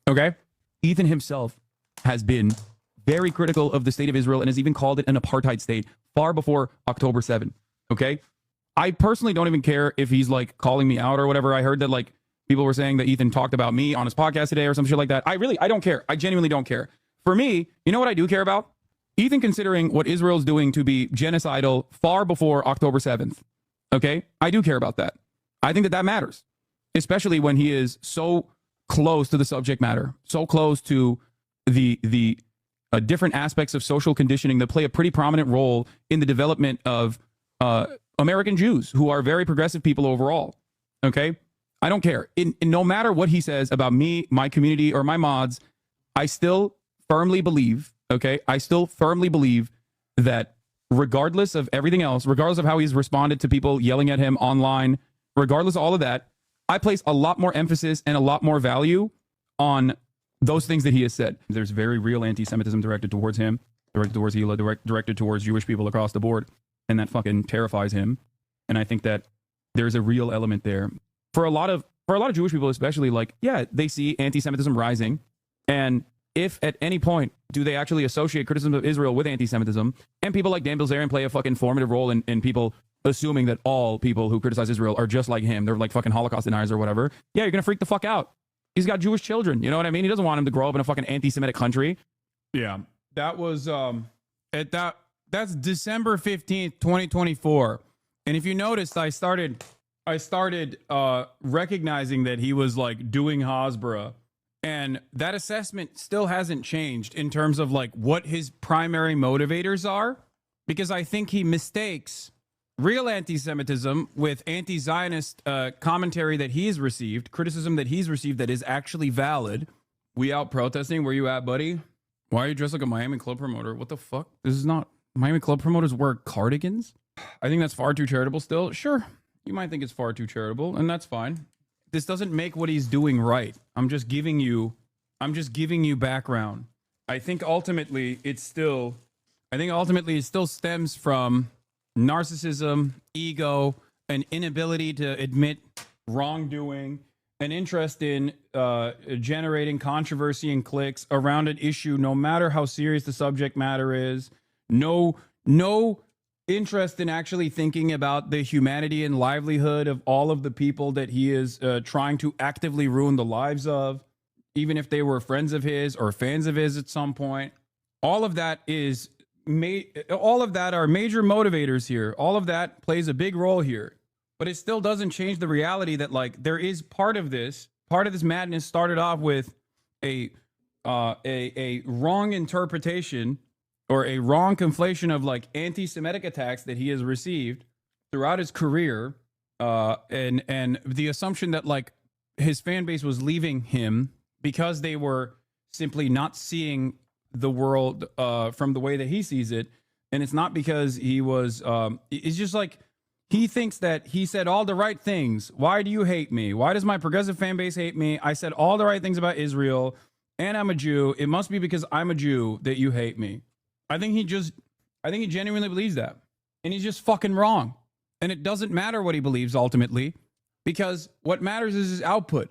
Okay? Ethan himself has been very critical of the state of Israel and has even called it an apartheid state far before October 7. Okay? I personally don't even care if he's like calling me out or whatever. I heard that like people were saying that Ethan talked about me on his podcast today or some shit like that. I don't care. I genuinely don't care. For me, you know what I do care about? Ethan considering what Israel's doing to be genocidal far before October 7th. Okay? I do care about that. I think that matters. Especially when he is so close to the subject matter, so close to the different aspects of social conditioning that play a pretty prominent role in the development of American Jews, who are very progressive people overall. Okay? I don't care. In no matter what he says about me, my community, or my mods, I still firmly believe, okay? I still firmly believe that regardless of everything else, regardless of how he's responded to people yelling at him online, regardless of all of that, I place a lot more emphasis and a lot more value on those things that he has said. There's very real anti-Semitism directed towards him, directed towards Hila, directed towards Jewish people across the board, and that fucking terrifies him. And I think that there's a real element there. For a lot of Jewish people, especially, like, yeah, they see anti-Semitism rising, and if at any point do they actually associate criticism of Israel with anti-Semitism, and people like Dan Bilzerian play a fucking formative role in people assuming that all people who criticize Israel are just like him, they're like fucking Holocaust deniers or whatever, yeah, you're gonna freak the fuck out. He's got Jewish children, you know what I mean? He doesn't want him to grow up in a fucking anti-Semitic country. Yeah, that was that's December 15th, 2024. And if you noticed, I started recognizing that he was like doing Hasbara, and that assessment still hasn't changed in terms of like what his primary motivators are, because I think he mistakes real anti-Semitism with anti-Zionist commentary that he's received, criticism that he's received that is actually valid. We out protesting. Where you at, buddy? Why are you dressed like a Miami club promoter? What the fuck? This is not Miami club promoters wear cardigans. I think that's far too charitable still. Sure, you might think it's far too charitable, and that's fine. This doesn't make what he's doing right. I'm just giving you background. I think ultimately it still stems from narcissism, ego, an inability to admit wrongdoing, an interest in generating controversy and clicks around an issue, no matter how serious the subject matter is. No interest in actually thinking about the humanity and livelihood of all of the people that he is trying to actively ruin the lives of, even if they were friends of his or fans of his at some point. All of that is all of that are major motivators here. All of that plays a big role here. But it still doesn't change the reality that, like, there is part of this madness started off with a wrong interpretation or a wrong conflation of, like, anti-Semitic attacks that he has received throughout his career, and the assumption that, like, his fan base was leaving him because they were simply not seeing the world from the way that he sees it. And it's not because he was it's just like he thinks that he said all the right things. Why do you hate me? Why does my progressive fan base hate me? I said all the right things about Israel and I'm a Jew. It must be because I'm a Jew that you hate me. I think he genuinely believes that. And he's just fucking wrong. And it doesn't matter what he believes ultimately, because what matters is his output.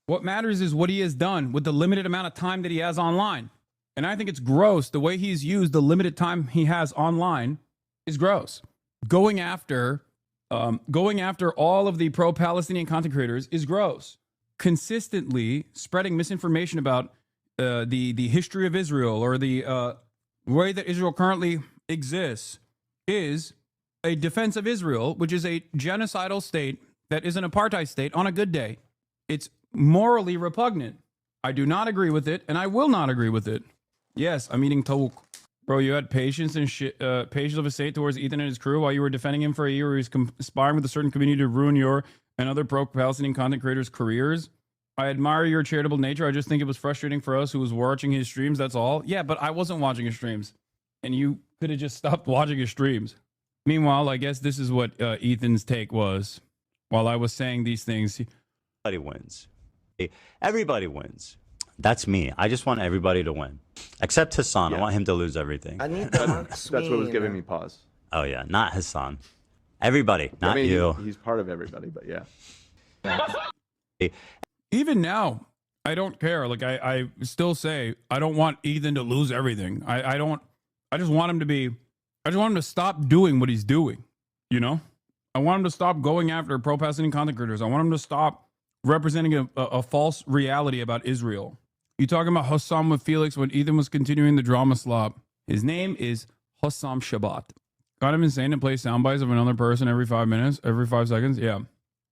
What matters is what he has done with the limited amount of time that he has online. And I think it's gross. The way he's used the limited time he has online is gross. Going after all of the pro-Palestinian content creators is gross. Consistently spreading misinformation about the history of Israel or the way that Israel currently exists is a defense of Israel, which is a genocidal state that is an apartheid state on a good day. It's morally repugnant. I do not agree with it, and I will not agree with it. Yes, I'm eating tawuk. Bro, you had patience and patience of a state towards Ethan and his crew while you were defending him for a year where he was conspiring with a certain community to ruin your and other pro-Palestinian content creators' careers. I admire your charitable nature. I just think it was frustrating for us who was watching his streams, that's all. Yeah, but I wasn't watching his streams. And you could have just stopped watching his streams. Meanwhile, I guess this is what Ethan's take was while I was saying these things. Everybody wins. Everybody wins. That's me. I just want everybody to win. Except Hassan. I want him to lose everything. I need the That's what was giving me pause. Oh, yeah. Not Hassan. Everybody. Not you. He's part of everybody, but yeah. Even now, I don't care. Like, I still say I don't want Ethan to lose everything. I just want him to stop doing what he's doing. You know? I want him to stop going after pro-Palestinian content creators. I want him to stop representing a false reality about Israel. You talking about Hossam with Felix when Ethan was continuing the drama slop. His name is Hossam Shabbat. Got him insane to play sound bites of another person every 5 minutes, every 5 seconds. Yeah.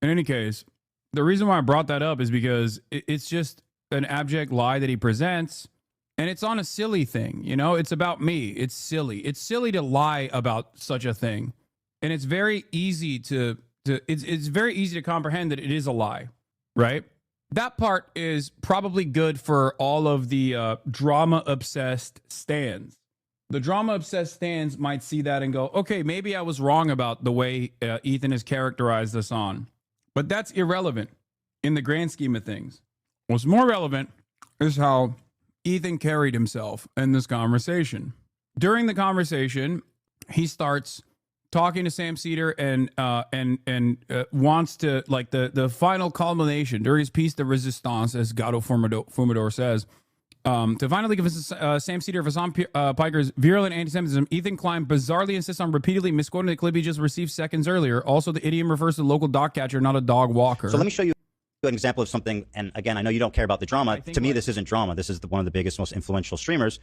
In any case, the reason why I brought that up is because it's just an abject lie that he presents. And it's on a silly thing. You know, it's about me. It's silly. It's silly to lie about such a thing. And it's very easy it's very easy to comprehend that it is a lie. Right? That part is probably good for all of the drama-obsessed stans. The drama-obsessed stans might see that and go, okay, maybe I was wrong about the way Ethan has characterized us on. But that's irrelevant in the grand scheme of things. What's more relevant is how Ethan carried himself in this conversation. During the conversation, he starts talking to Sam Cedar and wants to, like, the final culmination during his piece de resistance, as Gato Fumador says, to finally give us Sam Cedar of Hassan Piker's virulent anti-Semitism. Ethan Klein bizarrely insists on repeatedly misquoting the clip he just received seconds earlier. Also, the idiom refers to the local dog catcher, not a dog walker. So let me show you an example of something. And again, I know you don't care about the drama. To me, this isn't drama. This is one of the biggest, most influential streamers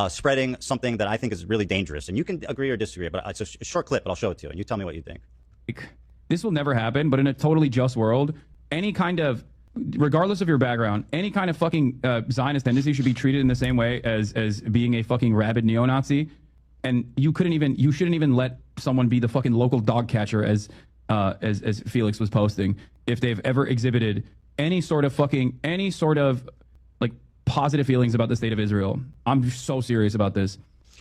spreading something that I think is really dangerous. And you can agree or disagree, but it's a short clip, but I'll show it to you. And you tell me what you think. This will never happen, but in a totally just world, any kind of, regardless of your background, any kind of fucking Zionist tendency should be treated in the same way as being a fucking rabid neo-Nazi. And you shouldn't even let someone be the fucking local dog catcher as Felix was posting if they've ever exhibited any sort of like positive feelings about the state of Israel. I'm so serious about this.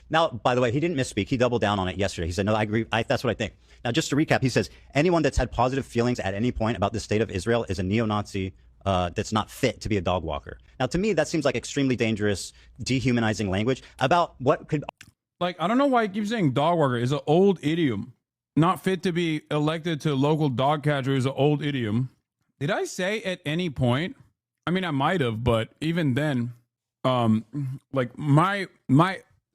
Now, by the way, he didn't misspeak. He doubled down on it yesterday. He said, no, I agree. That's what I think. Now, just to recap, he says, anyone that's had positive feelings at any point about the state of Israel is a neo-Nazi that's not fit to be a dog walker. Now, to me, that seems like extremely dangerous, dehumanizing language about what could... Like, I don't know why he keeps saying dog walker. It's an old idiom. not fit to be elected to local dog catcher is an old idiom. Did I say at any point? I mean, I might have, but even then, like my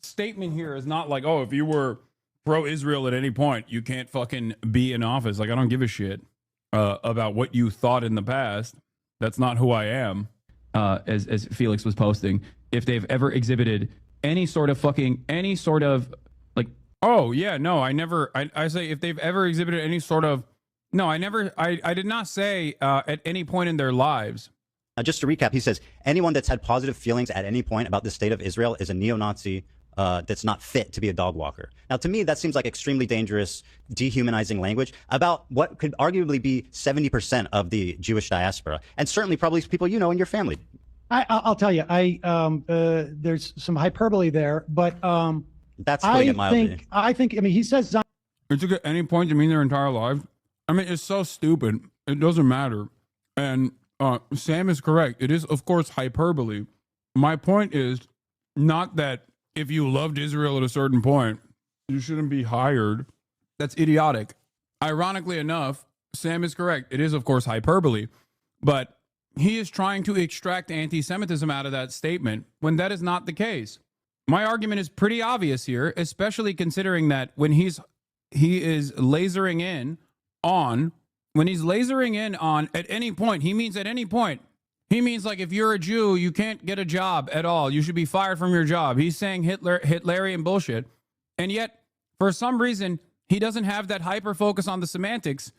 statement here is not like, oh, if you were pro-Israel at any point, you can't fucking be in office. Like, I don't give a shit about what you thought in the past. That's not who I am. As Felix was posting, if they've ever exhibited any sort of like, oh yeah, no, I say if they've ever exhibited any sort of, no, I did not say at any point in their lives. Just to recap, he says anyone that's had positive feelings at any point about the state of Israel is a neo-Nazi that's not fit to be a dog walker. Now, to me, that seems like extremely dangerous, dehumanizing language about what could arguably be 70% of the Jewish diaspora, and certainly probably people you know in your family. I'll tell you, there's some hyperbole there, but that's putting it mildly. I mean, he says it took at any point to mean their entire life. I mean, it's so stupid. It doesn't matter. And Sam is correct. It is, of course, hyperbole. My point is not that if you loved Israel at a certain point, you shouldn't be hired. That's idiotic. Ironically enough, Sam is correct. It is, of course, hyperbole. But he is trying to extract anti-Semitism out of that statement when that is not the case. My argument is pretty obvious here, especially considering that when he is lasering in on, at any point, he means at any point. He means like if you're a Jew, you can't get a job at all. You should be fired from your job. He's saying Hitlerian bullshit. And yet, for some reason, he doesn't have that hyper focus on the semantics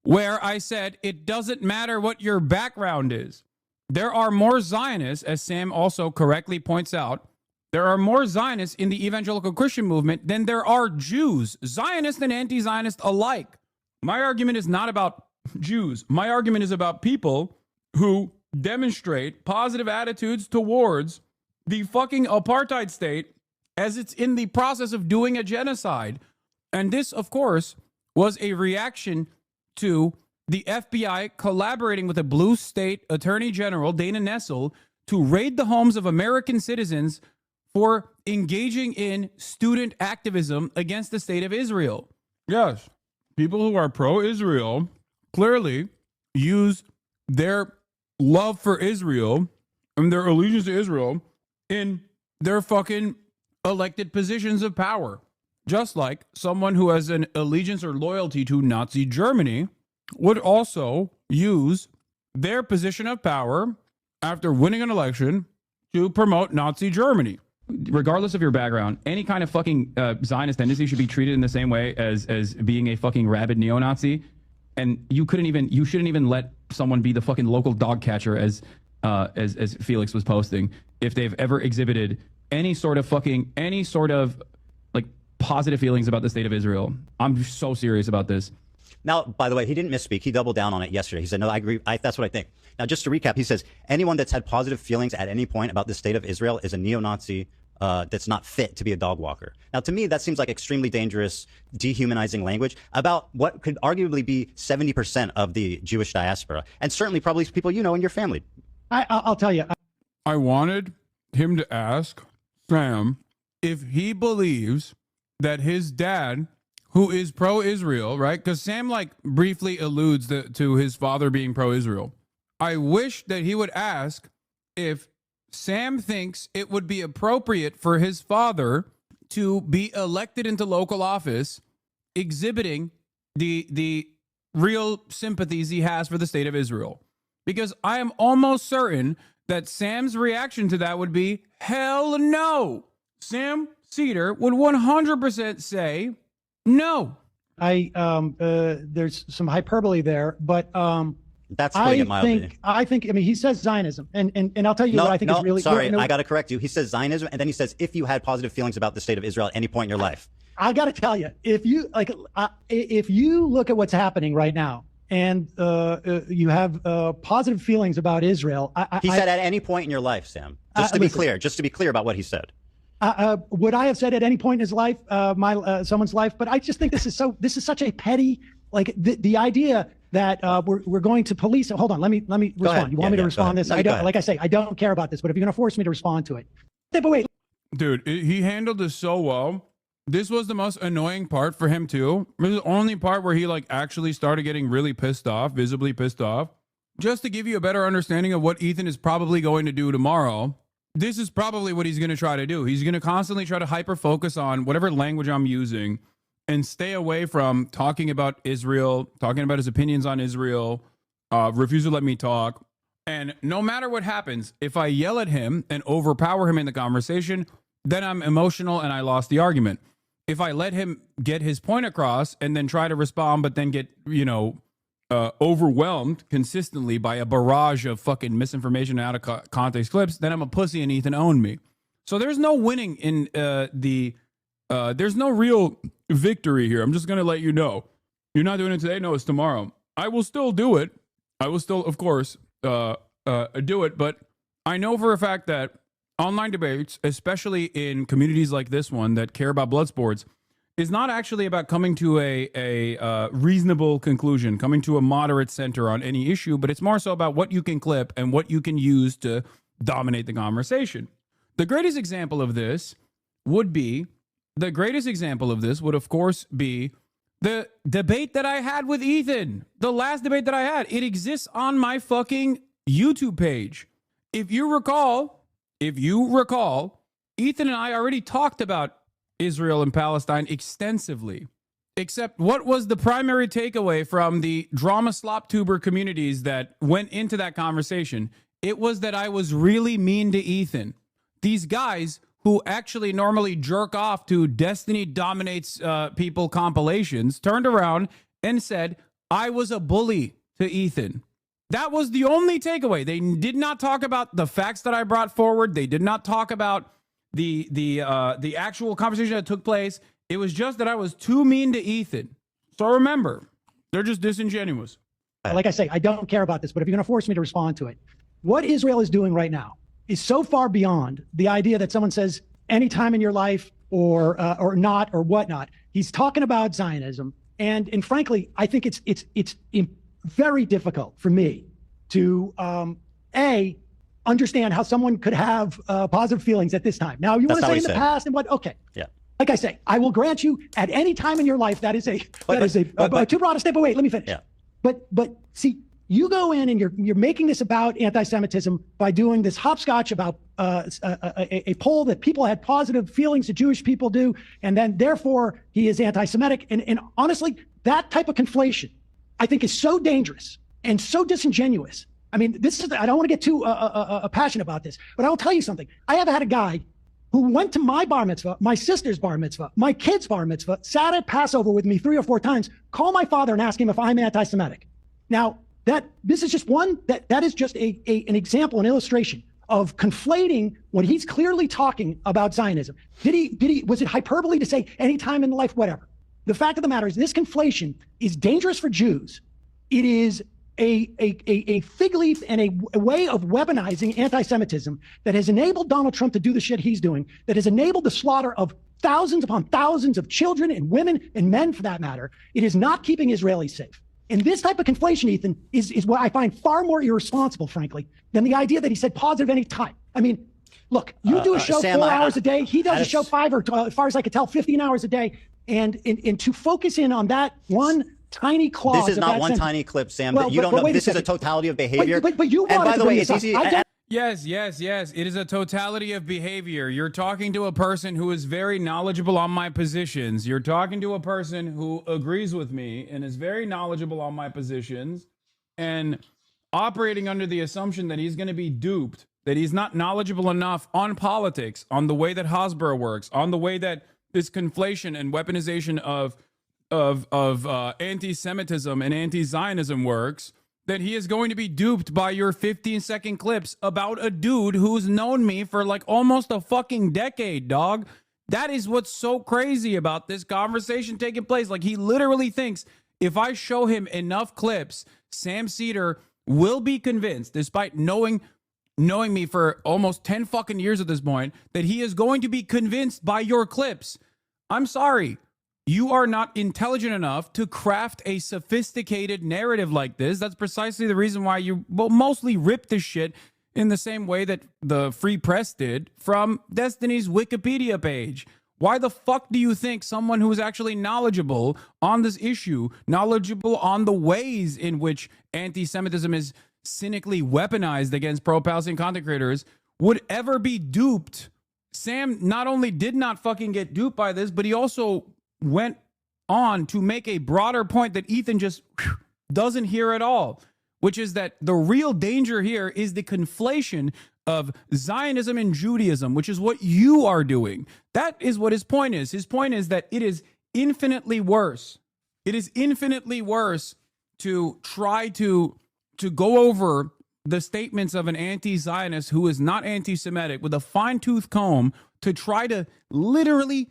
where I said it doesn't matter what your background is. There are more Zionists, as Sam also correctly points out, there are more Zionists in the evangelical Christian movement than there are Jews, Zionists and anti-Zionist alike. My argument is not about Jews. My argument is about people who demonstrate positive attitudes towards the fucking apartheid state as it's in the process of doing a genocide. And this, of course, was a reaction to the FBI collaborating with a blue state attorney general, Dana Nessel, to raid the homes of American citizens for engaging in student activism against the state of Israel. Yes, people who are pro-Israel clearly use their love for Israel and their allegiance to Israel in their fucking elected positions of power. Just like someone who has an allegiance or loyalty to Nazi Germany would also use their position of power after winning an election to promote Nazi Germany. Regardless of your background, any kind of fucking Zionist tendency should be treated in the same way as being a fucking rabid neo-Nazi. And you shouldn't even let someone be the fucking local dog catcher as Felix was posting if they've ever exhibited any sort of like positive feelings about the state of Israel. I'm so serious about this. Now, by the way, he didn't misspeak. He doubled down on it yesterday. He said, no, I agree. That's what I think. Now, just to recap, he says, anyone that's had positive feelings at any point about the state of Israel is a neo-Nazi that's not fit to be a dog walker. Now, to me, that seems like extremely dangerous, dehumanizing language about what could arguably be 70% of the Jewish diaspora, and certainly probably people you know in your family. I'll tell you. I wanted him to ask Sam if he believes that his dad, who is pro-Israel, right? Because Sam like briefly alludes to his father being pro-Israel. I wish that he would ask if Sam thinks it would be appropriate for his father to be elected into local office, exhibiting the real sympathies he has for the state of Israel. Because I am almost certain that Sam's reaction to that would be, hell no. Sam Seder would 100% say no. There's some hyperbole there, but that's putting it mildly. I mean, he says Zionism, and I'll tell you what I think is really. Sorry, I got to correct you. He says Zionism, and then he says if you had positive feelings about the state of Israel at any point in your life. I got to tell you, if you look at what's happening right now, and you have positive feelings about Israel, he said at any point in your life, Sam. Just to be clear about what he said. Would I have said at any point in his life, someone's life? But I just think this is such a petty, like the idea that we're going to police. Hold on, let me respond. Ahead. You want me to respond to this? I don't, like I say, I don't care about this, but if you're going to force me to respond to it, but wait. Dude, he handled this so well this was the most annoying part for him too. It was the only part where he like actually started getting really pissed off, visibly pissed off. Just to give you a better understanding of what Ethan is probably going to do tomorrow, this is probably what he's going to try to do. He's going to constantly try to hyper focus on whatever language I'm using and stay away from talking about Israel, talking about his opinions on Israel, refuse to let me talk. And no matter what happens, if I yell at him and overpower him in the conversation, then I'm emotional and I lost the argument. If I let him get his point across and then try to respond, but then get, overwhelmed consistently by a barrage of fucking misinformation and out of context clips, then I'm a pussy and Ethan owned me. So there's no winning in there's no real victory here. I'm just going to let you know. You're not doing it today? No, it's tomorrow. I will still do it. I will still, of course, do it. But I know for a fact that online debates, especially in communities like this one that care about blood sports, is not actually about coming to a reasonable conclusion, coming to a moderate center on any issue, but it's more so about what you can clip and what you can use to dominate the conversation. The greatest example of this would, of course, be the debate that I had with Ethan. The last debate that I had. It exists on my fucking YouTube page. If you recall, Ethan and I already talked about Israel and Palestine extensively. Except what was the primary takeaway from the drama slop tuber communities that went into that conversation? It was that I was really mean to Ethan. These guys who actually normally jerk off to Destiny Dominates People compilations turned around and said, I was a bully to Ethan. That was the only takeaway. They did not talk about the facts that I brought forward. They did not talk about the actual conversation that took place. It was just that I was too mean to Ethan. So remember, they're just disingenuous. Like I say, I don't care about this, but if you're going to force me to respond to it, what Israel is doing right now is so far beyond the idea that someone says any time in your life or not or whatnot. He's talking about Zionism, and frankly, I think it's very difficult for me to understand how someone could have positive feelings at this time. Now, you want to say in the past and what? Okay. Yeah. Like I say, I will grant you at any time in your life that is too broad a step. But wait, let me finish. Yeah. But see, you go in and you're making this about anti-Semitism by doing this hopscotch about a poll that people had positive feelings that Jewish people do, and then therefore he is anti-Semitic. And honestly, that type of conflation, I think, is so dangerous and so disingenuous. I mean, I don't want to get too passionate about this, but I will tell you something. I have had a guy who went to my bar mitzvah, my sister's bar mitzvah, my kid's bar mitzvah, sat at Passover with me 3 or 4 times, call my father and ask him if I'm anti-Semitic. Now, this is just that is just an example, an illustration of conflating when he's clearly talking about Zionism. Was it hyperbole to say any time in life, whatever? The fact of the matter is this conflation is dangerous for Jews. It is a fig leaf and a way of weaponizing anti-Semitism that has enabled Donald Trump to do the shit he's doing, that has enabled the slaughter of thousands upon thousands of children and women and men, for that matter. It is not keeping Israelis safe. And this type of conflation, Ethan, is what I find far more irresponsible, frankly, than the idea that he said positive any time. I mean, look, you do a show Sam, 4 hours a day. He does a show 5 or, as far as I could tell, 15 hours a day. And to focus in on that one tiny clause. This is not one tiny clip, Sam. Well, you don't know. This is a totality of behavior. But you and by the way, it's easy. Yes. It is a totality of behavior. You're talking to a person who is very knowledgeable on my positions. You're talking to a person who agrees with me and is very knowledgeable on my positions and operating under the assumption that he's going to be duped, that he's not knowledgeable enough on politics, on the way that Hasbro works, on the way that this conflation and weaponization of anti-Semitism and anti-Zionism works, that he is going to be duped by your 15-second clips about a dude who's known me for like almost a fucking decade, dog. That is what's so crazy about this conversation taking place. Like, he literally thinks if I show him enough clips, Sam Seder will be convinced, despite knowing me for almost 10 fucking years at this point, that he is going to be convinced by your clips. I'm sorry. You are not intelligent enough to craft a sophisticated narrative like this. That's precisely the reason why you mostly rip this shit in the same way that the Free Press did from Destiny's Wikipedia page, Why the fuck do you think someone who is actually knowledgeable on this issue, knowledgeable on the ways in which anti-Semitism is cynically weaponized against pro-Palestinian content creators, would ever be duped? Sam not only did not fucking get duped by this, but he also went on to make a broader point that Ethan just doesn't hear at all, which is that the real danger here is the conflation of Zionism and Judaism, which is what you are doing. That is what his point is. His point is that it is infinitely worse. It is infinitely worse to try to go over the statements of an anti-Zionist who is not anti-Semitic with a fine-tooth comb to try to literally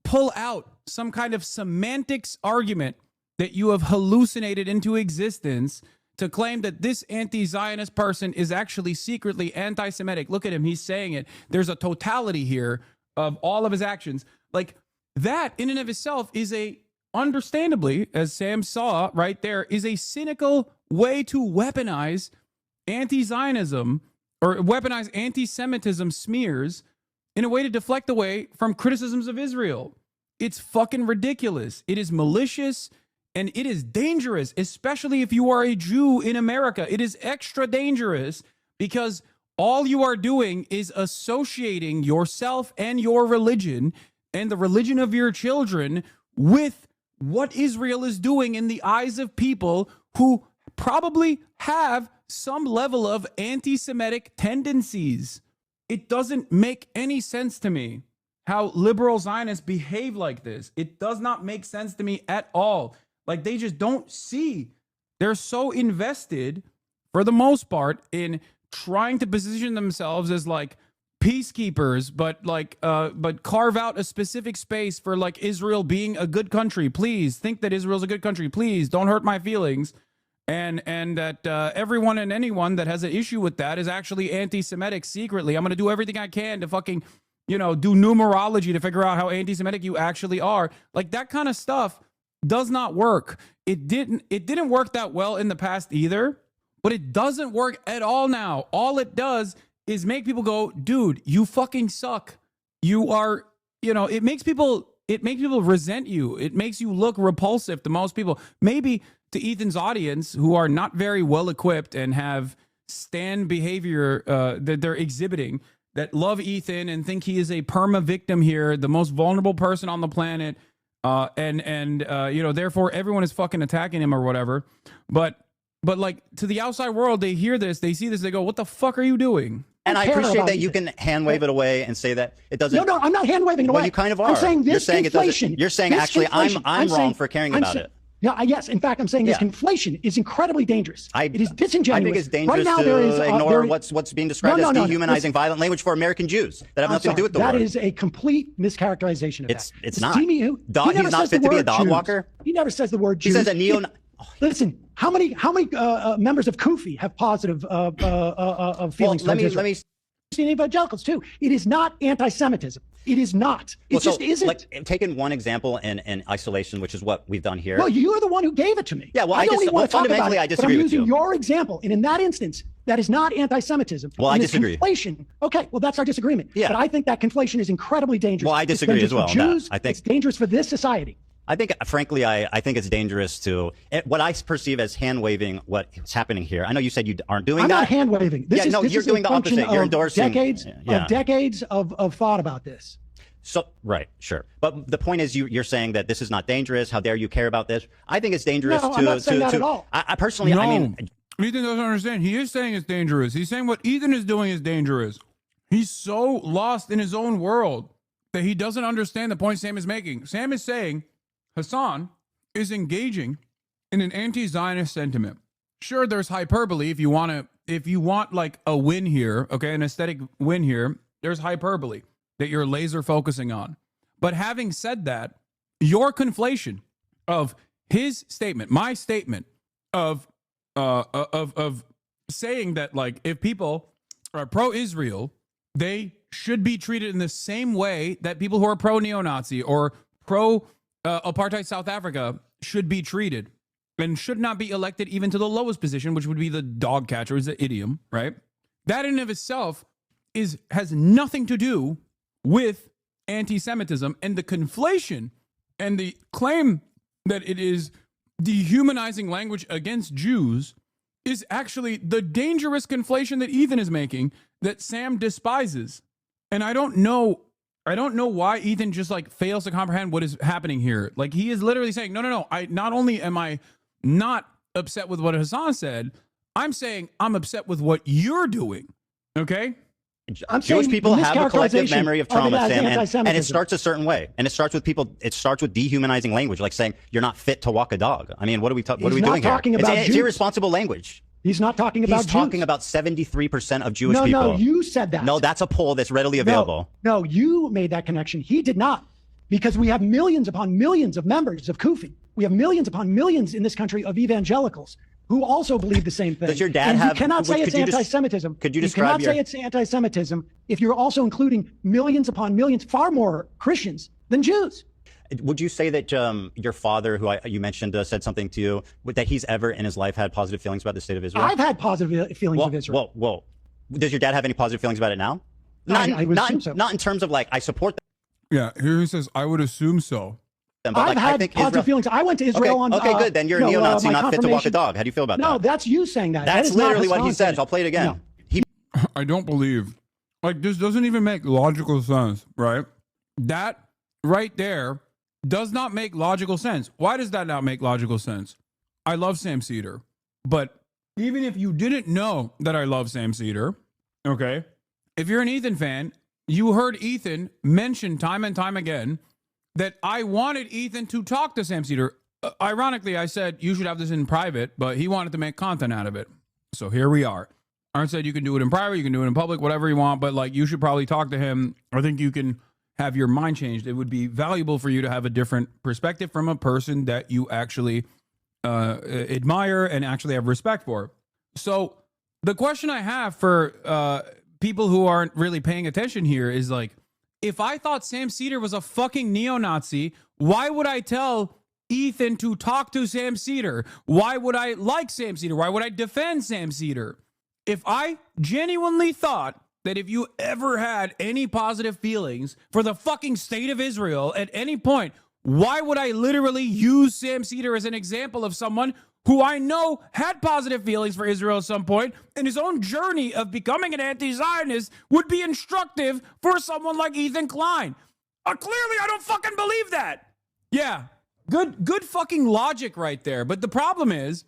pull out some kind of semantics argument that you have hallucinated into existence to claim that this anti-Zionist person is actually secretly anti-Semitic. Look at him. He's saying it. There's a totality here of all of his actions. Like, that in and of itself is a, understandably, as Sam saw right there, is a cynical way to weaponize anti-Zionism or weaponize anti-Semitism smears in a way to deflect away from criticisms of Israel. It's fucking ridiculous. It is malicious. And it is dangerous, especially if you are a Jew in America. It is extra dangerous because all you are doing is associating yourself and your religion and the religion of your children with what Israel is doing in the eyes of people who probably have some level of anti-Semitic tendencies. It doesn't make any sense to me how liberal Zionists behave like this. It does not make sense to me at all. Like, they just don't see. They're so invested, for the most part, in trying to position themselves as like peacekeepers, but carve out a specific space for like Israel being a good country. Please think that Israel's a good country. Please don't hurt my feelings. And that everyone and anyone that has an issue with that is actually anti-Semitic secretly. I'm going to do everything I can to fucking, do numerology to figure out how anti-Semitic you actually are. Like, that kind of stuff does not work. It didn't work that well in the past either, but it doesn't work at all now. All it does is make people go, dude, you fucking suck. You are, it makes people resent you. It makes you look repulsive to most people. Maybe to Ethan's audience, who are not very well equipped and have stand behavior that they're exhibiting, that love Ethan and think he is a perma victim here, the most vulnerable person on the planet. Therefore everyone is fucking attacking him or whatever. But like, to the outside world, they hear this, they see this, they go, what the fuck are you doing? And I appreciate that you can hand wave it away and say that it doesn't. No, I'm not hand waving it away. Well, you kind of are. I'm saying this You're saying conflation. You're saying actually I'm wrong for caring about it. Yeah, yes. In fact, I'm saying this conflation is incredibly dangerous. It is disingenuous. I think it's dangerous right now, to ignore what's being described as dehumanizing violent language for American Jews that have nothing to do with the war. That is a complete mischaracterization of that. It's not. He's not fit to be a dog walker. He never says the word Jews. He says a Listen, how many members of Kufi have positive feelings? Well, let me. Evangelicals too. It is not anti-Semitism. It is not. It just isn't. Like, taking one example in isolation, which is what we've done here. Well, you're the one who gave it to me. Yeah, well, fundamentally, I disagree with you. I'm using your example, and in that instance, that is not anti-Semitism. Well, I disagree. Conflation. Okay, well, that's our disagreement. Yeah. But I think that conflation is incredibly dangerous. Well, I disagree as well. Jews, I think it's dangerous for this society. I think, frankly, I think it's dangerous to what I perceive as hand waving what's happening here. I know you said you aren't doing that. I'm not hand waving. You're doing the opposite. You're endorsing decades of thought about this. So right, sure, but the point is, you're saying that this is not dangerous. How dare you care about this? I think it's dangerous. No, I'm not saying that at all. I personally, no. I mean, Ethan doesn't understand. He is saying it's dangerous. He's saying what Ethan is doing is dangerous. He's so lost in his own world that he doesn't understand the point Sam is making. Sam is saying Hassan is engaging in an anti-Zionist sentiment. Sure, there's hyperbole if you want like a win here, okay, an aesthetic win here. There's hyperbole that you're laser focusing on. But having said that, your conflation of his statement, my statement of saying that, like, if people are pro-Israel, they should be treated in the same way that people who are pro-neo-Nazi or pro-apartheid South Africa should be treated and should not be elected even to the lowest position, which would be the dog catcher, is the idiom, right? That in and of itself has nothing to do with anti-Semitism, and the conflation and the claim that it is dehumanizing language against Jews is actually the dangerous conflation that Ethan is making that Sam despises. And I don't know why Ethan just like fails to comprehend what is happening here. Like, he is literally saying, no, I not only am I not upset with what Hassan said, I'm saying I'm upset with what you're doing. Okay? Jewish people have a collective memory of trauma, Sam, and it starts a certain way. And it starts with people. It starts with dehumanizing language, like saying you're not fit to walk a dog. I mean, what are we doing here? It's irresponsible language. He's not talking about He's talking about 73% of Jewish people. No, you said that. No, that's a poll that's readily available. No, you made that connection. He did not. Because we have millions upon millions of members of Kufi. We have millions upon millions in this country of evangelicals who also believe the same thing. Does your dad and have... You cannot say it's anti-Semitism. Could you You describe cannot say it's anti-Semitism if you're also including millions upon millions, far more Christians than Jews. Would you say that your father, who you mentioned, said something to you, that he's ever in his life had positive feelings about the state of Israel? I've had positive feelings of Israel. Whoa. Does your dad have any positive feelings about it now? Not in terms of like, I support them. Yeah, here he says, I would assume so. I've had positive feelings. I went to Israel on... Okay, good. Then you're a neo-Nazi, not fit to walk a dog. How do you feel about that? No, that's you saying that. That's literally what he said. I'll play it again. I don't believe. Like, this doesn't even make logical sense, right? That right there does not make logical sense. Why does that not make logical sense? I love Sam Seder. But even if you didn't know that I love Sam Seder, okay, if you're an Ethan fan, you heard Ethan mention time and time again that I wanted Ethan to talk to Sam Seder. Ironically, I said you should have this in private, but he wanted to make content out of it. So here we are. Art said you can do it in private, you can do it in public, whatever you want, but like you should probably talk to him. I think you can have your mind changed. It would be valuable for you to have a different perspective from a person that you actually admire and actually have respect for. So the question I have for people who aren't really paying attention here is like, if I thought Sam Seder was a fucking neo-Nazi, why would I tell Ethan to talk to Sam Seder? Why would I like Sam Seder? Why would I defend Sam Seder? If I genuinely thought that if you ever had any positive feelings for the fucking state of Israel at any point, why would I literally use Sam Seder as an example of someone who I know had positive feelings for Israel at some point, and his own journey of becoming an anti-Zionist would be instructive for someone like Ethan Klein? Clearly, I don't fucking believe that. Yeah, good fucking logic right there. But the problem is,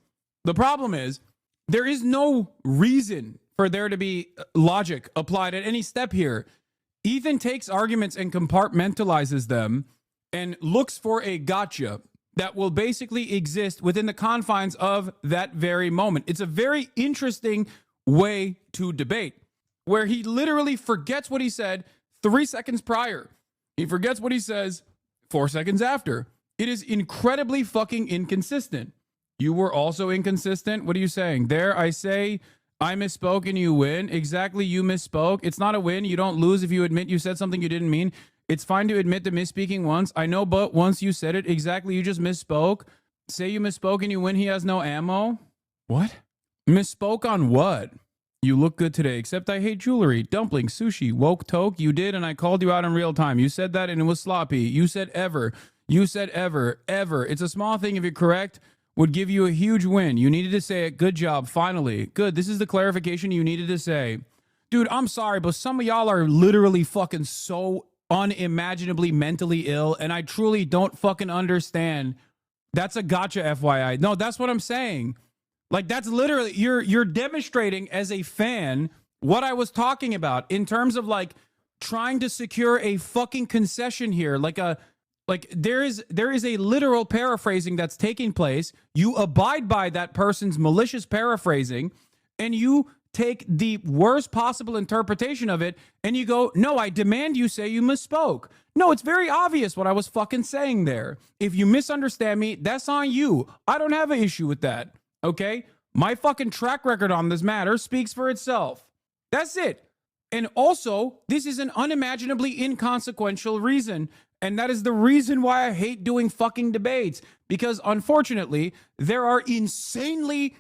there is no reason for there to be logic applied at any step here. Ethan takes arguments and compartmentalizes them and looks for a gotcha that will basically exist within the confines of that very moment. It's a very interesting way to debate, where he literally forgets what he said 3 seconds prior. He forgets what he says 4 seconds after. It is incredibly fucking inconsistent. You were also inconsistent. What are you saying? There, I say I misspoke and you win. Exactly, you misspoke. It's not a win. You don't lose if you admit you said something you didn't mean. It's fine to admit to misspeaking once. I know, but once you said it, exactly, you just misspoke. Say you misspoke and you win. He has no ammo. What? Misspoke on what? You look good today, except I hate jewelry, dumplings, sushi, woke toke. You did, and I called you out in real time. You said that and it was sloppy. You said ever. You said ever. It's a small thing if you're correct. Would give you a huge win. You needed to say it. Good job. Finally. Good. This is the clarification you needed to say. Dude, I'm sorry, but some of y'all are literally fucking so unimaginably mentally ill, and I truly don't fucking understand. That's a gotcha, FYI. No, that's what I'm saying. Like, that's literally, you're demonstrating as a fan what I was talking about in terms of like trying to secure a fucking concession here. Like there is a literal paraphrasing that's taking place. You abide by that person's malicious paraphrasing, and you take the worst possible interpretation of it, and you go, no, I demand you say you misspoke. No, it's very obvious what I was fucking saying there. If you misunderstand me, that's on you. I don't have an issue with that, okay? My fucking track record on this matter speaks for itself. That's it. And also, this is an unimaginably inconsequential reason. And that is the reason why I hate doing fucking debates. Because unfortunately, there are insanely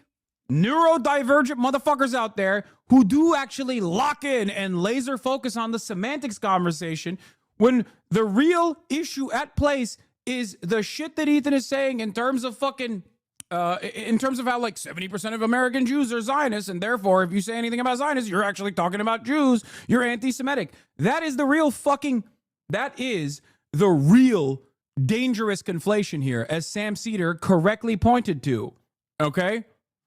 neurodivergent motherfuckers out there who do actually lock in and laser focus on the semantics conversation when the real issue at place is the shit that Ethan is saying in terms of fucking, in terms of how like 70% of American Jews are Zionists, and therefore if you say anything about Zionists, you're actually talking about Jews, you're anti-Semitic. That is the real dangerous conflation here, as Sam Cedar correctly pointed to, okay?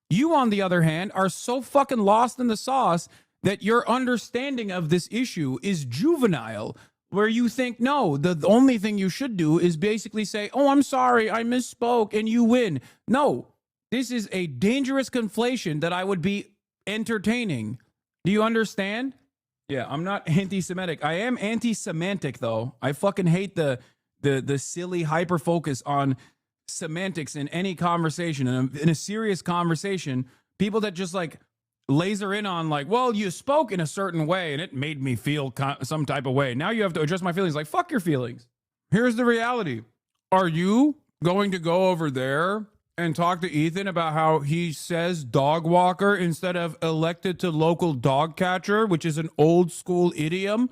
You, on the other hand, are so fucking lost in the sauce that your understanding of this issue is juvenile, where you think, no, the only thing you should do is basically say, oh, I'm sorry, I misspoke, and you win. No, this is a dangerous conflation that I would be entertaining. Do you understand? Yeah, I'm not anti-Semitic. I am anti-semantic, though. I fucking hate the silly hyper-focus on semantics in any conversation. In a serious conversation, people that just like laser in on like, well, you spoke in a certain way and it made me feel some type of way. Now you have to address my feelings. Like, fuck your feelings. Here's the reality. Are you going to go over there and talk to Ethan about how he says dog walker instead of elected to local dog catcher, which is an old school idiom,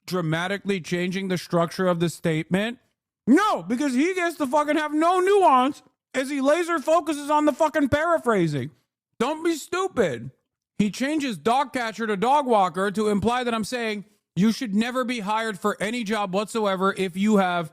dramatically changing the structure of the statement? No, because he gets to fucking have no nuance as he laser focuses on the fucking paraphrasing. Don't be stupid. He changes dog catcher to dog walker to imply that I'm saying you should never be hired for any job whatsoever if you have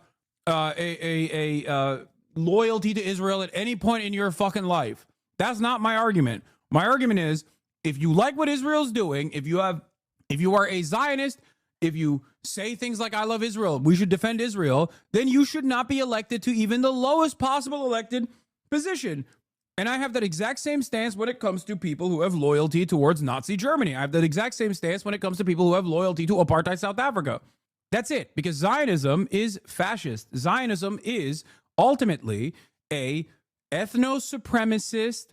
loyalty to Israel at any point in your fucking life. That's not my argument. My argument is, if you like what Israel's doing, if you are a Zionist, if you say things like, I love Israel, we should defend Israel, then you should not be elected to even the lowest possible elected position. And I have that exact same stance when it comes to people who have loyalty towards Nazi Germany. I have that exact same stance when it comes to people who have loyalty to apartheid South Africa. That's it, because Zionism is fascist. Zionism is ultimately a ethno-supremacist,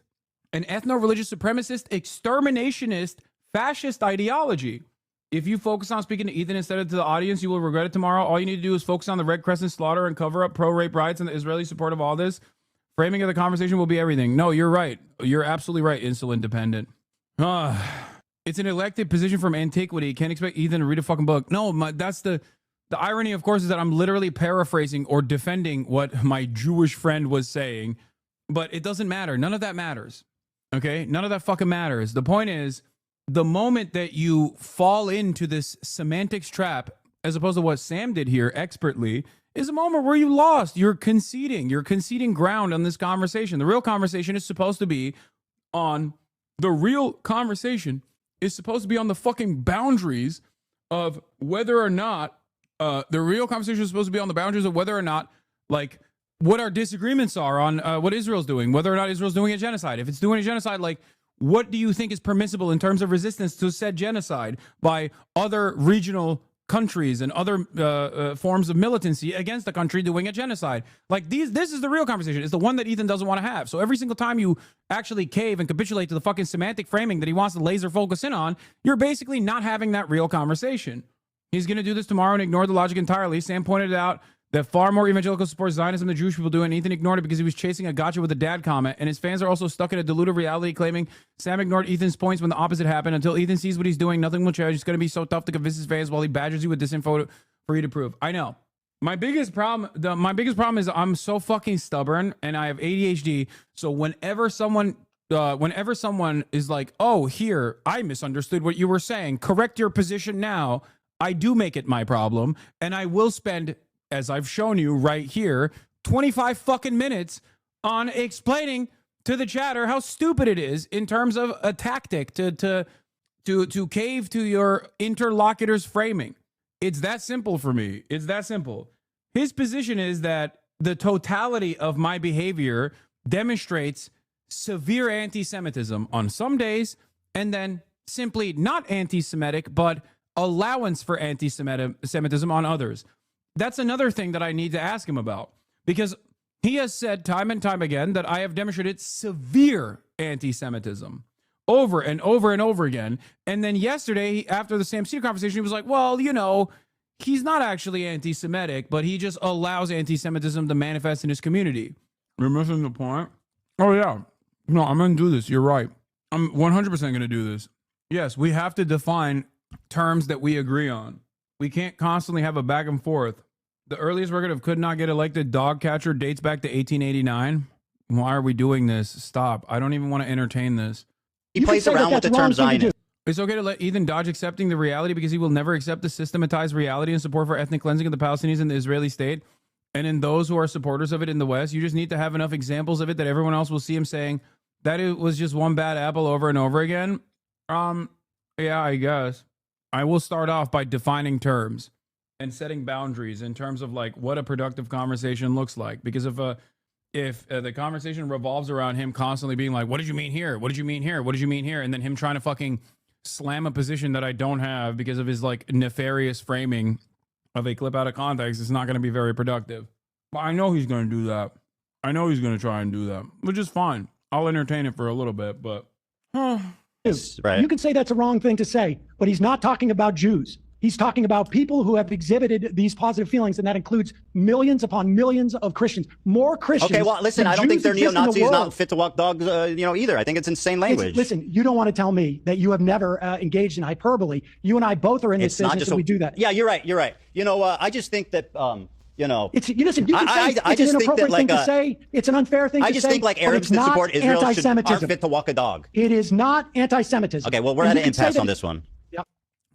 an ethno-religious supremacist, exterminationist, fascist ideology. If you focus on speaking to Ethan instead of to the audience, you will regret it tomorrow. All you need to do is focus on the Red Crescent slaughter and cover up pro-rape riots and the Israeli support of all this. Framing of the conversation will be everything. No, you're right. You're absolutely right, insulin dependent. It's an elected position from antiquity. Can't expect Ethan to read a fucking book. No, that's the irony, of course, is that I'm literally paraphrasing or defending what my Jewish friend was saying, but it doesn't matter. None of that matters. Okay? None of that fucking matters. The point is, the moment that you fall into this semantics trap, as opposed to what Sam did here expertly, is a moment where you lost. You're conceding ground on this conversation. The real conversation is supposed to be on the fucking boundaries of whether or not like what our disagreements are on what Israel's doing, whether or not Israel's doing a genocide. If it's doing a genocide, like, what do you think is permissible in terms of resistance to said genocide by other regional countries and other forms of militancy against a country doing a genocide? Like, this is the real conversation. It's the one that Ethan doesn't want to have. So every single time you actually cave and capitulate to the fucking semantic framing that he wants to laser focus in on, you're basically not having that real conversation. He's going to do this tomorrow and ignore the logic entirely. Sam pointed out that far more evangelicals support Zionism than Jewish people do, and Ethan ignored it because he was chasing a gotcha with a dad comment, and his fans are also stuck in a deluded reality claiming Sam ignored Ethan's points when the opposite happened. Until Ethan sees what he's doing, nothing will change. It's going to be so tough to convince his fans while he badgers you with disinfo for you to prove. I know. My biggest problem is I'm so fucking stubborn, and I have ADHD, so whenever someone is like, oh, here, I misunderstood what you were saying, correct your position now, I do make it my problem, and I will spend, as I've shown you right here, 25 fucking minutes on explaining to the chatter how stupid it is in terms of a tactic to cave to your interlocutor's framing. It's that simple for me. It's that simple. His position is that the totality of my behavior demonstrates severe anti-Semitism on some days, and then simply not anti-Semitic, but allowance for anti-Semitism on others. That's another thing that I need to ask him about, because he has said time and time again that I have demonstrated severe anti-Semitism over and over and over again. And then yesterday, after the Sam Cedar conversation, he was like, well, you know, he's not actually anti-Semitic, but he just allows anti-Semitism to manifest in his community. You're missing the point. Oh, yeah. No, I'm going to do this. You're right. I'm 100% going to do this. Yes, we have to define terms that we agree on. We can't constantly have a back and forth. The earliest record of could not get elected dog catcher dates back to 1889. Why are we doing this? Stop. I don't even want to entertain this. He plays around with the term Zionist. It's okay to let Ethan dodge accepting the reality because he will never accept the systematized reality and support for ethnic cleansing of the Palestinians and the Israeli state. And in those who are supporters of it in the West, you just need to have enough examples of it that everyone else will see him saying that it was just one bad apple over and over again. Yeah, I guess. I will start off by defining terms and setting boundaries in terms of like what a productive conversation looks like. Because if the conversation revolves around him constantly being like, what did you mean here? What did you mean here? What did you mean here? And then him trying to fucking slam a position that I don't have because of his like nefarious framing of a clip out of context, it's not going to be very productive. But I know he's going to do that. I know he's going to try and do that, which is fine. I'll entertain it for a little bit, but right. You can say that's a wrong thing to say, but he's not talking about Jews. He's talking about people who have exhibited these positive feelings, and that includes millions upon millions of Christians. More Christians. Okay, well, listen, I don't think they're neo-Nazis, not fit to walk dogs, either. I think it's insane language. Listen, you don't want to tell me that you have never engaged in hyperbole. You and I both are in this business, and we do that. Yeah, you're right. You're right. I just think that, it's you can say it's an inappropriate thing to say. It's an unfair thing to say. I just think like Arabs that support Israel aren't fit to walk a dog. It is not anti-Semitism. Okay, well, we're at an impasse on this one. Yep.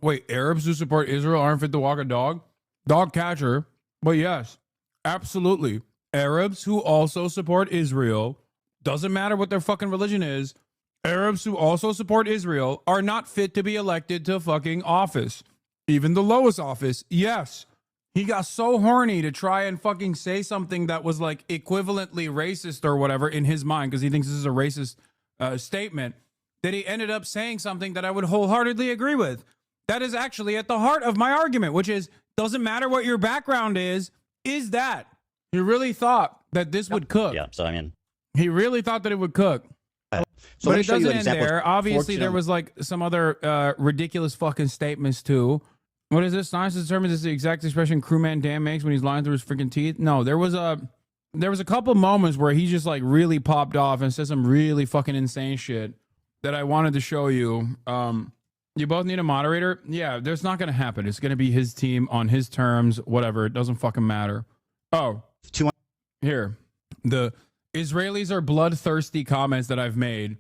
Wait, Arabs who support Israel aren't fit to walk a dog? Dog catcher. But yes, absolutely. Arabs who also support Israel, doesn't matter what their fucking religion is, Arabs who also support Israel are not fit to be elected to fucking office. Even the lowest office, yes. He got so horny to try and fucking say something that was like equivalently racist or whatever in his mind, because he thinks this is a racist statement, that he ended up saying something that I would wholeheartedly agree with. That is actually at the heart of my argument, which is, doesn't matter what your background is that. He really thought that this would cook. Yeah, so I mean. He really thought that it would cook. So but it doesn't end there. Obviously, there was like some other ridiculous fucking statements too. What is this? Science determines this is the exact expression crewman Dan makes when he's lying through his freaking teeth. No, there was a couple moments where he just like really popped off and said some really fucking insane shit that I wanted to show you. You both need a moderator? Yeah, there's not going to happen. It's going to be his team on his terms, whatever. It doesn't fucking matter. Oh, here. The Israelis are bloodthirsty comments that I've made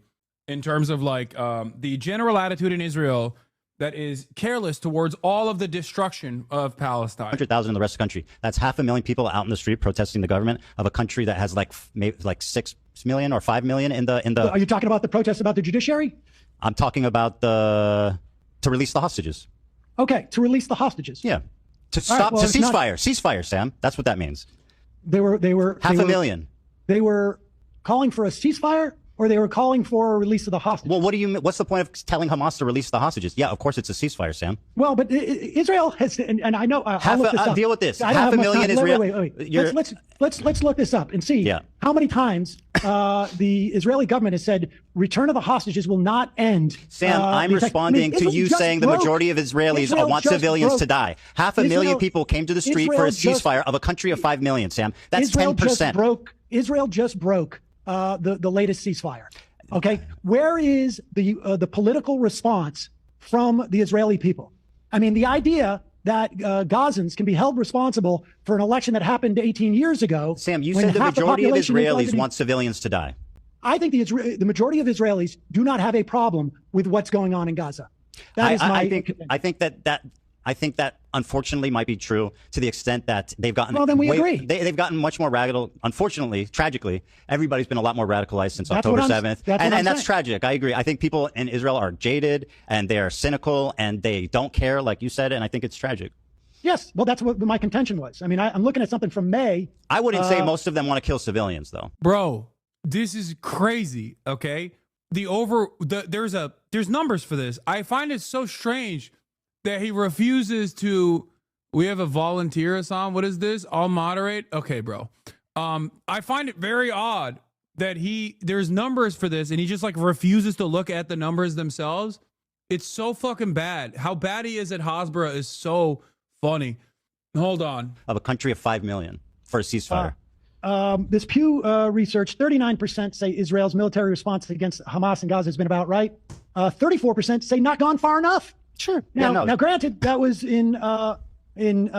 in terms of like the general attitude in Israel that is careless towards all of the destruction of Palestine. 100,000 in the rest of the country. That's 500,000 people out in the street protesting the government of a country that has like 6 million or 5 million in the. Are you talking about the protests about the judiciary? I'm talking about to release the hostages. Okay, to release the hostages. Yeah, to stop ceasefire. Ceasefire, Sam. That's what that means. They were 500,000. They were calling for a ceasefire, or they were calling for a release of the hostages. Well, what do you? What's the point of telling Hamas to release the hostages? Yeah, of course it's a ceasefire, Sam. Well, but Israel has, and I know. I'll look this up. Deal with this. I don't 500,000 Israel. Wait. Let's look this up and see how many times the Israeli government has said return of the hostages will not end. Sam, I'm responding to you saying the majority of Israelis want civilians to die. 500,000 people came to the street for a ceasefire of a country of 5 million. Sam, that's 10%. Israel just broke the latest ceasefire. Okay, where is the political response from the Israeli people? I mean, the idea that Gazans can be held responsible for an election that happened 18 years ago. Sam, you said the majority of Israelis want civilians to die. I think the majority of Israelis do not have a problem with what's going on in Gaza. That is my opinion. I think that unfortunately might be true to the extent that they've gotten. Well, then we agree. They've gotten much more radical. Unfortunately, tragically, everybody's been a lot more radicalized since October 7th. And that's tragic. I agree. I think people in Israel are jaded and they are cynical and they don't care, like you said, and I think it's tragic. Yes. Well, that's what my contention was. I mean, I'm looking at something from May. I wouldn't say most of them want to kill civilians, though. Bro, this is crazy, okay? There's numbers for this. I find it so strange that he refuses to. We have a volunteer, Hassan. What is this? I'll moderate. Okay, bro. I find it very odd that there's numbers for this and he just like refuses to look at the numbers themselves. It's so fucking bad. How bad he is at Hasbara is so funny. Hold on. Of a country of 5 million for a ceasefire. This Pew research, 39% say Israel's military response against Hamas in Gaza has been about right. 34% say not gone far enough. Sure. Now, granted, that was in in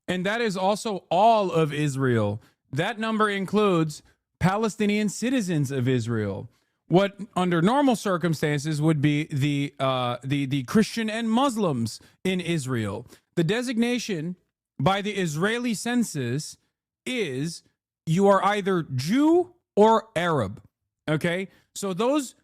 and that is also all of Israel. That number includes Palestinian citizens of Israel. What under normal circumstances would be the Christian and Muslims in Israel. The designation by the Israeli census is you are either Jew or Arab. Okay, so those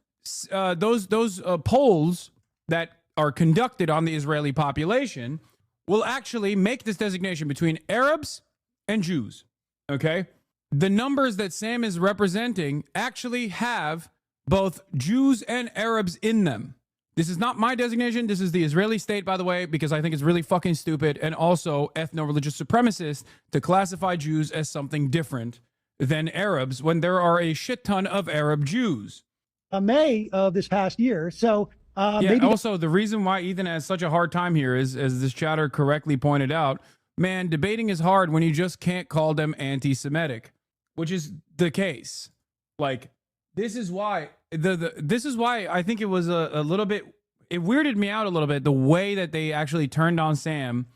polls that are conducted on the Israeli population will actually make this designation between Arabs and Jews. Okay, the numbers that Sam is representing actually have both Jews and Arabs in them. This is not my designation. This is the Israeli state, by the way, because I think it's really fucking stupid and also ethno-religious supremacist to classify Jews as something different than Arabs when there are a shit ton of Arab Jews. May of this past year. So maybe also the reason why Ethan has such a hard time here is, as this chatter correctly pointed out, man, debating is hard when you just can't call them anti-Semitic, which is the case. Like, this is why this is why I think it was a little bit, it weirded me out a little bit, the way that they actually turned on Sam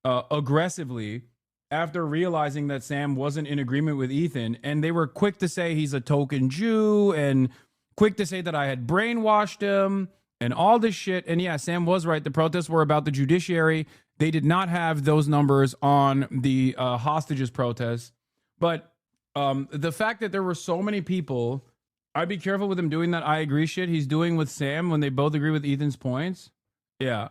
aggressively after realizing that Sam wasn't in agreement with Ethan, and they were quick to say he's a token Jew and quick to say that I had brainwashed him and all this shit. And yeah, Sam was right. The protests were about the judiciary. They did not have those numbers on the hostages protests. But the fact that there were so many people, I'd be careful with him doing that I agree shit he's doing with Sam when they both agree with Ethan's points. Yeah.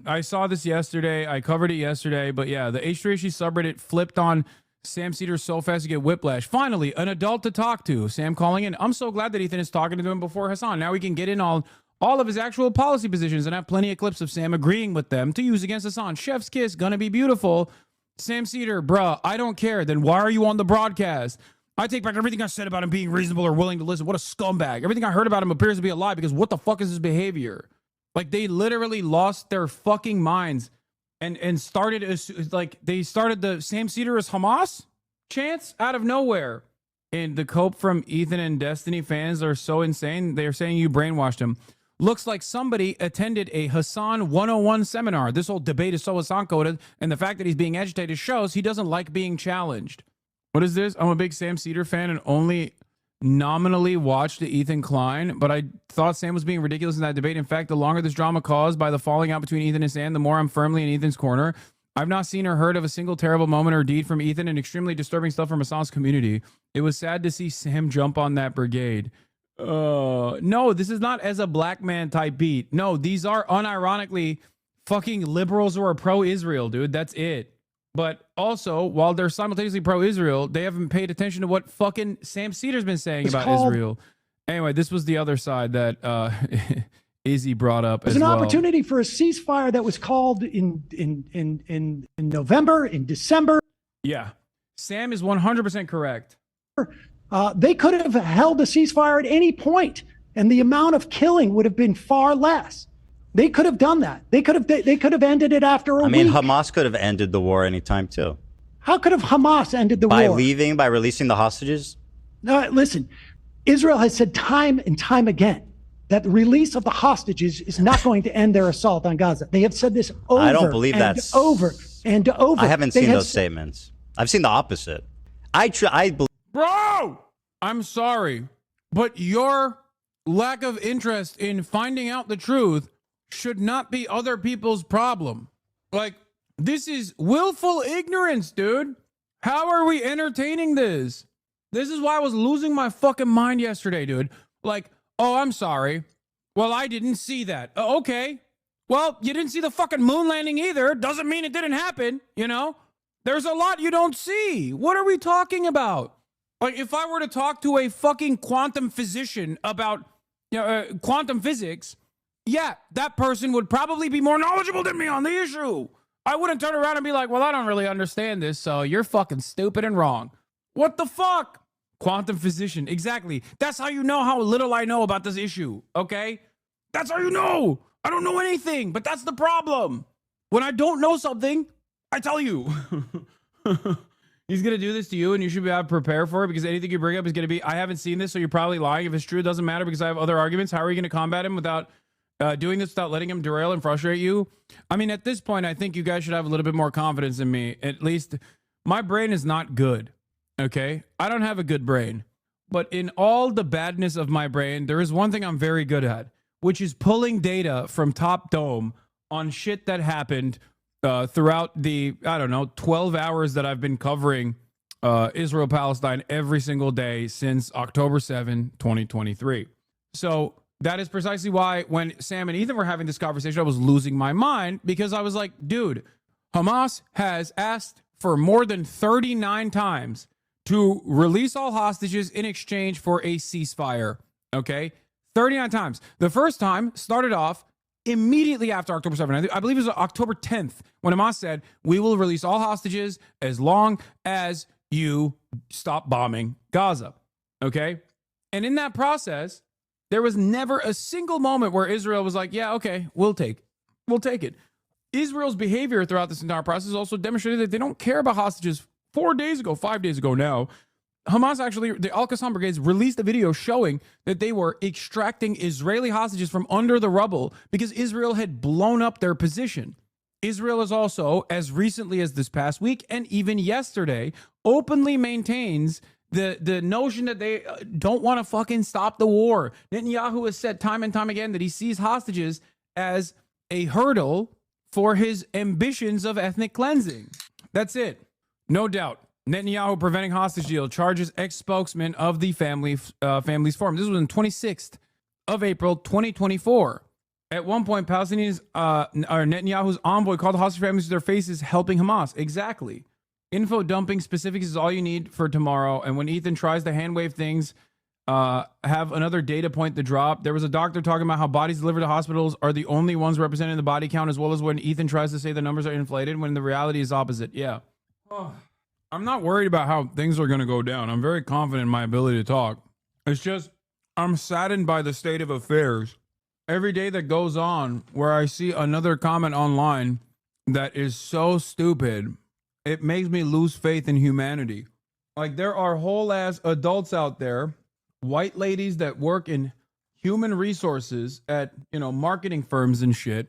I saw this yesterday. I covered it yesterday. But yeah, the H3HE subreddit flipped on Sam Cedar so fast to get whiplash. Finally, an adult to talk to. Sam calling in. I'm so glad that Ethan is talking to him before Hassan. Now we can get in all of his actual policy positions and have plenty of clips of Sam agreeing with them to use against Hassan. Chef's kiss, gonna be beautiful. Sam Cedar, bruh, I don't care. Then why are you on the broadcast? I take back everything I said about him being reasonable or willing to listen. What a scumbag. Everything I heard about him appears to be a lie because what the fuck is his behavior? Like, they literally lost their fucking minds and started they started the Sam Cedar is Hamas chants out of nowhere. And the cope from Ethan and Destiny fans are so insane. They're saying you brainwashed him. Looks like somebody attended a Hassan 101 seminar. This whole debate is so Hassan coded, and the fact that he's being agitated shows he doesn't like being challenged. What is this? I'm a big Sam Cedar fan and only nominally watched the Ethan Klein, but I thought Sam was being ridiculous in that debate. In fact, the longer this drama caused by the falling out between Ethan and Sam, the more I'm firmly in Ethan's corner. I've not seen or heard of a single terrible moment or deed from Ethan and extremely disturbing stuff from Hassan's community. It was sad to see Sam jump on that brigade. No, this is not as a black man type beat. No, these are unironically fucking liberals who are pro-Israel, dude. That's it. But also, while they're simultaneously pro-Israel, they haven't paid attention to what fucking Sam Cedar's been saying about Israel. Anyway, this was the other side that Izzy brought up as well. There's an opportunity for a ceasefire that was called in November, in December. Yeah. Sam is 100% correct. They could have held a ceasefire at any point, and the amount of killing would have been far less. They could have done that. They could have ended it after a week. I mean, Hamas could have ended the war anytime too. How could have Hamas ended the war? By releasing the hostages? No, listen, Israel has said time and time again that the release of the hostages is not going to end their assault on Gaza. They have said this over I don't believe and that's over and over. I haven't seen those statements. I've seen the opposite. I believe. Bro, I'm sorry, but your lack of interest in finding out the truth should not be other people's problem. Like, this is willful ignorance, dude. How are we entertaining this? This is why I was losing my fucking mind yesterday, dude. Like, oh, I'm sorry. Well, I didn't see that. Okay. Well, you didn't see the fucking moon landing either. Doesn't mean it didn't happen, you know? There's a lot you don't see. What are we talking about? Like, if I were to talk to a fucking quantum physician about quantum physics, yeah, that person would probably be more knowledgeable than me on the issue. I wouldn't turn around and be like, well, I don't really understand this, so you're fucking stupid and wrong. What the fuck? Quantum physician, exactly. That's how you know how little I know about this issue, okay? That's how you know. I don't know anything, but that's the problem. When I don't know something, I tell you. He's going to do this to you, and you should be able to prepare for it, because anything you bring up is going to be, I haven't seen this, so you're probably lying. If it's true, it doesn't matter because I have other arguments. How are you going to combat him without doing this without letting him derail and frustrate you. I mean, at this point, I think you guys should have a little bit more confidence in me. At least my brain is not good. Okay? I don't have a good brain. But in all the badness of my brain, there is one thing I'm very good at, which is pulling data from Top Dome on shit that happened throughout the, 12 hours that I've been covering Israel-Palestine every single day since October 7, 2023. So that is precisely why when Sam and Ethan were having this conversation, I was losing my mind, because I was like, dude, Hamas has asked for more than 39 times to release all hostages in exchange for a ceasefire. Okay? 39 times. The first time started off immediately after October 7th. I believe it was October 10th when Hamas said, we will release all hostages as long as you stop bombing Gaza. Okay? And in that process, there was never a single moment where Israel was like, yeah, okay, we'll take it. Israel's behavior throughout this entire process also demonstrated that they don't care about hostages. 5 days ago now, Hamas actually, the Al-Qassam brigades released a video showing that they were extracting Israeli hostages from under the rubble because Israel had blown up their position. Israel is also, as recently as this past week and even yesterday, openly maintains the notion that they don't want to fucking stop the war. Netanyahu has said time and time again that he sees hostages as a hurdle for his ambitions of ethnic cleansing. That's it. No doubt. Netanyahu preventing hostage deal charges ex-spokesman of the Families Forum. This was on 26th of April, 2024. At one point, Palestinians, or Netanyahu's envoy called the hostage families to their faces helping Hamas. Exactly. Info dumping specifics is all you need for tomorrow. And when Ethan tries to hand wave things, have another data point to drop. There was a doctor talking about how bodies delivered to hospitals are the only ones representing the body count, as well as when Ethan tries to say the numbers are inflated when the reality is opposite. Yeah. I'm not worried about how things are going to go down. I'm very confident in my ability to talk. It's just, I'm saddened by the state of affairs. Every day that goes on where I see another comment online that is so stupid, it makes me lose faith in humanity. Like, there are whole ass adults out there, white ladies that work in human resources at, marketing firms and shit,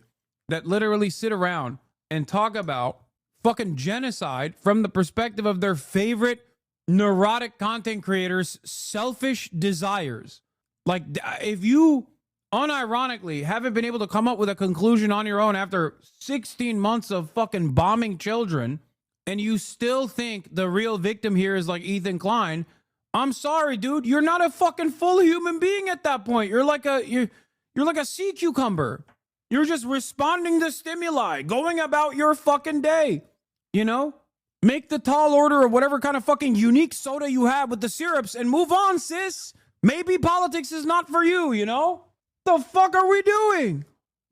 that literally sit around and talk about fucking genocide from the perspective of their favorite neurotic content creators' selfish desires. Like, if you unironically haven't been able to come up with a conclusion on your own after 16 months of fucking bombing children, and you still think the real victim here is like Ethan Klein, I'm sorry, dude. You're not a fucking full human being at that point. You're like a sea cucumber. You're just responding to stimuli, going about your fucking day. Make the tall order or whatever kind of fucking unique soda you have with the syrups and move on, sis. Maybe politics is not for you, The fuck are we doing?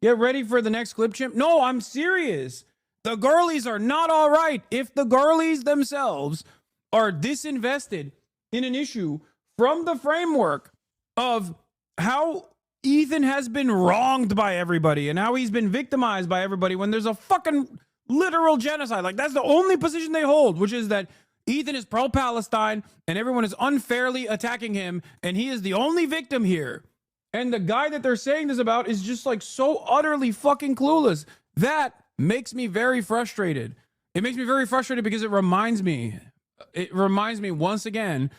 Get ready for the next clip, chimp. No, I'm serious. The girlies are not all right. If the girlies themselves are disinvested in an issue from the framework of how Ethan has been wronged by everybody and how he's been victimized by everybody when there's a fucking literal genocide. Like, that's the only position they hold, which is that Ethan is pro-Palestine and everyone is unfairly attacking him and he is the only victim here. And the guy that they're saying this about is just like so utterly fucking clueless. That makes me very frustrated. It makes me very frustrated because it reminds me once again,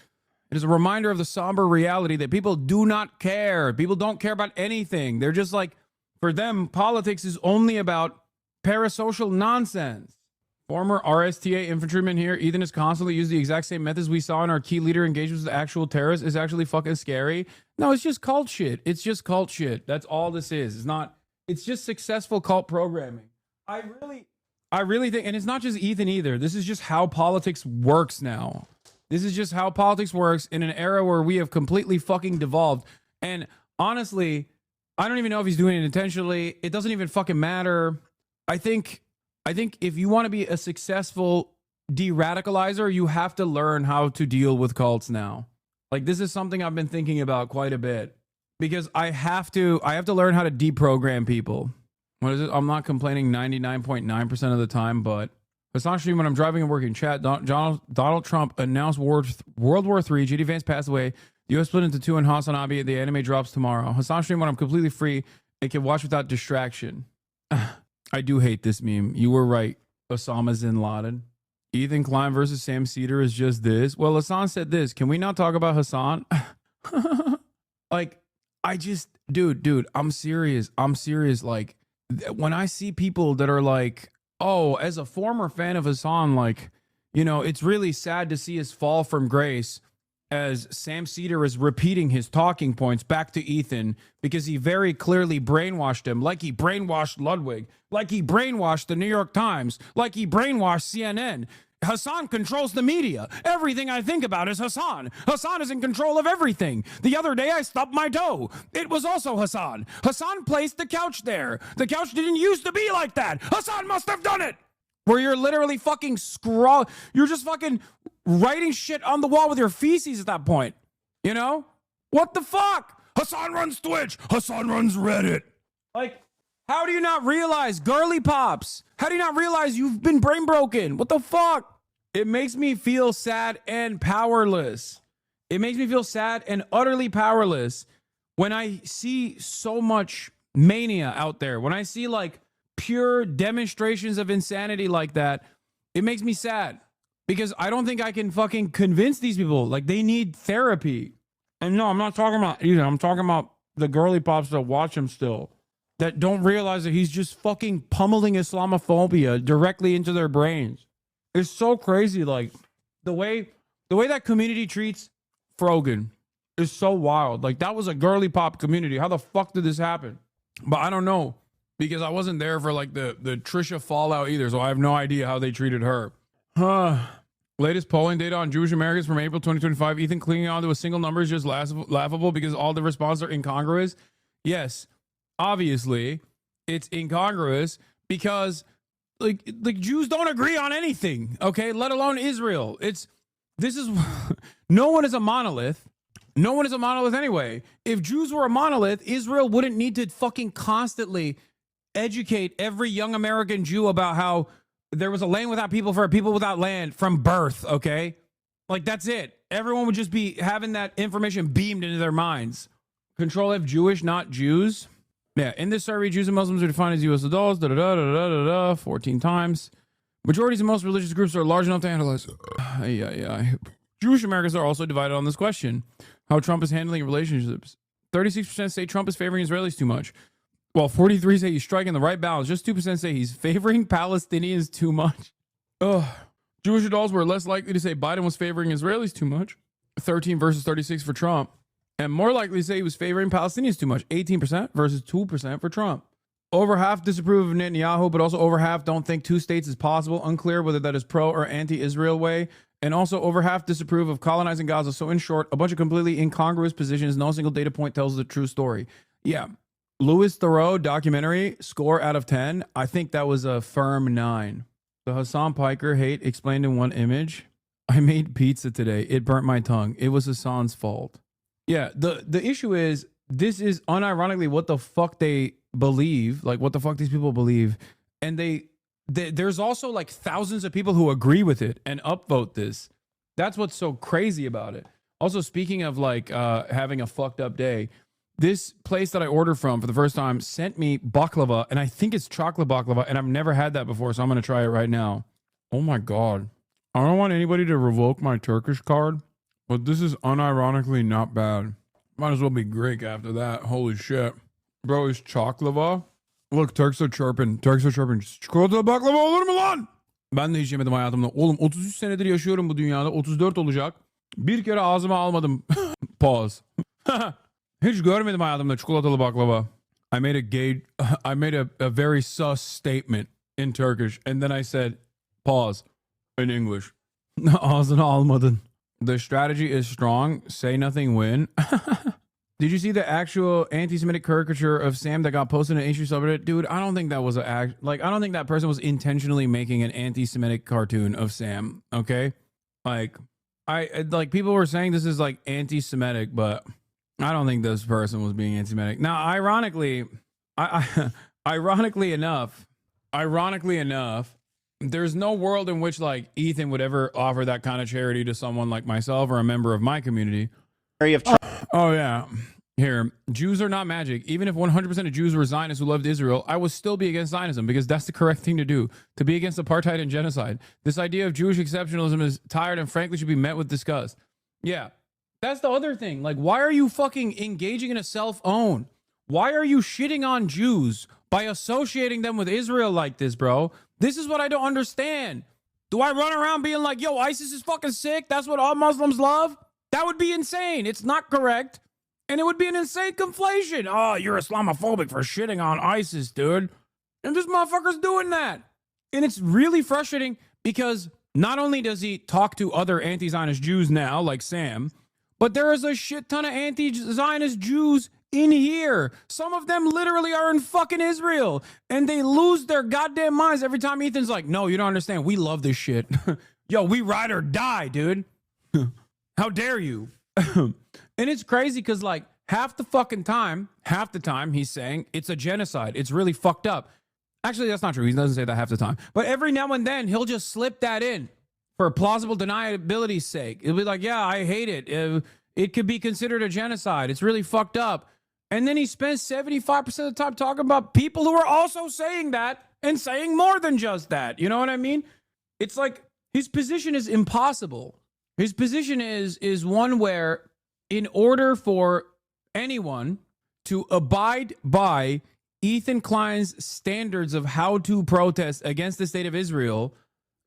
it is a reminder of the somber reality that people do not care. People don't care about anything. They're just like, for them, politics is only about parasocial nonsense. Former RSTA infantryman here, Ethan has constantly used the exact same methods we saw in our key leader engagements with actual terrorists. Is actually fucking scary. No, it's just cult shit. It's just cult shit. That's all this is. It's just successful cult programming. I really think, and it's not just Ethan either. This is just how politics works now. This is just how politics works in an era where we have completely fucking devolved. And honestly, I don't even know if he's doing it intentionally. It doesn't even fucking matter. I think if you want to be a successful de-radicalizer, you have to learn how to deal with cults now. Like, this is something I've been thinking about quite a bit because I have to learn how to deprogram people. What is it? I'm not complaining 99.9% of the time, but essentially when I'm driving and working chat, Donald Trump announced World War III, JD Vance passed away, the US split into two, and Hassan Abi, the anime drops tomorrow. Hassan Stream when I'm completely free It can watch without distraction. I do hate this meme. You were right. Osama bin Laden. Ethan Klein versus Sam Cedar is just this. Well, Hassan said this. Can we not talk about Hassan? Like, dude, I'm serious. Like, when I see people that are like, oh, as a former fan of Hassan, like, you know, it's really sad to see his fall from grace as Sam Cedar is repeating his talking points back to Ethan because he very clearly brainwashed him, like he brainwashed Ludwig, like he brainwashed the New York Times, like he brainwashed CNN. Hassan controls the media. Everything I think about is Hassan. Hassan is in control of everything. The other day I stubbed my toe. It was also Hassan. Hassan placed the couch there. The couch didn't used to be like that. Hassan must have done it. Where you're literally fucking you're just fucking writing shit on the wall with your feces at that point. You know? What the fuck? Hassan runs Twitch. Hassan runs Reddit. Like, how do you not realize, girly pops? How do you not realize you've been brain broken? What the fuck? It makes me feel sad and powerless. It makes me feel sad and utterly powerless when I see so much mania out there. When I see like pure demonstrations of insanity like that, it makes me sad because I don't think I can fucking convince these people. Like, they need therapy. And no, I'm not talking about either. I'm talking about the girly pops that watch him still, that don't realize that he's just fucking pummeling Islamophobia directly into their brains. It's so crazy. Like, the way that community treats Frogan is so wild. Like, that was a girly pop community. How the fuck did this happen? But I don't know, because I wasn't there for like the Trisha fallout either, so I have no idea how they treated her. Latest polling data on Jewish Americans from April 2025. Ethan clinging on to a single number is just laughable because all the responses are incongruous. Yes, obviously, it's incongruous because like Jews don't agree on anything, okay? Let alone Israel. No one is a monolith. No one is a monolith anyway. If Jews were a monolith, Israel wouldn't need to fucking constantly educate every young American Jew about how there was a land without people for a people without land from birth, okay? Like, that's it. Everyone would just be having that information beamed into their minds. Control F Jewish, not Jews. Yeah, in this survey, Jews and Muslims are defined as U.S. adults, 14 times. Majorities of most religious groups are large enough to analyze. Jewish Americans are also divided on this question. How Trump is handling relationships. 36% say Trump is favoring Israelis too much, while 43% say he's striking the right balance. Just 2% say he's favoring Palestinians too much. Jewish adults were less likely to say Biden was favoring Israelis too much. 13 versus 36 for Trump. And more likely to say he was favoring Palestinians too much. 18% versus 2% for Trump. Over half disapprove of Netanyahu, but also over half don't think 2 states is possible. Unclear whether that is pro or anti-Israel way. And also over half disapprove of colonizing Gaza. So in short, a bunch of completely incongruous positions. No single data point tells the true story. Yeah. Louis Theroux documentary, score out of 10. I think that was a firm 9. The Hassan Piker hate explained in one image. I made pizza today. It burnt my tongue. It was Hassan's fault. Yeah, the issue is, this is unironically what the fuck they believe, like what the fuck these people believe. And there's also like thousands of people who agree with it and upvote this. That's what's so crazy about it. Also, speaking of like having a fucked up day, this place that I ordered from for the first time sent me baklava, and I think it's chocolate baklava, and I've never had that before, so I'm going to try it right now. Oh my God. I don't want anybody to revoke my Turkish card, but this is unironically not bad. Might as well be Greek after that. Holy shit. Bro, is choklava? Look, Turks are chirping. Çikolatalı baklava olur mu lan? Ben de hiç yemedim hayatımda. Oğlum 33 senedir yaşıyorum bu dünyada. 34 olacak. Bir kere ağzıma almadım. Pause. Hiç görmedim hayatımda çikolatalı baklava. I made a very sus statement in Turkish, and then I said, pause, in English. Ağzına almadın. The strategy is strong. Say nothing, win. Did you see the actual anti-Semitic caricature of Sam that got posted in an issue subreddit? Dude, I don't think that was I don't think that person was intentionally making an anti-Semitic cartoon of Sam. Okay, people were saying this is like anti-Semitic, but I don't think this person was being anti-Semitic. Now, ironically enough, there's no world in which like Ethan would ever offer that kind of charity to someone like myself or a member of my community. Oh yeah. here. Jews are not magic. Even if 100% of Jews were Zionists who loved Israel, I would still be against Zionism because that's the correct thing to do, to be against apartheid and genocide. This idea of Jewish exceptionalism is tired and frankly should be met with disgust. Yeah, that's the other thing. Like, why are you fucking engaging in a self-own? Why are you shitting on Jews by associating them with Israel like this, bro? This is what I don't understand. Do I run around being like, yo, ISIS is fucking sick? That's what all Muslims love? That would be insane. It's not correct. And it would be an insane conflation. Oh, you're Islamophobic for shitting on ISIS, dude. And this motherfucker's doing that. And it's really frustrating because not only does he talk to other anti-Zionist Jews now, like Sam, but there is a shit ton of anti-Zionist Jews in here. Some of them literally are in fucking Israel. And they lose their goddamn minds every time Ethan's like, no, you don't understand. We love this shit. Yo, we ride or die, dude. How dare you? And it's crazy because, like, half the time he's saying it's a genocide. It's really fucked up. Actually, that's not true. He doesn't say that half the time. But every now and then, he'll just slip that in for plausible deniability's sake. He'll be like, yeah, I hate it. It could be considered a genocide. It's really fucked up. And then he spends 75% of the time talking about people who are also saying that and saying more than just that. You know what I mean? It's like his position is impossible. His position is one where, in order for anyone to abide by Ethan Klein's standards of how to protest against the state of Israel,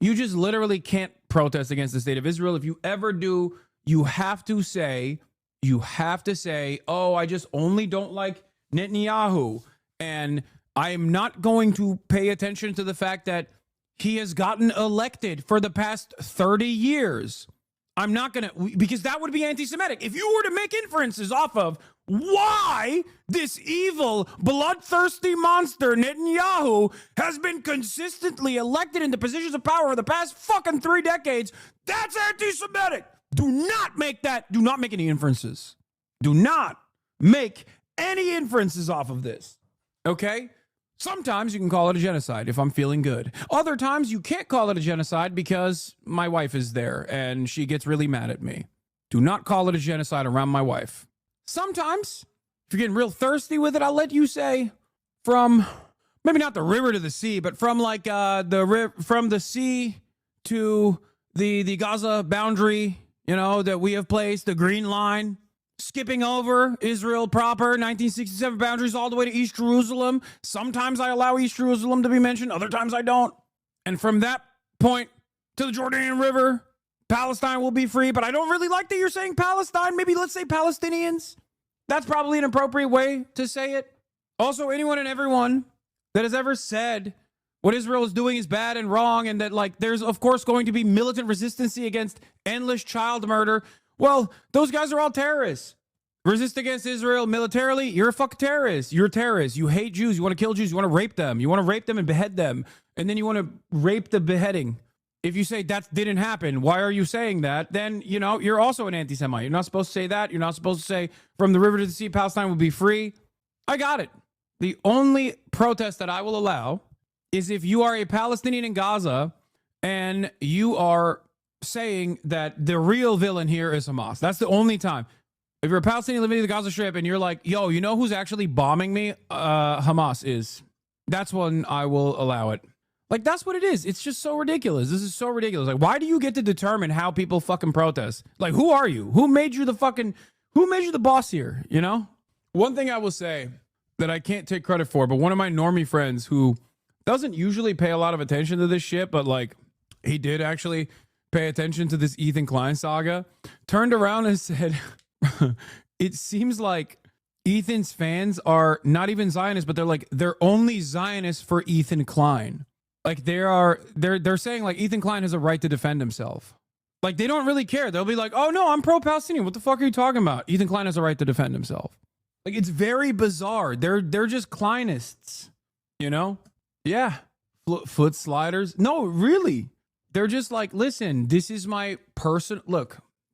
you just literally can't protest against the state of Israel. If you ever do, you have to say, oh, I just only don't like Netanyahu. And I am not going to pay attention to the fact that he has gotten elected for the past 30 years. I'm not going to, because that would be anti-Semitic. If you were to make inferences off of why this evil, bloodthirsty monster, Netanyahu, has been consistently elected into positions of power for the past fucking 3 decades, that's anti-Semitic. Do not make any inferences. Do not make any inferences off of this. Okay? Sometimes you can call it a genocide if I'm feeling good. Other times you can't call it a genocide because my wife is there and she gets really mad at me. Do not call it a genocide around my wife. Sometimes, if you're getting real thirsty with it, I'll let you say from, maybe not the river to the sea, but from like from the sea to the Gaza boundary, you know, that we have placed, the green line, skipping over Israel proper, 1967 boundaries all the way to East Jerusalem. Sometimes I allow East Jerusalem to be mentioned. Other times I don't. And from that point to the Jordanian River, Palestine will be free. But I don't really like that you're saying Palestine. Maybe let's say Palestinians. That's probably an appropriate way to say it. Also, anyone and everyone that has ever said what Israel is doing is bad and wrong, and that, like, there's, of course, going to be militant resistance against endless child murder. Well, those guys are all terrorists. Resist against Israel militarily, you're a fucking terrorist. You're a terrorist. You hate Jews. You want to kill Jews. You want to rape them. You want to rape them and behead them. And then you want to rape the beheading. If you say that didn't happen, why are you saying that? Then, you know, you're also an anti-Semite. You're not supposed to say that. You're not supposed to say from the river to the sea, Palestine will be free. I got it. The only protest that I will allow is if you are a Palestinian in Gaza and you are saying that the real villain here is Hamas. That's the only time. If you're a Palestinian living in the Gaza Strip and you're like, yo, you know who's actually bombing me? Hamas is. That's when I will allow it. Like, that's what it is. It's just so ridiculous. This is so ridiculous. Like, why do you get to determine how people fucking protest? Like, who are you? Who made you the boss here, you know? One thing I will say that I can't take credit for, but one of my normie friends who doesn't usually pay a lot of attention to this shit, but like, he did actually pay attention to this Ethan Klein saga, turned around and said, it seems like Ethan's fans are not even Zionists, but they're only Zionists for Ethan Klein. Like they're saying like Ethan Klein has a right to defend himself. Like they don't really care. They'll be like, oh no, I'm pro-Palestinian. What the fuck are you talking about? Ethan Klein has a right to defend himself. Like it's very bizarre. They're just Kleinists, you know? Yeah. Foot sliders. No, really. They're just like, listen, this is my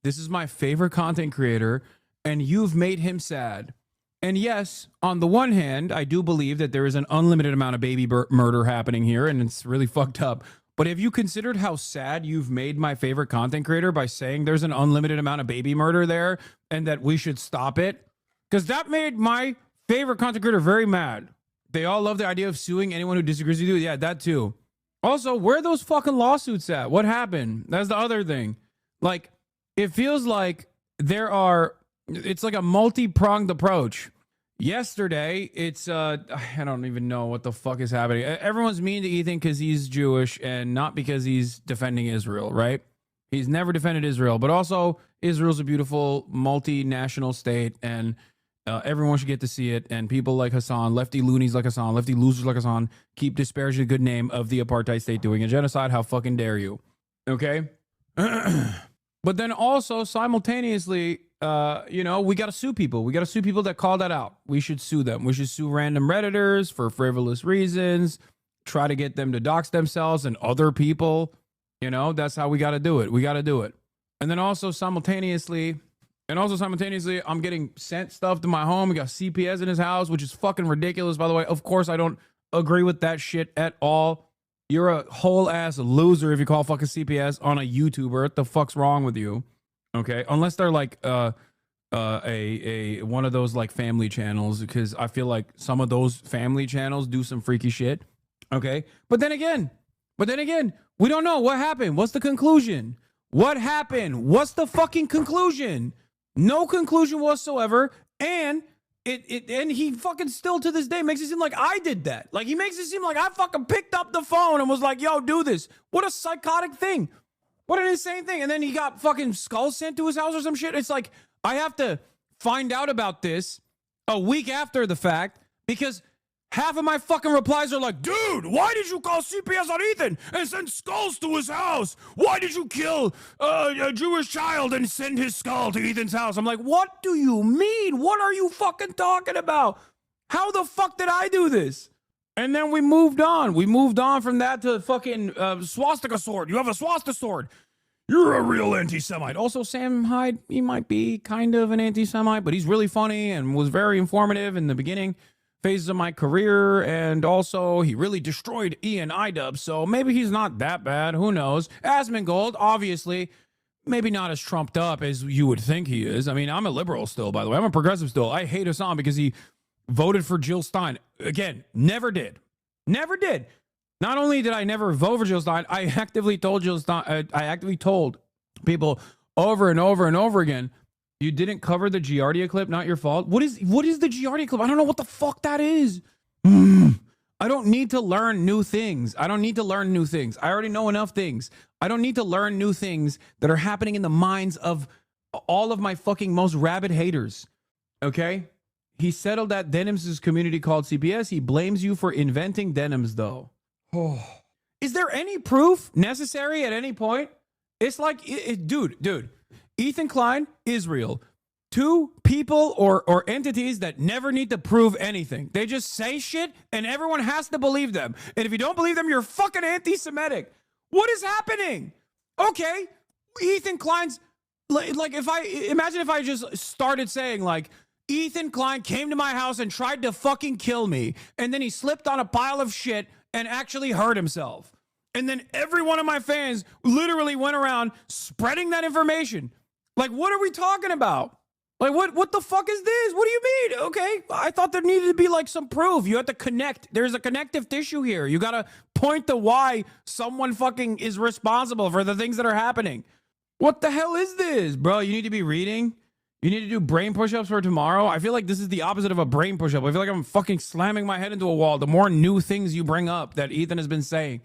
this is my favorite content creator and you've made him sad. And yes, on the one hand, I do believe that there is an unlimited amount of baby murder happening here and it's really fucked up. But have you considered how sad you've made my favorite content creator by saying there's an unlimited amount of baby murder there and that we should stop it? Because that made my favorite content creator very mad. They all love the idea of suing anyone who disagrees with you. Yeah, that too. Also, where are those fucking lawsuits at? What happened? That's the other thing. Like, it feels like it's like a multi-pronged approach. Yesterday, it's, I don't even know what the fuck is happening. Everyone's mean to Ethan because he's Jewish and not because he's defending Israel, right? He's never defended Israel, but also Israel's a beautiful multinational state, and everyone should get to see it. And people like Hassan, lefty loonies like Hassan, lefty losers like Hassan, keep disparaging the good name of the apartheid state doing a genocide. How fucking dare you? Okay? But then also simultaneously, we got to sue people. We got to sue people that call that out. We should sue them. We should sue random Redditors for frivolous reasons, try to get them to dox themselves and other people. That's how we got to do it. We got to do it. And then also simultaneously, I'm getting sent stuff to my home. We got CPS in his house, which is fucking ridiculous, by the way. Of course, I don't agree with that shit at all. You're a whole ass loser if you call fucking CPS on a YouTuber. What the fuck's wrong with you? Okay, unless they're like a one of those like family channels, because I feel like some of those family channels do some freaky shit. Okay, but then again, we don't know what happened. What's the conclusion? What happened? What's the fucking conclusion? No conclusion whatsoever. And and he fucking still to this day makes it seem like I did that. Like, he makes it seem like I fucking picked up the phone and was like, yo, do this. What a psychotic thing. What an insane thing. And then he got fucking skulls sent to his house or some shit. It's like, I have to find out about this a week after the fact, because half of my fucking replies are like, dude, why did you call CPS on Ethan and send skulls to his house? Why did you kill a Jewish child and send his skull to Ethan's house? I'm like, what do you mean? What are you fucking talking about? How the fuck did I do this? And then we moved on. We moved on from that to fucking swastika sword. You have a swastika sword. You're a real anti-Semite. Also, Sam Hyde, he might be kind of an anti-Semite, but he's really funny and was very informative in the beginning phases of my career, and also he really destroyed Ian Idub, so maybe he's not that bad. Who knows? Asmongold, obviously, maybe not as trumped up as you would think he is. I mean, I'm a liberal still, by the way. I'm a progressive still. I hate Hassan because he voted for Jill Stein. Again, never did. Never did. Not only did I never vote for Jill Stein, I actively told people over and over and over again, you didn't cover the Giardia clip, not your fault. What is the Giardia clip? I don't know what the fuck that is. I don't need to learn new things. I already know enough things. I don't need to learn new things that are happening in the minds of all of my fucking most rabid haters. Okay? He settled that Denims' community called CPS. He blames you for inventing Denims, though. Is there any proof necessary at any point? It's like, dude. Ethan Klein, Israel. Two people or entities that never need to prove anything. They just say shit and everyone has to believe them. And if you don't believe them, you're fucking anti-Semitic. What is happening? Okay, Ethan Klein's, like, imagine if I just started saying, like, Ethan Klein came to my house and tried to fucking kill me, and then he slipped on a pile of shit and actually hurt himself. And then every one of my fans literally went around spreading that information. Like, what are we talking about? Like, what the fuck is this? What do you mean? Okay, I thought there needed to be, like, some proof. You have to connect. There's a connective tissue here. You got to point to why someone fucking is responsible for the things that are happening. What the hell is this, bro? You need to be reading. You need to do brain push-ups for tomorrow. I feel like this is the opposite of a brain push-up. I feel like I'm fucking slamming my head into a wall. The more new things you bring up that Ethan has been saying.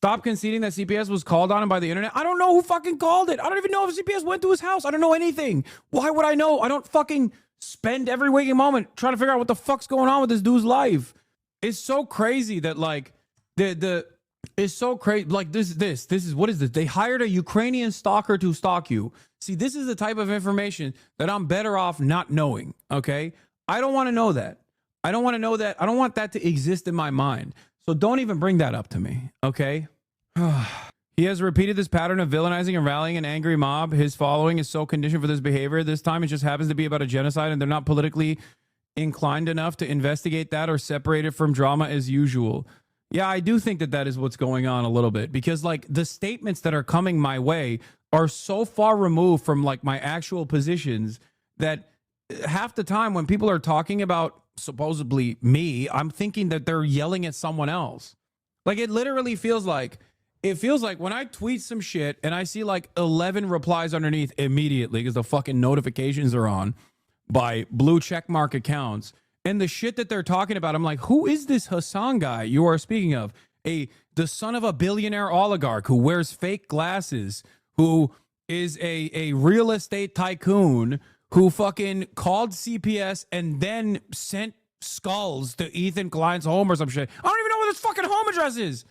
Stop conceding that CPS was called on him by the internet. I don't know who fucking called it. I don't even know if CPS went to his house. I don't know anything. Why would I know? I don't fucking spend every waking moment trying to figure out what the fuck's going on with this dude's life. It's so crazy that, like, it's so crazy. Like, this is, what is this? They hired a Ukrainian stalker to stalk you. See, this is the type of information that I'm better off not knowing, okay? I don't want to know that. I don't want to know that. I don't want that to exist in my mind. So don't even bring that up to me, okay? He has repeated this pattern of villainizing and rallying an angry mob. His following is so conditioned for this behavior. This time it just happens to be about a genocide, and they're not politically inclined enough to investigate that or separate it from drama as usual. Yeah, I do think that that is what's going on a little bit, because, like, the statements that are coming my way are so far removed from, like, my actual positions that half the time when people are talking about supposedly me, I'm thinking that they're yelling at someone else. Like it literally feels like when I tweet some shit and I see like 11 replies underneath immediately because the fucking notifications are on by blue checkmark accounts, and the shit that they're talking about, I'm like, who is this Hassan guy you are speaking of? The son of a billionaire oligarch who wears fake glasses, who is a real estate tycoon, who fucking called CPS and then sent skulls to Ethan Klein's home or some shit. I don't even know what his fucking home address is.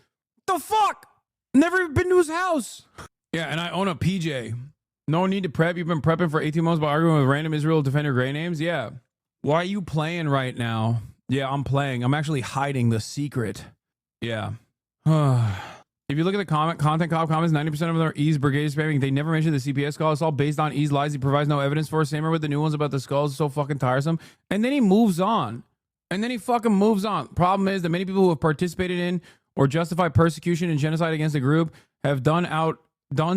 The fuck? Never even been to his house. Yeah, and I own a PJ. No need to prep. You've been prepping for 18 months by arguing with random Israel defender gray names? Yeah. Why are you playing right now? Yeah, I'm playing. I'm actually hiding the secret. Yeah. If you look at the content cop comments, 90% of them are E's brigade spamming. They never mention the CPS call. It's all based on E's lies. He provides no evidence for. Same with the new ones about the skulls. It's so fucking tiresome. And then he moves on. Problem is that many people who have participated in or justify persecution and genocide against a group have done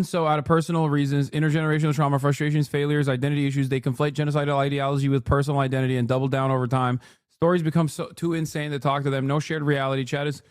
so out of personal reasons, intergenerational trauma, frustrations, failures, identity issues. They conflate genocidal ideology with personal identity and double down over time. Stories become too insane to talk to them. No shared reality. Chat is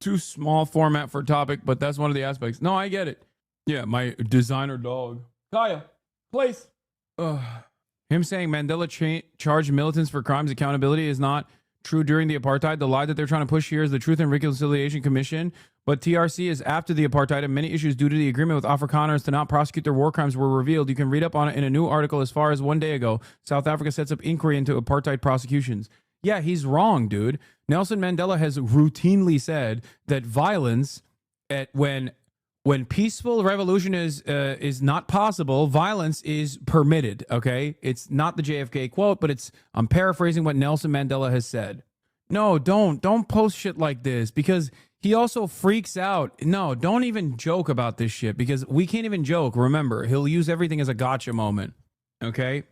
too small format for topic, but that's one of the aspects. No, I get it. Yeah, my designer dog. Kaya, place. Him saying Mandela charged militants for crimes accountability is not true during the apartheid. The lie that they're trying to push here is the Truth and Reconciliation Commission, but TRC is after the apartheid, and many issues due to the agreement with Afrikaners to not prosecute their war crimes were revealed. You can read up on it in a new article as far as 1 day ago. South Africa sets up inquiry into apartheid prosecutions. Yeah, he's wrong, dude. Nelson Mandela has routinely said that violence when peaceful revolution is not possible, violence is permitted, okay? It's not the JFK quote, but I'm paraphrasing what Nelson Mandela has said. No, don't post shit like this, because he also freaks out. No, don't even joke about this shit, because we can't even joke. Remember, he'll use everything as a gotcha moment, okay?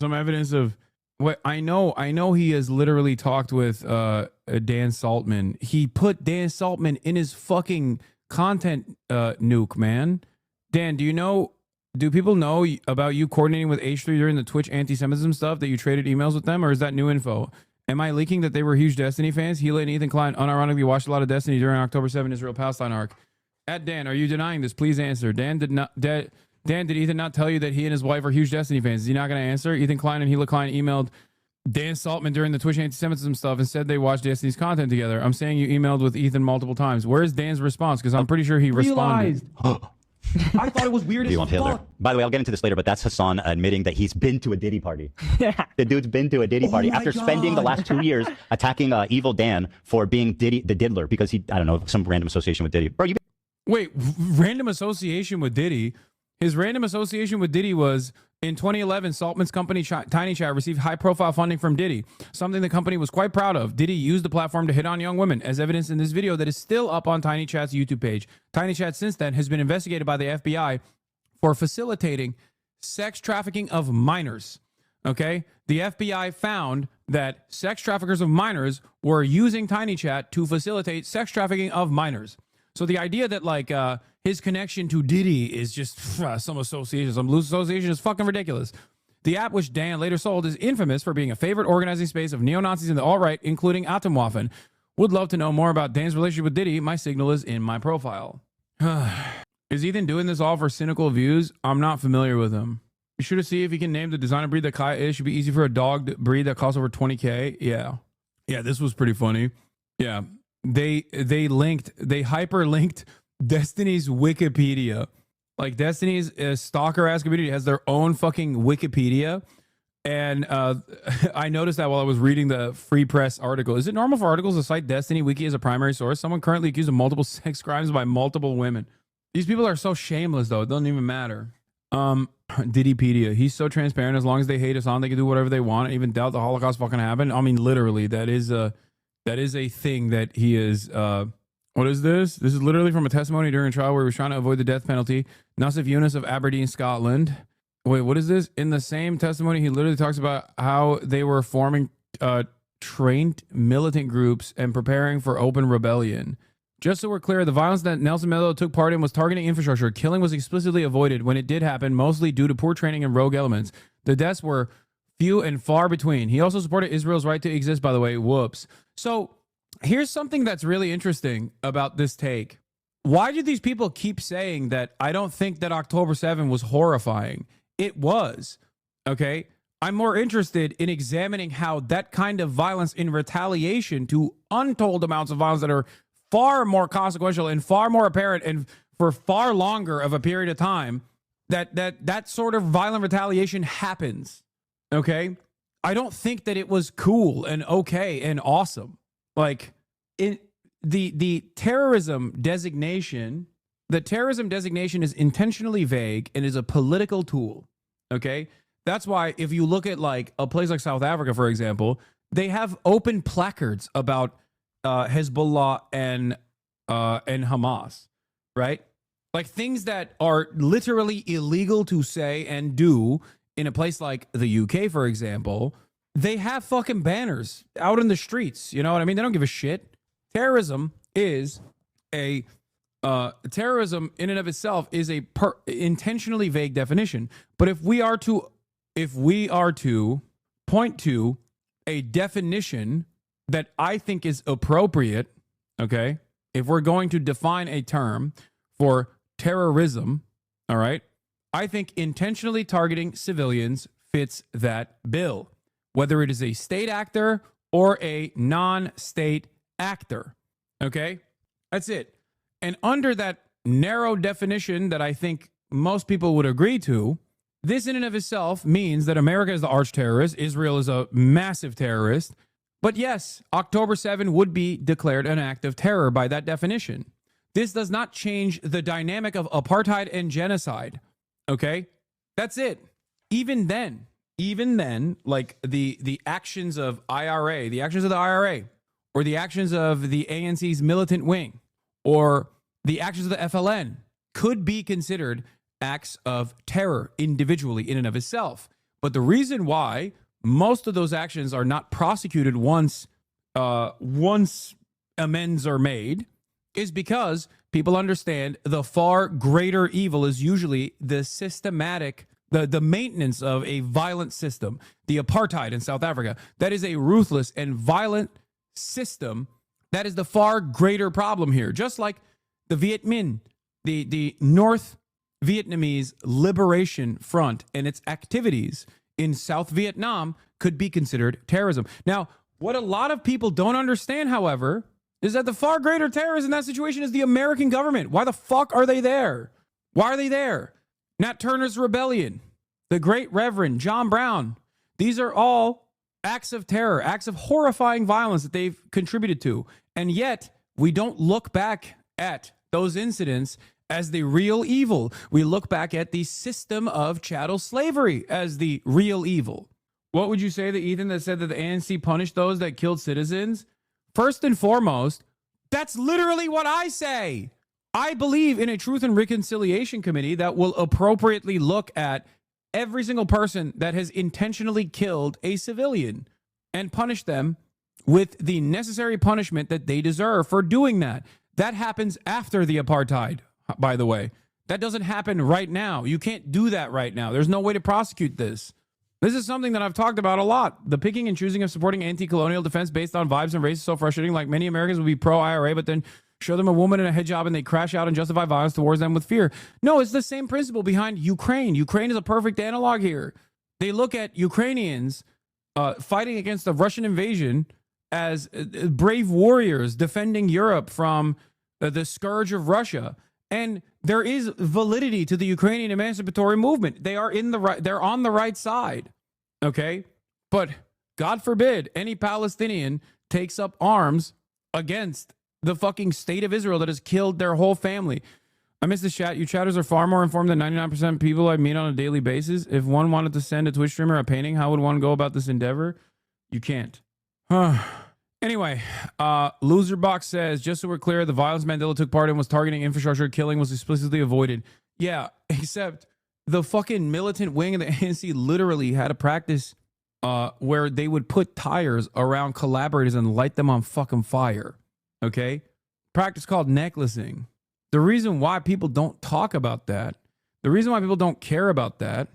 Some evidence of what I know he has literally talked with Dan Saltman. He put Dan Saltman in his fucking content nuke, man. Dan, do people know about you coordinating with H3 during the Twitch anti-Semitism stuff, that you traded emails with them, or is that new info? Am I leaking that they were huge Destiny fans? Hila and Ethan Klein unironically watched a lot of Destiny during October 7 Israel-Palestine arc. At Dan, are you denying this? Please answer. Dan, did Ethan not tell you that he and his wife are huge Destiny fans? Is he not going to answer? Ethan Klein and Hila Klein emailed Dan Saltman during the Twitch anti-Semitism stuff and said they watched Destiny's content together. I'm saying you emailed with Ethan multiple times. Where's Dan's response? Because I'm pretty sure he responded. I thought it was weird as fuck. By the way, I'll get into this later, but that's Hassan admitting that he's been to a Diddy party. The dude's been to a Diddy party after spending the last 2 years attacking Evil Dan for being the diddler, because he, I don't know, some random association with Diddy. Bro, Wait, random association with Diddy? His random association with Diddy was in 2011, Saltman's company Tiny Chat received high-profile funding from Diddy, something the company was quite proud of. Diddy used the platform to hit on young women, as evidenced in this video that is still up on Tiny Chat's YouTube page. Tiny Chat since then has been investigated by the FBI for facilitating sex trafficking of minors. Okay? The FBI found that sex traffickers of minors were using Tiny Chat to facilitate sex trafficking of minors. So the idea that his connection to Diddy is just some association, some loose association, is fucking ridiculous. The app, which Dan later sold, is infamous for being a favorite organizing space of neo-Nazis and the alt-right, including Atomwaffen. Would love to know more about Dan's relationship with Diddy. My signal is in my profile. Is Ethan doing this all for cynical views? I'm not familiar with him. You should have seen if he can name the designer breed that Kaya is. Should be easy for a dog breed that costs over 20K. Yeah, this was pretty funny. Yeah. They hyperlinked Destiny's Wikipedia. Like, Destiny's stalker ass community has their own fucking Wikipedia, and I noticed that while I was reading the Free Press article. Is it normal for articles to cite Destiny Wiki as a primary source? Someone currently accused of multiple sex crimes by multiple women. These people are so shameless, though. It doesn't even matter. Diddypedia. He's so transparent. As long as they hate us on, they can do whatever they want and even doubt the Holocaust fucking happened. I mean, literally, that is a thing that he is. What is this? This is literally from a testimony during a trial where he was trying to avoid the death penalty. Nassif Yunus of Aberdeen, Scotland. Wait, what is this? In the same testimony, he literally talks about how they were forming trained militant groups and preparing for open rebellion. Just so we're clear, the violence that Nelson Mandela took part in was targeting infrastructure. Killing was explicitly avoided when it did happen, mostly due to poor training and rogue elements. The deaths were few and far between. He also supported Israel's right to exist, by the way. Whoops. So here's something that's really interesting about this take. Why do these people keep saying that I don't think that October 7 was horrifying? It was. Okay? I'm more interested in examining how that kind of violence in retaliation to untold amounts of violence that are far more consequential and far more apparent and for far longer of a period of time, that sort of violent retaliation happens. Okay? I don't think that it was cool and okay and awesome. Like, the terrorism designation is intentionally vague and is a political tool. Okay? That's why if you look at like a place like South Africa, for example, they have open placards about Hezbollah and Hamas, right? Like things that are literally illegal to say and do in a place like the UK, for example. They have fucking banners out in the streets. You know what I mean? They don't give a shit. Terrorism is a terrorism in and of itself is a intentionally vague definition. But if we are to point to a definition that I think is appropriate, okay, if we're going to define a term for terrorism, all right, I think intentionally targeting civilians fits that bill, whether it is a state actor or a non-state actor, okay? That's it. And under that narrow definition that I think most people would agree to, this in and of itself means that America is the arch terrorist, Israel is a massive terrorist. But yes, October 7 would be declared an act of terror by that definition. This does not change the dynamic of apartheid and genocide. Okay? That's it. Even then, like the actions of the IRA, or the actions of the ANC's militant wing, or the actions of the FLN could be considered acts of terror individually in and of itself. But the reason why most of those actions are not prosecuted once amends are made is because people understand the far greater evil is usually the systematic, the maintenance of a violent system. The apartheid in South Africa, that is a ruthless and violent system. That is the far greater problem here. Just like the Viet Minh, the North Vietnamese Liberation Front and its activities in South Vietnam could be considered terrorism. Now, what a lot of people don't understand, however, is that the far greater terrorist in that situation is the American government. Why the fuck are they there? Why are they there? Nat Turner's rebellion, the Great Reverend John Brown. These are all acts of terror, acts of horrifying violence that they've contributed to. And yet, we don't look back at those incidents as the real evil. We look back at the system of chattel slavery as the real evil. What would you say to Ethan that said that the ANC punished those that killed citizens? First and foremost, that's literally what I say. I believe in a Truth and Reconciliation Committee that will appropriately look at every single person that has intentionally killed a civilian and punish them with the necessary punishment that they deserve for doing that. That happens after the apartheid, by the way. That doesn't happen right now. You can't do that right now. There's no way to prosecute this. This is something that I've talked about a lot. The picking and choosing of supporting anti-colonial defense based on vibes and race is so frustrating. Like many Americans would be pro-IRA, but then show them a woman in a hijab and they crash out and justify violence towards them with fear. No, it's the same principle behind Ukraine. Ukraine is a perfect analog here. They look at Ukrainians fighting against the Russian invasion as brave warriors defending Europe from the scourge of Russia. And there is validity to the Ukrainian emancipatory movement. They are they're on the right side. Okay? But God forbid any Palestinian takes up arms against the fucking state of Israel that has killed their whole family. I miss the chat. You chatters are far more informed than 99% of people I meet on a daily basis. If one wanted to send a Twitch streamer a painting, how would one go about this endeavor? You can't. Anyway, Loserbox says, just so we're clear, the violence Mandela took part in was targeting infrastructure. Killing was explicitly avoided. Yeah, except the fucking militant wing of the ANC literally had a practice where they would put tires around collaborators and light them on fucking fire. Okay? Practice called necklacing. The reason why people don't talk about that, the reason why people don't care about that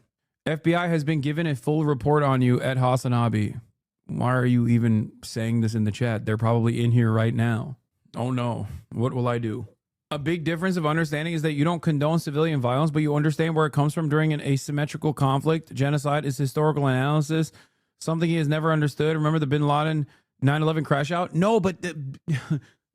FBI has been given a full report on you at Hasanabi. Why are you even saying this in the chat? They're probably in here right now. Oh no, what will I do? A big difference of understanding is that you don't condone civilian violence, but you understand where it comes from during an asymmetrical conflict. Genocide is historical analysis, something he has never understood. Remember the Bin Laden 9/11 crash out? No, but the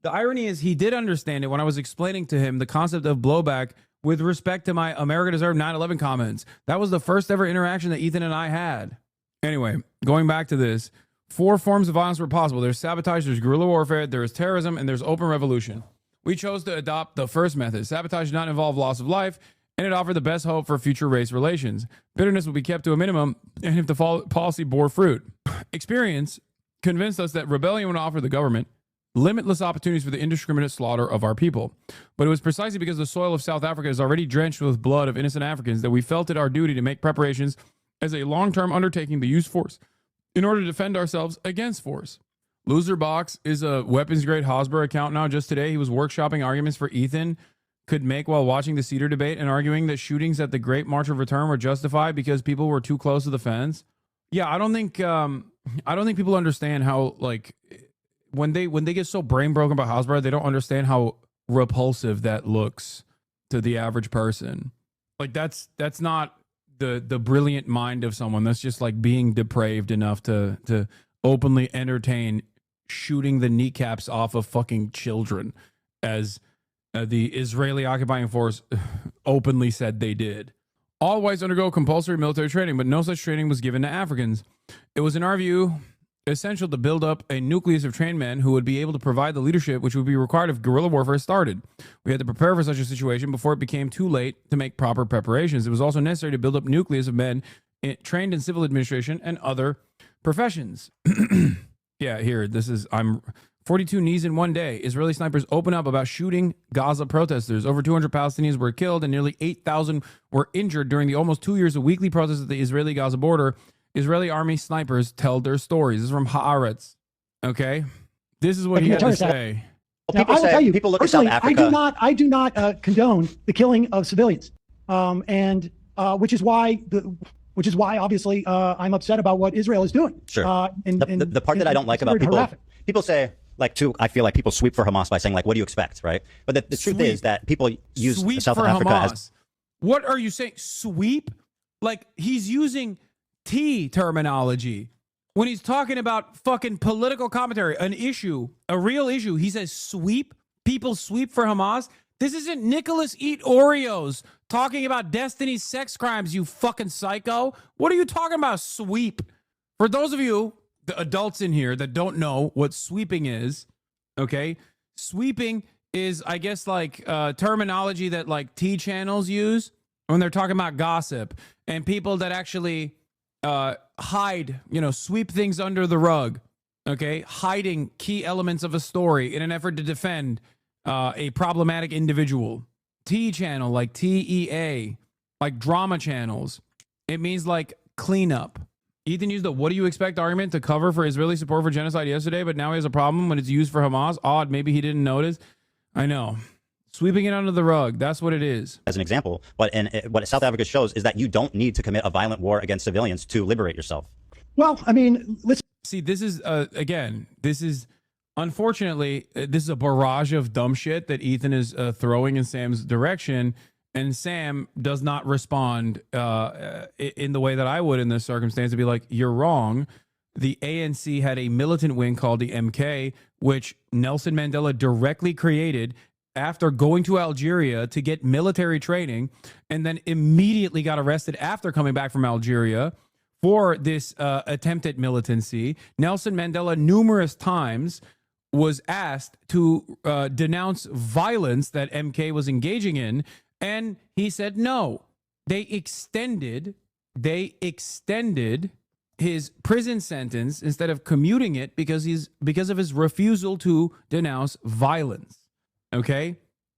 irony is he did understand it when I was explaining to him the concept of blowback with respect to my America Deserved 9/11 comments. That was the first ever interaction that Ethan and I had. Anyway, going back to this, 4 forms of violence were possible. There's sabotage, there's guerrilla warfare, there's terrorism, and there's open revolution. We chose to adopt the first method. Sabotage did not involve loss of life, and it offered the best hope for future race relations. Bitterness will be kept to a minimum, and if the policy bore fruit. Experience convinced us that rebellion would offer the government limitless opportunities for the indiscriminate slaughter of our people. But it was precisely because the soil of South Africa is already drenched with blood of innocent Africans that we felt it our duty to make preparations as a long-term undertaking to use force in order to defend ourselves against force. Loserbox is a weapons-grade Hosber account now. Just today, he was workshopping arguments for Ethan could make while watching the Cedar debate and arguing that shootings at the Great March of Return were justified because people were too close to the fence. Yeah, I don't think people understand how, like, when they get so brain broken about Hosber, they don't understand how repulsive that looks to the average person. Like that's not the brilliant mind of someone. That's just like being depraved enough to openly entertain shooting the kneecaps off of fucking children, as the Israeli occupying force openly said they did. All whites undergo compulsory military training, but no such training was given to Africans. It was, in our view, essential to build up a nucleus of trained men who would be able to provide the leadership which would be required if guerrilla warfare started. We had to prepare for such a situation before it became too late to make proper preparations. It was also necessary to build up nucleus of men trained in civil administration and other professions. Yeah, here, I'm 42 knees in one day. Israeli snipers open up about shooting Gaza protesters. Over 200 Palestinians were killed and nearly 8,000 were injured during the almost 2 years of weekly protests at the Israeli-Gaza border. Israeli army snipers tell their stories. This is from Haaretz. Okay? This is what he had to say. Well, people say, people look at South Africa. I do not condone the killing of civilians, which is why obviously I'm upset about what Israel is doing. Sure. The part that I don't like about people say, like, I feel like people sweep for Hamas by saying, like, what do you expect, right? But the truth is that people use South Africa as. What are you saying? Sweep? Like, he's using T terminology when he's talking about fucking political commentary, an issue, a real issue. He says sweep. People sweep for Hamas. This isn't Nicholas Eat Oreos talking about Destiny's sex crimes, you fucking psycho. What are you talking about, sweep? For those of you, the adults in here that don't know what sweeping is, okay? Sweeping is, I guess, like terminology that like T channels use when they're talking about gossip and people that actually hide, sweep things under the rug, okay? Hiding key elements of a story in an effort to defend a problematic individual. T channel, like TEA, like drama channels. It means like cleanup. Ethan used the "what do you expect" argument to cover for Israeli support for genocide yesterday, but now he has a problem when it's used for Hamas. Odd, maybe he didn't notice. I know. Sweeping it under the rug. That's what it is. As an example, what South Africa shows is that you don't need to commit a violent war against civilians to liberate yourself. Well, I mean, let's see. This is unfortunately, this is a barrage of dumb shit that Ethan is throwing in Sam's direction, and Sam does not respond in the way that I would in this circumstance, to be like, you're wrong. The ANC had a militant wing called the MK, which Nelson Mandela directly created after going to Algeria to get military training, and then immediately got arrested after coming back from Algeria for this attempt at militancy. Nelson Mandela numerous times was asked to denounce violence that MK was engaging in, and he said no. They extended his prison sentence instead of commuting it because of his refusal to denounce violence. Okay?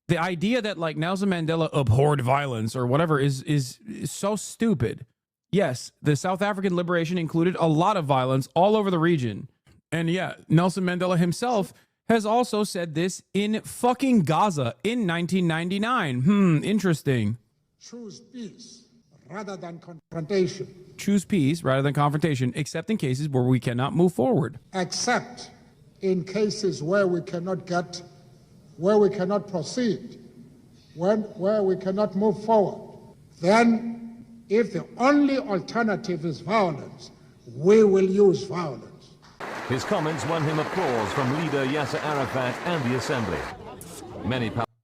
The idea that like Nelson Mandela abhorred violence or whatever is so stupid. Yes, the South African liberation included a lot of violence all over the region. And yeah, Nelson Mandela himself has also said this in fucking Gaza in 1999. Interesting. Choose peace rather than confrontation. Choose peace rather than confrontation, except in cases where we cannot move forward. Except in cases where we cannot proceed, where we cannot move forward. Then, if the only alternative is violence, we will use violence. His comments won him applause from leader Yasser Arafat and the assembly.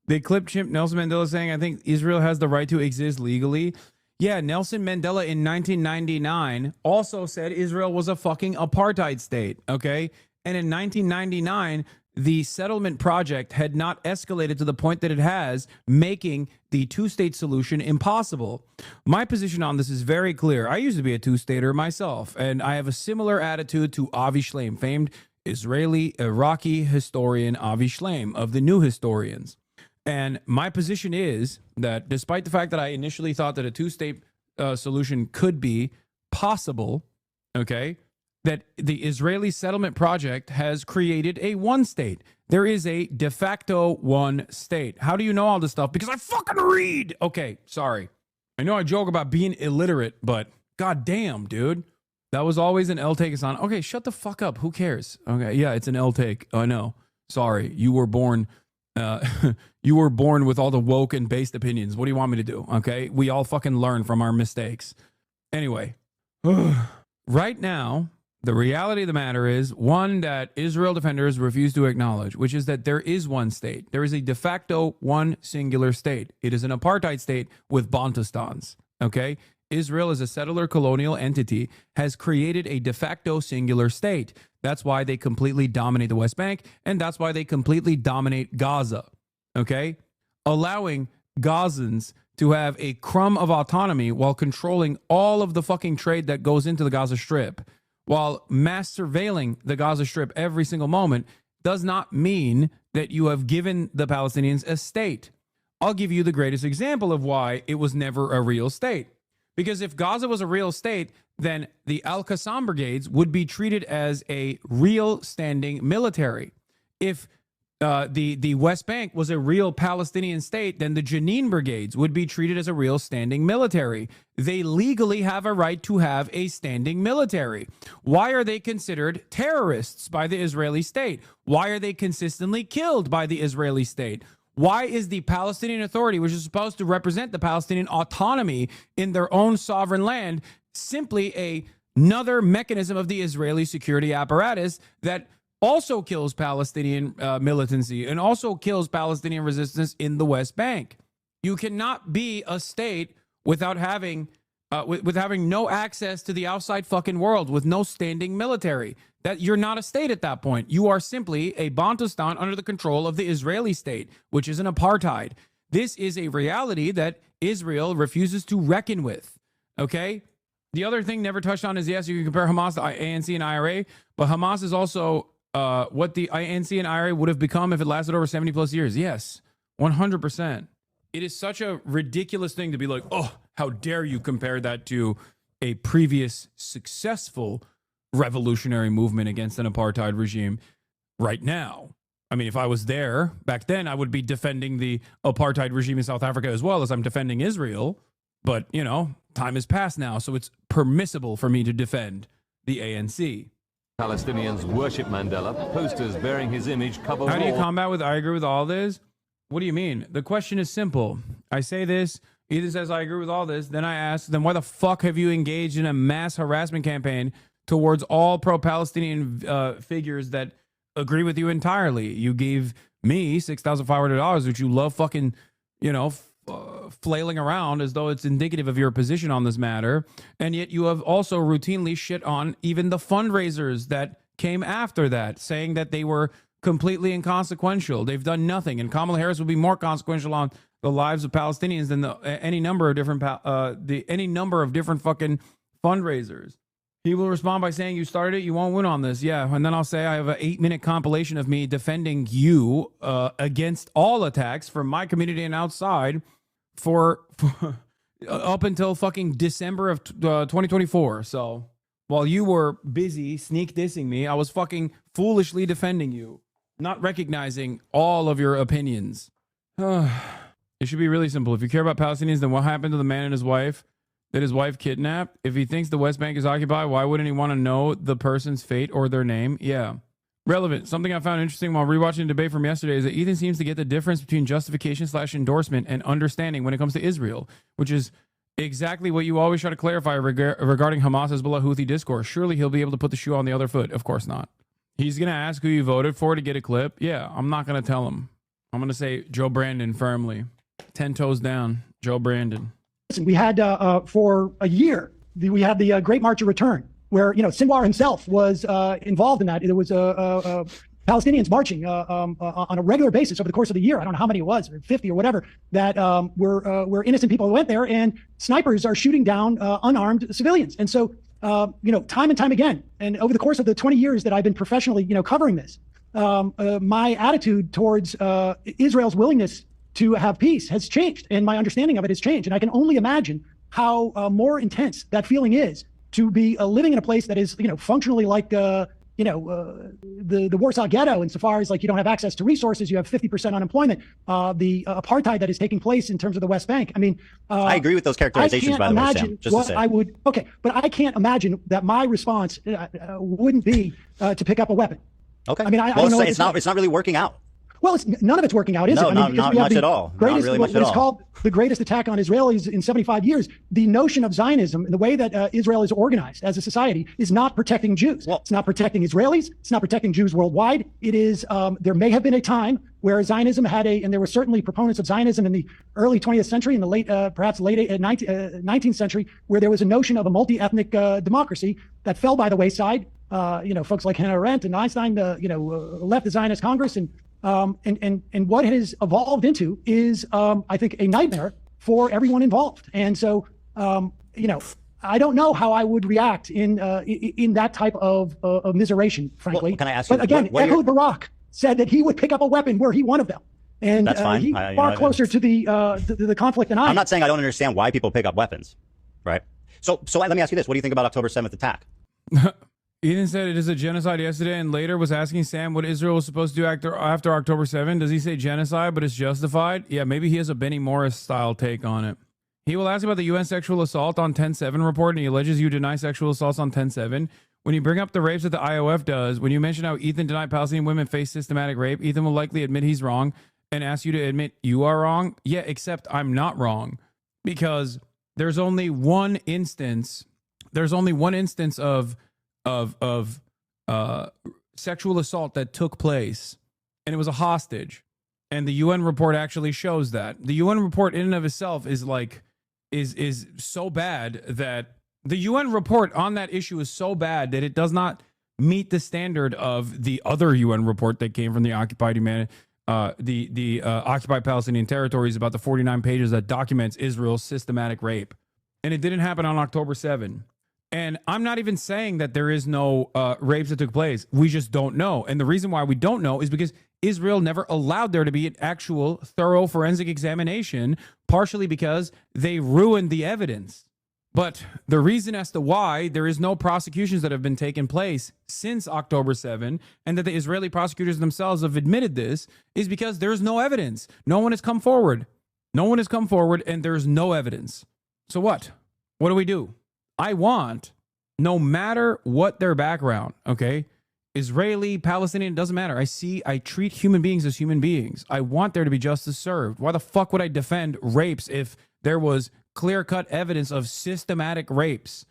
They clipped Chimp Nelson Mandela saying, I think Israel has the right to exist legally. Yeah, Nelson Mandela in 1999 also said Israel was a fucking apartheid state, okay? And in 1999, the settlement project had not escalated to the point that it has, making the two-state solution impossible. My position on this is very clear. I used to be a two-stater myself, and I have a similar attitude to Avi Shlaim, famed Israeli-Iraqi historian Avi Shlaim of the New Historians. And my position is that despite the fact that I initially thought that a two-state solution could be possible, okay, that the Israeli settlement project has created a one state. There is a de facto one state. How do you know all this stuff? Because I fucking read. Okay, sorry. I know I joke about being illiterate, but goddamn, dude. That was always an L take us on. Okay, shut the fuck up. Who cares? Okay, yeah, it's an L take. I know. Sorry. You were born with all the woke and based opinions. What do you want me to do? Okay? We all fucking learn from our mistakes. Anyway, right now, the reality of the matter is one that Israel defenders refuse to acknowledge, which is that there is one state. There is a de facto one singular state. It is an apartheid state with Bantustans. Okay? Israel as a settler colonial entity has created a de facto singular state. That's why they completely dominate the West Bank, and that's why they completely dominate Gaza. Okay? Allowing Gazans to have a crumb of autonomy while controlling all of the fucking trade that goes into the Gaza Strip, while mass surveilling the Gaza Strip every single moment, does not mean that you have given the Palestinians a state. I'll give you the greatest example of why it was never a real state. Because if Gaza was a real state, then the Al-Qassam brigades would be treated as a real standing military. If the West Bank was a real Palestinian state, then the Jenin brigades would be treated as a real standing military. They legally have a right to have a standing military. Why are they considered terrorists by the Israeli state? Why are they consistently killed by the Israeli state? Why is the Palestinian Authority, which is supposed to represent the Palestinian autonomy in their own sovereign land, simply another mechanism of the Israeli security apparatus that also kills Palestinian militancy and also kills Palestinian resistance in the West Bank? You cannot be a state without having with having no access to the outside fucking world, with no standing military. That you're not a state at that point. You are simply a Bantustan under the control of the Israeli state, which is an apartheid. This is a reality that Israel refuses to reckon with. Okay? The other thing never touched on is, yes, you can compare Hamas to ANC and IRA, but Hamas is also what the ANC and IRA would have become if it lasted over 70 plus years. Yes, 100%. It is such a ridiculous thing to be like, oh, how dare you compare that to a previous successful revolutionary movement against an apartheid regime right now. I mean, if I was there back then, I would be defending the apartheid regime in South Africa as well as I'm defending Israel. But, you know, time has passed now, so it's permissible for me to defend the ANC. Palestinians worship Mandela. Posters bearing his image cover How do you combat with I agree with all this? What do you mean? The question is simple. I say this, either says I agree with all this, then I ask, then why the fuck have you engaged in a mass harassment campaign towards all pro-Palestinian figures that agree with you entirely? You gave me $6,500, which you love fucking, you know, flailing around as though it's indicative of your position on this matter. And yet you have also routinely shit on even the fundraisers that came after that, saying that they were completely inconsequential. They've done nothing. And Kamala Harris would be more consequential on the lives of Palestinians than any number of different fucking fundraisers. He will respond by saying, you started it, you won't win on this. Yeah. And then I'll say I have an 8-minute compilation of me defending you against all attacks from my community and outside for up until fucking December of 2024. So while you were busy sneak dissing me, I was fucking foolishly defending you, not recognizing all of your opinions. It should be really simple. If you care about Palestinians, then what happened to the man and his wife that his wife kidnapped? If he thinks the West Bank is occupied, why wouldn't he want to know the person's fate or their name? Yeah. Relevant. Something I found interesting while rewatching the debate from yesterday is that Ethan seems to get the difference between justification/endorsement and understanding when it comes to Israel, which is exactly what you always try to clarify regarding Hamas, Hezbollah, Houthi discourse. Surely he'll be able to put the shoe on the other foot. Of course not. He's going to ask who you voted for to get a clip. Yeah, I'm not going to tell him. I'm going to say Joe Brandon firmly. 10 toes down, Joe Brandon. Listen, we had for a year, we had the Great March of Return, where, you know, Sinwar himself was involved in that. There was Palestinians marching on a regular basis over the course of the year. I don't know how many it was, or 50 or whatever, that were innocent people who went there, and snipers are shooting down unarmed civilians. And so, you know, time and time again, and over the course of the 20 years that I've been professionally, you know, covering this, my attitude towards Israel's willingness to have peace has changed, and my understanding of it has changed. And I can only imagine how more intense that feeling is to be living in a place that is, you know, functionally like, you know, the Warsaw Ghetto, insofar as, like, you don't have access to resources, you have 50% unemployment, the apartheid that is taking place in terms of the West Bank. I mean, I agree with those characterizations, by the way, Sam. Just to say. Okay, but I can't imagine that my response wouldn't be to pick up a weapon. Okay. I mean, I don't know. It's not really working out. Well, none of it's working out, is it? I mean, not much at all. Not really much at all. It's called the greatest attack on Israelis in 75 years. The notion of Zionism, and the way that Israel is organized as a society, is not protecting Jews. It's not protecting Israelis. It's not protecting Jews worldwide. It is. There may have been a time where Zionism had and there were certainly proponents of Zionism in the early 20th century, in the late, perhaps late 19th century, where there was a notion of a multi-ethnic democracy that fell by the wayside. You know, folks like Hannah Arendt and Einstein, you know, left the Zionist Congress, and what it has evolved into is, I think, a nightmare for everyone involved. And so, you know, I don't know how I would react in that type of miseration, frankly. Well, can I ask you? But again, Ehud Barak said that he would pick up a weapon were he one of them. And that's fine. He's far closer to the conflict than I am. I'm not saying I don't understand why people pick up weapons, right? So let me ask you this: what do you think about October 7th attack? Ethan said it is a genocide yesterday, and later was asking Sam what Israel was supposed to do after October 7. Does he say genocide, but it's justified? Yeah, maybe he has a Benny Morris style take on it. He will ask about the UN sexual assault on 10/7 report, and he alleges you deny sexual assaults on 10/7. When you bring up the rapes that the IOF does, when you mention how Ethan denied Palestinian women face systematic rape, Ethan will likely admit he's wrong and ask you to admit you are wrong. Yeah, except I'm not wrong, because there's only one instance. There's only one instance of sexual assault that took place, and it was a hostage, and the UN report actually shows that. The UN report in and of itself is so bad that the UN report on that issue is so bad that it does not meet the standard of the other UN report that came from the occupied occupied Palestinian territories, about the 49 pages that documents Israel's systematic rape, and it didn't happen on October 7. And I'm not even saying that there is no rapes that took place. We just don't know. And the reason why we don't know is because Israel never allowed there to be an actual thorough forensic examination, partially because they ruined the evidence. But the reason as to why there is no prosecutions that have been taken place since October 7, and that the Israeli prosecutors themselves have admitted this, is because there's no evidence. No one has come forward. No one has come forward, and there's no evidence. So what? What do we do? I want, no matter what their background, okay, Israeli, Palestinian, doesn't matter. I treat human beings as human beings. I want there to be justice served. Why the fuck would I defend rapes if there was clear-cut evidence of systematic rapes?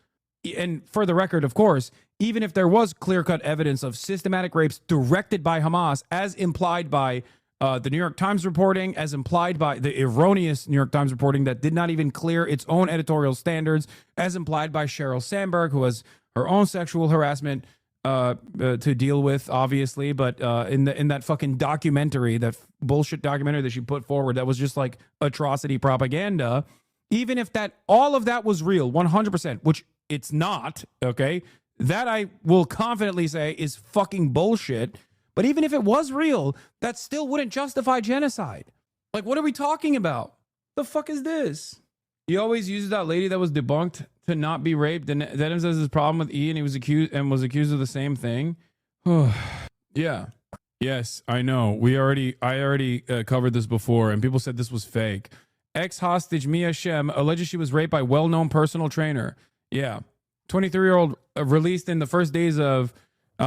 And for the record, of course, even if there was clear-cut evidence of systematic rapes directed by Hamas, as implied by the New York Times reporting, as implied by the erroneous New York Times reporting that did not even clear its own editorial standards, as implied by Sheryl Sandberg, who has her own sexual harassment to deal with, obviously, but in that fucking documentary, that bullshit documentary that she put forward, that was just like atrocity propaganda. Even if all of that was real, 100%, which it's not, okay, that I will confidently say is fucking bullshit. But even if it was real, that still wouldn't justify genocide. Like, what are we talking about? The fuck is this? He always uses that lady that was debunked to not be raped, and Denim says his problem with E, and he was accused of the same thing. Yeah. Yes, I know. I already covered this before, and people said this was fake. Ex-hostage Mia Shem alleges she was raped by well-known personal trainer. Yeah. 23-year-old released in the first days of,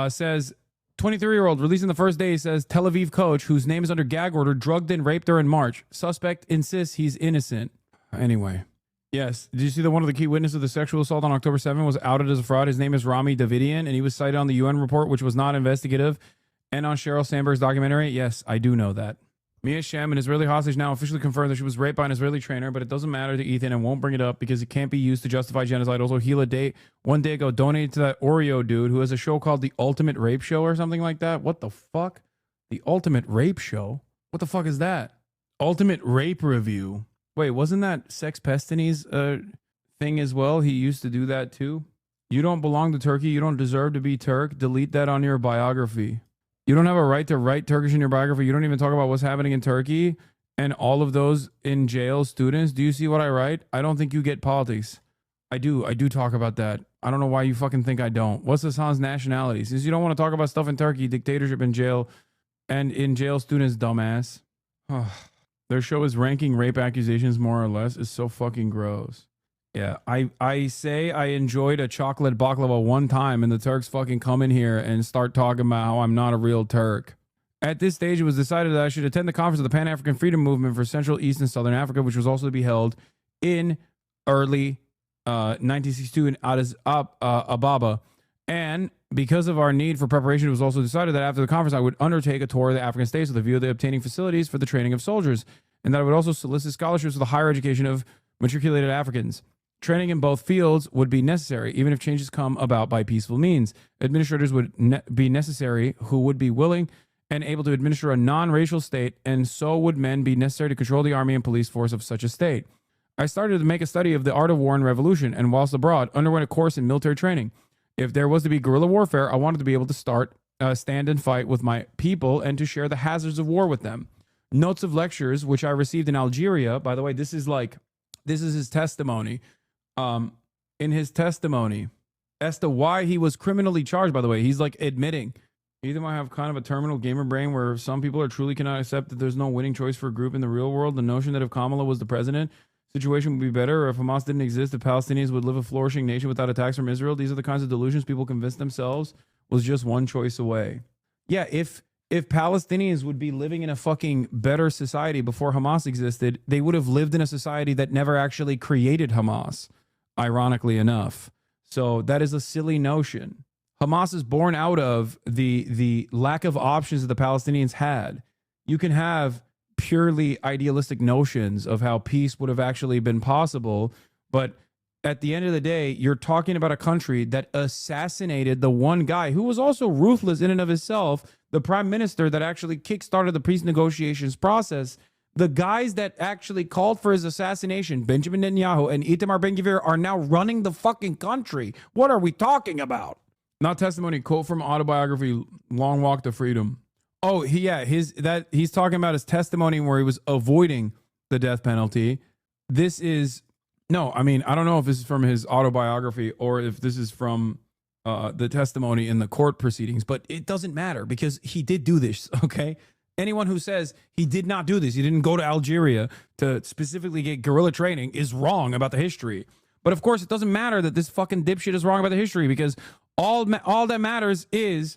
says, 23-year-old released in the first day says Tel Aviv coach, whose name is under gag order, drugged and raped her in March. Suspect insists he's innocent. Anyway. Yes. Did you see that one of the key witnesses of the sexual assault on October 7 was outed as a fraud? His name is Rami Davidian, and he was cited on the UN report, which was not investigative, and on Sheryl Sandberg's documentary. Yes, I do know that. Mia Shem, an Israeli hostage, now officially confirmed that she was raped by an Israeli trainer, but it doesn't matter to Ethan and won't bring it up because it can't be used to justify genocide. Also, Hila Day, one day ago, donated to that Oreo dude who has a show called The Ultimate Rape Show or something like that. What the fuck? The Ultimate Rape Show? What the fuck is that? Ultimate Rape Review. Wait, wasn't that Sex Pestini's thing as well? He used to do that too. You don't belong to Turkey. You don't deserve to be Turk. Delete that on your biography. You don't have a right to write Turkish in your biography. You don't even talk about what's happening in Turkey and all of those in jail students. Do you see what I write? I don't think you get politics. I do talk about that. I don't know why you fucking think I don't. What's Hassan's nationality? Since you don't want to talk about stuff in Turkey, dictatorship in jail, and in jail students, dumbass. Their show is ranking rape accusations more or less. Is so fucking gross. Yeah, I say I enjoyed a chocolate baklava one time and the Turks fucking come in here and start talking about how I'm not a real Turk. At this stage, it was decided that I should attend the conference of the Pan-African Freedom Movement for Central, East, and Southern Africa, which was also to be held in early 1962 in Addis Ababa. And because of our need for preparation, it was also decided that after the conference, I would undertake a tour of the African states with a view of obtaining facilities for the training of soldiers, and that I would also solicit scholarships for the higher education of matriculated Africans. Training in both fields would be necessary, even if changes come about by peaceful means. Administrators would be necessary who would be willing and able to administer a non-racial state, and so would men be necessary to control the army and police force of such a state. I started to make a study of the art of war and revolution, and whilst abroad, underwent a course in military training. If there was to be guerrilla warfare, I wanted to be able to stand and fight with my people and to share the hazards of war with them. Notes of lectures, which I received in Algeria, by the way, this is his testimony. In his testimony as to why he was criminally charged, by the way, he's like admitting either might have kind of a terminal gamer brain where some people are truly cannot accept that there's no winning choice for a group in the real world. The notion that if Kamala was the president, situation would be better, or if Hamas didn't exist, the Palestinians would live a flourishing nation without attacks from Israel. These are the kinds of delusions people convince themselves was just one choice away. Yeah, if Palestinians would be living in a fucking better society before Hamas existed, they would have lived in a society that never actually created Hamas, ironically enough. So that is a silly notion. Hamas is born out of the lack of options that the Palestinians had. You can have purely idealistic notions of how peace would have actually been possible, but at the end of the day, you're talking about a country that assassinated the one guy who was also ruthless in and of himself, the prime minister that actually kickstarted the peace negotiations process. The guys that actually called for his assassination, Benjamin Netanyahu and Itamar Ben-Gvir, are now running the fucking country. What are we talking about? Not testimony, quote from autobiography, Long Walk to Freedom. Oh, he's talking about his testimony where he was avoiding the death penalty. No, I mean, I don't know if this is from his autobiography or if this is from the testimony in the court proceedings, but it doesn't matter because he did do this, okay? Anyone who says he did not do this, he didn't go to Algeria to specifically get guerrilla training is wrong about the history. But of course, it doesn't matter that this fucking dipshit is wrong about the history because all that matters is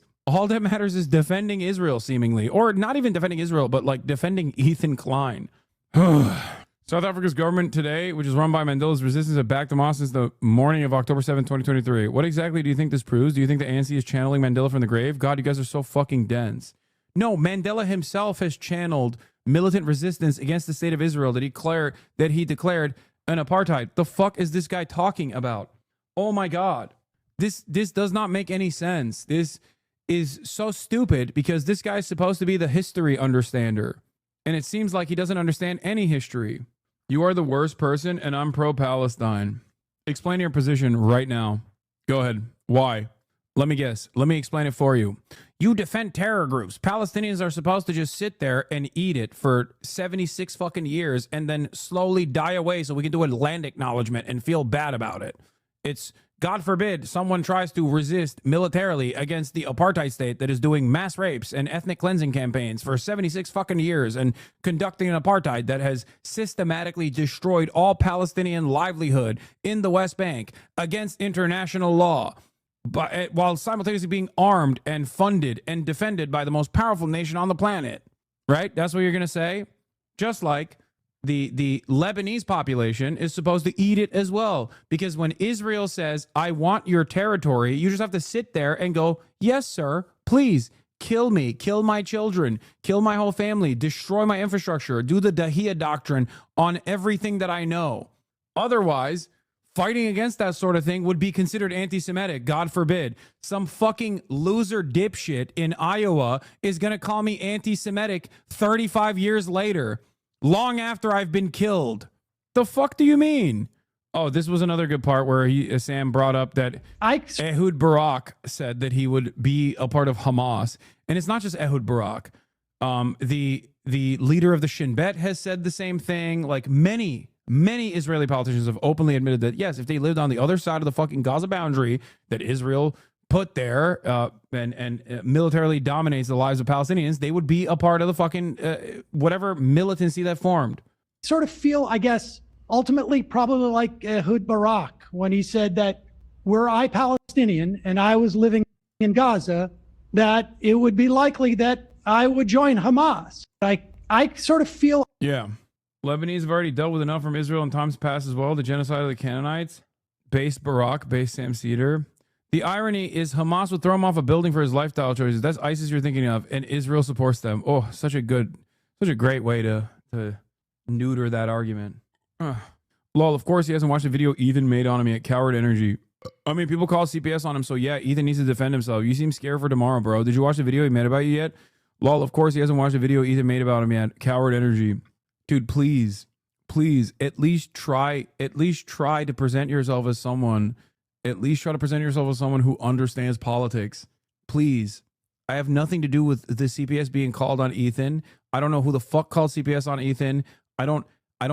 defending Israel, seemingly. Or not even defending Israel, but like defending Ethan Klein. South Africa's government today, which is run by Mandela's resistance, have backed Hamas since the morning of October 7, 2023. What exactly do you think this proves? Do you think the ANC is channeling Mandela from the grave? God, you guys are so fucking dense. No, Mandela himself has channeled militant resistance against the state of Israel that he declared an apartheid. The fuck is this guy talking about? Oh my God. This does not make any sense. This is so stupid because this guy is supposed to be the history understander. And it seems like he doesn't understand any history. You are the worst person and I'm pro-Palestine. Explain your position right now. Go ahead. Why? Let me guess. Let me explain it for you. You defend terror groups. Palestinians are supposed to just sit there and eat it for 76 fucking years and then slowly die away so we can do a land acknowledgement and feel bad about it. It's God forbid someone tries to resist militarily against the apartheid state that is doing mass rapes and ethnic cleansing campaigns for 76 fucking years and conducting an apartheid that has systematically destroyed all Palestinian livelihood in the West Bank against international law, but while simultaneously being armed and funded and defended by the most powerful nation on the planet, right? That's what you're going to say? Just like the Lebanese population is supposed to eat it as well. Because when Israel says, I want your territory, you just have to sit there and go, yes, sir, please kill me, kill my children, kill my whole family, destroy my infrastructure, do the Dahiyya doctrine on everything that I know. Otherwise, fighting against that sort of thing would be considered anti-Semitic. God forbid. Some fucking loser dipshit in Iowa is going to call me anti-Semitic 35 years later. Long after I've been killed. The fuck do you mean? Oh, this was another good part where Sam brought up that Ehud Barak said that he would be a part of Hamas. And it's not just Ehud Barak. The leader of the Shin Bet has said the same thing. Like many Israeli politicians have openly admitted that, yes, if they lived on the other side of the fucking Gaza boundary that Israel put there and militarily dominates the lives of Palestinians, they would be a part of the fucking whatever militancy that formed. Sort of feel, I guess, ultimately probably like Ehud Barak when he said that were I Palestinian and I was living in Gaza, that it would be likely that I would join Hamas. I sort of feel... Yeah. Lebanese have already dealt with enough from Israel in times past as well. The genocide of the Canaanites. Base Barak, base Sam Cedar. The irony is Hamas would throw him off a building for his lifestyle choices. That's ISIS you're thinking of, and Israel supports them. Oh, such a great way to neuter that argument. Lol, of course he hasn't watched the video Ethan made on him yet. Coward energy. I mean, people call CPS on him, so yeah, Ethan needs to defend himself. You seem scared for tomorrow, bro. Did you watch the video he made about you yet? Lol, of course he hasn't watched the video Ethan made about him yet. Coward energy. Dude, please, at least try to present yourself as someone. At least try to present yourself as someone who understands politics. Please. I have nothing to do with the CPS being called on Ethan. I don't know who the fuck called CPS on Ethan. I don't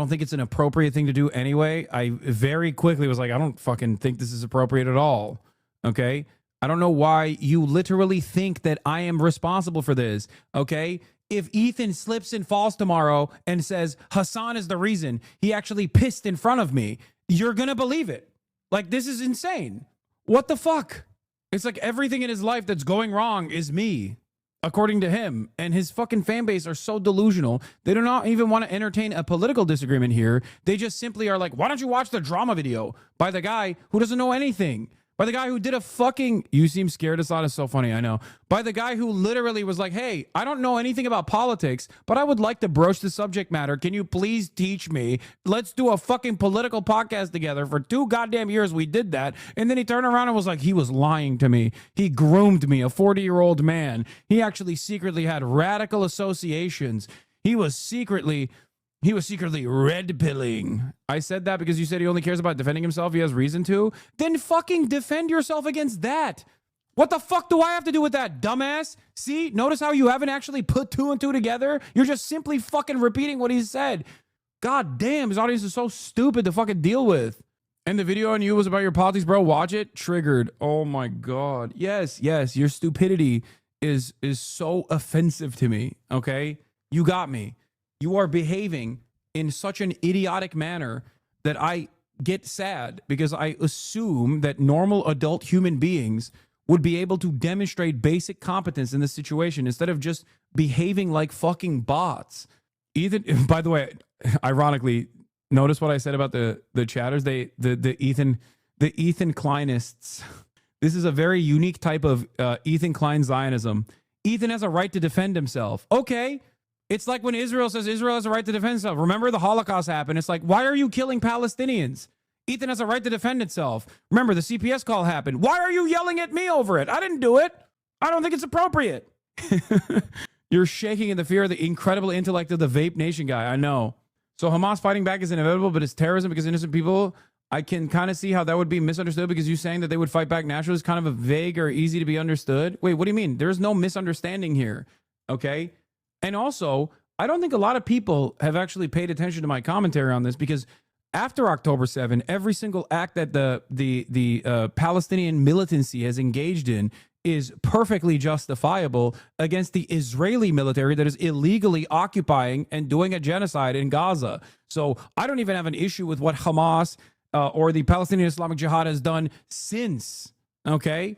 think it's an appropriate thing to do anyway. I very quickly was like, I don't fucking think this is appropriate at all. Okay? I don't know why you literally think that I am responsible for this. Okay? If Ethan slips and falls tomorrow and says Hassan is the reason he actually pissed in front of me, you're going to believe it. Like, this is insane. What the fuck? It's like everything in his life that's going wrong is me, according to him. And his fucking fan base are so delusional. They do not even want to entertain a political disagreement here. They just simply are like, why don't you watch the drama video by the guy who doesn't know anything? By the guy who did a fucking... You seem scared, Assad is so funny, I know. By the guy who literally was like, hey, I don't know anything about politics, but I would like to broach the subject matter. Can you please teach me? Let's do a fucking political podcast together. For 2 goddamn years, we did that. And then he turned around and was like, he was lying to me. He groomed me, a 40-year-old man. He actually secretly had radical associations. He was secretly red pilling. I said that because you said he only cares about defending himself. He has reason to. Then fucking defend yourself against that. What the fuck do I have to do with that, dumbass? See, notice how you haven't actually put 2 and 2 together? You're just simply fucking repeating what he said. God damn, his audience is so stupid to fucking deal with. And the video on you was about your politics, bro. Watch it. Triggered. Oh my God. Yes. Your stupidity is so offensive to me. Okay? You got me. You are behaving in such an idiotic manner that I get sad because I assume that normal adult human beings would be able to demonstrate basic competence in this situation instead of just behaving like fucking bots. Ethan, by the way, ironically, notice what I said about the chatters. The Ethan Kleinists. This is a very unique type of Ethan Klein Zionism. Ethan has a right to defend himself. Okay. It's like when Israel says Israel has a right to defend itself. Remember the Holocaust happened. It's like, why are you killing Palestinians? Ethan has a right to defend itself. Remember the CPS call happened. Why are you yelling at me over it? I didn't do it. I don't think it's appropriate. You're shaking in the fear of the incredible intellect of the Vape Nation guy. I know. So Hamas fighting back is inevitable, but it's terrorism because innocent people. I can kind of see how that would be misunderstood because you saying that they would fight back naturally is kind of a vague or easy to be understood. Wait, what do you mean? There's no misunderstanding here. Okay. And also, I don't think a lot of people have actually paid attention to my commentary on this because after October 7, every single act that the Palestinian militancy has engaged in is perfectly justifiable against the Israeli military that is illegally occupying and doing a genocide in Gaza. So I don't even have an issue with what Hamas or the Palestinian Islamic Jihad has done since. Okay?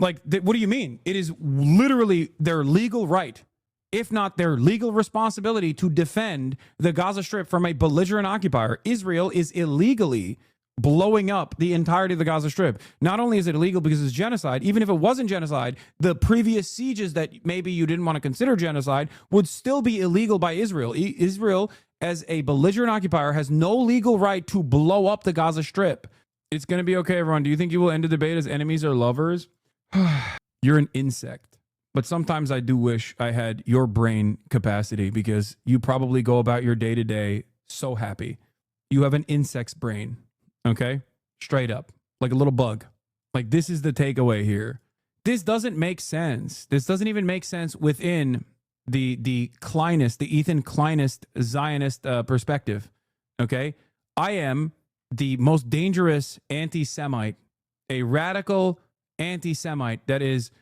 Like, what do you mean? It is literally their legal right, if not their legal responsibility, to defend the Gaza Strip from a belligerent occupier. Israel is illegally blowing up the entirety of the Gaza Strip. Not only is it illegal because it's genocide, even if it wasn't genocide, the previous sieges that maybe you didn't want to consider genocide would still be illegal by Israel. Israel, as a belligerent occupier, has no legal right to blow up the Gaza Strip. It's going to be okay, everyone. Do you think you will end the debate as enemies or lovers? You're an insect. But sometimes I do wish I had your brain capacity, because you probably go about your day to day so happy. You have an insect's brain. Okay? Straight up. Like a little bug. Like, this is the takeaway here. This doesn't make sense. This doesn't even make sense within the Kleinist, the Ethan Kleinist Zionist perspective. Okay? I am the most dangerous anti-Semite, a radical anti-Semite that is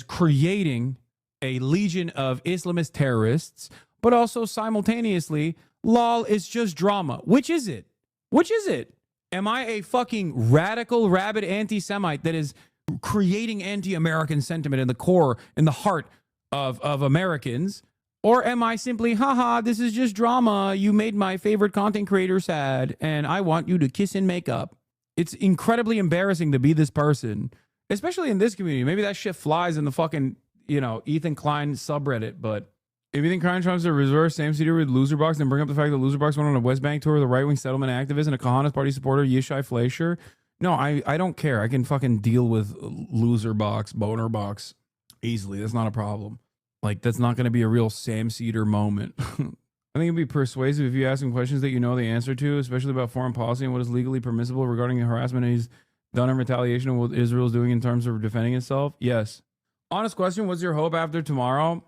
creating a legion of Islamist terrorists, but also simultaneously, lol, it's just drama. Which is it? Which is it? Am I a fucking radical, rabid anti-Semite that is creating anti-American sentiment in the core, in the heart of Americans? Or am I simply, haha, this is just drama. You made my favorite content creator sad, and I want you to kiss and make up. It's incredibly embarrassing to be this person, especially in this community. Maybe that shit flies in the fucking, Ethan Klein subreddit, but if you think Crime Trump's a reverse same-seater with Loserbox, then bring up the fact that Loserbox went on a West Bank tour with a right-wing settlement activist and a Kahanas Party supporter, Yishai Fleischer. No, I don't care. I can fucking deal with Loserbox, Bonerbox easily. That's not a problem. Like, that's not going to be a real Sam-seater moment. I think it'd be persuasive if you ask him questions that you know the answer to, especially about foreign policy and what is legally permissible regarding the harassment he's done in retaliation and what Israel's doing in terms of defending itself. Yes. Honest question, what's your hope after tomorrow?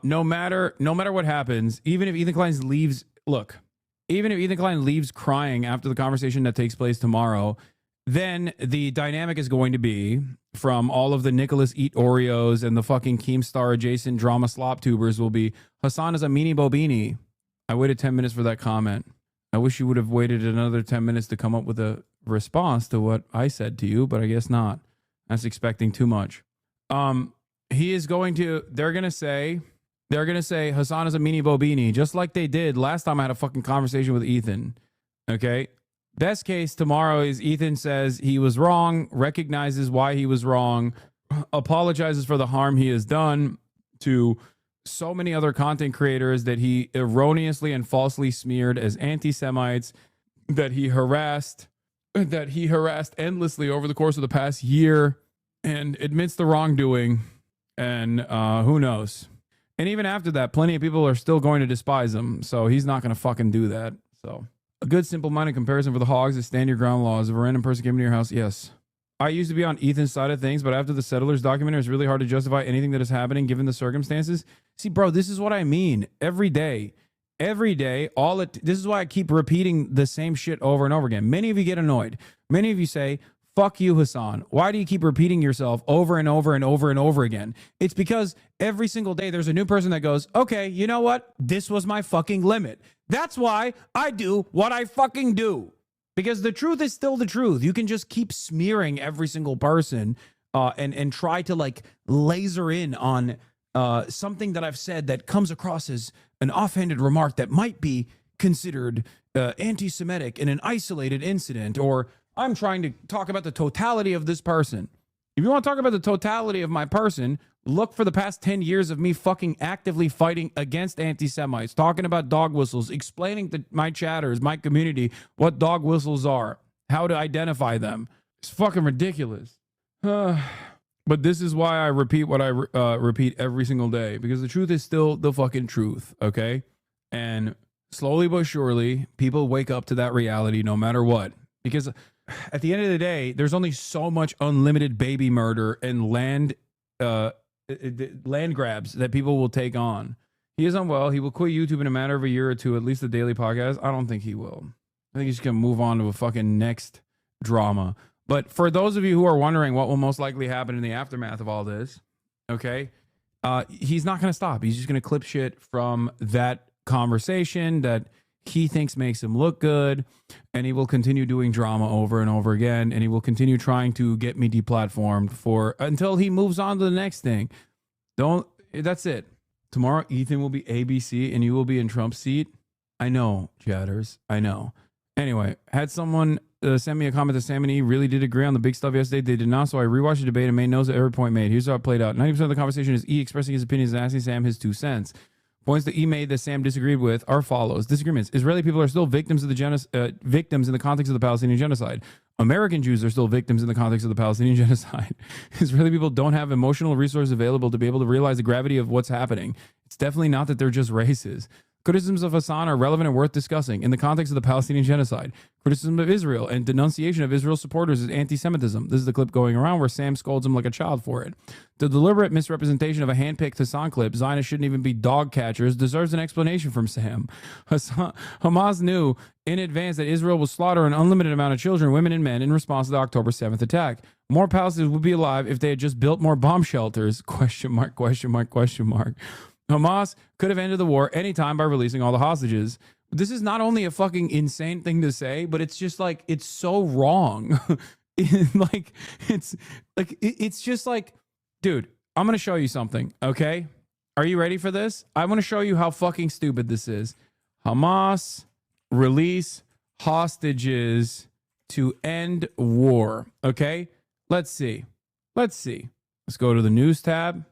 No matter what happens, even if Ethan Klein leaves, even if Ethan Klein leaves crying after the conversation that takes place tomorrow, then the dynamic is going to be from all of the Nicholas Eat Oreos and the fucking Keemstar adjacent drama slop tubers will be, Hassan is a meanie bobini. I waited 10 minutes for that comment. I wish you would have waited another 10 minutes to come up with a response to what I said to you, but I guess not. That's expecting too much. They're going to say Hassan is a meanie bobini, just like they did last time I had a fucking conversation with Ethan. Okay? Best case tomorrow is Ethan says he was wrong, recognizes why he was wrong, apologizes for the harm he has done to so many other content creators that he erroneously and falsely smeared as anti-Semites, that he harassed endlessly over the course of the past year, and admits the wrongdoing. And who knows? And even after that, plenty of people are still going to despise him. So he's not going to fucking do that. So a good simple-minded comparison for the hogs is stand your ground laws. If a random person came into your house, yes. I used to be on Ethan's side of things, but after the Settlers documentary, it's really hard to justify anything that is happening given the circumstances. See, bro, this is what I mean. Every day, this is why I keep repeating the same shit over and over again. Many of you get annoyed. Many of you say, fuck you, Hassan. Why do you keep repeating yourself over and over and over and over again? It's because every single day there's a new person that goes, okay, you know what? This was my fucking limit. That's why I do what I fucking do. Because the truth is still the truth. You can just keep smearing every single person and try to like laser in on something that I've said that comes across as an offhanded remark that might be considered anti-Semitic in an isolated incident, or I'm trying to talk about the totality of this person. If you want to talk about the totality of my person, look for the past 10 years of me fucking actively fighting against anti-Semites, talking about dog whistles, explaining to my chatters, my community, what dog whistles are, how to identify them. It's fucking ridiculous. But this is why I repeat what I repeat every single day, because the truth is still the fucking truth, okay? And slowly but surely, people wake up to that reality no matter what. Because at the end of the day, there's only so much unlimited baby murder and land grabs that people will take on. He is unwell. He will quit YouTube in a matter of a year or two, at least the daily podcast. I don't think he will. I think he's just going to move on to a fucking next drama. But for those of you who are wondering what will most likely happen in the aftermath of all this, okay, he's not going to stop. He's just going to clip shit from that conversation that he thinks makes him look good, and he will continue doing drama over and over again, and he will continue trying to get me deplatformed until he moves on to the next thing. That's it. Tomorrow, Ethan will be ABC, and you will be in Trump's seat. I know, chatters. I know. Anyway, had someone send me a comment that Sam and E really did agree on the big stuff yesterday. They did not, so I rewatched the debate and made notes at every point made. Here's how it played out. 90% of the conversation is E expressing his opinions and asking Sam his 2 cents. Points that E made that Sam disagreed with are follows. Disagreements. Israeli people are still victims of the victims in the context of the Palestinian genocide. American Jews are still victims in the context of the Palestinian genocide. Israeli people don't have emotional resources available to be able to realize the gravity of what's happening. It's definitely not that they're just races. Criticisms of Hassan are relevant and worth discussing in the context of the Palestinian genocide. Criticism of Israel and denunciation of Israel's supporters is anti-Semitism. This is the clip going around where Sam scolds him like a child for it. The deliberate misrepresentation of a hand-picked Hassan clip, Zionists shouldn't even be dog catchers, deserves an explanation from Sam. Hamas knew in advance that Israel will slaughter an unlimited amount of children, women, and men in response to the October 7th attack. More Palestinians would be alive if they had just built more bomb shelters. Question mark, question mark, question mark. Hamas could have ended the war anytime by releasing all the hostages. This is not only a fucking insane thing to say, but it's just like, it's so wrong. It's just like, dude, I'm going to show you something, okay? Are you ready for this? I want to show you how fucking stupid this is. Hamas release hostages to end war, okay? Let's see. Let's go to the news tab.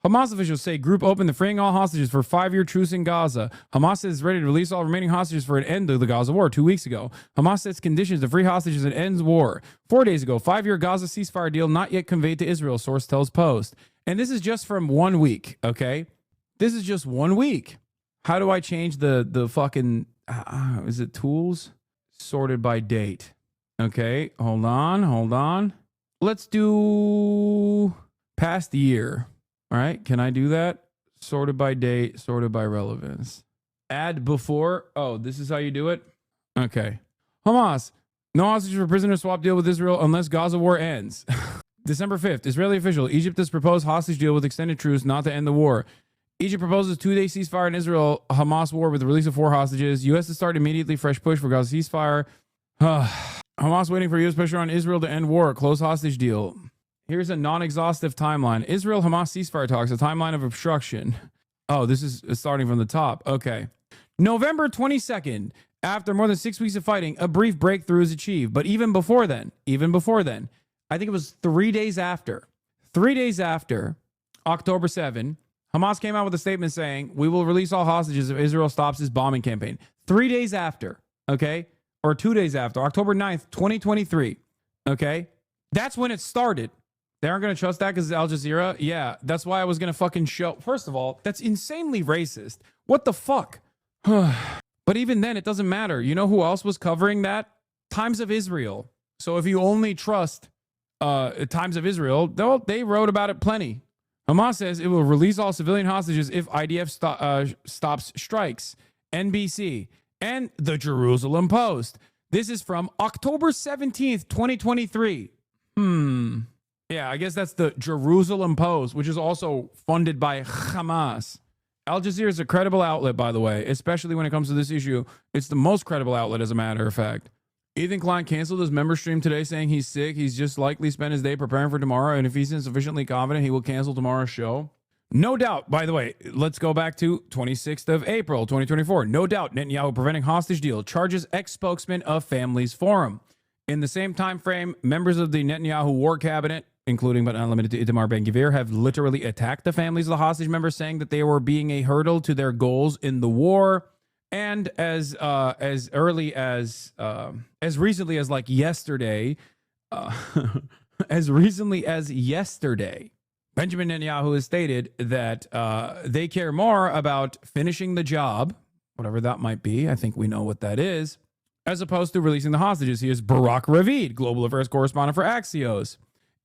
Hamas officials say group opened the freeing all hostages for 5-year truce in Gaza. Hamas is ready to release all remaining hostages for an end to the Gaza war 2 weeks ago. Hamas sets conditions to free hostages and ends war. 4 days ago, 5-year Gaza ceasefire deal not yet conveyed to Israel, source tells Post. And this is just from 1 week, okay? This is just 1 week. How do I change the fucking, is it tools? Sorted by date. Okay, hold on. Let's do past year. All right, can I do that? Sorted by date, sorted by relevance. Add before. Oh, this is how you do it? Okay. Hamas, no hostages for prisoner swap deal with Israel unless Gaza war ends. December 5th, Israeli official. Egypt has proposed hostage deal with extended truce not to end the war. Egypt proposes 2-day ceasefire in Israel, Hamas war with the release of 4 hostages. U.S. to start immediately fresh push for Gaza ceasefire. Hamas waiting for U.S. pressure on Israel to end war. Close hostage deal. Here's a non-exhaustive timeline. Israel-Hamas ceasefire talks, a timeline of obstruction. Oh, this is starting from the top. Okay. November 22nd, after more than 6 weeks of fighting, a brief breakthrough is achieved. But even before then, I think it was 3 days after, October 7, Hamas came out with a statement saying, we will release all hostages if Israel stops its bombing campaign. 3 days after, okay? Or 2 days after, October 9th, 2023, okay? That's when it started. They aren't going to trust that because it's Al Jazeera? Yeah, that's why I was going to fucking show. First of all, that's insanely racist. What the fuck? But even then, it doesn't matter. You know who else was covering that? Times of Israel. So if you only trust Times of Israel, they wrote about it plenty. Hamas says it will release all civilian hostages if IDF stops strikes. NBC and the Jerusalem Post. This is from October 17th, 2023. Yeah, I guess that's the Jerusalem Post, which is also funded by Hamas. Al Jazeera is a credible outlet, by the way, especially when it comes to this issue. It's the most credible outlet, as a matter of fact. Ethan Klein canceled his member stream today saying he's sick. He's just likely spent his day preparing for tomorrow, and if he's insufficiently confident, he will cancel tomorrow's show. No doubt, by the way, let's go back to 26th of April, 2024. No doubt, Netanyahu preventing hostage deal, charges ex-spokesman of Families Forum. In the same time frame, members of the Netanyahu war cabinet, including but not limited to Itamar Ben-Gvir, have literally attacked the families of the hostage members, saying that they were being a hurdle to their goals in the war. And as recently as yesterday, Benjamin Netanyahu has stated that they care more about finishing the job, whatever that might be. I think we know what that is, as opposed to releasing the hostages. Here's Barak Ravid, global affairs correspondent for Axios.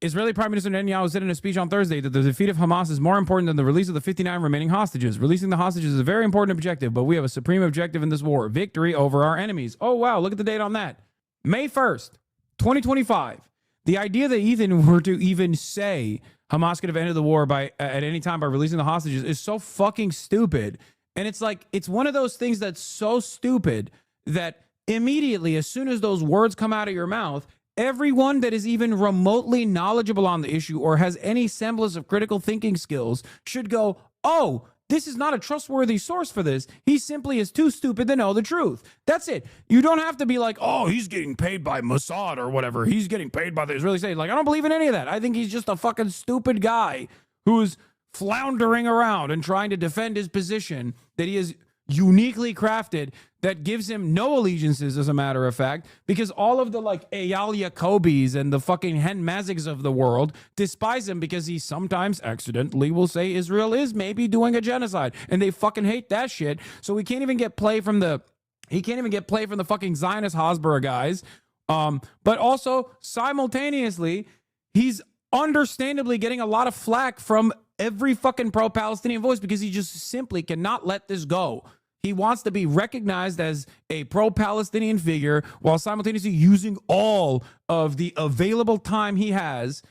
Israeli Prime Minister Netanyahu said in a speech on Thursday that the defeat of Hamas is more important than the release of the 59 remaining hostages. Releasing the hostages is a very important objective, but we have a supreme objective in this war, victory over our enemies. Oh, wow, look at the date on that. May 1st, 2025. The idea that Ethan were to even say Hamas could have ended the war by at any time by releasing the hostages is so fucking stupid. And it's like, it's one of those things that's so stupid that immediately, as soon as those words come out of your mouth, everyone that is even remotely knowledgeable on the issue or has any semblance of critical thinking skills should go, oh, this is not a trustworthy source for this. He simply is too stupid to know the truth. That's it. You don't have to be like, oh, he's getting paid by Mossad or whatever. He's getting paid by the Israeli state. Like, I don't believe in any of that. I think he's just a fucking stupid guy who's floundering around and trying to defend his position that he is uniquely crafted that gives him no allegiances, as a matter of fact, because all of the like Eyal Yacobis and the fucking Hen Mazigs of the world despise him because he sometimes accidentally will say Israel is maybe doing a genocide, and they fucking hate that shit. So he can't even get play from the fucking Zionist Hasbara guys. But also simultaneously, he's understandably getting a lot of flack from every fucking pro-Palestinian voice because he just simply cannot let this go. He wants to be recognized as a pro-Palestinian figure while simultaneously using all of the available time he has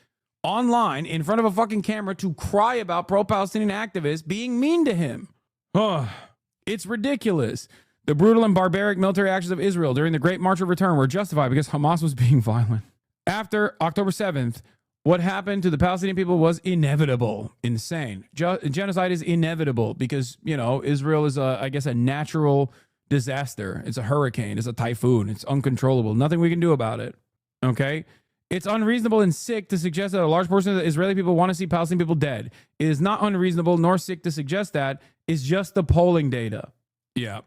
online in front of a fucking camera to cry about pro-Palestinian activists being mean to him. It's ridiculous. The brutal and barbaric military actions of Israel during the Great March of Return were justified because Hamas was being violent. After October 7th, what happened to the Palestinian people was inevitable. Insane. Genocide is inevitable because, you know, Israel is, I guess, a natural disaster. It's a hurricane. It's a typhoon. It's uncontrollable. Nothing we can do about it. Okay? It's unreasonable and sick to suggest that a large portion of the Israeli people want to see Palestinian people dead. It is not unreasonable nor sick to suggest that. It's just the polling data. Yeah.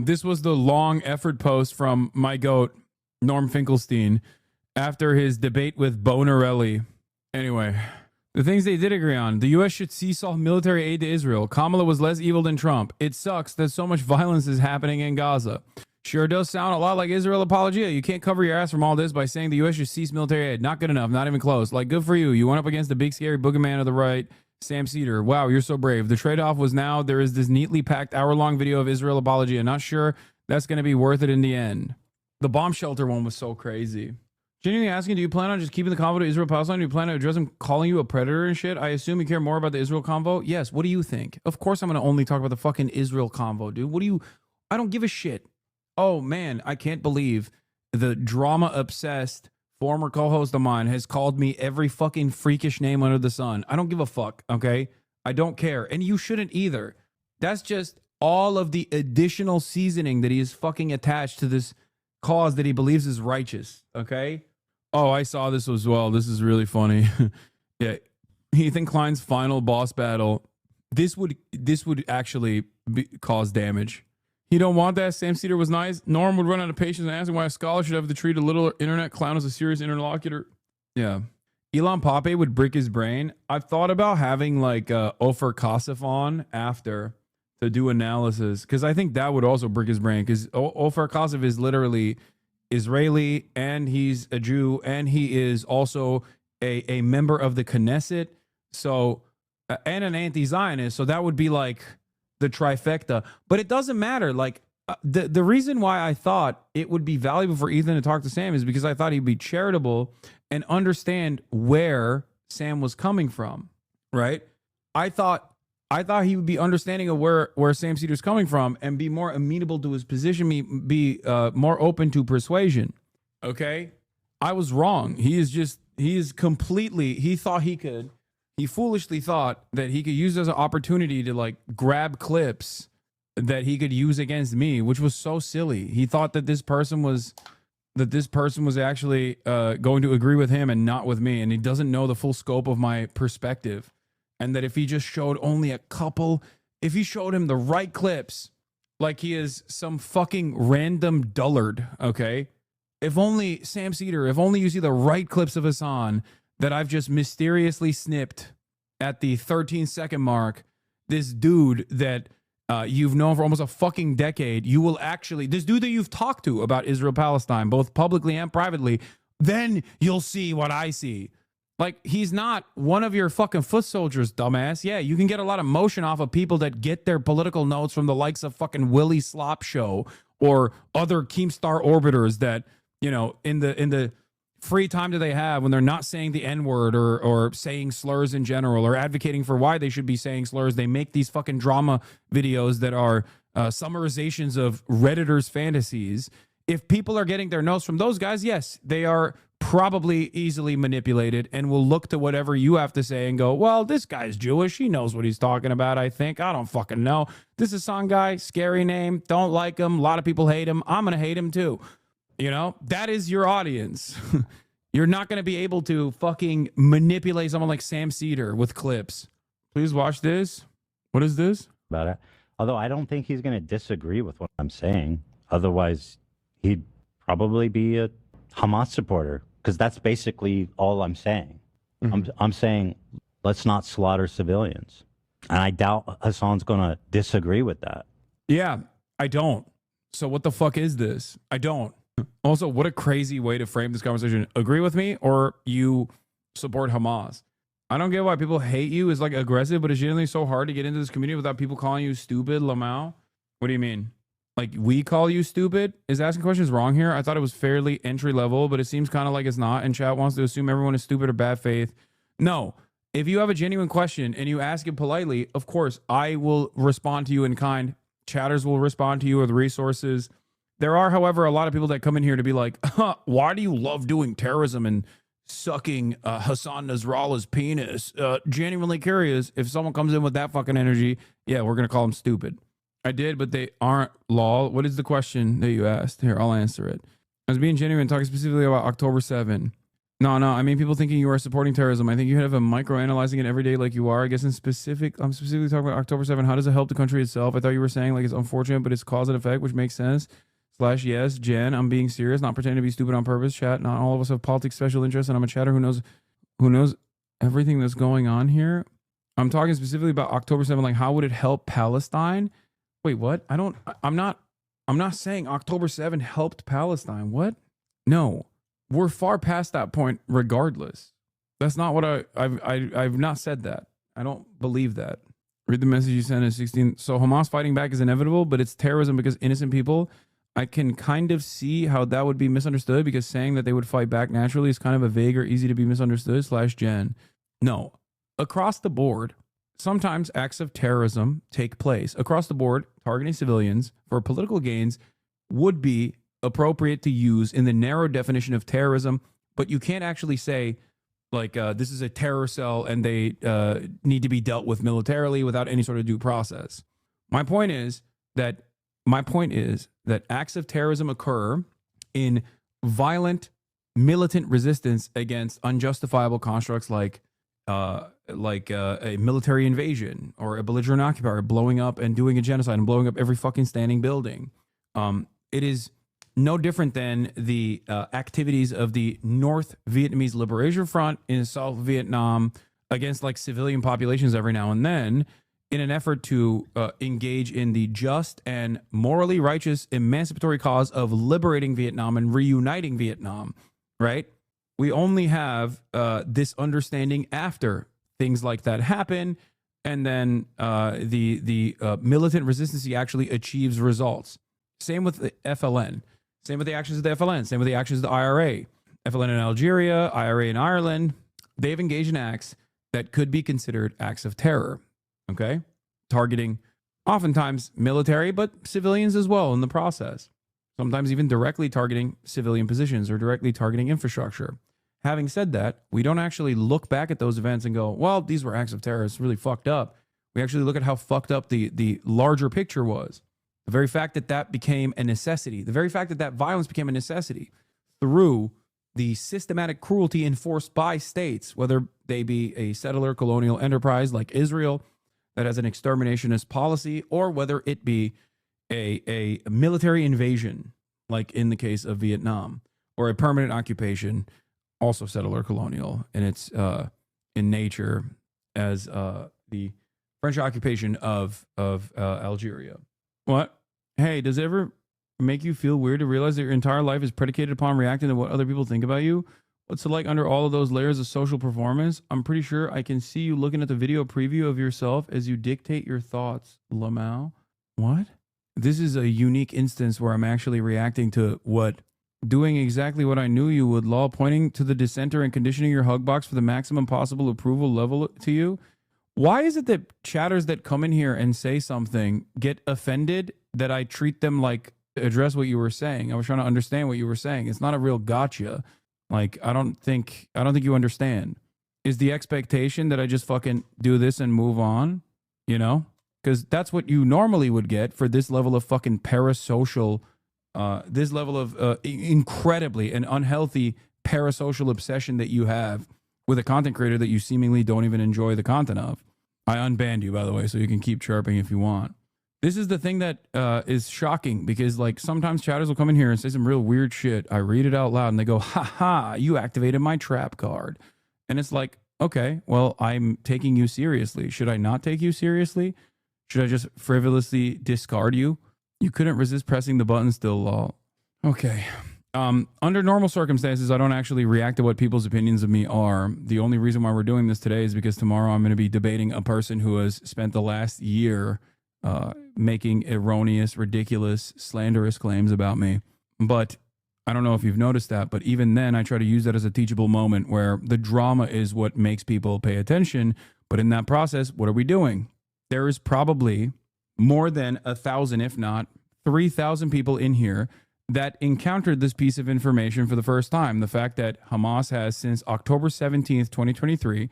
This was the long effort post from my goat, Norm Finkelstein, after his debate with Bonarelli. Anyway, the things they did agree on. The U.S. should cease all military aid to Israel. Kamala was less evil than Trump. It sucks that so much violence is happening in Gaza. Sure does sound a lot like Israel apologia. You can't cover your ass from all this by saying the U.S. should cease military aid. Not good enough. Not even close. Like, good for you. You went up against the big scary boogeyman of the right, Sam Cedar. Wow, you're so brave. The trade-off was now there is this neatly packed hour-long video of Israel apologia. Not sure that's going to be worth it in the end. The bomb shelter one was so crazy. Genuinely asking, do you plan on just keeping the convo to Israel-Palestine? Do you plan to address him calling you a predator and shit? I assume you care more about the Israel convo? Yes. What do you think? Of course I'm going to only talk about the fucking Israel convo, dude. I don't give a shit. Oh, man, I can't believe the drama-obsessed former co-host of mine has called me every fucking freakish name under the sun. I don't give a fuck, okay? I don't care. And you shouldn't either. That's just all of the additional seasoning that he is fucking attached to this cause that he believes is righteous, okay? Oh, I saw this as well. This is really funny. Yeah, Ethan Klein's final boss battle. This would actually cause damage. You don't want that? Sam Cedar was nice. Norm would run out of patience and ask him why a scholar should have to treat a little internet clown as a serious interlocutor. Yeah. Elon Pape would brick his brain. I've thought about having like Ofer Kasif on after to do analysis because I think that would also brick his brain because Ofer Kasif is literally Israeli and he's a Jew and he is also a member of the Knesset, so and an anti-Zionist, so that would be like the trifecta. But it doesn't matter. Like the reason why I thought it would be valuable for Ethan to talk to Sam is because I thought he'd be charitable and understand where Sam was coming from, right? I thought he would be understanding of where Sam Cedar's coming from and be more amenable to his position, be more open to persuasion. Okay? I was wrong. He foolishly thought that he could use as an opportunity to like grab clips that he could use against me, which was so silly. He thought that this person was actually going to agree with him and not with me, and he doesn't know the full scope of my perspective. And that if he just showed only if he showed him the right clips, like he is some fucking random dullard, okay? If only Sam Cedar, if only you see the right clips of Hassan that I've just mysteriously snipped at the 13-second mark, this dude that you've known for almost a fucking decade, this dude that you've talked to about Israel-Palestine, both publicly and privately, then you'll see what I see. Like, he's not one of your fucking foot soldiers, dumbass. Yeah, you can get a lot of motion off of people that get their political notes from the likes of fucking Willie Slop Show or other Keemstar orbiters that, you know, in the free time that they have when they're not saying the N-word or saying slurs in general or advocating for why they should be saying slurs, they make these fucking drama videos that are summarizations of Redditors' fantasies. If people are getting their notes from those guys, yes, they are probably easily manipulated and will look to whatever you have to say and go, well, this guy's Jewish. He knows what he's talking about, I think. I don't fucking know. This is some guy, scary name, don't like him. A lot of people hate him. I'm going to hate him too. You know, that is your audience. You're not going to be able to fucking manipulate someone like Sam Cedar with clips. Please watch this. What is this? About it. Although I don't think he's going to disagree with what I'm saying. Otherwise, he'd probably be a Hamas supporter, because that's basically all I'm saying. I'm saying let's not slaughter civilians. And I doubt Hassan's going to disagree with that. Yeah, I don't. So what the fuck is this? I don't. Also, what a crazy way to frame this conversation. Agree with me or you support Hamas? I don't get why people hate you is like aggressive, but it's generally so hard to get into this community without people calling you stupid, Lamau. What do you mean? Like, we call you stupid? Is asking questions wrong here? I thought it was fairly entry level, but it seems kind of like it's not. And chat wants to assume everyone is stupid or bad faith. No. If you have a genuine question and you ask it politely, of course, I will respond to you in kind. Chatters will respond to you with resources. There are, however, a lot of people that come in here to be like, why do you love doing terrorism and sucking Hassan Nasrallah's penis? Genuinely curious. If someone comes in with that fucking energy, yeah, we're going to call them stupid. I did, but they aren't, lol. What is the question that you asked? Here, I'll answer it. I was being genuine, talking specifically about October 7. No, I mean, people thinking you are supporting terrorism. I think you have a micro-analyzing it every day like you are. I guess I'm specifically talking about October 7. How does it help the country itself? I thought you were saying, like, it's unfortunate, but it's cause and effect, which makes sense. / yes, Jen, I'm being serious, not pretending to be stupid on purpose. Chat, not all of us have politics special interests, and I'm a chatter who knows everything that's going on here. I'm talking specifically about October 7, like, how would it help Palestine? Wait, what? I'm not saying October 7 helped Palestine. What? No, we're far past that point regardless. That's not what I've not said that. I don't believe that. Read the message you sent at 16. So Hamas fighting back is inevitable, but it's terrorism because innocent people. I can kind of see how that would be misunderstood because saying that they would fight back naturally is kind of a vague or easy to be misunderstood / Jen. No, across the board, sometimes acts of terrorism take place. Across the board, targeting civilians for political gains would be appropriate to use in the narrow definition of terrorism, but you can't actually say, like, this is a terror cell and they need to be dealt with militarily without any sort of due process. My point is that acts of terrorism occur in violent, militant resistance against unjustifiable constructs like a military invasion or a belligerent occupier blowing up and doing a genocide and blowing up every fucking standing building. It is no different than the activities of the North Vietnamese Liberation Front in South Vietnam against like civilian populations every now and then in an effort to engage in the just and morally righteous emancipatory cause of liberating Vietnam and reuniting Vietnam, right? We only have this understanding after things like that happen, and then the militant resistance actually achieves results. Same with the FLN. Same with the actions of the FLN. Same with the actions of the IRA. FLN in Algeria, IRA in Ireland. They've engaged in acts that could be considered acts of terror. Okay? Targeting oftentimes military, but civilians as well in the process. Sometimes even directly targeting civilian positions or directly targeting infrastructure. Having said that, we don't actually look back at those events and go, well, these were acts of terror. It's really fucked up. We actually look at how fucked up the larger picture was. The very fact that that became a necessity, the very fact that that violence became a necessity through the systematic cruelty enforced by states, whether they be a settler colonial enterprise like Israel that has an exterminationist policy, or whether it be a military invasion, like in the case of Vietnam, or a permanent occupation, also settler colonial, and it's in nature as the French occupation of Algeria. What? Hey, does it ever make you feel weird to realize that your entire life is predicated upon reacting to what other people think about you? What's it like under all of those layers of social performance? I'm pretty sure I can see you looking at the video preview of yourself as you dictate your thoughts, Lamau. What? This is a unique instance where I'm actually reacting to what? Doing exactly what I knew you would, Law, pointing to the dissenter and conditioning your hug box for the maximum possible approval level to you. Why is it that chatters that come in here and say something get offended that I treat them like address what you were saying? I was trying to understand what you were saying. It's not a real gotcha. Like, I don't think you understand. Is the expectation that I just fucking do this and move on? You know? Because that's what you normally would get for this level of fucking parasocial, this level of incredibly and unhealthy parasocial obsession that you have with a content creator that you seemingly don't even enjoy the content of. I unbanned you, by the way, so you can keep chirping if you want. This is the thing that is shocking, because like sometimes chatters will come in here and say some real weird shit. I read it out loud and they go, ha ha, you activated my trap card. And it's like, okay, well, I'm taking you seriously. Should I not take you seriously? Should I just frivolously discard you? You couldn't resist pressing the button still, Law. Okay. Under normal circumstances, I don't actually react to what people's opinions of me are. The only reason why we're doing this today is because tomorrow I'm going to be debating a person who has spent the last year making erroneous, ridiculous, slanderous claims about me. But I don't know if you've noticed that, but even then I try to use that as a teachable moment where the drama is what makes people pay attention. But in that process, what are we doing? There is probably more than 1,000, if not 3,000 people in here that encountered this piece of information for the first time. The fact that Hamas has, since October 17th, 2023,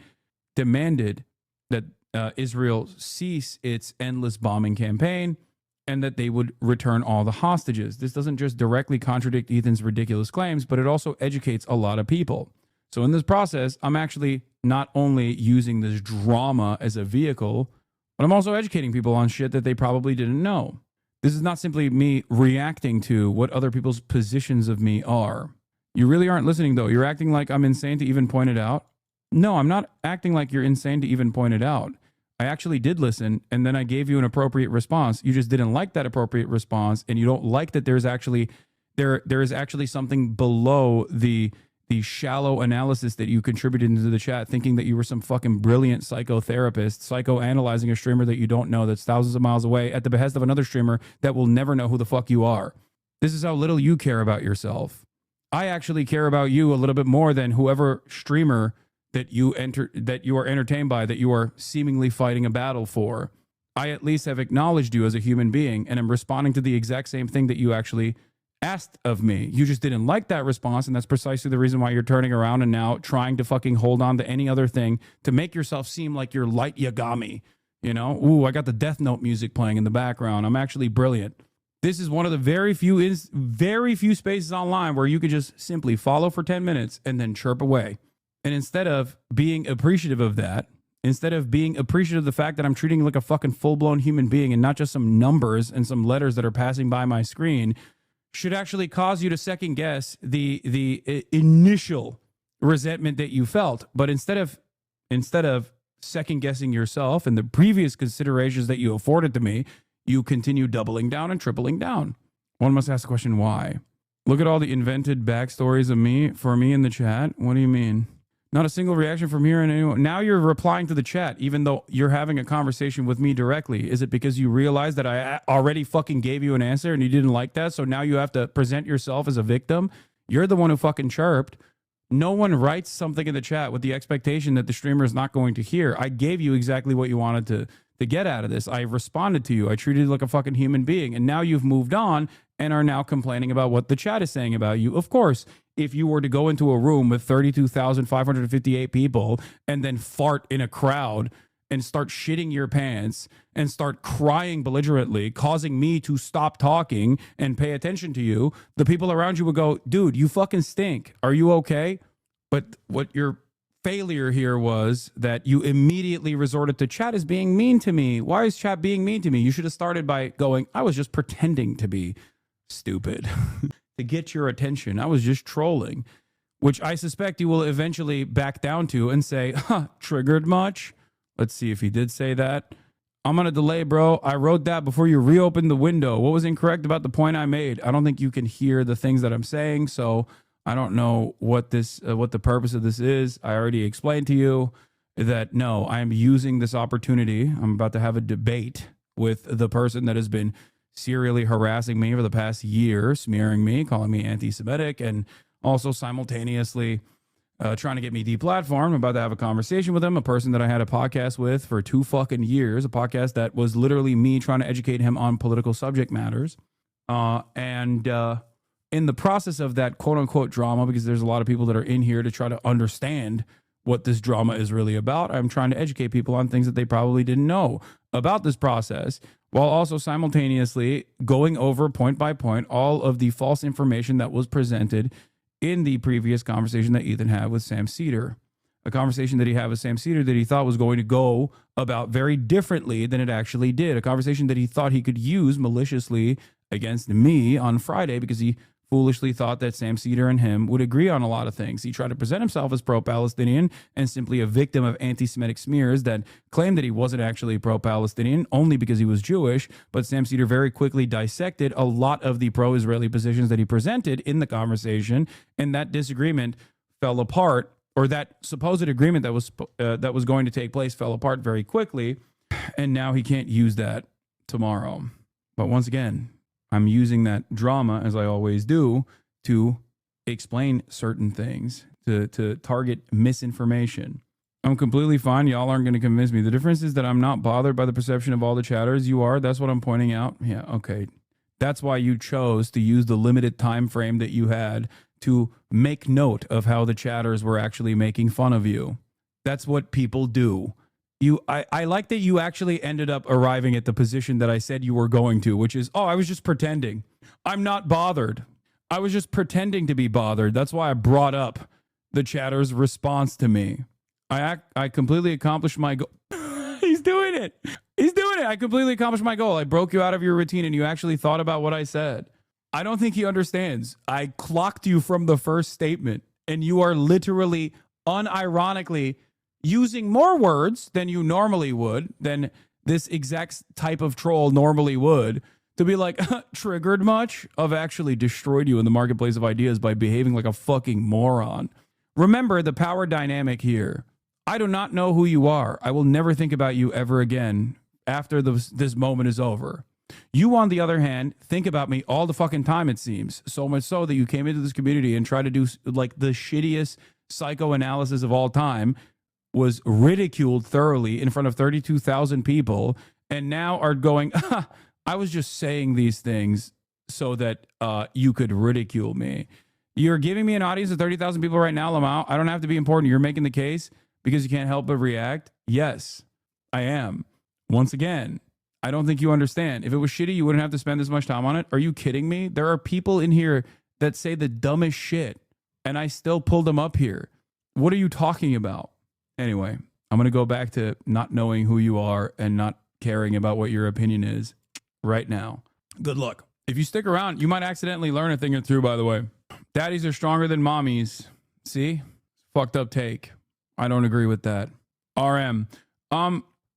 demanded that Israel cease its endless bombing campaign and that they would return all the hostages. This doesn't just directly contradict Ethan's ridiculous claims, but it also educates a lot of people. So in this process, I'm actually not only using this drama as a vehicle, but I'm also educating people on shit that they probably didn't know. This is not simply me reacting to what other people's positions of me are. You really aren't listening, though. You're acting like I'm insane to even point it out. No, I'm not acting like you're insane to even point it out. I actually did listen, and then I gave you an appropriate response. You just didn't like that appropriate response, and you don't like that there is actually something below the shallow analysis that you contributed into the chat, thinking that you were some fucking brilliant psychotherapist, psychoanalyzing a streamer that you don't know that's thousands of miles away at the behest of another streamer that will never know who the fuck you are. This is how little you care about yourself. I actually care about you a little bit more than whoever streamer that you are entertained by, that you are seemingly fighting a battle for. I at least have acknowledged you as a human being, and I'm responding to the exact same thing that you actually asked of me. You just didn't like that response, and that's precisely the reason why you're turning around and now trying to fucking hold on to any other thing to make yourself seem like you're Light Yagami. You know, ooh, I got the Death Note music playing in the background. I'm actually brilliant. This is one of the very few spaces online where you could just simply follow for 10 minutes and then chirp away. And instead of being appreciative of that, instead of being appreciative of the fact that I'm treating you like a fucking full-blown human being and not just some numbers and some letters that are passing by my screen, should actually cause you to second guess the initial resentment that you felt. But instead of second guessing yourself and the previous considerations that you afforded to me, you continue doubling down and tripling down. One must ask the question, why? Look at all the invented backstories of for me in the chat. What do you mean? Not a single reaction from here and anyone. Now you're replying to the chat, even though you're having a conversation with me directly. Is it because you realize that I already fucking gave you an answer and you didn't like that? So now you have to present yourself as a victim? You're the one who fucking chirped. No one writes something in the chat with the expectation that the streamer is not going to hear. I gave you exactly what you wanted to get out of this. I responded to you. I treated you like a fucking human being. And now you've moved on and are now complaining about what the chat is saying about you. Of course, if you were to go into a room with 32,558 people and then fart in a crowd and start shitting your pants and start crying belligerently, causing me to stop talking and pay attention to you, the people around you would go, dude, you fucking stink. Are you okay? But what your failure here was that you immediately resorted to chat is being mean to me. Why is chat being mean to me? You should have started by going, I was just pretending to be stupid to get your attention. I was just trolling, which I suspect you will eventually back down to and say, huh, triggered much? Let's see if he did say that. I'm going to delay, bro. I wrote that before you reopened the window. What was incorrect about the point I made? I don't think you can hear the things that I'm saying, so I don't know what the purpose of this is. I already explained to you that no, I am using this opportunity. I'm about to have a debate with the person that has been serially harassing me for the past year, smearing me, calling me anti-Semitic, and also simultaneously trying to get me deplatformed. I'm about to have a conversation with him, a person that I had a podcast with for 2 fucking years, a podcast that was literally me trying to educate him on political subject matters. And in the process of that quote unquote drama, because there's a lot of people that are in here to try to understand what this drama is really about, I'm trying to educate people on things that they probably didn't know about this process, while also simultaneously going over point by point all of the false information that was presented in the previous conversation that Ethan had with Sam Seder. A conversation that he had with Sam Seder that he thought was going to go about very differently than it actually did. A conversation that he thought he could use maliciously against me on Friday because he foolishly thought that Sam Seder and him would agree on a lot of things. He tried to present himself as pro-Palestinian and simply a victim of anti-Semitic smears that claimed that he wasn't actually pro-Palestinian only because he was Jewish. But Sam Seder very quickly dissected a lot of the pro-Israeli positions that he presented in the conversation, and that disagreement fell apart, or that supposed agreement that was going to take place fell apart very quickly, and now he can't use that tomorrow. But once again, I'm using that drama, as I always do, to explain certain things, to target misinformation. I'm completely fine. Y'all aren't going to convince me. The difference is that I'm not bothered by the perception of all the chatters. You are. That's what I'm pointing out. Yeah, okay. That's why you chose to use the limited time frame that you had to make note of how the chatters were actually making fun of you. That's what people do. I like that you actually ended up arriving at the position that I said you were going to, which is, oh, I was just pretending. I'm not bothered. I was just pretending to be bothered. That's why I brought up the chatter's response to me. I completely accomplished my goal. He's doing it. He's doing it. I completely accomplished my goal. I broke you out of your routine and you actually thought about what I said. I don't think he understands. I clocked you from the first statement and you are literally unironically using more words than you normally would, than this exact type of troll normally would, to be like, triggered much? I've actually destroyed you in the marketplace of ideas by behaving like a fucking moron. Remember the power dynamic here. I do not know who you are. I will never think about you ever again after this moment is over. You, on the other hand, think about me all the fucking time, it seems. So much so that you came into this community and tried to do like the shittiest psychoanalysis of all time, was ridiculed thoroughly in front of 32,000 people, and now are going, I was just saying these things so that you could ridicule me. You're giving me an audience of 30,000 people right now, Lamau. I don't have to be important. You're making the case because you can't help but react. Yes, I am. Once again, I don't think you understand. If it was shitty, you wouldn't have to spend this much time on it. Are you kidding me? There are people in here that say the dumbest shit, and I still pulled them up here. What are you talking about? Anyway, I'm going to go back to not knowing who you are and not caring about what your opinion is right now. Good luck. If you stick around, you might accidentally learn a thing or two, by the way. Daddies are stronger than mommies. See? Fucked up take. I don't agree with that. RM.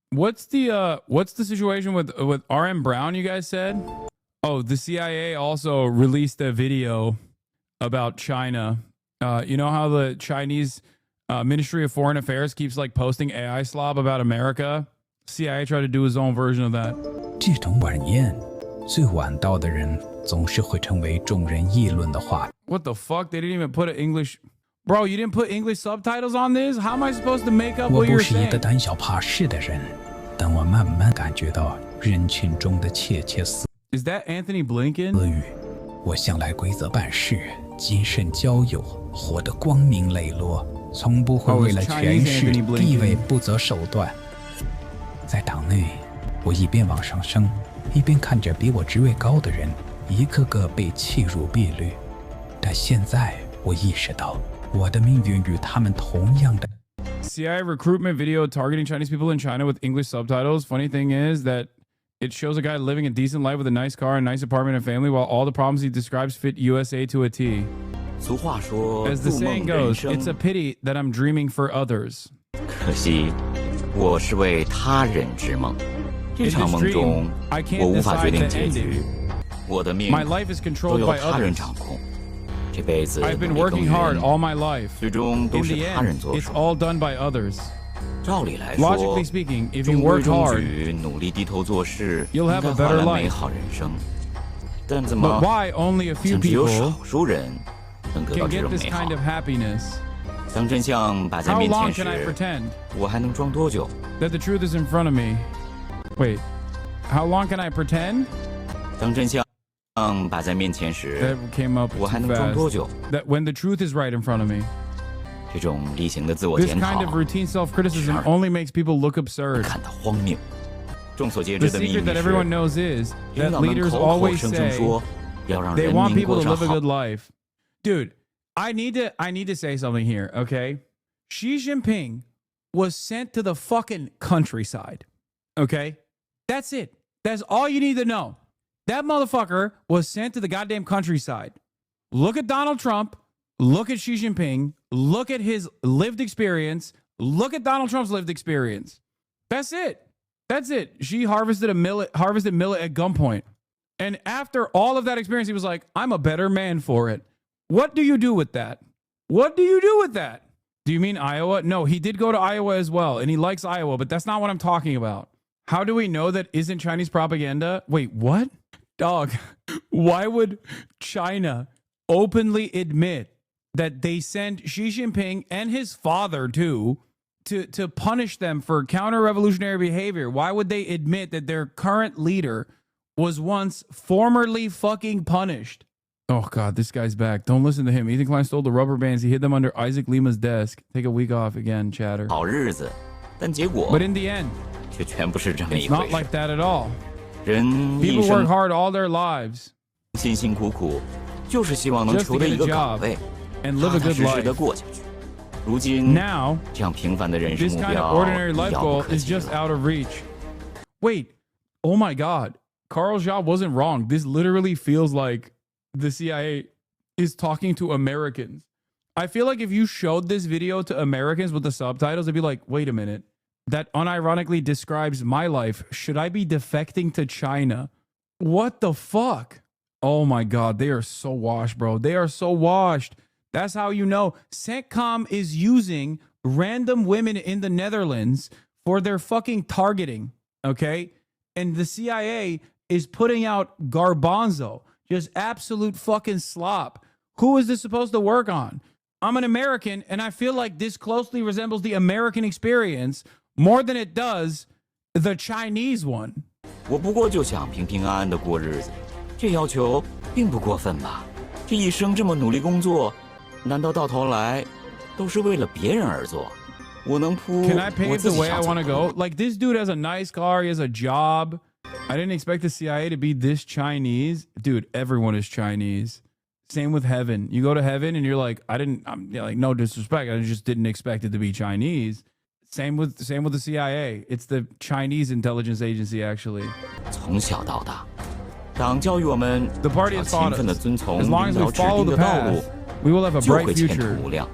What's the situation with RM Brown, you guys said? Oh, the CIA also released a video about China. You know how the Chinese Ministry of Foreign Affairs keeps like posting AI slob about America? CIA tried to do his own version of that. 这种晚宴，最晚到的人总是会成为众人议论的话。 What the fuck? They didn't even put an English... Bro, you didn't put English subtitles on this? How am I supposed to make up 我 what 不 you're 是一 saying? 个胆小怕事的人，但我慢慢感觉到人群中的窃窃私 Is that Anthony Blinken? 语。我向来规则办事，谨慎交友，活得光明磊落，从不会为了权势、地位不择手段。在党内，我一边往上升，一边看着比我职位高的人一个个被弃如敝履。但现在我意识到，我的命运与他们同样的。 CIA recruitment video targeting Chinese people in China with English subtitles. Funny thing is that it shows a guy living a decent life with a nice car, a nice apartment, and family, while all the problems he describes fit USA to a T. As the saying goes, it's a pity that I'm dreaming for others. 可惜，我是为他人之梦。这场梦中，我无法决定结局。我的命 My life is 都 controlled 由 by 他人 others. 掌控。I've been working hard all my life. 最终都 In 是 the 他人 end, 做 it's 主。 all done by others. 照理来 Logically 说， speaking, if you 中规 work 中 hard, 矩，努力低头做事， you'll 应 have 该 a 换 better 来 life. 美好人生。但怎 but 么 why only a few 像只有 people 少数人能得到 can 这 get 种 this 美好 kind？of happiness? 当真相摆在 How 面 long 前 can I 时， pretend 我还能装多久？ that the truth is in front of me? Wait, how long can I pretend? 当真相摆在面前时 That，came up 我还 too 能装 fast. 多久？ That when the truth is right in front of me. 这种例行的自我 This 检 kind 讨 of routine self-criticism only makes people look absurd. 看得荒谬。众所皆 The 知的秘 secret 密 that 是， everyone knows is 领 that 导们 leaders 口口 always 声声 say 说要让 they 人 want 民 people 过 to 上 live a 好 good。life. Dude, I need to say something here, okay? Xi Jinping was sent to the fucking countryside. Okay? That's it. That's all you need to know. That motherfucker was sent to the goddamn countryside. Look at Donald Trump. Look at Xi Jinping. Look at his lived experience. Look at Donald Trump's lived experience. That's it. That's it. Xi harvested millet at gunpoint. And after all of that experience, he was like, I'm a better man for it. What do you do with that? What do you do with that? Do you mean Iowa? No, he did go to Iowa as well, and he likes Iowa, but that's not what I'm talking about. How do we know that isn't Chinese propaganda? Wait, what? Dog, why would China openly admit that they sent Xi Jinping and his father too to punish them for counter-revolutionary behavior? Why would they admit that their current leader was once formerly fucking punished? Oh, God, this guy's back. Don't listen to him. Ethan Klein stole the rubber bands. He hid them under Isaac Lima's desk. Take a week off again, chatter. 好日子，但结果 But in the end, 却全不是这么 it's 一回 not 事。 like that at all. 人一 People work 生 hard all their lives 辛辛苦苦，就是希望能 just 求 to 得 get 一 a 个岗 job 位， and live 踏 a 踏 good 实实的 life. 过下去。如今 Now, 这样平凡的人生 this 目 kind 标 of ordinary life 遥不 goal 可 is 及 just 了。 out of reach. Wait, oh my God. Carl Jha wasn't wrong. This literally feels like the CIA is talking to Americans. I feel like if you showed this video to Americans with the subtitles, they'd be like, wait a minute. That unironically describes my life. Should I be defecting to China? What the fuck? Oh my God. They are so washed, bro. They are so washed. That's how you know. CENTCOM is using random women in the Netherlands for their fucking targeting. Okay. And the CIA is putting out garbanzo, just absolute fucking slop. Who is this supposed to work on? I'm an American, and I feel like this closely resembles the American experience more than it does the Chinese one. 我不过就想平平安安的过日子，这要求并不过分吧？这一生这么努力工作，难道到头来都是为了别人而做？我能铺 Can I 我 pave 自 the 己 way 想 I 走 want to 的路 go? Like, this dude has a nice car. He has a job. I didn't expect the CIA to be this Chinese. Dude, everyone is Chinese. Same with heaven. You go to heaven and you're like, I'm like, no disrespect. I just didn't expect it to be Chinese. Same with the CIA. It's the Chinese intelligence agency, actually. 从小到大，党教育我们 The party 要 has 勤 taught 奋的 us. 遵从 As 领 long as we 导指 follow 定 the 的道路 path,，we will have a 就 bright 会前途 future. 无量。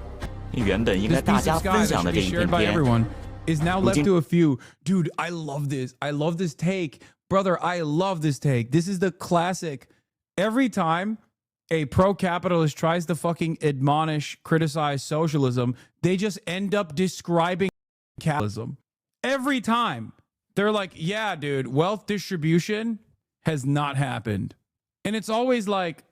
原本应 This 该大 piece 家 of 分 sky that 享 should 的这 be 一 shared 片 by 天， everyone is now 如 left 今 to a few. Dude, I love this. I love this take. Brother, I love this take. This is the classic. Every time a pro-capitalist tries to fucking admonish, criticize socialism, they just end up describing capitalism. Every time. They're like, yeah, dude, wealth distribution has not happened. And it's always like,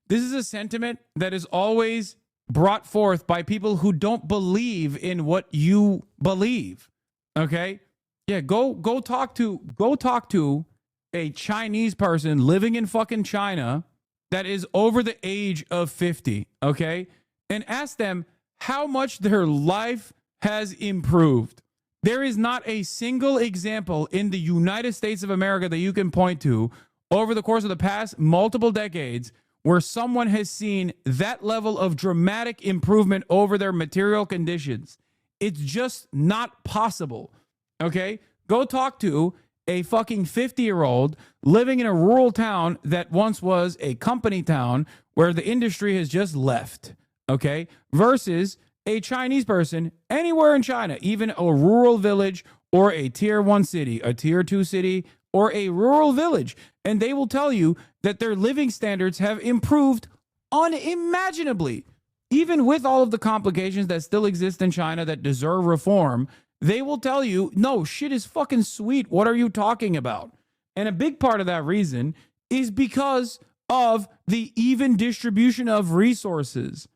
this is a sentiment that is always brought forth by people who don't believe in what you believe. Okay? Yeah, go talk to a Chinese person living in fucking China that is over the age of 50, okay? And ask them how much their life has improved. There is not a single example in the United States of America that you can point to over the course of the past multiple decades where someone has seen that level of dramatic improvement over their material conditions. It's just not possible, okay? Go talk to a fucking 50-year-old living in a rural town that once was a company town where the industry has just left, okay? Versus a Chinese person anywhere in China, even a rural village or a tier 1 city, a tier 2 city, or a rural village. And they will tell you that their living standards have improved unimaginably. Even with all of the complications that still exist in China that deserve reform, they will tell you, no, shit is fucking sweet. What are you talking about? And a big part of that reason is because of the even distribution of resources.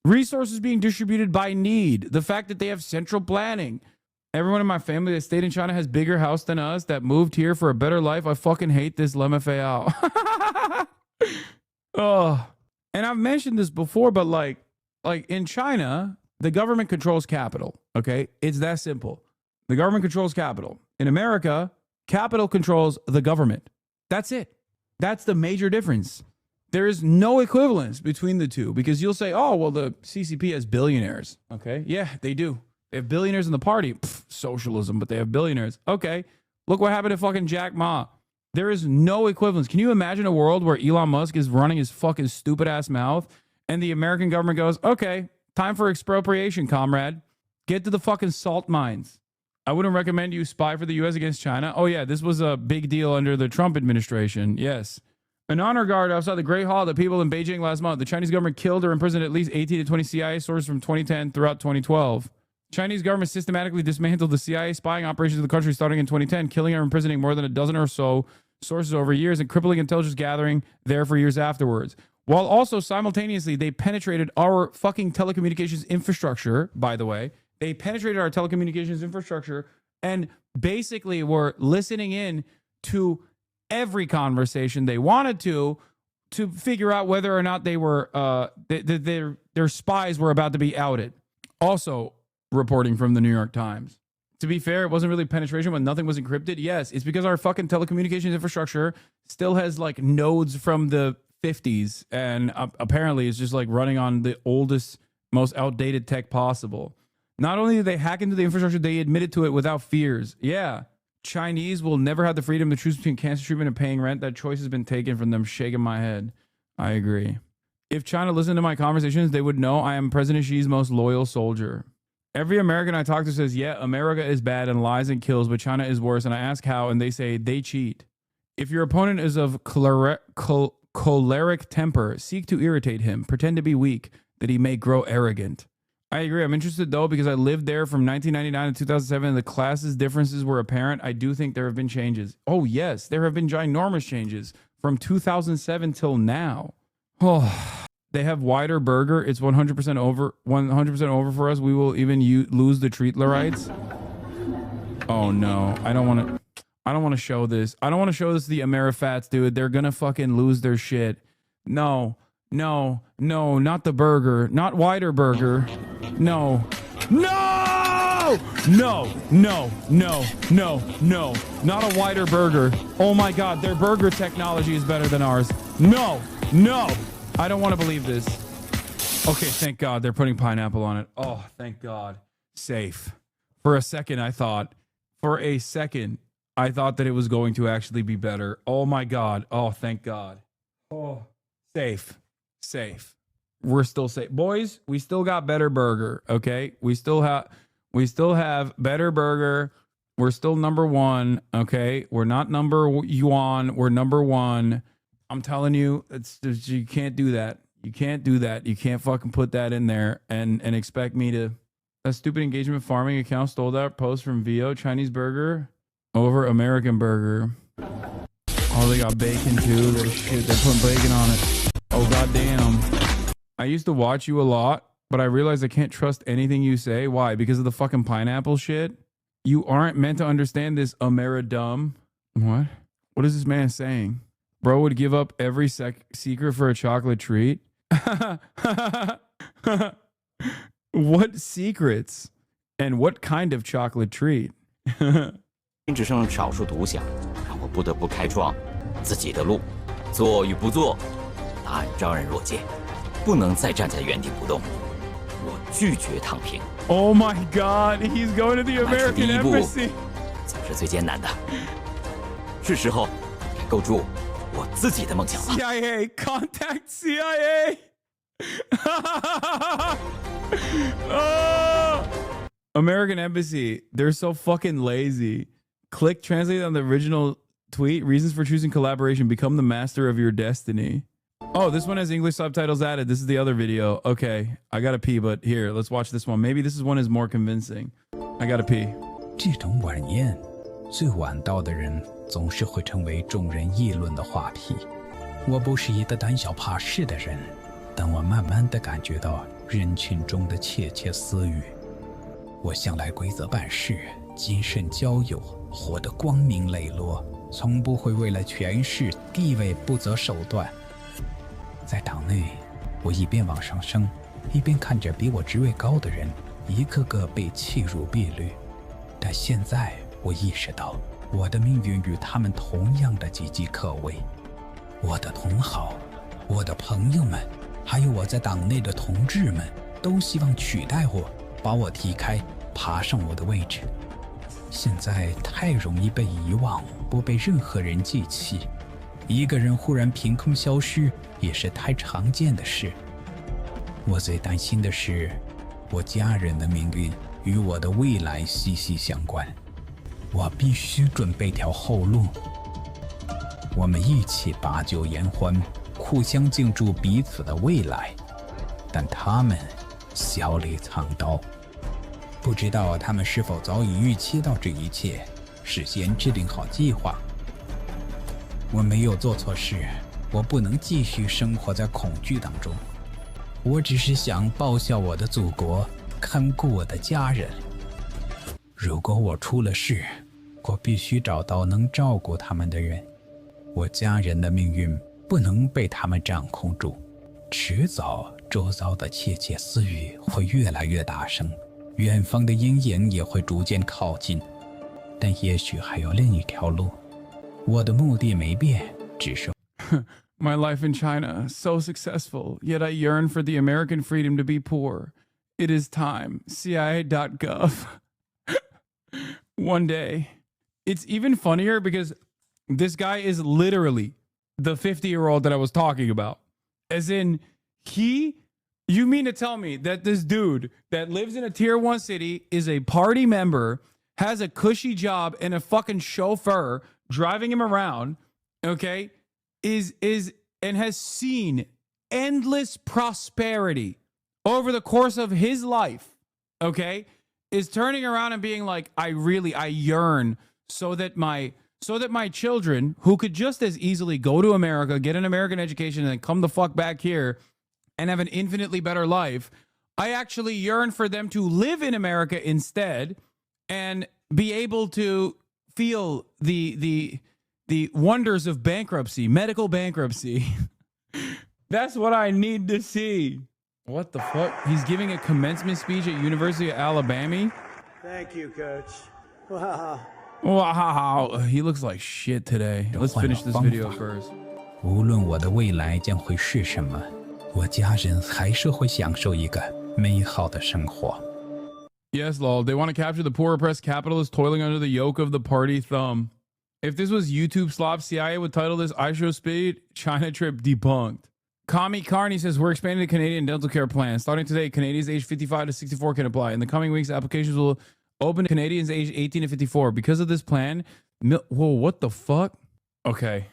Resources being distributed by need. The fact that they have central planning. Everyone in my family that stayed in China has bigger house than us, that moved here for a better life. I fucking hate this LMFAO. Oh, and I've mentioned this before, but like in China, the government controls capital. Okay, it's that simple. The government controls capital. In America, capital controls the government. That's it. That's the major difference. There is no equivalence between the two, because you'll say, oh, well, the CCP has billionaires. Okay, yeah, they do. They have billionaires in the party. Pfft, socialism, but they have billionaires. Okay, look what happened to fucking Jack Ma. There is no equivalence. Can you imagine a world where Elon Musk is running his fucking stupid ass mouth and the American government goes, okay, time for expropriation, comrade. Get to the fucking salt mines. I wouldn't recommend you spy for the U.S. against China. Oh, yeah, this was a big deal under the Trump administration. Yes. An honor guard outside the Great Hall of the people in Beijing last month. The Chinese government killed or imprisoned at least 18 to 20 CIA sources from 2010 throughout 2012. Chinese government systematically dismantled the CIA spying operations of the country starting in 2010, killing or imprisoning more than a dozen or so sources over years and crippling intelligence gathering there for years afterwards. While also simultaneously, they penetrated our fucking telecommunications infrastructure, by the way. They penetrated our telecommunications infrastructure and basically were listening in to every conversation they wanted to figure out whether or not they were their spies were about to be outed. Also, reporting from the New York Times. To be fair, it wasn't really penetration when nothing was encrypted. Yes, it's because our fucking telecommunications infrastructure still has like nodes from the 50s, and apparently it's just like running on the oldest, most outdated tech possible. Not only did they hack into the infrastructure, they admitted to it without fears. Yeah, Chinese will never have the freedom to choose between cancer treatment and paying rent. That choice has been taken from them. Shaking my head. I agree. If China listened to my conversations, they would know I am President Xi's most loyal soldier. Every American I talk to says, yeah, America is bad and lies and kills, but China is worse. And I ask how, and they say they cheat. If your opponent is of choleric temper, seek to irritate him. Pretend to be weak, that he may grow arrogant. I agree. I'm interested, though, because I lived there from 1999 to 2007, and the classes differences were apparent. I do think there have been changes. Oh, yes, there have been ginormous changes from 2007 till now. Oh. They have wider burger. It's 100% over. 100% over for us. We will even lose the Treatlerites. Oh no, I don't want to show this. I don't want to show this to the Amerifats, dude. They're gonna fucking lose their shit. No, not the burger. Not wider burger. No. Not a wider burger. Oh my God, their burger technology is better than ours. No. I don't want to believe this. Okay, thank God they're putting pineapple on it. Oh, thank God. Safe. For a second, I thought that it was going to actually be better. Oh my God. Oh, thank God. Oh, safe. We're still safe. Boys, we still got better burger, okay? We still have better burger. We're still number one, okay? We're not number yuan. We're number one. I'm telling you, you can't do that. You can't do that. You can't fucking put that in there and expect me to. That stupid engagement farming account stole that post from VO. Chinese burger over American burger. Oh, they got bacon too. They're putting bacon on it. Oh, goddamn. I used to watch you a lot, but I realized I can't trust anything you say. Why? Because of the fucking pineapple shit? You aren't meant to understand this, Ameridum. What? What is this man saying? Bro would give up every secret for a chocolate treat? What secrets? And what kind of chocolate treat? 只剩少数独享，让我不得不开创自己的路。做与不做，答案昭然若揭，不能再站在原地不动。我拒绝躺平。Oh my God, he's going to the American embassy. 总是最艰难的，是时候该构筑我自己的梦想了。CIA, contact CIA. American embassy, they're so fucking lazy. Click translate on the original tweet. Reasons for choosing collaboration. Become the master of your destiny. Oh, this one has English subtitles added. This is the other video. Okay, I gotta pee, but here, let's watch this one. Maybe this one is more convincing. I gotta pee. 这种晚宴，最晚到的人总是会成为众人议论的话题。我不是一个胆小怕事的人，但我慢慢地感觉到人群中的窃窃私语。我向来规则办事，谨慎交友，活得光明磊落，从不会为了权势、地位不择手段。在党内，我一边往上升，一边看着比我职位高的人一个个被弃入敝履。但现在我意识到，我的命运与他们同样的岌岌可危。我的同好，我的朋友们，还有我在党内的同志们，都希望取代我，把我踢开，爬上我的位置。现在太容易被遗忘，不被任何人记起。一个人忽然凭空消失，也是太常见的事。我最担心的是，我家人的命运与我的未来息息相关。我必须准备条后路。我们一起把酒言欢，互相敬祝彼此的未来，但他们笑里藏刀。不知道他们是否早已预期到这一切，事先制定好计划。我没有做错事，我不能继续生活在恐惧当中。我只是想报效我的祖国，看顾我的家人。如果我出了事，我必须找到能照顾他们的人。我家人的命运不能被他们掌控住，迟早周遭的窃窃私语会越来越大声，远方的阴影也会逐渐靠近。但也许还有另一条路。我的目的没变，只是 My life in China, so successful, yet I yearn for the American freedom to be poor. It is time. CIA.gov. One day. It's even funnier because this guy is literally the 50-year-old that I was talking about. As in, you mean to tell me that this dude that lives in a tier 1 city is a party member, has a cushy job and a fucking chauffeur driving him around, okay, and has seen endless prosperity over the course of his life, okay, is turning around and being like, I yearn so that my children, who could just as easily go to America, get an American education, and then come the fuck back here and have an infinitely better life, I actually yearn for them to live in America instead and be able to feel the wonders of bankruptcy, medical bankruptcy. That's what I need to see. What the fuck? He's giving a commencement speech at University of Alabama. Thank you, Coach. Wow. Wow, he looks like shit today. Let's finish this video first. 无论我的未来将会是什么，我家人还是会享受一个美好的生活。Yes, lol. They want to capture the poor oppressed capitalists toiling under the yoke of the party thumb. If this was YouTube slop, CIA would title this I Show Speed China Trip Debunked. Kami Carney says we're expanding the Canadian dental care plan. Starting today, Canadians aged 55 to 64 can apply. In the coming weeks, applications will open to Canadians aged 18 to 54. Because of this plan, whoa, what the fuck? Okay,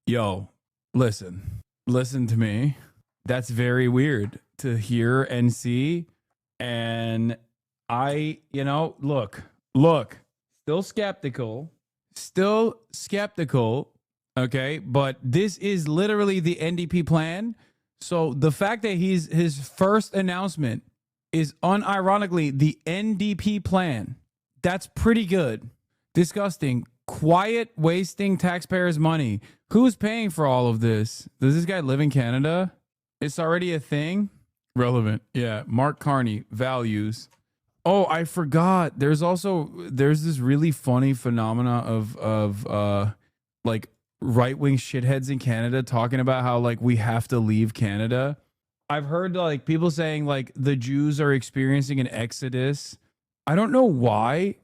yo, listen to me. That's very weird to hear and see. And I, look, still skeptical. Okay, but this is literally the NDP plan. So the fact that his first announcement is unironically the NDP plan, that's pretty good. Disgusting. Quiet, wasting taxpayers' money. Who's paying for all of this? Does this guy live in Canada? It's already a thing? Relevant. Yeah. Mark Carney, values. Oh, I forgot. There's this really funny phenomena of like right-wing shitheads in Canada talking about how like we have to leave Canada. I've heard like people saying like the Jews are experiencing an exodus. I don't know why.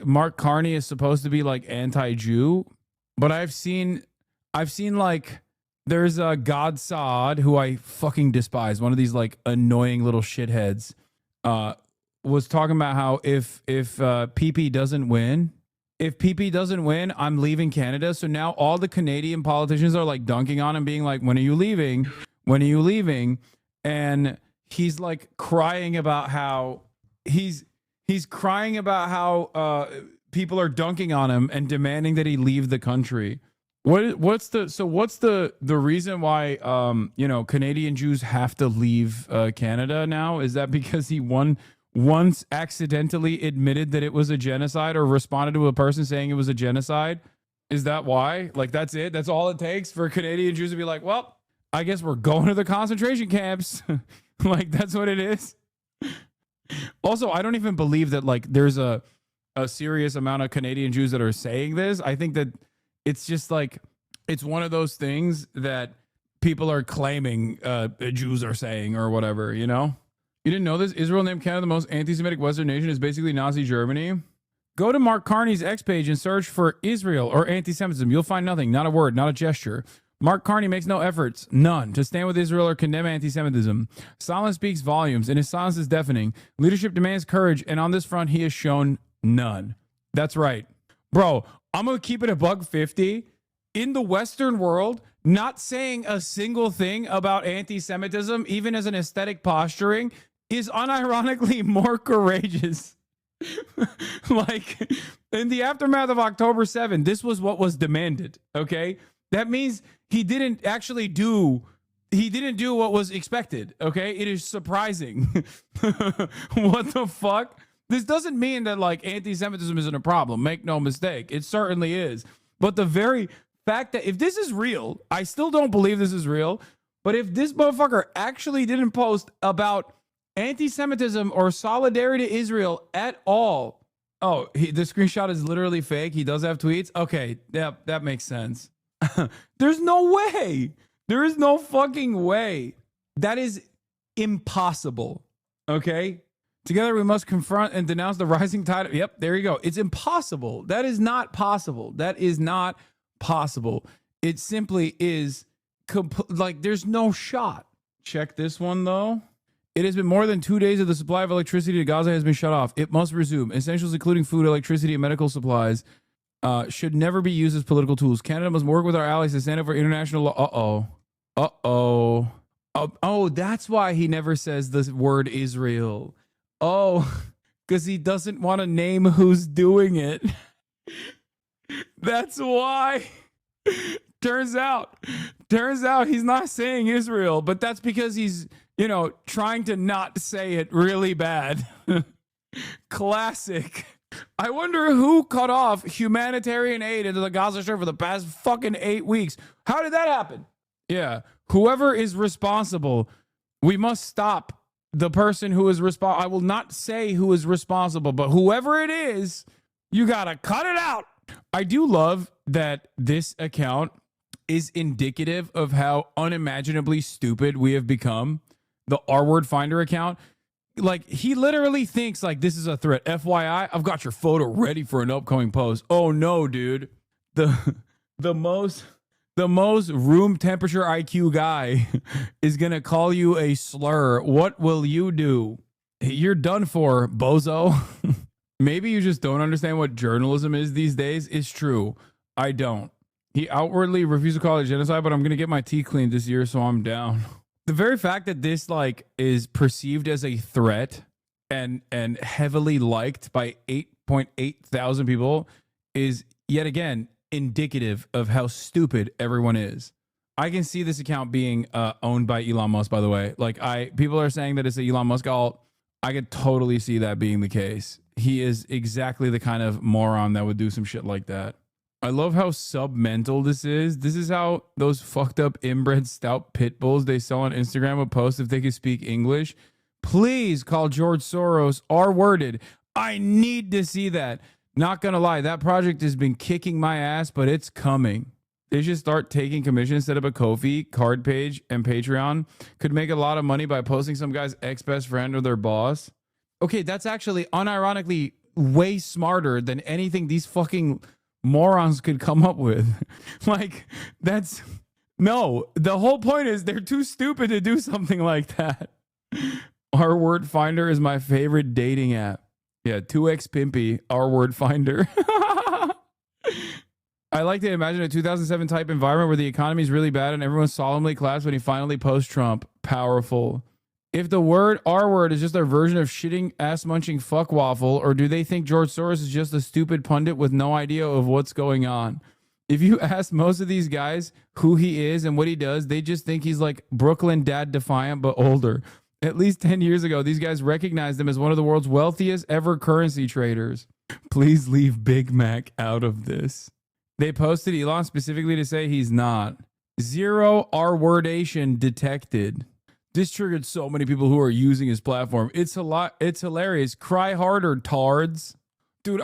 Mark Carney is supposed to be like anti-Jew, but I've seen like there's a God Saad, who I fucking despise, one of these like annoying little shitheads, was talking about how if PP doesn't win, if PP doesn't win, I'm leaving Canada. So now all the Canadian politicians are like dunking on him, being like, when are you leaving? When are you leaving? And he's like crying about how he's crying about how people are dunking on him and demanding that he leave the country. What's the reason why Canadian Jews have to leave Canada now? Is that because he once accidentally admitted that it was a genocide or responded to a person saying it was a genocide? Is that why? Like, that's it? That's all it takes for Canadian Jews to be like, well, I guess we're going to the concentration camps. Like, that's what it is. Also, I don't even believe that like there's a serious amount of Canadian Jews that are saying this. I think that it's just like, it's one of those things that people are claiming Jews are saying or whatever, you know? You didn't know this? Israel named Canada the most anti-Semitic Western nation is basically Nazi Germany. Go to Mark Carney's X page and search for Israel or anti-Semitism. You'll find nothing, not a word, not a gesture. Mark Carney makes no efforts, none, to stand with Israel or condemn anti-Semitism. Silence speaks volumes, and his silence is deafening. Leadership demands courage, and on this front, he has shown none. That's right. Bro, I'm going to keep it $150. In the Western world, not saying a single thing about anti-Semitism, even as an aesthetic posturing, is unironically more courageous. Like, in the aftermath of October 7, this was what was demanded, okay? That means he didn't do what was expected, okay? It is surprising. What the fuck? This doesn't mean that, like, anti-Semitism isn't a problem. Make no mistake. It certainly is. But the very fact that if this is real, I still don't believe this is real, but if this motherfucker actually didn't post about anti-Semitism or solidarity to Israel at all. Oh, the screenshot is literally fake. He does have tweets. Okay, that makes sense. There's no way. There is no fucking way. That is impossible. Okay? Together we must confront and denounce the rising tide. Yep, there you go. It's impossible. That is not possible. That is not possible. It simply is like there's no shot. Check this one though. It has been more than 2 days of the supply of electricity to Gaza has been shut off. It must resume. Essentials including food, electricity, and medical supplies should never be used as political tools. Canada must work with our allies to stand up for international law. Oh, that's why he never says the word Israel. Oh, because he doesn't want to name who's doing it. That's why. Turns out he's not saying Israel, but that's because he's, trying to not say it really bad. Classic. I wonder who cut off humanitarian aid into the Gaza Strip for the past fucking 8 weeks. How did that happen? Yeah. Whoever is responsible, we must stop the person who is responsible. I will not say who is responsible, but whoever it is, you gotta cut it out. I do love that this account is indicative of how unimaginably stupid we have become. The R-word finder account. Like, he literally thinks like this is a threat. FYI, I've got your photo ready for an upcoming post. Oh no, dude. The most room temperature IQ guy is gonna call you a slur. What will you do? You're done for, bozo. Maybe you just don't understand what journalism is these days. It's true. I don't. He outwardly refused to call it genocide, but I'm gonna get my teeth cleaned this year, so I'm down. The very fact that this like is perceived as a threat and heavily liked by 8.8 thousand people is yet again indicative of how stupid everyone is. I can see this account being owned by Elon Musk, by the way. Like, people are saying that it's an Elon Musk alt. I could totally see that being the case. He is exactly the kind of moron that would do some shit like that. I love how submental this is. This is how those fucked up inbred stout pit bulls they sell on Instagram would post if they could speak English. Please call George Soros R-worded. I need to see that. Not gonna lie, that project has been kicking my ass, but it's coming. They should start taking commissions, set up a Ko-fi card page and Patreon. Could make a lot of money by posting some guy's ex-best friend or their boss. Okay, that's actually unironically way smarter than anything these fucking morons could come up with. Like, that's no, the whole point is they're too stupid to do something like that. Our Word Finder is my favorite dating app. Yeah, 2x Pimpy, Our Word Finder. I like to imagine a 2007 type environment where the economy is really bad and everyone solemnly claps when he finally posts Trump. Powerful. If the word R word is just their version of shitting ass munching fuck waffle, or do they think George Soros is just a stupid pundit with no idea of what's going on? If you ask most of these guys who he is and what he does, they just think he's like Brooklyn Dad Defiant, but older. At least 10 years ago, these guys recognized him as one of the world's wealthiest ever currency traders. Please leave Big Mac out of this. They posted Elon specifically to say he's not. Zero R-wordation detected. This triggered so many people who are using his platform. It's hilarious. Cry harder, tards. Dude,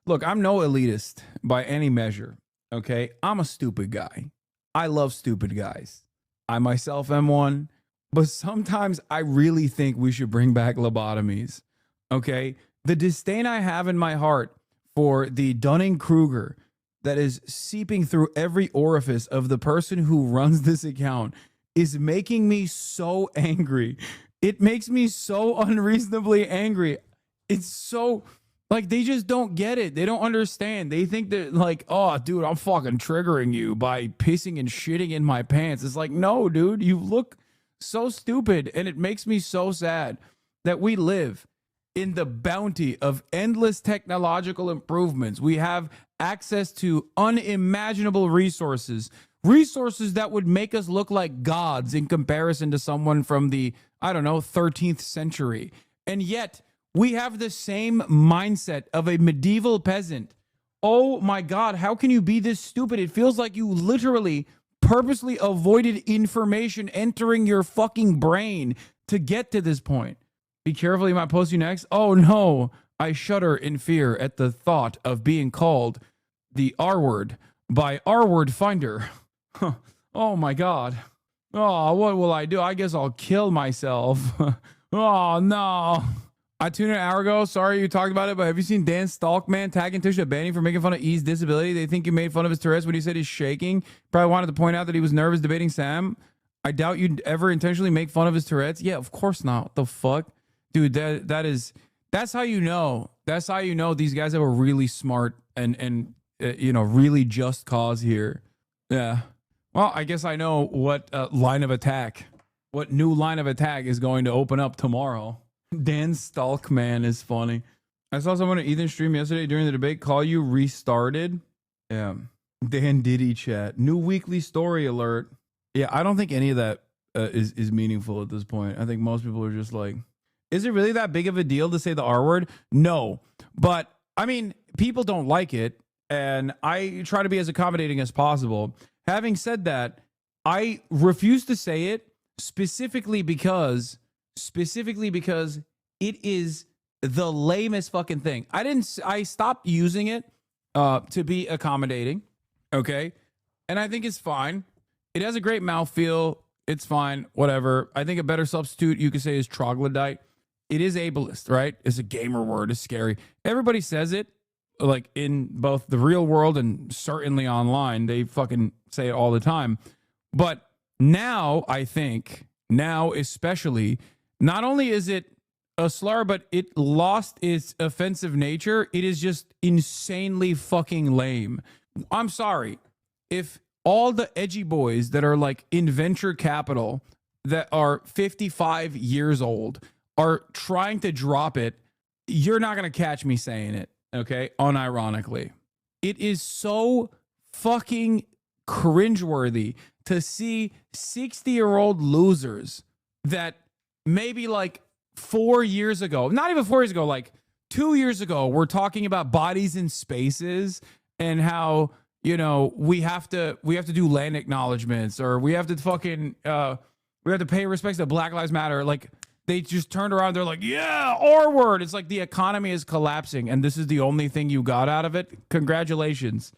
look, I'm no elitist by any measure. Okay? I'm a stupid guy. I love stupid guys. I myself am one. But sometimes I really think we should bring back lobotomies. Okay? The disdain I have in my heart for the Dunning-Kruger that is seeping through every orifice of the person who runs this account is making me so angry. It makes me so unreasonably angry. It's so, like, they just don't get it. They don't understand. They think that, like, oh, dude, I'm fucking triggering you by pissing and shitting in my pants. It's like, no, dude, you look so stupid. And it makes me so sad that we live in the bounty of endless technological improvements. We have access to unimaginable resources that would make us look like gods in comparison to someone from the, I don't know, 13th century. And yet we have the same mindset of a medieval peasant. Oh my God, how can you be this stupid? It feels like you literally purposely avoided information entering your fucking brain to get to this point. Be careful, he might post you next. Oh no, I shudder in fear at the thought of being called the R word by R word finder. Oh my God. Oh, what will I do? I guess I'll kill myself. Oh no. I tuned in an hour ago. Sorry you talked about it, but have you seen Dan Stalkman tagging Tisha Banning for making fun of E's disability? They think you made fun of his Tourette's when he said he's shaking. Probably wanted to point out that he was nervous debating Sam. I doubt you'd ever intentionally make fun of his Tourette's. Yeah, of course not. What the fuck? Dude, that's how you know. That's how you know these guys have a really smart and really just cause here. Yeah. Well, I guess I know what what new line of attack is going to open up tomorrow. Dan Stalkman is funny. I saw someone at Ethan's stream yesterday during the debate call you restarted. Yeah. Dan Diddy chat. New weekly story alert. Yeah, I don't think any of that is meaningful at this point. I think most people are just like, is it really that big of a deal to say the R word? No. But, I mean, people don't like it, and I try to be as accommodating as possible. Having said that, I refuse to say it specifically because it is the lamest fucking thing. I stopped using it to be accommodating. Okay. And I think it's fine. It has a great mouthfeel. It's fine. Whatever. I think a better substitute you could say is troglodyte. It is ableist, right? It's a gamer word. It's scary. Everybody says it, like in both the real world and certainly online. They fucking say it all the time. But now, I think, especially, not only is it a slur, but it lost its offensive nature. It is just insanely fucking lame. I'm sorry. If all the edgy boys that are like in venture capital that are 55 years old are trying to drop it, you're not going to catch me saying it, okay? Unironically. It is so fucking cringeworthy to see 60-year-old losers that maybe like 4 years ago, not even 4 years ago, like 2 years ago, we're talking about bodies in spaces and how, you know, we have to do land acknowledgements, or we have to fucking we have to pay respects to Black Lives Matter. Like, they just turned around, they're like, yeah, R word. It's like the economy is collapsing and this is the only thing you got out of it. Congratulations.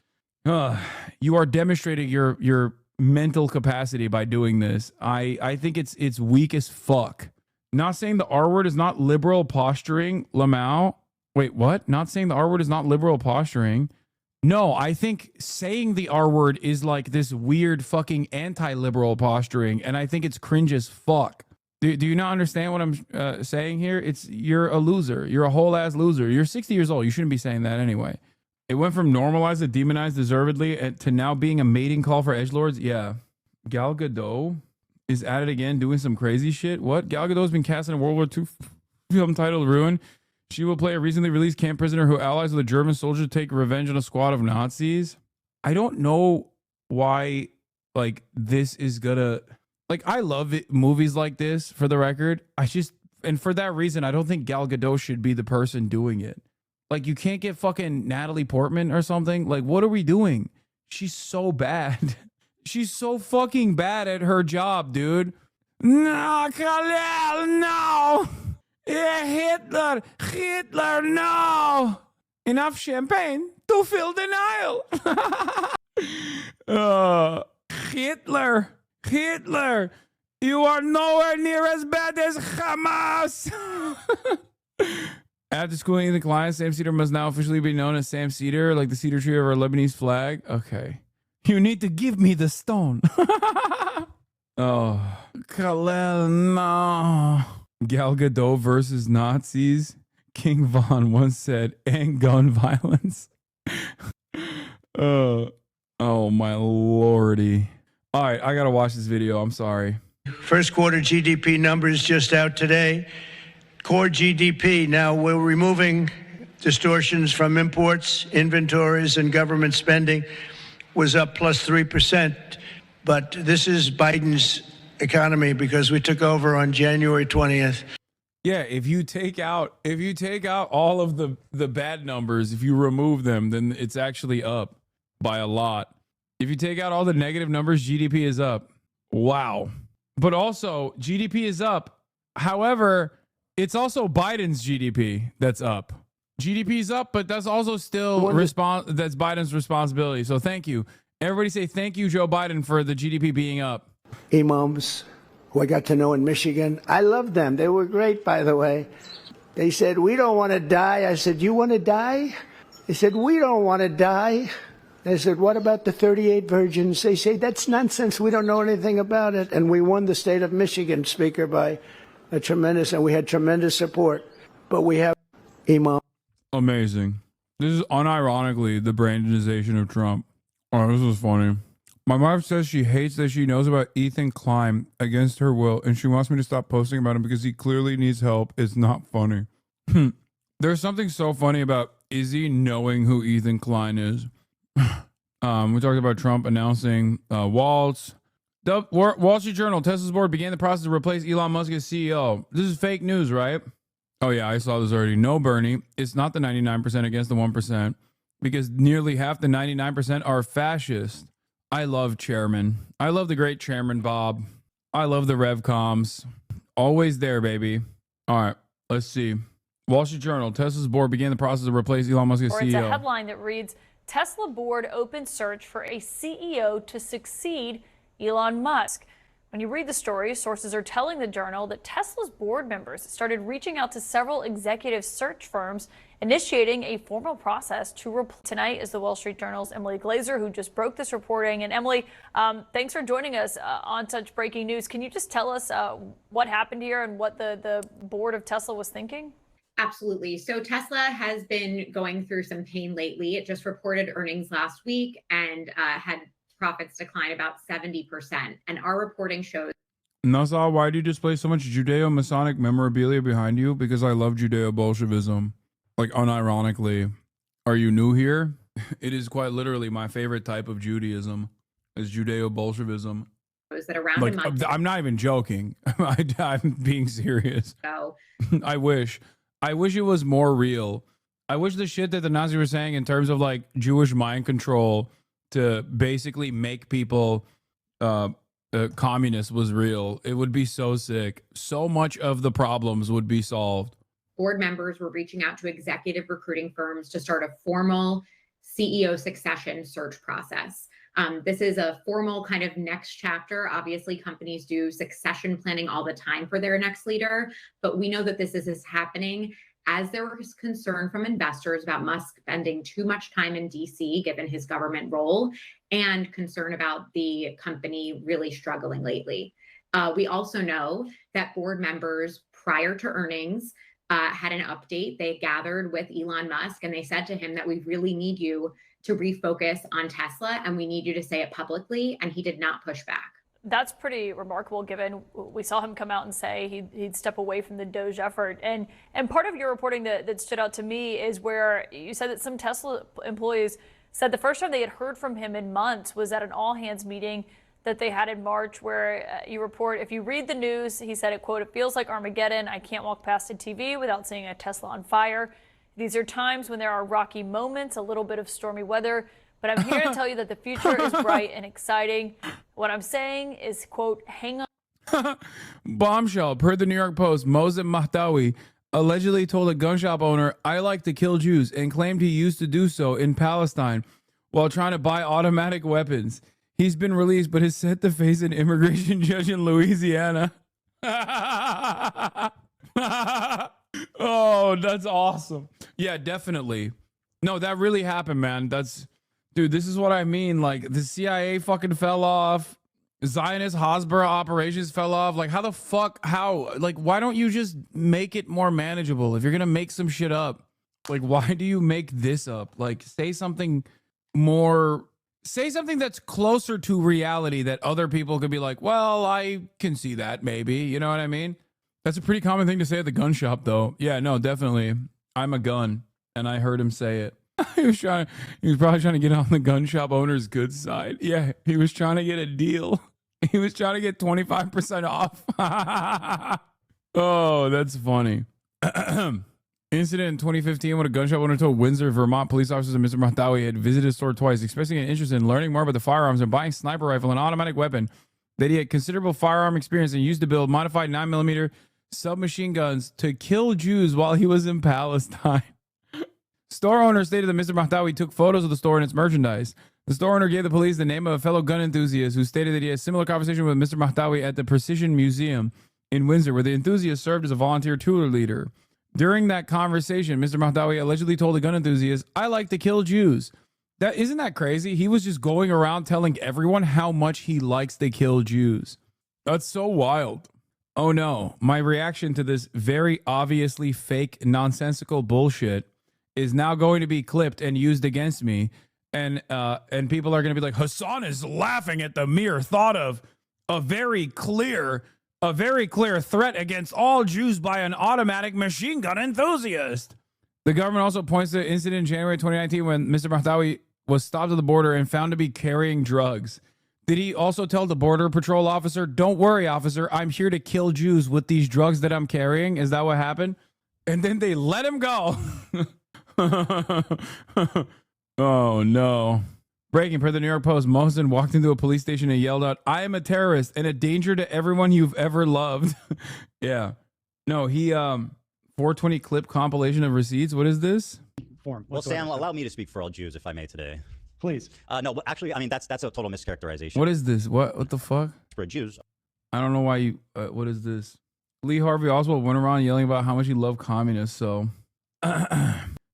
You are demonstrating your mental capacity by doing this. I think it's weak as fuck. Not saying the R word is not liberal posturing, Lamau. Wait, what? Not saying the R word is not liberal posturing. No, I think saying the R word is like this weird fucking anti-liberal posturing, and I think it's cringe as fuck. Do you not understand what I'm saying here? You're a loser. You're a whole ass loser. You're 60 years old. You shouldn't be saying that anyway. It went from normalized to demonized deservedly to now being a mating call for edgelords. Yeah. Gal Gadot is at it again doing some crazy shit. What? Gal Gadot has been cast in a World War II film titled Ruin. She will play a recently released camp prisoner who allies with a German soldier to take revenge on a squad of Nazis. I don't know why, like, this is gonna... Like, I love movies like this, for the record. And for that reason, I don't think Gal Gadot should be the person doing it. Like, you can't get fucking Natalie Portman or something. Like, what are we doing? She's so bad. She's so fucking bad at her job, dude. No, Khalil, no. Yeah, Hitler, no. Enough champagne to fill the Nile. Hitler, you are nowhere near as bad as Hamas. After schooling Ethan Klein, Sam Cedar must now officially be known as Sam Cedar, like the cedar tree of our Lebanese flag. Okay. You need to give me the stone. Oh. Khalil, no. Gal Gadot versus Nazis. King Von once said, and gun violence. Oh, my lordy. All right, I got to watch this video. I'm sorry. First quarter GDP numbers just out today. Core GDP. Now we're removing distortions from imports, inventories, and government spending was up plus 3%. But this is Biden's economy because we took over on January 20th. Yeah, if you take out all of the bad numbers, if you remove them, then it's actually up by a lot. If you take out all the negative numbers, GDP is up. Wow. But also, GDP is up. However, it's also Biden's GDP that's up. GDP is up, but that's also still that's Biden's responsibility. So thank you. Everybody say thank you, Joe Biden, for the GDP being up. Imams, who I got to know in Michigan, I loved them. They were great, by the way. They said, we don't want to die. I said, you want to die? They said, we don't want to die. I said, what about the 38 virgins? They say, that's nonsense. We don't know anything about it. And we won the state of Michigan, Speaker, by and we had tremendous support. But we have Imam. Amazing. This is unironically the brandization of Trump. Oh, this is funny. My mom says she hates that she knows about Ethan Klein against her will, and she wants me to stop posting about him because he clearly needs help. It's not funny. There's something so funny about Izzy knowing who Ethan Klein is. We talked about Trump announcing Waltz. The Wall Street Journal, Tesla's board began the process to replace Elon Musk as CEO. This is fake news, right? Oh, yeah, I saw this already. No, Bernie. It's not the 99% against the 1%, because nearly half the 99% are fascist. I love chairman. I love the great chairman, Bob. I love the RevComs. Always there, baby. All right, let's see. Wall Street Journal, Tesla's board began the process to replace Elon Musk as CEO. Or it's a headline that reads, Tesla board opens search for a CEO to succeed Elon Musk. When you read the story, sources are telling the Journal that Tesla's board members started reaching out to several executive search firms, initiating a formal process to Tonight is the Wall Street Journal's Emily Glazer, who just broke this reporting. And Emily, thanks for joining us on such breaking news. Can you just tell us what happened here and what the board of Tesla was thinking? Absolutely. So Tesla has been going through some pain lately. It just reported earnings last week and had profits decline about 70%. And our reporting shows. Nassau, why do you display so much Judeo-Masonic memorabilia behind you? Because I love Judeo-Bolshevism. Like, unironically. Are you new here? It is quite literally my favorite type of Judaism is Judeo-Bolshevism. That around like, a month. I'm not even joking. I'm being serious. So. I wish it was more real. I wish the shit that the Nazis were saying in terms of like Jewish mind control to basically make people communist was real. It would be so sick. So much of the problems would be solved. Board members were reaching out to executive recruiting firms to start a formal CEO succession search process. This is a formal kind of next chapter. Obviously, companies do succession planning all the time for their next leader, but we know that this is happening as there was concern from investors about Musk spending too much time in DC, given his government role, and concern about the company really struggling lately. We also know that board members prior to earnings had an update. They gathered with Elon Musk and they said to him that we really need you to refocus on Tesla and we need you to say it publicly. And he did not push back. That's pretty remarkable given we saw him come out and say he'd step away from the Doge effort. And part of your reporting that stood out to me is where you said that some Tesla employees said the first time they had heard from him in months was at an all-hands meeting that they had in March, where you report, if you read the news, he said, it, quote, "It feels like Armageddon. I can't walk past a TV without seeing a Tesla on fire. These are times when there are rocky moments, a little bit of stormy weather, but I'm here to tell you that the future is bright and exciting. What I'm saying is, quote, hang on." Bombshell. Per the New York Post, Mohsen Mahdawi allegedly told a gun shop owner, "I like to kill Jews," and claimed he used to do so in Palestine while trying to buy automatic weapons. He's been released, but is set to face an immigration judge in Louisiana. Oh, that's awesome. Yeah, definitely. No, that really happened, man. Dude, this is what I mean. Like, the CIA fucking fell off. Zionist Hasbara operations fell off. Like, how the fuck, like, why don't you just make it more manageable? If you're gonna make some shit up, like, why do you make this up? Like, say something that's closer to reality that other people could be like, well, I can see that maybe, you know what I mean? That's a pretty common thing to say at the gun shop though. Yeah, no, definitely. I'm a gun, and I heard him say it. He was probably trying to get on the gun shop owner's good side. Yeah, he was trying to get a deal. He was trying to get 25% off. Oh, that's funny. Incident in 2015 when a gun shop owner told Windsor, Vermont police officers that Mr. Mahdawi had visited the store twice, expressing an interest in learning more about the firearms and buying a sniper rifle and automatic weapon, that he had considerable firearm experience and used to build modified 9mm submachine guns to kill Jews while he was in Palestine. Store owner stated that Mr. Mahdawi took photos of the store and its merchandise. The store owner gave the police the name of a fellow gun enthusiast who stated that he had a similar conversation with Mr. Mahdawi at the Precision Museum in Windsor, where the enthusiast served as a volunteer tour leader. During that conversation, Mr. Mahdawi allegedly told the gun enthusiast, "I like to kill Jews." Isn't that crazy? He was just going around telling everyone how much he likes to kill Jews. That's so wild. Oh no, my reaction to this very obviously fake, nonsensical bullshit is now going to be clipped and used against me. And people are going to be like, Hassan is laughing at the mere thought of a very clear threat against all Jews by an automatic machine gun enthusiast. The government also points to an incident in January 2019 when Mr. Mahdawi was stopped at the border and found to be carrying drugs. Did he also tell the border patrol officer, "Don't worry, officer, I'm here to kill Jews with these drugs that I'm carrying"? Is that what happened? And then they let him go. Oh no. Breaking, per the New York Post, Mohsen walked into a police station and yelled out, "I am a terrorist and a danger to everyone you've ever loved." Yeah. No, he 420 clip compilation of receipts. What is this? Well, Sam, allow me to speak for all Jews, if I may, today. Please. No, but actually, I mean, that's a total mischaracterization. What is this? What the fuck? For Jews. I don't know why you, what is this? Lee Harvey Oswald went around yelling about how much he loved communists, so.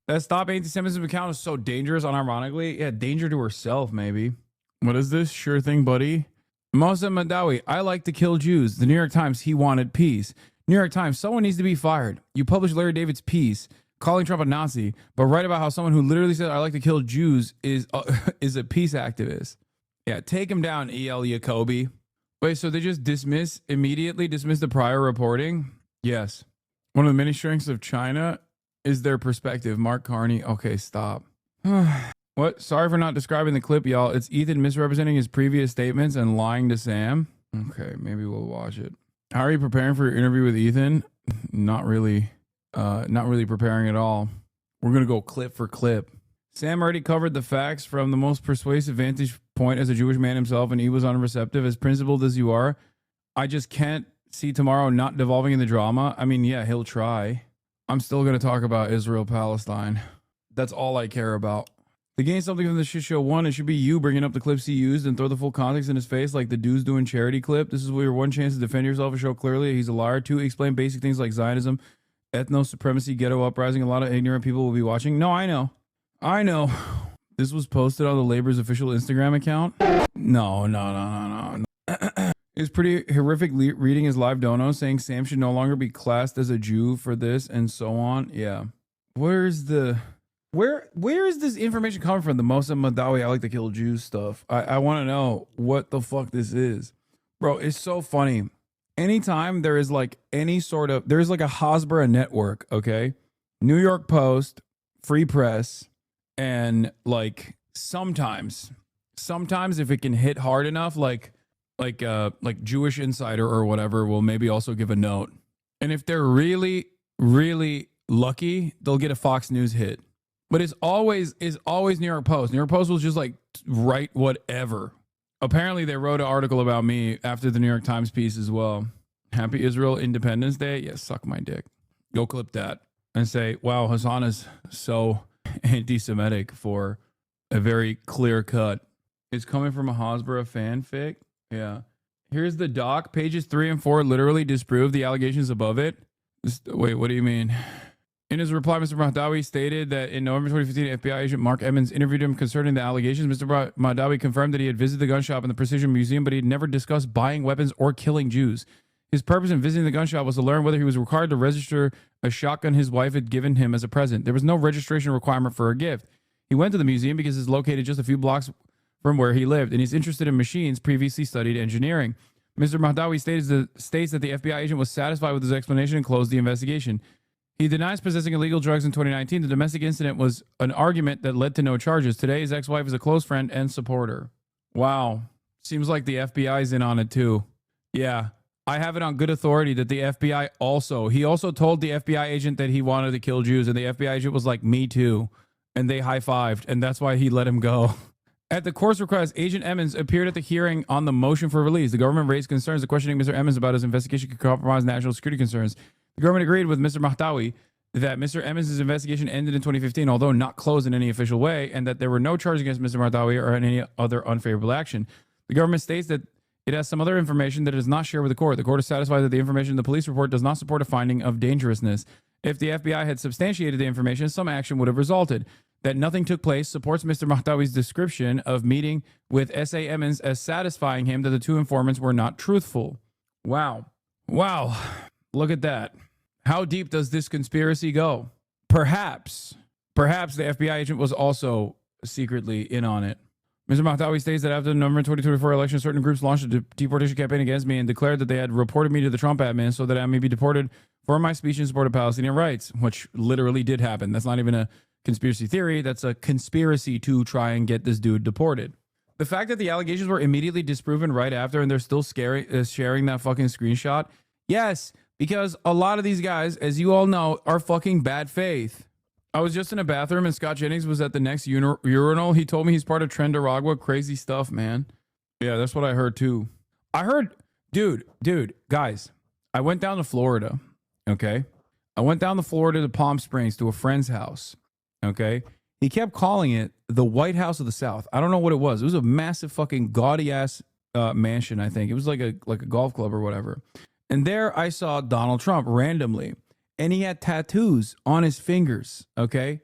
That Stop Anti-Semitism account is so dangerous, unironically. Yeah, danger to herself, maybe. What is this? Sure thing, buddy. Mohsen Mahdawi, "I like to kill Jews." The New York Times, "He wanted peace." New York Times, "Someone needs to be fired. You publish Larry David's piece calling Trump a Nazi, but write about how someone who literally said, "I like to kill Jews," is a peace activist. Yeah, take him down, E.L. Jacoby. Wait, so they just immediately dismiss the prior reporting? Yes. One of the many strengths of China is their perspective. Mark Carney. Okay, stop. What? Sorry for not describing the clip, y'all. It's Ethan misrepresenting his previous statements and lying to Sam. Okay, maybe we'll watch it. How are you preparing for your interview with Ethan? Not really preparing at all. We're going to go clip for clip. Sam already covered the facts from the most persuasive vantage point as a Jewish man himself, and he was unreceptive. As principled as you are, I just can't see tomorrow not devolving in the drama. I mean, yeah, he'll try. I'm still going to talk about Israel-Palestine. That's all I care about. To gain something from the shit show, one, it should be you bringing up the clips he used and throw the full context in his face like the dude's doing charity clip. This is your one chance to defend yourself and show clearly he's a liar. Two, explain basic things like Zionism, ethno-supremacy, ghetto uprising. A lot of ignorant people will be watching. No, I know. This was posted on the Labor's official Instagram account. No. It's pretty horrific reading his live dono saying Sam should no longer be classed as a Jew for this and so on. Yeah. Where is this information coming from? The Mossad Madawi, I like to kill Jews stuff. I want to know what the fuck this is. Bro, it's so funny. Anytime there is like there's like a Hasbara network, okay? New York Post, Free Press, and like sometimes if it can hit hard enough, like Jewish Insider or whatever will maybe also give a note. And if they're really, really lucky, they'll get a Fox News hit. But it's always New York Post. New York Post will just like write whatever. Apparently they wrote an article about me after the New York Times piece as well. Happy Israel Independence Day? Yeah, suck my dick. Go clip that and say, wow, Hassan is so anti-Semitic for a very clear cut. It's coming from a Hasbara fanfic. Yeah. Here's the doc. Pages 3 and 4 literally disprove the allegations above it. Wait, what do you mean? In his reply, Mr. Mahdawi stated that in November 2015, FBI agent Mark Emmons interviewed him concerning the allegations. Mr. Mahdawi confirmed that he had visited the gun shop and the Precision Museum, but he had never discussed buying weapons or killing Jews. His purpose in visiting the gun shop was to learn whether he was required to register a shotgun his wife had given him as a present. There was no registration requirement for a gift. He went to the museum because it's located just a few blocks from where he lived, and he's interested in machines, previously studied engineering. Mr. Mahdawi states that the FBI agent was satisfied with his explanation and closed the investigation. He denies possessing illegal drugs in 2019. The domestic incident was an argument that led to no charges. Today, his ex-wife is a close friend and supporter. Wow. Seems like the FBI's in on it too. Yeah. I have it on good authority that the FBI he also told the FBI agent that he wanted to kill Jews, and the FBI agent was like, me too. And they high-fived, and that's why he let him go. At the court's request, Agent Emmons appeared at the hearing on the motion for release. The government raised concerns that questioning Mr. Emmons about his investigation could compromise national security concerns. The government agreed with Mr. Mahdawi that Mr. Emmons' investigation ended in 2015, although not closed in any official way, and that there were no charges against Mr. Mahdawi or any other unfavorable action. The government states that it has some other information that it does not share with the court. The court is satisfied that the information in the police report does not support a finding of dangerousness. If the FBI had substantiated the information, some action would have resulted. That nothing took place supports Mr. Mahdawi's description of meeting with S.A. Emmons as satisfying him that the two informants were not truthful. Wow. Wow. Look at that. How deep does this conspiracy go? Perhaps the FBI agent was also secretly in on it. Mr. Mahdawi states that after the November 2024 election, certain groups launched a deportation campaign against me and declared that they had reported me to the Trump admin so that I may be deported for my speech in support of Palestinian rights, which literally did happen. That's not even a conspiracy theory. That's a conspiracy to try and get this dude deported. The fact that the allegations were immediately disproven right after and they're still sharing that fucking screenshot. Yes, because a lot of these guys, as you all know, are fucking bad faith. I was just in a bathroom and Scott Jennings was at the next urinal. He told me he's part of Trendaragua. Crazy stuff, man. Yeah, that's what I heard too. I heard, dude, guys, I went down to Florida, okay? I went down to Florida to Palm Springs to a friend's house, okay? He kept calling it the White House of the South. I don't know what it was. It was a massive fucking gaudy-ass mansion, I think. It was like a golf club or whatever. And there I saw Donald Trump randomly. And he had tattoos on his fingers, okay?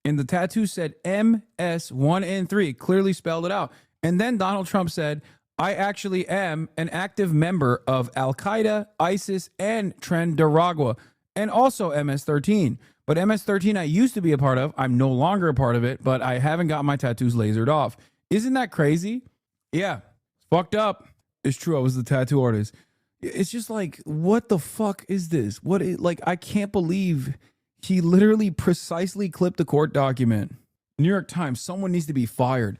And the tattoo said MS1 and 3, clearly spelled it out. And then Donald Trump said, I actually am an active member of Al-Qaeda, ISIS, and Trendaragua, and also MS-13. But MS-13 I used to be a part of. I'm no longer a part of it, but I haven't got my tattoos lasered off. Isn't that crazy? Yeah, fucked up. It's true, I was the tattoo artist. It's just like, what the fuck is this? I can't believe he literally precisely clipped the court document. New York Times, someone needs to be fired.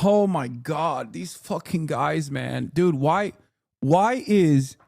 Oh my God, these fucking guys, man. Dude, why is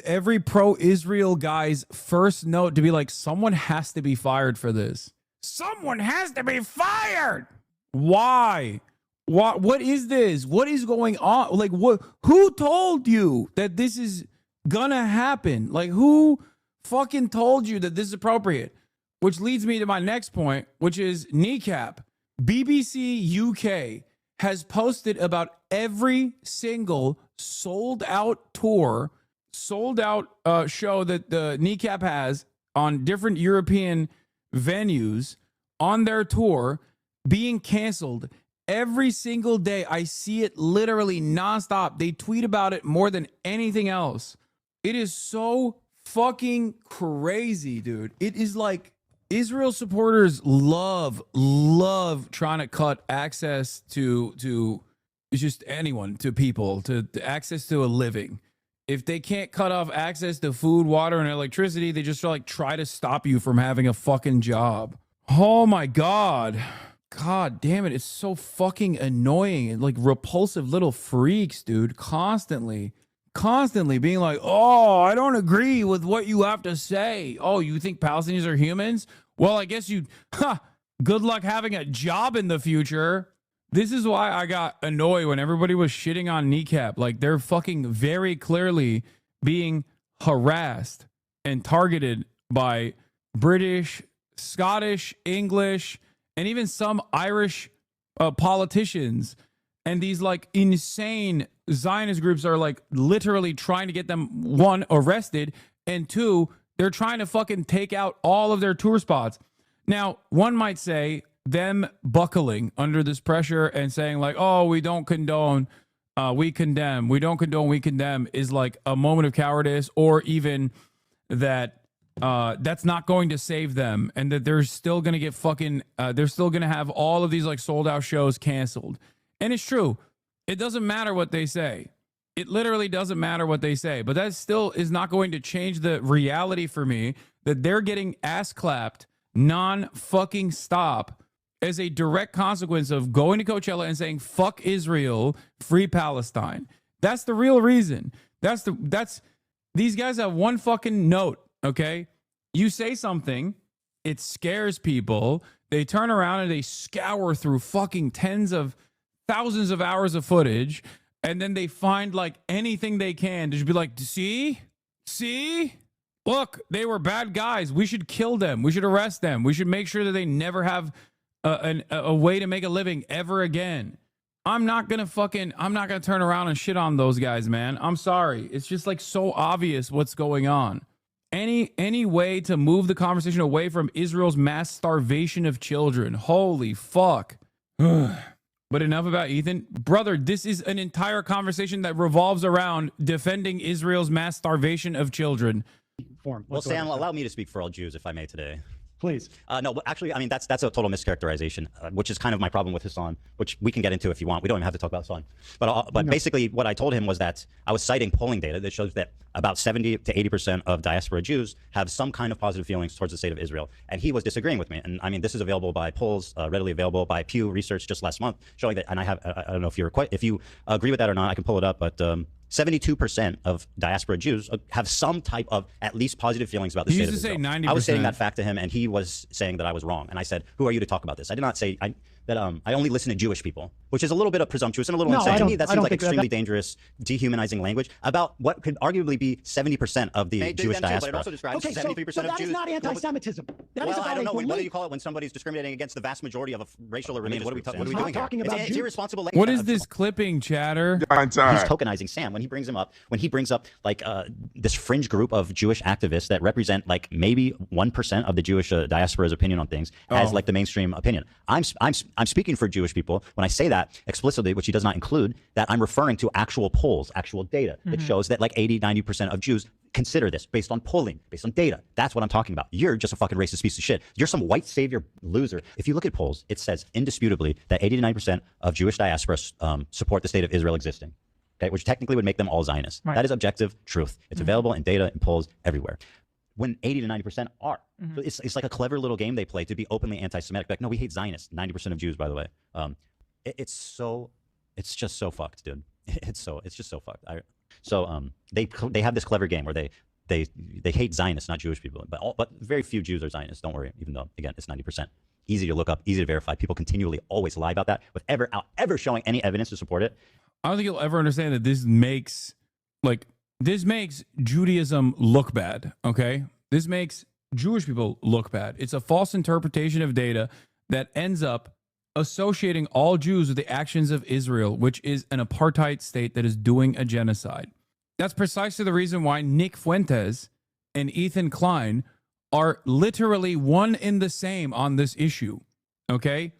every pro-Israel guy's first note to be like, someone has to be fired for this? Someone has to be fired! Why? What is this? What is going on? Like, who told you that this is gonna happen? Like, who fucking told you that this is appropriate? Which leads me to my next point, which is Kneecap. BBC UK has posted about every single sold out show that the Kneecap has on different European venues on their tour being canceled. every single day. I see it literally nonstop. They tweet about it more than anything else. It is so fucking crazy, dude. It is like Israel supporters love trying to cut access to just anyone, to people, to access to a living. If they can't cut off access to food, water, and electricity, they just try to stop you from having a fucking job. Oh my God. God damn it. It's so fucking annoying and like repulsive little freaks, dude. Constantly being like, oh, I don't agree with what you have to say. Oh, you think Palestinians are humans? Well, I guess good luck having a job in the future. This is why I got annoyed when everybody was shitting on Kneecap. Like, they're fucking very clearly being harassed and targeted by British, Scottish, English, and even some Irish politicians. And these like insane Zionist groups are like literally trying to get them, one, arrested, and two, they're trying to fucking take out all of their tour spots. Now, one might say them buckling under this pressure and saying like, oh, we don't condone, we condemn. We don't condone, we condemn is like a moment of cowardice, or even that that's not going to save them, and that they're still going to get fucking, they're still going to have all of these like sold out shows canceled. And it's true. It doesn't matter what they say. It literally doesn't matter what they say, but that still is not going to change the reality for me that they're getting ass clapped non-fucking stop as a direct consequence of going to Coachella and saying, fuck Israel, free Palestine. That's the real reason. These guys have one fucking note, okay? You say something, it scares people. They turn around and they scour through fucking tens of thousands of hours of footage, and then they find like anything they can to just be like, see? Look, they were bad guys. We should kill them. We should arrest them. We should make sure that they never have a way to make a living ever again. I'm not gonna turn around and shit on those guys, man. I'm sorry. It's just like so obvious what's going on. Any way to move the conversation away from Israel's mass starvation of children. Holy fuck. But enough about Ethan. Brother, this is an entire conversation that revolves around defending Israel's mass starvation of children. Well, Sam, allow me to speak for all Jews, if I may, today. Please. No, but actually, I mean, that's a total mischaracterization, which is kind of my problem with Hassan, which we can get into if you want. We don't even have to talk about Hassan. But basically, what I told him was that I was citing polling data that shows that about 70 to 80% of diaspora Jews have some kind of positive feelings towards the state of Israel. And he was disagreeing with me. And I mean, this is available by polls, readily available by Pew Research just last month, showing that, and I don't know if you agree with that or not, I can pull it up, but 72% of diaspora Jews have some type of at least positive feelings about the state of Israel. 90%. I was saying that fact to him, and he was saying that I was wrong. And I said, who are you to talk about this? I did not say that I only listen to Jewish people, which is a little bit of presumptuous and a little insane. To me, that seems like extremely dangerous, dehumanizing language about what could arguably be 70% of the Jewish diaspora. But it also describes 73% of Jews. That is not anti-Semitism. That is about I don't know. What do you call it when somebody's discriminating against the vast majority of a racial or religious group? What are we doing here? It's irresponsible language. What is this clipping, chatter? He's tokenizing Sam when he brings up like this fringe group of Jewish activists that represent like maybe 1% of the Jewish diaspora's opinion on things as like the mainstream opinion. I'm speaking for Jewish people when I say that explicitly, which he does not include, that I'm referring to actual polls, actual data that shows that like 80-90% of Jews consider this based on polling, based on data. That's what I'm talking about. You're just a fucking racist piece of shit. You're some white savior loser. If you look at polls, it says indisputably that 80-90% of Jewish diaspora support the state of Israel existing. Okay, which technically would make them all Zionists. Right. That is objective truth. It's available in data and polls everywhere. When 80 to 90% are. So it's like a clever little game they play to be openly anti-Semitic. Like, no, we hate Zionists. 90% of Jews, by the way. It's just so fucked, dude. It's just so fucked. They have this clever game where they hate Zionists, not Jewish people. But very few Jews are Zionists. Don't worry. Even though again it's 90%. Easy to look up, easy to verify. People continually always lie about that without ever showing any evidence to support it. I don't think you'll ever understand that this makes Judaism look bad, okay? This makes Jewish people look bad. It's a false interpretation of data that ends up associating all Jews with the actions of Israel, which is an apartheid state that is doing a genocide. That's precisely the reason why Nick Fuentes and Ethan Klein are literally one in the same on this issue, okay?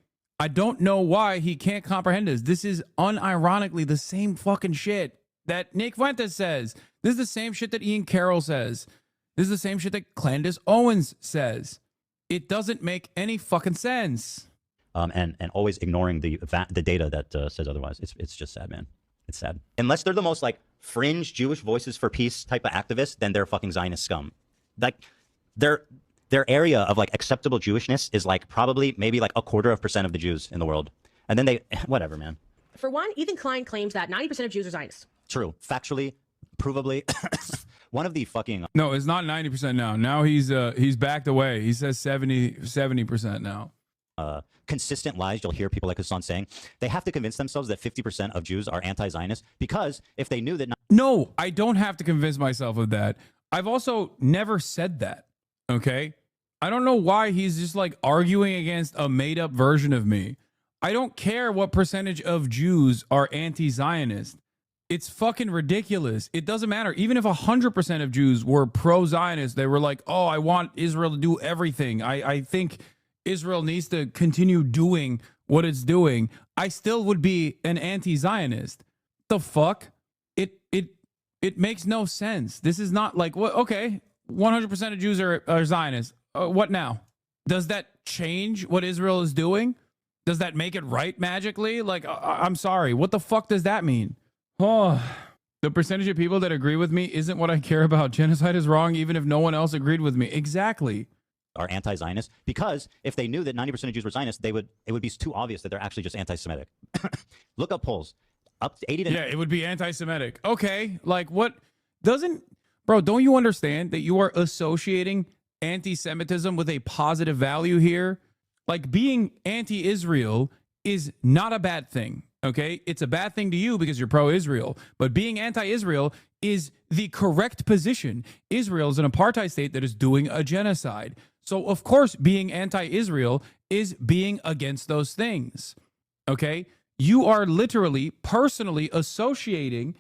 I don't know why he can't comprehend this. This is unironically the same fucking shit that Nick Fuentes says. This is the same shit that Ian Carroll says. This is the same shit that Candace Owens says. It doesn't make any fucking sense. And always ignoring the data that says otherwise. It's just sad, man. It's sad. Unless they're the most like fringe Jewish voices for peace type of activists, then they're fucking Zionist scum. Like their area of like acceptable Jewishness is like probably maybe like 0.25% of the Jews in the world. And then they, whatever, man. For one, Ethan Klein claims that 90% of Jews are Zionists. True. Factually, provably. One of the fucking... No, it's not 90% now. Now he's backed away. He says 70% now. Consistent lies you'll hear people like Hassan saying. They have to convince themselves that 50% of Jews are anti-Zionist because if they knew that... No, I don't have to convince myself of that. I've also never said that, okay? I don't know why he's just like arguing against a made-up version of me. I don't care what percentage of Jews are anti-Zionist. It's fucking ridiculous. It doesn't matter. Even if 100% of Jews were pro-Zionist, they were like, oh, I want Israel to do everything. I think Israel needs to continue doing what it's doing. I still would be an anti-Zionist. The fuck? It makes no sense. This is not like, what? Okay, 100% of Jews are Zionists. What now? Does that change what Israel is doing? Does that make it right magically? Like, I'm sorry. What the fuck does that mean? Oh, the percentage of people that agree with me isn't what I care about. Genocide is wrong even if no one else agreed with me. Exactly. Are anti-Zionist because if they knew that 90% of Jews were Zionists, it would be too obvious that they're actually just anti-Semitic. Look up polls. Up to 80 to... Yeah, it would be anti-Semitic. Okay, like what doesn't... Bro, don't you understand that you are associating anti-Semitism with a positive value here? Like being anti-Israel is not a bad thing, okay? It's a bad thing to you because you're pro-Israel, but being anti-Israel is the correct position. Israel is an apartheid state that is doing a genocide. So, of course, being anti-Israel is being against those things, okay? You are literally personally associating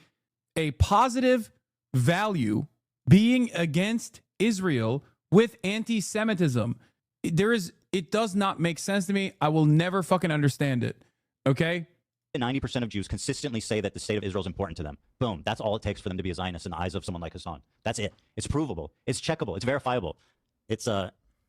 a positive value, being against Israel, with anti-Semitism. It does not make sense to me. I will never fucking understand it, okay? 90% of Jews consistently say that the state of Israel is important to them. Boom. That's all it takes for them to be a Zionist in the eyes of someone like Hassan. That's it. It's provable. It's checkable. It's verifiable. It's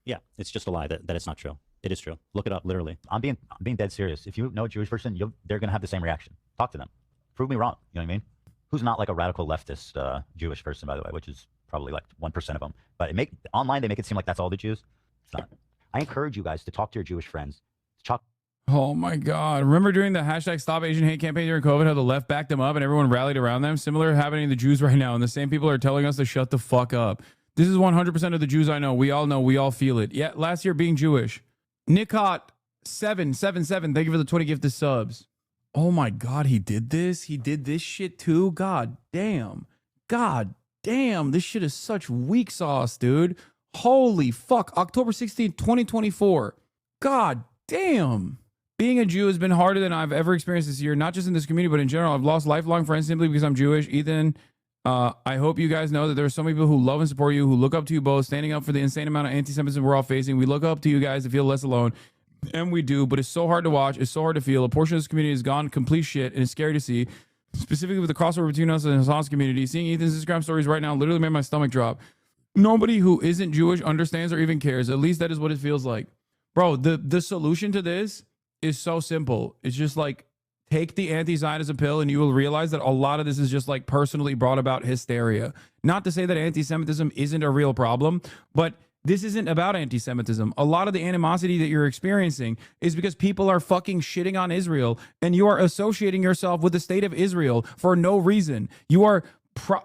yeah, it's just a lie that it's not true. It is true. Look it up, literally. I'm being dead serious. If you know a Jewish person, they're going to have the same reaction. Talk to them. Prove me wrong. You know what I mean? Who's not like a radical leftist Jewish person, by the way, which is probably like 1% of them. But online, they make it seem like that's all the Jews. It's not. I encourage you guys to talk to your Jewish friends. Oh my God. Remember during the hashtag Stop Asian Hate campaign during COVID, how the left backed them up and everyone rallied around them? Similar happening to the Jews right now. And the same people are telling us to shut the fuck up. This is 100% of the Jews I know. We all feel it. Yeah, last year being Jewish. Nikot777, thank you for the 20 gifted subs. Oh my God, he did this? He did this shit too? God damn. God damn, this shit is such weak sauce, dude. Holy fuck. October 16th, 2024. God damn. Being a Jew has been harder than I've ever experienced this year, not just in this community, but in general. I've lost lifelong friends simply because I'm Jewish. Ethan, I hope you guys know that there are so many people who love and support you, who look up to you both, standing up for the insane amount of anti-Semitism we're all facing. We look up to you guys to feel less alone. And we do, but it's so hard to watch. It's so hard to feel. A portion of this community has gone complete shit, and it's scary to see, specifically with the crossover between us and Hassan's community. Seeing Ethan's Instagram stories right now literally made my stomach drop. Nobody who isn't Jewish understands or even cares. At least that is what it feels like. Bro, the solution to this is so simple. It's just like, take the anti-Zionism pill and you will realize that a lot of this is just like personally brought about hysteria. Not to say that anti-Semitism isn't a real problem, but this isn't about anti-Semitism. A lot of the animosity that you're experiencing is because people are fucking shitting on Israel and you are associating yourself with the state of Israel for no reason. You are,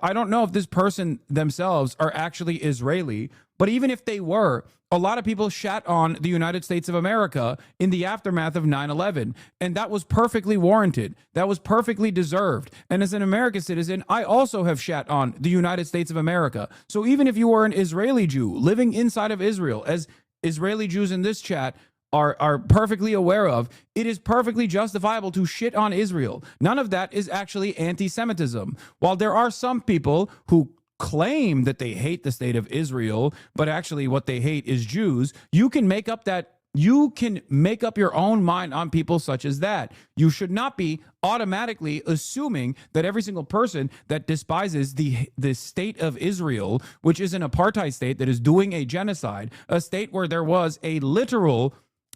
I don't know if this person themselves are actually Israeli, but even if they were, a lot of people shat on the United States of America in the aftermath of 9/11, and that was perfectly warranted. That was perfectly deserved. And as an American citizen, I also have shat on the United States of America. So even if you are an Israeli Jew living inside of Israel, as Israeli Jews in this chat are perfectly aware of, it is perfectly justifiable to shit on Israel. None of that is actually anti-Semitism. While there are some people who claim that they hate the state of Israel, but actually what they hate is Jews, you can make up that You can make up your own mind on people such as that. You should not be automatically assuming that every single person that despises the state of Israel, which is an apartheid state that is doing a genocide, a state where there was a literal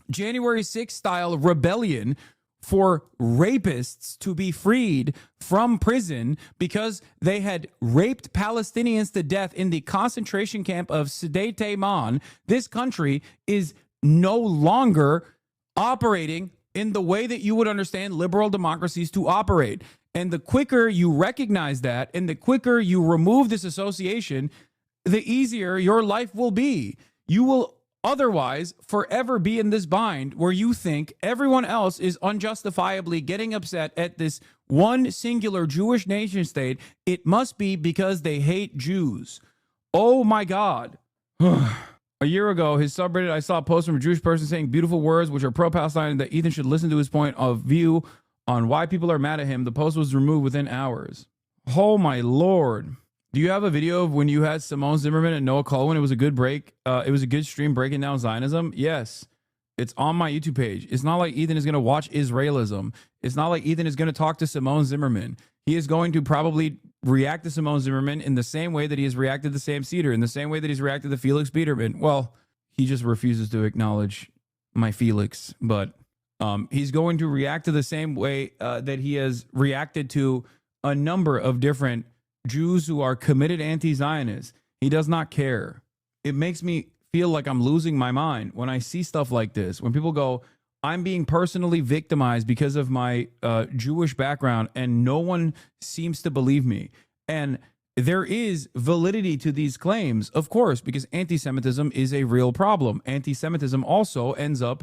January 6th style rebellion for rapists to be freed from prison because they had raped Palestinians to death in the concentration camp of Sde Tayman. This country is no longer operating in the way that you would understand liberal democracies to operate. And the quicker you recognize that and the quicker you remove this association, the easier your life will be. You will otherwise forever be in this bind where you think everyone else is unjustifiably getting upset at this one singular Jewish nation state. It must be because they hate Jews. Oh my God. A year ago, his subreddit, I saw a post from a Jewish person saying beautiful words which are pro-Palestine, that Ethan should listen to his point of view on why people are mad at him. The post was removed within hours. Oh my Lord. Do you have a video of when you had Simone Zimmerman and Noah Cohen? It was a good break. It was a good stream breaking down Zionism. Yes. It's on my YouTube page. It's not like Ethan is going to watch Israelism. It's not like Ethan is going to talk to Simone Zimmerman. He is going to probably react to Simone Zimmerman in the same way that he has reacted to Sam Cedar, in the same way that he's reacted to Felix Biederman. Well, he just refuses to acknowledge my Felix, but he's going to react to the same way that he has reacted to a number of different Jews who are committed anti-Zionists. He does not care. It makes me feel like I'm losing my mind when I see stuff like this. When people go, I'm being personally victimized because of my Jewish background, and no one seems to believe me. And there is validity to these claims, of course, because anti-Semitism is a real problem. Anti-Semitism also ends up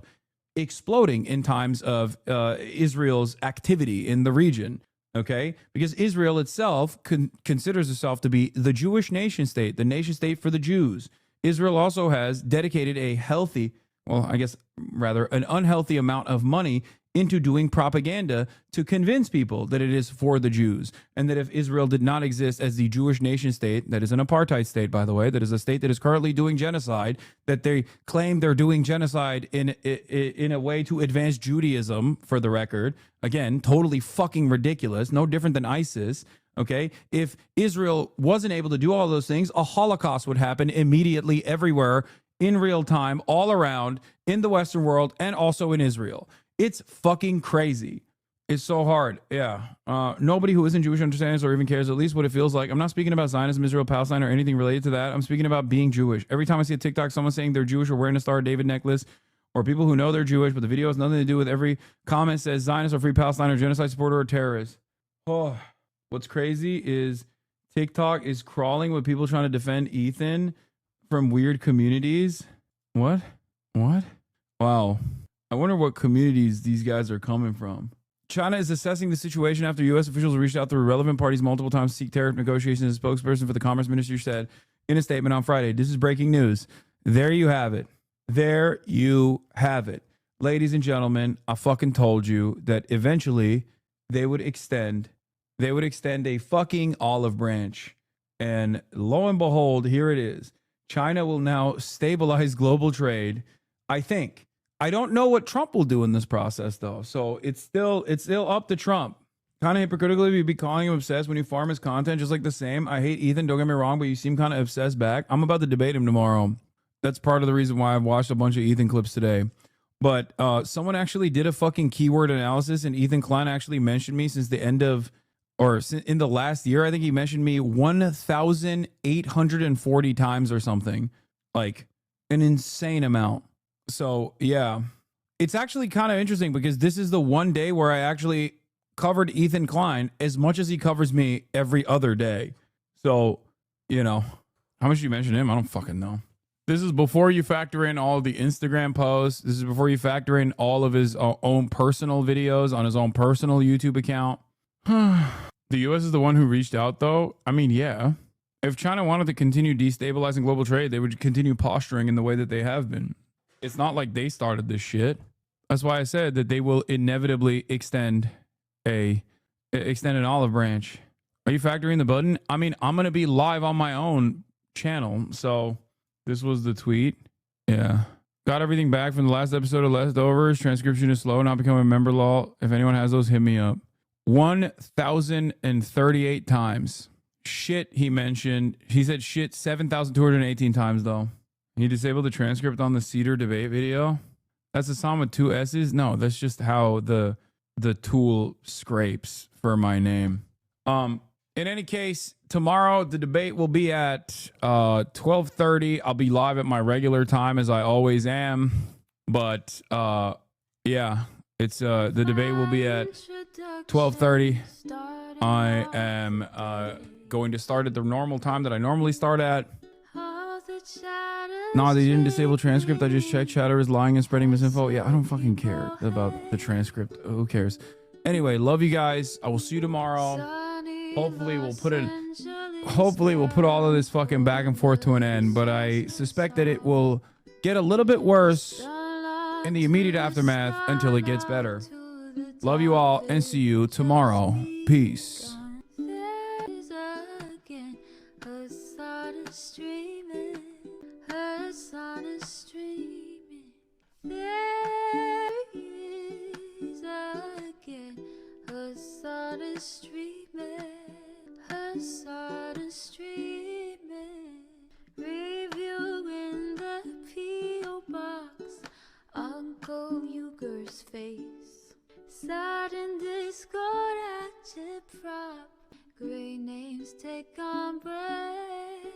exploding in times of Israel's activity in the region. Okay, because Israel itself considers itself to be the Jewish nation state, the nation state for the Jews. Israel also has dedicated a healthy, well, I guess rather an unhealthy amount of money into doing propaganda to convince people that it is for the Jews, and that if Israel did not exist as the Jewish nation state, that is an apartheid state, by the way, that is a state that is currently doing genocide, that they claim they're doing genocide in a way to advance Judaism, for the record. Again, totally fucking ridiculous, no different than ISIS. Okay, if Israel wasn't able to do all those things, a Holocaust would happen immediately everywhere in real time, all around in the Western world and also in Israel. It's fucking crazy. It's so hard. Yeah. Nobody who isn't Jewish understands or even cares at least what it feels like. I'm not speaking about Zionism, Israel, Palestine, or anything related to that. I'm speaking about being Jewish. Every time I see a TikTok, someone saying they're Jewish or wearing a Star of David necklace, or people who know they're Jewish, but the video has nothing to do with, every comment says Zionist or Free Palestine or genocide supporter or terrorist. Oh, what's crazy is TikTok is crawling with people trying to defend Ethan from weird communities. What? Wow. I wonder what communities these guys are coming from. China is assessing the situation after U.S. officials reached out through relevant parties multiple times to seek tariff negotiations. A spokesperson for the Commerce Ministry said in a statement on Friday. This is breaking news. There you have it. There you have it. Ladies and gentlemen, I fucking told you that eventually they would extend a fucking olive branch. And lo and behold, here it is. China will now stabilize global trade, I think. I don't know what Trump will do in this process, though. So it's still up to Trump. Kind of hypocritically, we'd be calling him obsessed when you farm his content, just like the same. I hate Ethan, don't get me wrong, but you seem kind of obsessed back. I'm about to debate him tomorrow. That's part of the reason why I've watched a bunch of Ethan clips today. But someone actually did a fucking keyword analysis, and Ethan Klein actually mentioned me since the end of, or in the last year. I think he mentioned me 1,840 times or something. Like an insane amount. So, yeah, it's actually kind of interesting because this is the one day where I actually covered Ethan Klein as much as he covers me every other day. So, you know, how much did you mention him? I don't fucking know. This is before you factor in all the Instagram posts. This is before you factor in all of his own personal videos on his own personal YouTube account. The U.S. is the one who reached out, though. I mean, yeah. If China wanted to continue destabilizing global trade, they would continue posturing in the way that they have been. It's not like they started this shit. That's why I said that they will inevitably extend an olive branch. Are you factoring the button? I mean, I'm going to be live on my own channel. So this was the tweet. Yeah. Got everything back from the last episode of Leftovers. Transcription is slow, not becoming a member law. If anyone has those, hit me up. 1,038 times. Shit, he mentioned. He said shit 7,218 times, though. He disabled the transcript on the Cedar debate video. That's a song with 2 S's? No, that's just how the tool scrapes for my name. In any case, tomorrow the debate will be at 12:30. I'll be live at my regular time as I always am. But yeah, it's the debate will be at 12:30. I am going to start at the normal time that I normally start at. No, they didn't disable transcript. I just checked. Chatter is lying and spreading misinfo. Yeah, I don't fucking care about the transcript. Who cares? Anyway, love you guys. I will see you tomorrow. Hopefully we'll put all of this fucking back and forth to an end, but I suspect that it will get a little bit worse in the immediate aftermath until it gets better. Love you all and see you tomorrow. Peace. Her sun is streaming. There is again. Her sun is streaming. Her sun is streaming. Review in the P.O. box. Uncle Uger's face. Sudden discord agitprop. Great names take on break.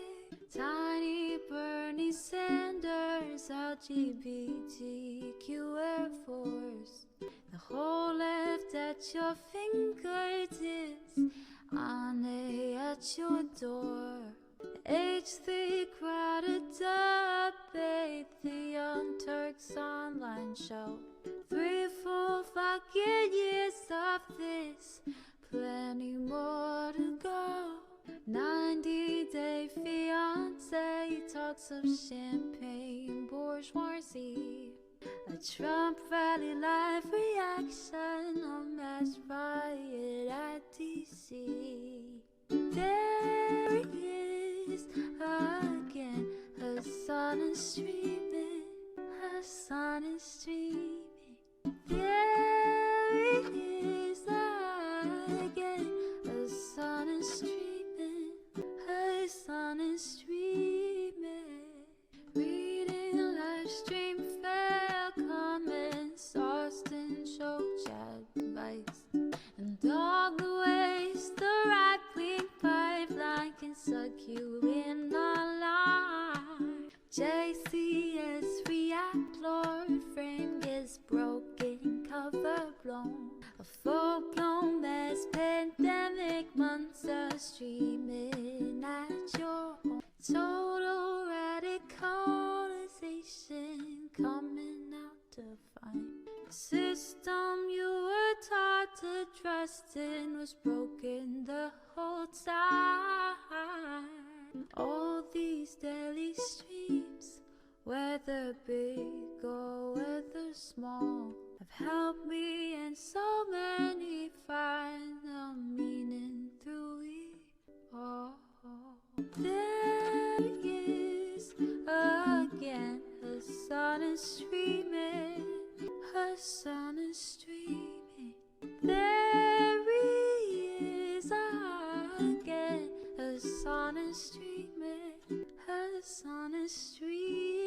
Tiny Bernie Sanders, LGBTQ Air Force. The whole left at your fingertips, Ane at your door. H3 crowded debate, the Young Turks online show. 3 full fucking years of this, plenty more to go. 90-day fiance talks of champagne bourgeoisie. A Trump rally live reaction, a mass riot at DC. There he is again. Her sun is streaming. Her sun is streaming. There he is again. Her sun is streaming. Her sun is streaming. Reading live stream fair comments, Austin show chat advice, and all the ways the right-wing pipeline can suck you in online. JCS react, Lord frame gets broken, cover blown. A full-blown mass pandemic, monster streaming at your home. Total radicalization coming out to find. The system you were taught to trust in was broken the whole time. All these daily streams, whether big or whether small, have helped me and so many find the meaning through it all. There he is again. Her sun is streaming. Her sun is streaming. There he is again. Her sun is streaming. Her sun is streaming.